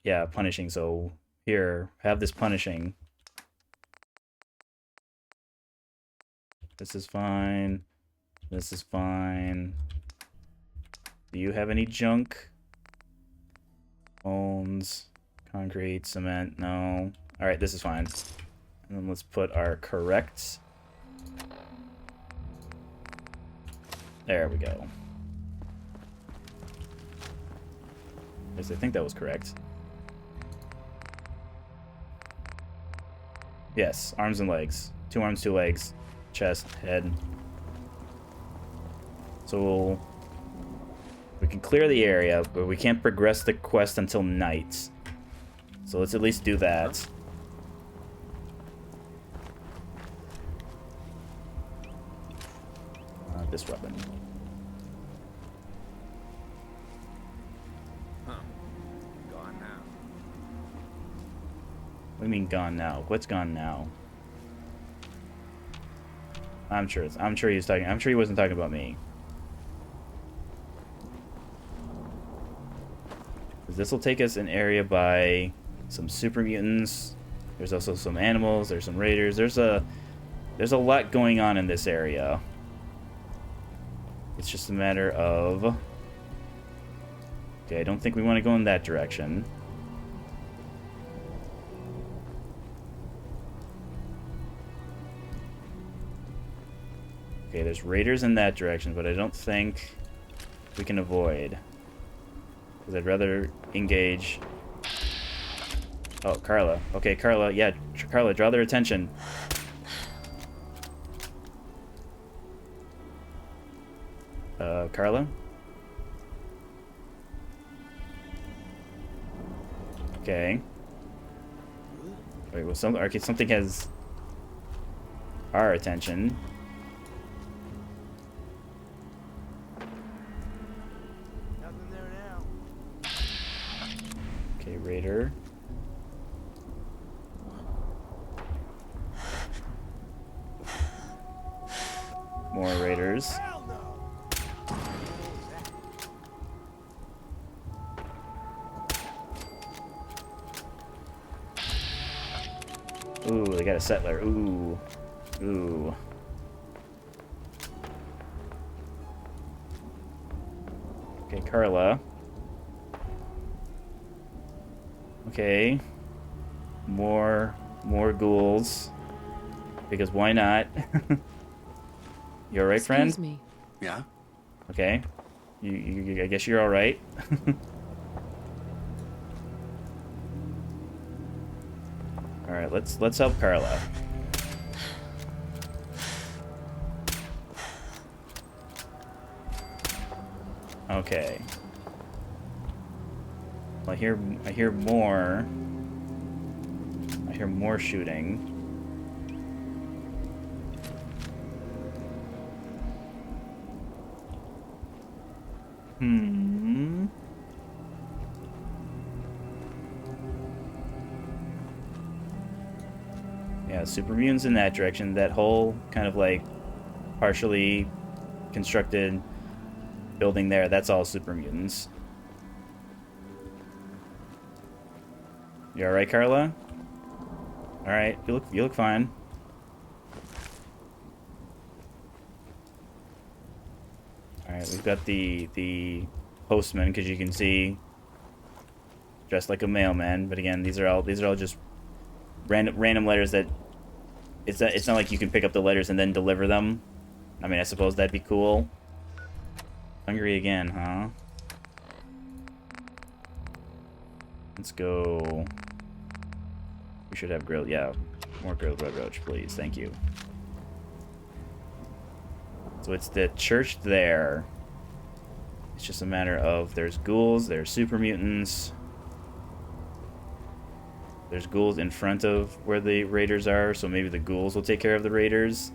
Yeah, punishing. So here, have this punishing. This is fine. This is fine. Do you have any junk? Bones, concrete, cement, no. Alright, this is fine. And then let's put our correct. There we go. Yes, I think that was correct. Yes, arms and legs. 2 arms, 2 legs. Chest, head. So we can clear the area, but we can't progress the quest until night. So let's at least do that. This weapon. Gone now. What do you mean gone now? What's gone now? I'm sure he wasn't talking about me. This will take us an area by some super mutants. There's also some animals, there's some raiders. There's a lot going on in this area. It's just a matter of... Okay, I don't think we want to go in that direction. Okay, there's raiders in that direction, but I don't think we can avoid. Because I'd rather engage... Oh, Carla. Okay, Carla. Yeah, Carla, draw their attention. Carla? Okay. Wait, well, something has our attention. Nothing there now. Okay, Raider. More Raiders. Ooh, they got a settler. Ooh. Ooh. Okay, Carla. Okay. More ghouls. Because why not? You alright, friend? Excuse me. Yeah? Okay. I guess you're alright. Alright, let's help Carla. Okay. Well, I hear more. I hear more shooting. Yeah, super mutants in that direction. That whole kind of like partially constructed building there, that's all super mutants. You alright, Carla? Alright, you look fine. Alright, we've got the postman, because you can see dressed like a mailman, but again, these are all just random letters that it's not like you can pick up the letters and then deliver them. I mean, I suppose that'd be cool. Hungry again, huh? Let's go. We should have grilled, yeah, more grilled red roach, please. Thank you. So it's the church there. It's just a matter of there's ghouls, there's super mutants. There's ghouls in front of where the raiders are, so maybe the ghouls will take care of the raiders.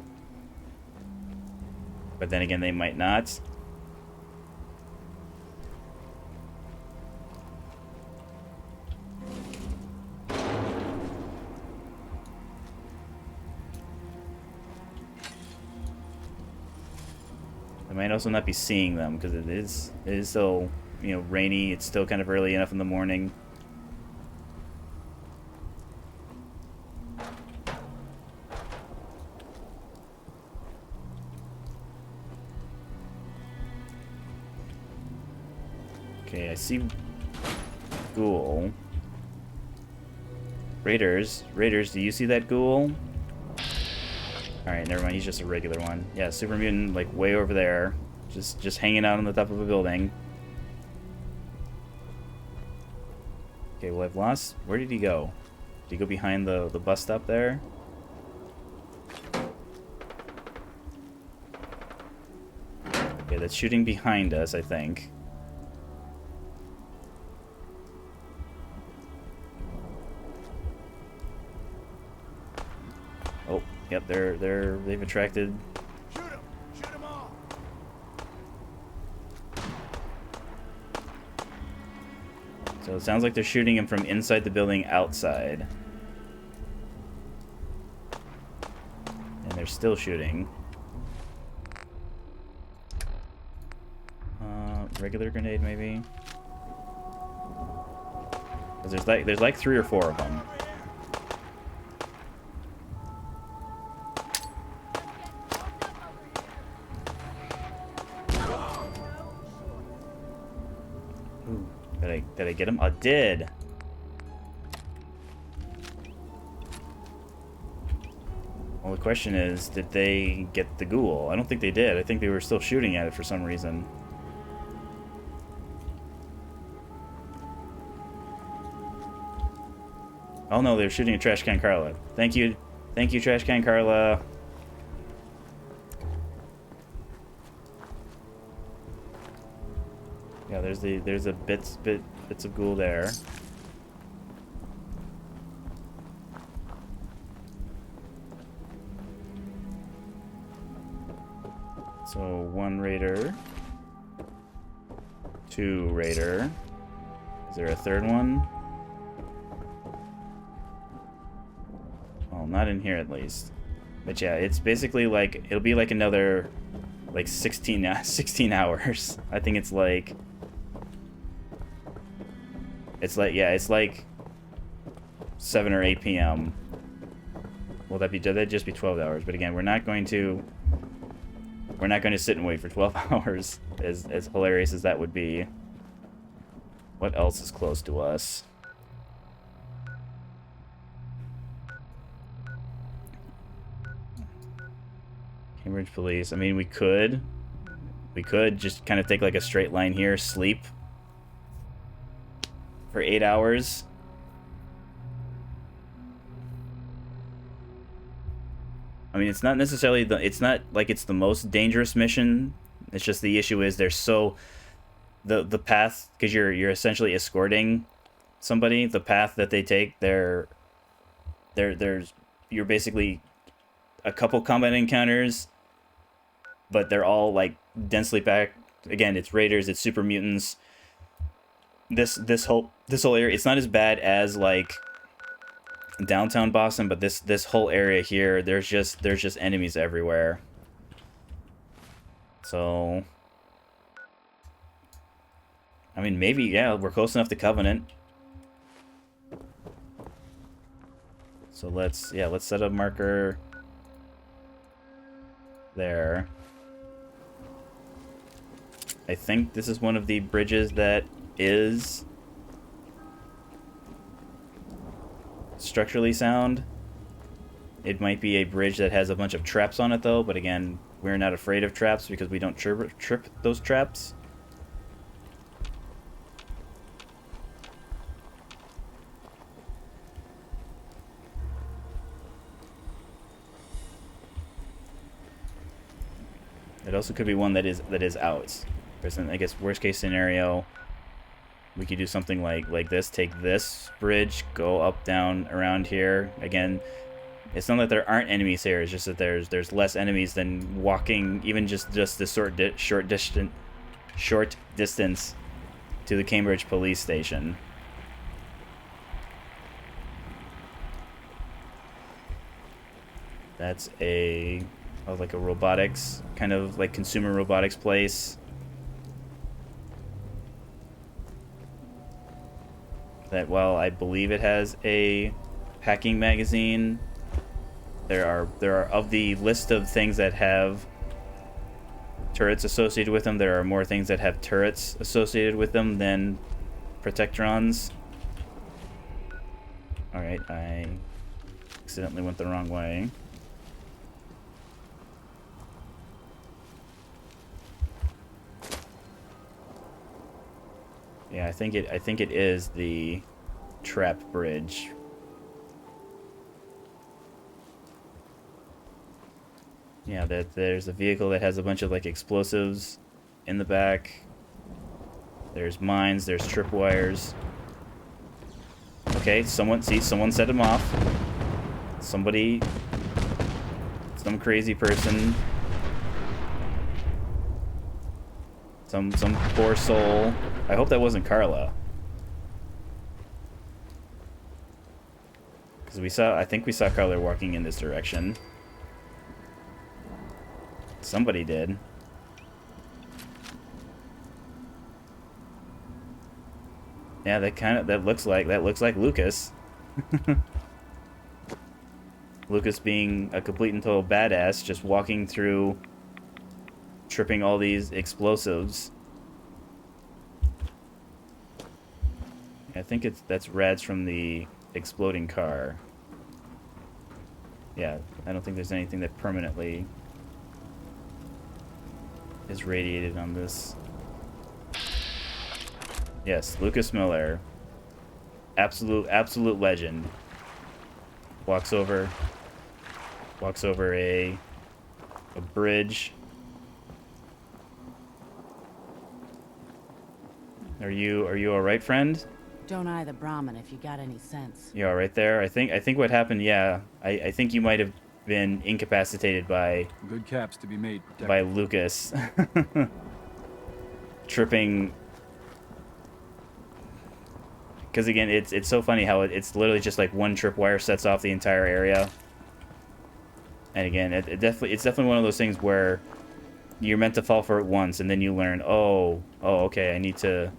But then again, they might not. I might also not be seeing them because it is still, you know, rainy. It's still kind of early enough in the morning. Okay, I see ghoul. Raiders, do you see that ghoul? Alright, never mind, he's just a regular one. Yeah, super mutant, like, way over there. Just hanging out on the top of a building. Okay, well, I've lost... Where did he go? Did he go behind the bus stop there? Okay, that's shooting behind us, I think. Oh, yep, they've attracted... Shoot him! Shoot him all! So it sounds like they're shooting him from inside the building outside. And they're still shooting. Regular grenade, maybe? 'Cause there's like 3 or 4 of them. Ooh, did I get him? I did. Well, the question is, did they get the ghoul? I don't think they did. I think they were still shooting at it for some reason. Oh no, they're shooting a Trash Can Carla. Thank you, Trash Can Carla. Yeah, there's a bits of ghoul there. So 1 raider, 2 raider. Is there a 3rd one? Well, not in here at least. But yeah, it's basically like, it'll be like another, like 16 hours. I think it's like, yeah, it's like 7 or 8 p.m. Well, that'd just be 12 hours. But again, we're not going to sit and wait for 12 hours, as hilarious as that would be. What else is close to us? Cambridge Police. I mean, we could just kind of take like a straight line here, sleep for 8 hours. I mean, it's not necessarily it's not like it's the most dangerous mission. It's just the issue is there's so the path, because you're essentially escorting somebody. The path that they take, you're basically a couple combat encounters, but they're all like densely packed. Again, it's raiders, it's super mutants. This whole area, it's not as bad as like downtown Boston, but this whole area here, there's just enemies everywhere. So I mean, maybe, yeah, we're close enough to Covenant. So let's set a marker there. I think this is one of the bridges that is structurally sound. It might be a bridge that has a bunch of traps on it, though, but again, we're not afraid of traps because we don't trip those traps. It also could be one that is out. I guess worst case scenario, we could do something like this. Take this bridge, go up, down, around here. Again, it's not that there aren't enemies here. It's just that there's less enemies than walking even just this short distance to the Cambridge police station. That's like a robotics, kind of like consumer robotics place. That, while I believe it has a hacking magazine, there are of the list of things that have turrets associated with them, there are more things that have turrets associated with them than protectrons. Alright, I accidentally went the wrong way. Yeah, I think it is the trap bridge. Yeah, there's a vehicle that has a bunch of like explosives in the back. There's mines, there's tripwires. Okay, someone set him off. Some crazy person. Some poor soul. I hope that wasn't Carla. Because I think we saw Carla walking in this direction. Somebody did. Yeah, that looks like Lucas. Lucas being a complete and total badass, just walking through, tripping all these explosives. I think that's rads from the exploding car. Yeah, I don't think there's anything that permanently is radiated on this. Yes, Lucas Miller. Absolute legend. Walks over a bridge. Are you all right, friend? Don't eye the Brahmin if you got any sense. You all right there? I think what happened, yeah. I think you might have been incapacitated by good caps to be made. By Lucas. Tripping. Because again, it's so funny how it's literally just like one tripwire sets off the entire area. And again, it's definitely one of those things where you're meant to fall for it once, and then you learn, oh, okay, I need to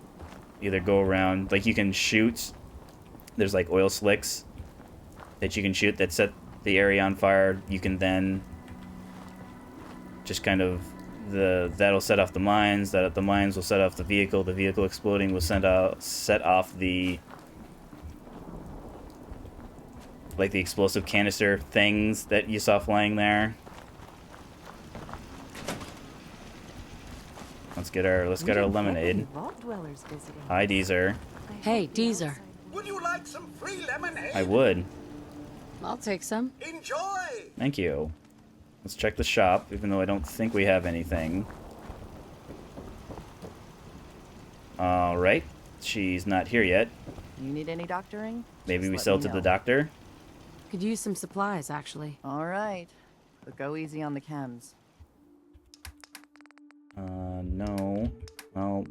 either go around. Like you can shoot. There's like oil slicks that you can shoot that set the area on fire. You can then just kind of that'll set off the mines. That the mines will set off the vehicle. The vehicle exploding will set off the like the explosive canister things that you saw flying there. Let's get our lemonade. Hi, Deezer. Hey, Deezer. Would you like some free lemonade? I would. I'll take some. Enjoy. Thank you. Let's check the shop, even though I don't think we have anything. All right. She's not here yet. You need any doctoring? Maybe Just we let sell me to the know. doctor. Could use some supplies, actually. All right. But go easy on the chems. No. Well,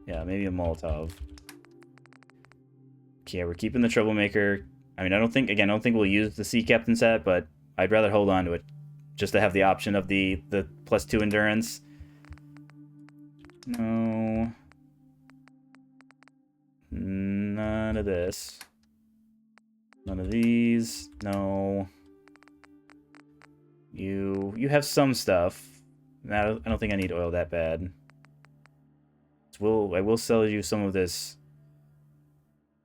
yeah, maybe a Molotov. Okay, we're keeping the Troublemaker. I mean, I don't think we'll use the Sea Captain set, but I'd rather hold on to it just to have the option of the +2 endurance. No. None of this. None of these. No. You have some stuff. I don't think I need oil that bad. I will sell you some of this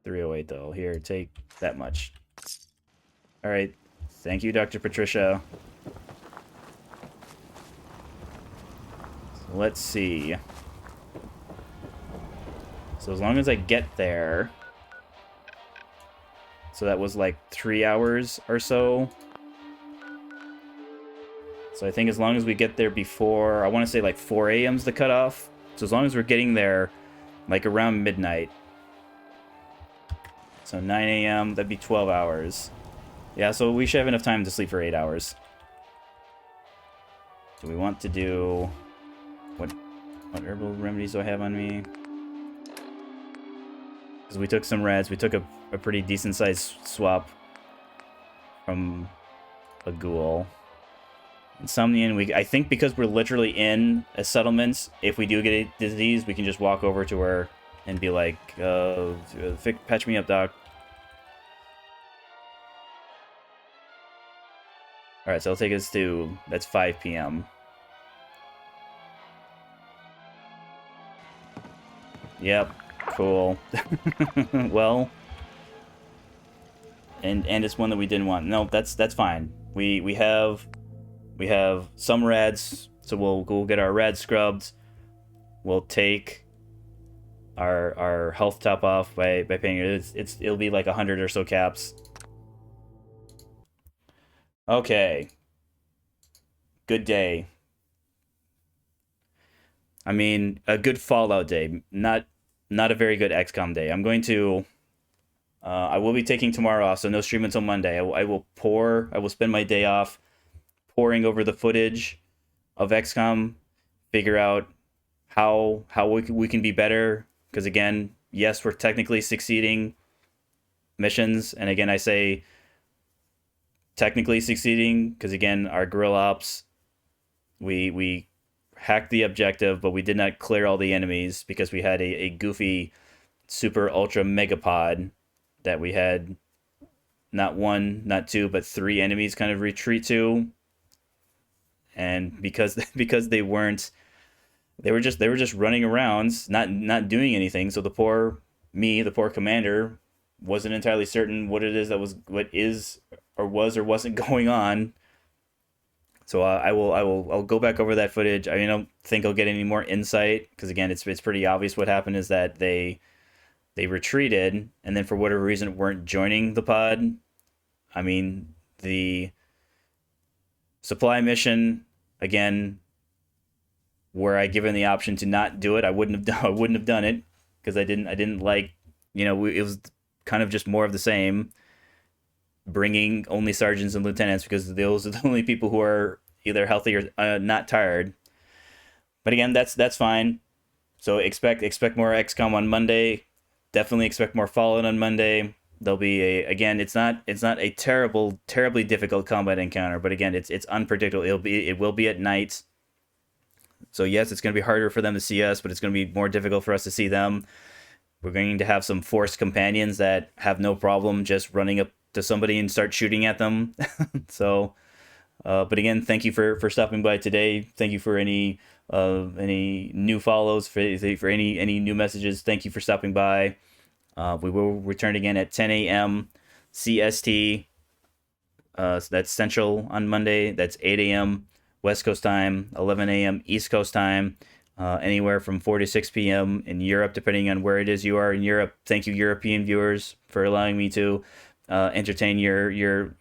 308 though. Here, take that much. All right. Thank you, Dr. Patricia. So let's see. So as long as I get there. So that was like 3 hours or so. So I think as long as we get there before, I want to say like 4 a.m.'s the cutoff. So as long as we're getting there like around midnight. So 9 a.m., that'd be 12 hours. Yeah, so we should have enough time to sleep for 8 hours. Do we want to do... What herbal remedies do I have on me? Because we took some reds. We took a pretty decent-sized swap from a ghoul. Insomnian, I think because we're literally in a settlement, if we do get a disease, we can just walk over to her and be like, patch me up, doc. Alright, so I'll take us to, that's 5 p.m. Yep, cool. Well, and it's one that we didn't want. No, that's fine. We have some rads, so we'll get our rad scrubbed. We'll take our health top off by paying it. It'll be like 100 or so caps. Okay. Good day. I mean, a good Fallout day, not a very good XCOM day. I'm going to I will be taking tomorrow off, so no stream until Monday. I will spend my day off poring over the footage of XCOM, figure out how we can be better, because again, yes, we're technically succeeding missions, and again, I say technically succeeding because again, our guerrilla ops, we hacked the objective, but we did not clear all the enemies because we had a goofy super ultra megapod that we had not one, not two, but 3 enemies kind of retreat to. And because they were just running around, not doing anything. So the poor commander wasn't entirely certain what wasn't going on. So I'll go back over that footage. I don't think I'll get any more insight because again, it's pretty obvious what happened is that they retreated and then for whatever reason weren't joining the pod. I mean, the supply mission, again, were I given the option to not do it, I wouldn't have done it, because I didn't like, it was kind of just more of the same, bringing only sergeants and lieutenants, because those are the only people who are either healthy or not tired. But again, that's fine. So expect more XCOM on Monday. Definitely expect more Fallout on Monday. There'll be it's not a terribly difficult combat encounter, but again, it's unpredictable. It will be at night. So yes, it's going to be harder for them to see us, but it's going to be more difficult for us to see them. We're going to have some forced companions that have no problem just running up to somebody and start shooting at them. So, but again, thank you for stopping by today. Thank you for any new follows, for any new messages. Thank you for stopping by. We will return again at 10 a.m. CST. So that's Central on Monday. That's 8 a.m. West Coast time, 11 a.m. East Coast time, anywhere from 4 to 6 p.m. in Europe, depending on where it is you are in Europe. Thank you, European viewers, for allowing me to entertain your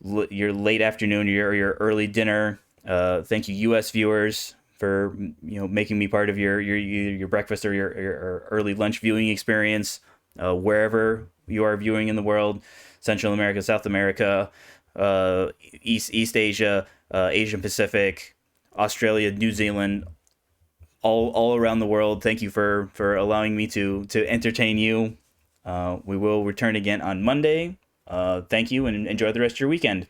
late afternoon, your early dinner. Thank you, U.S. viewers, for making me part of your breakfast or your early lunch viewing experience, wherever you are viewing in the world, Central America, South America, East Asia, Asian Pacific, Australia, New Zealand, all around the world. Thank you for allowing me to entertain you. We will return again on Monday. Thank you, and enjoy the rest of your weekend.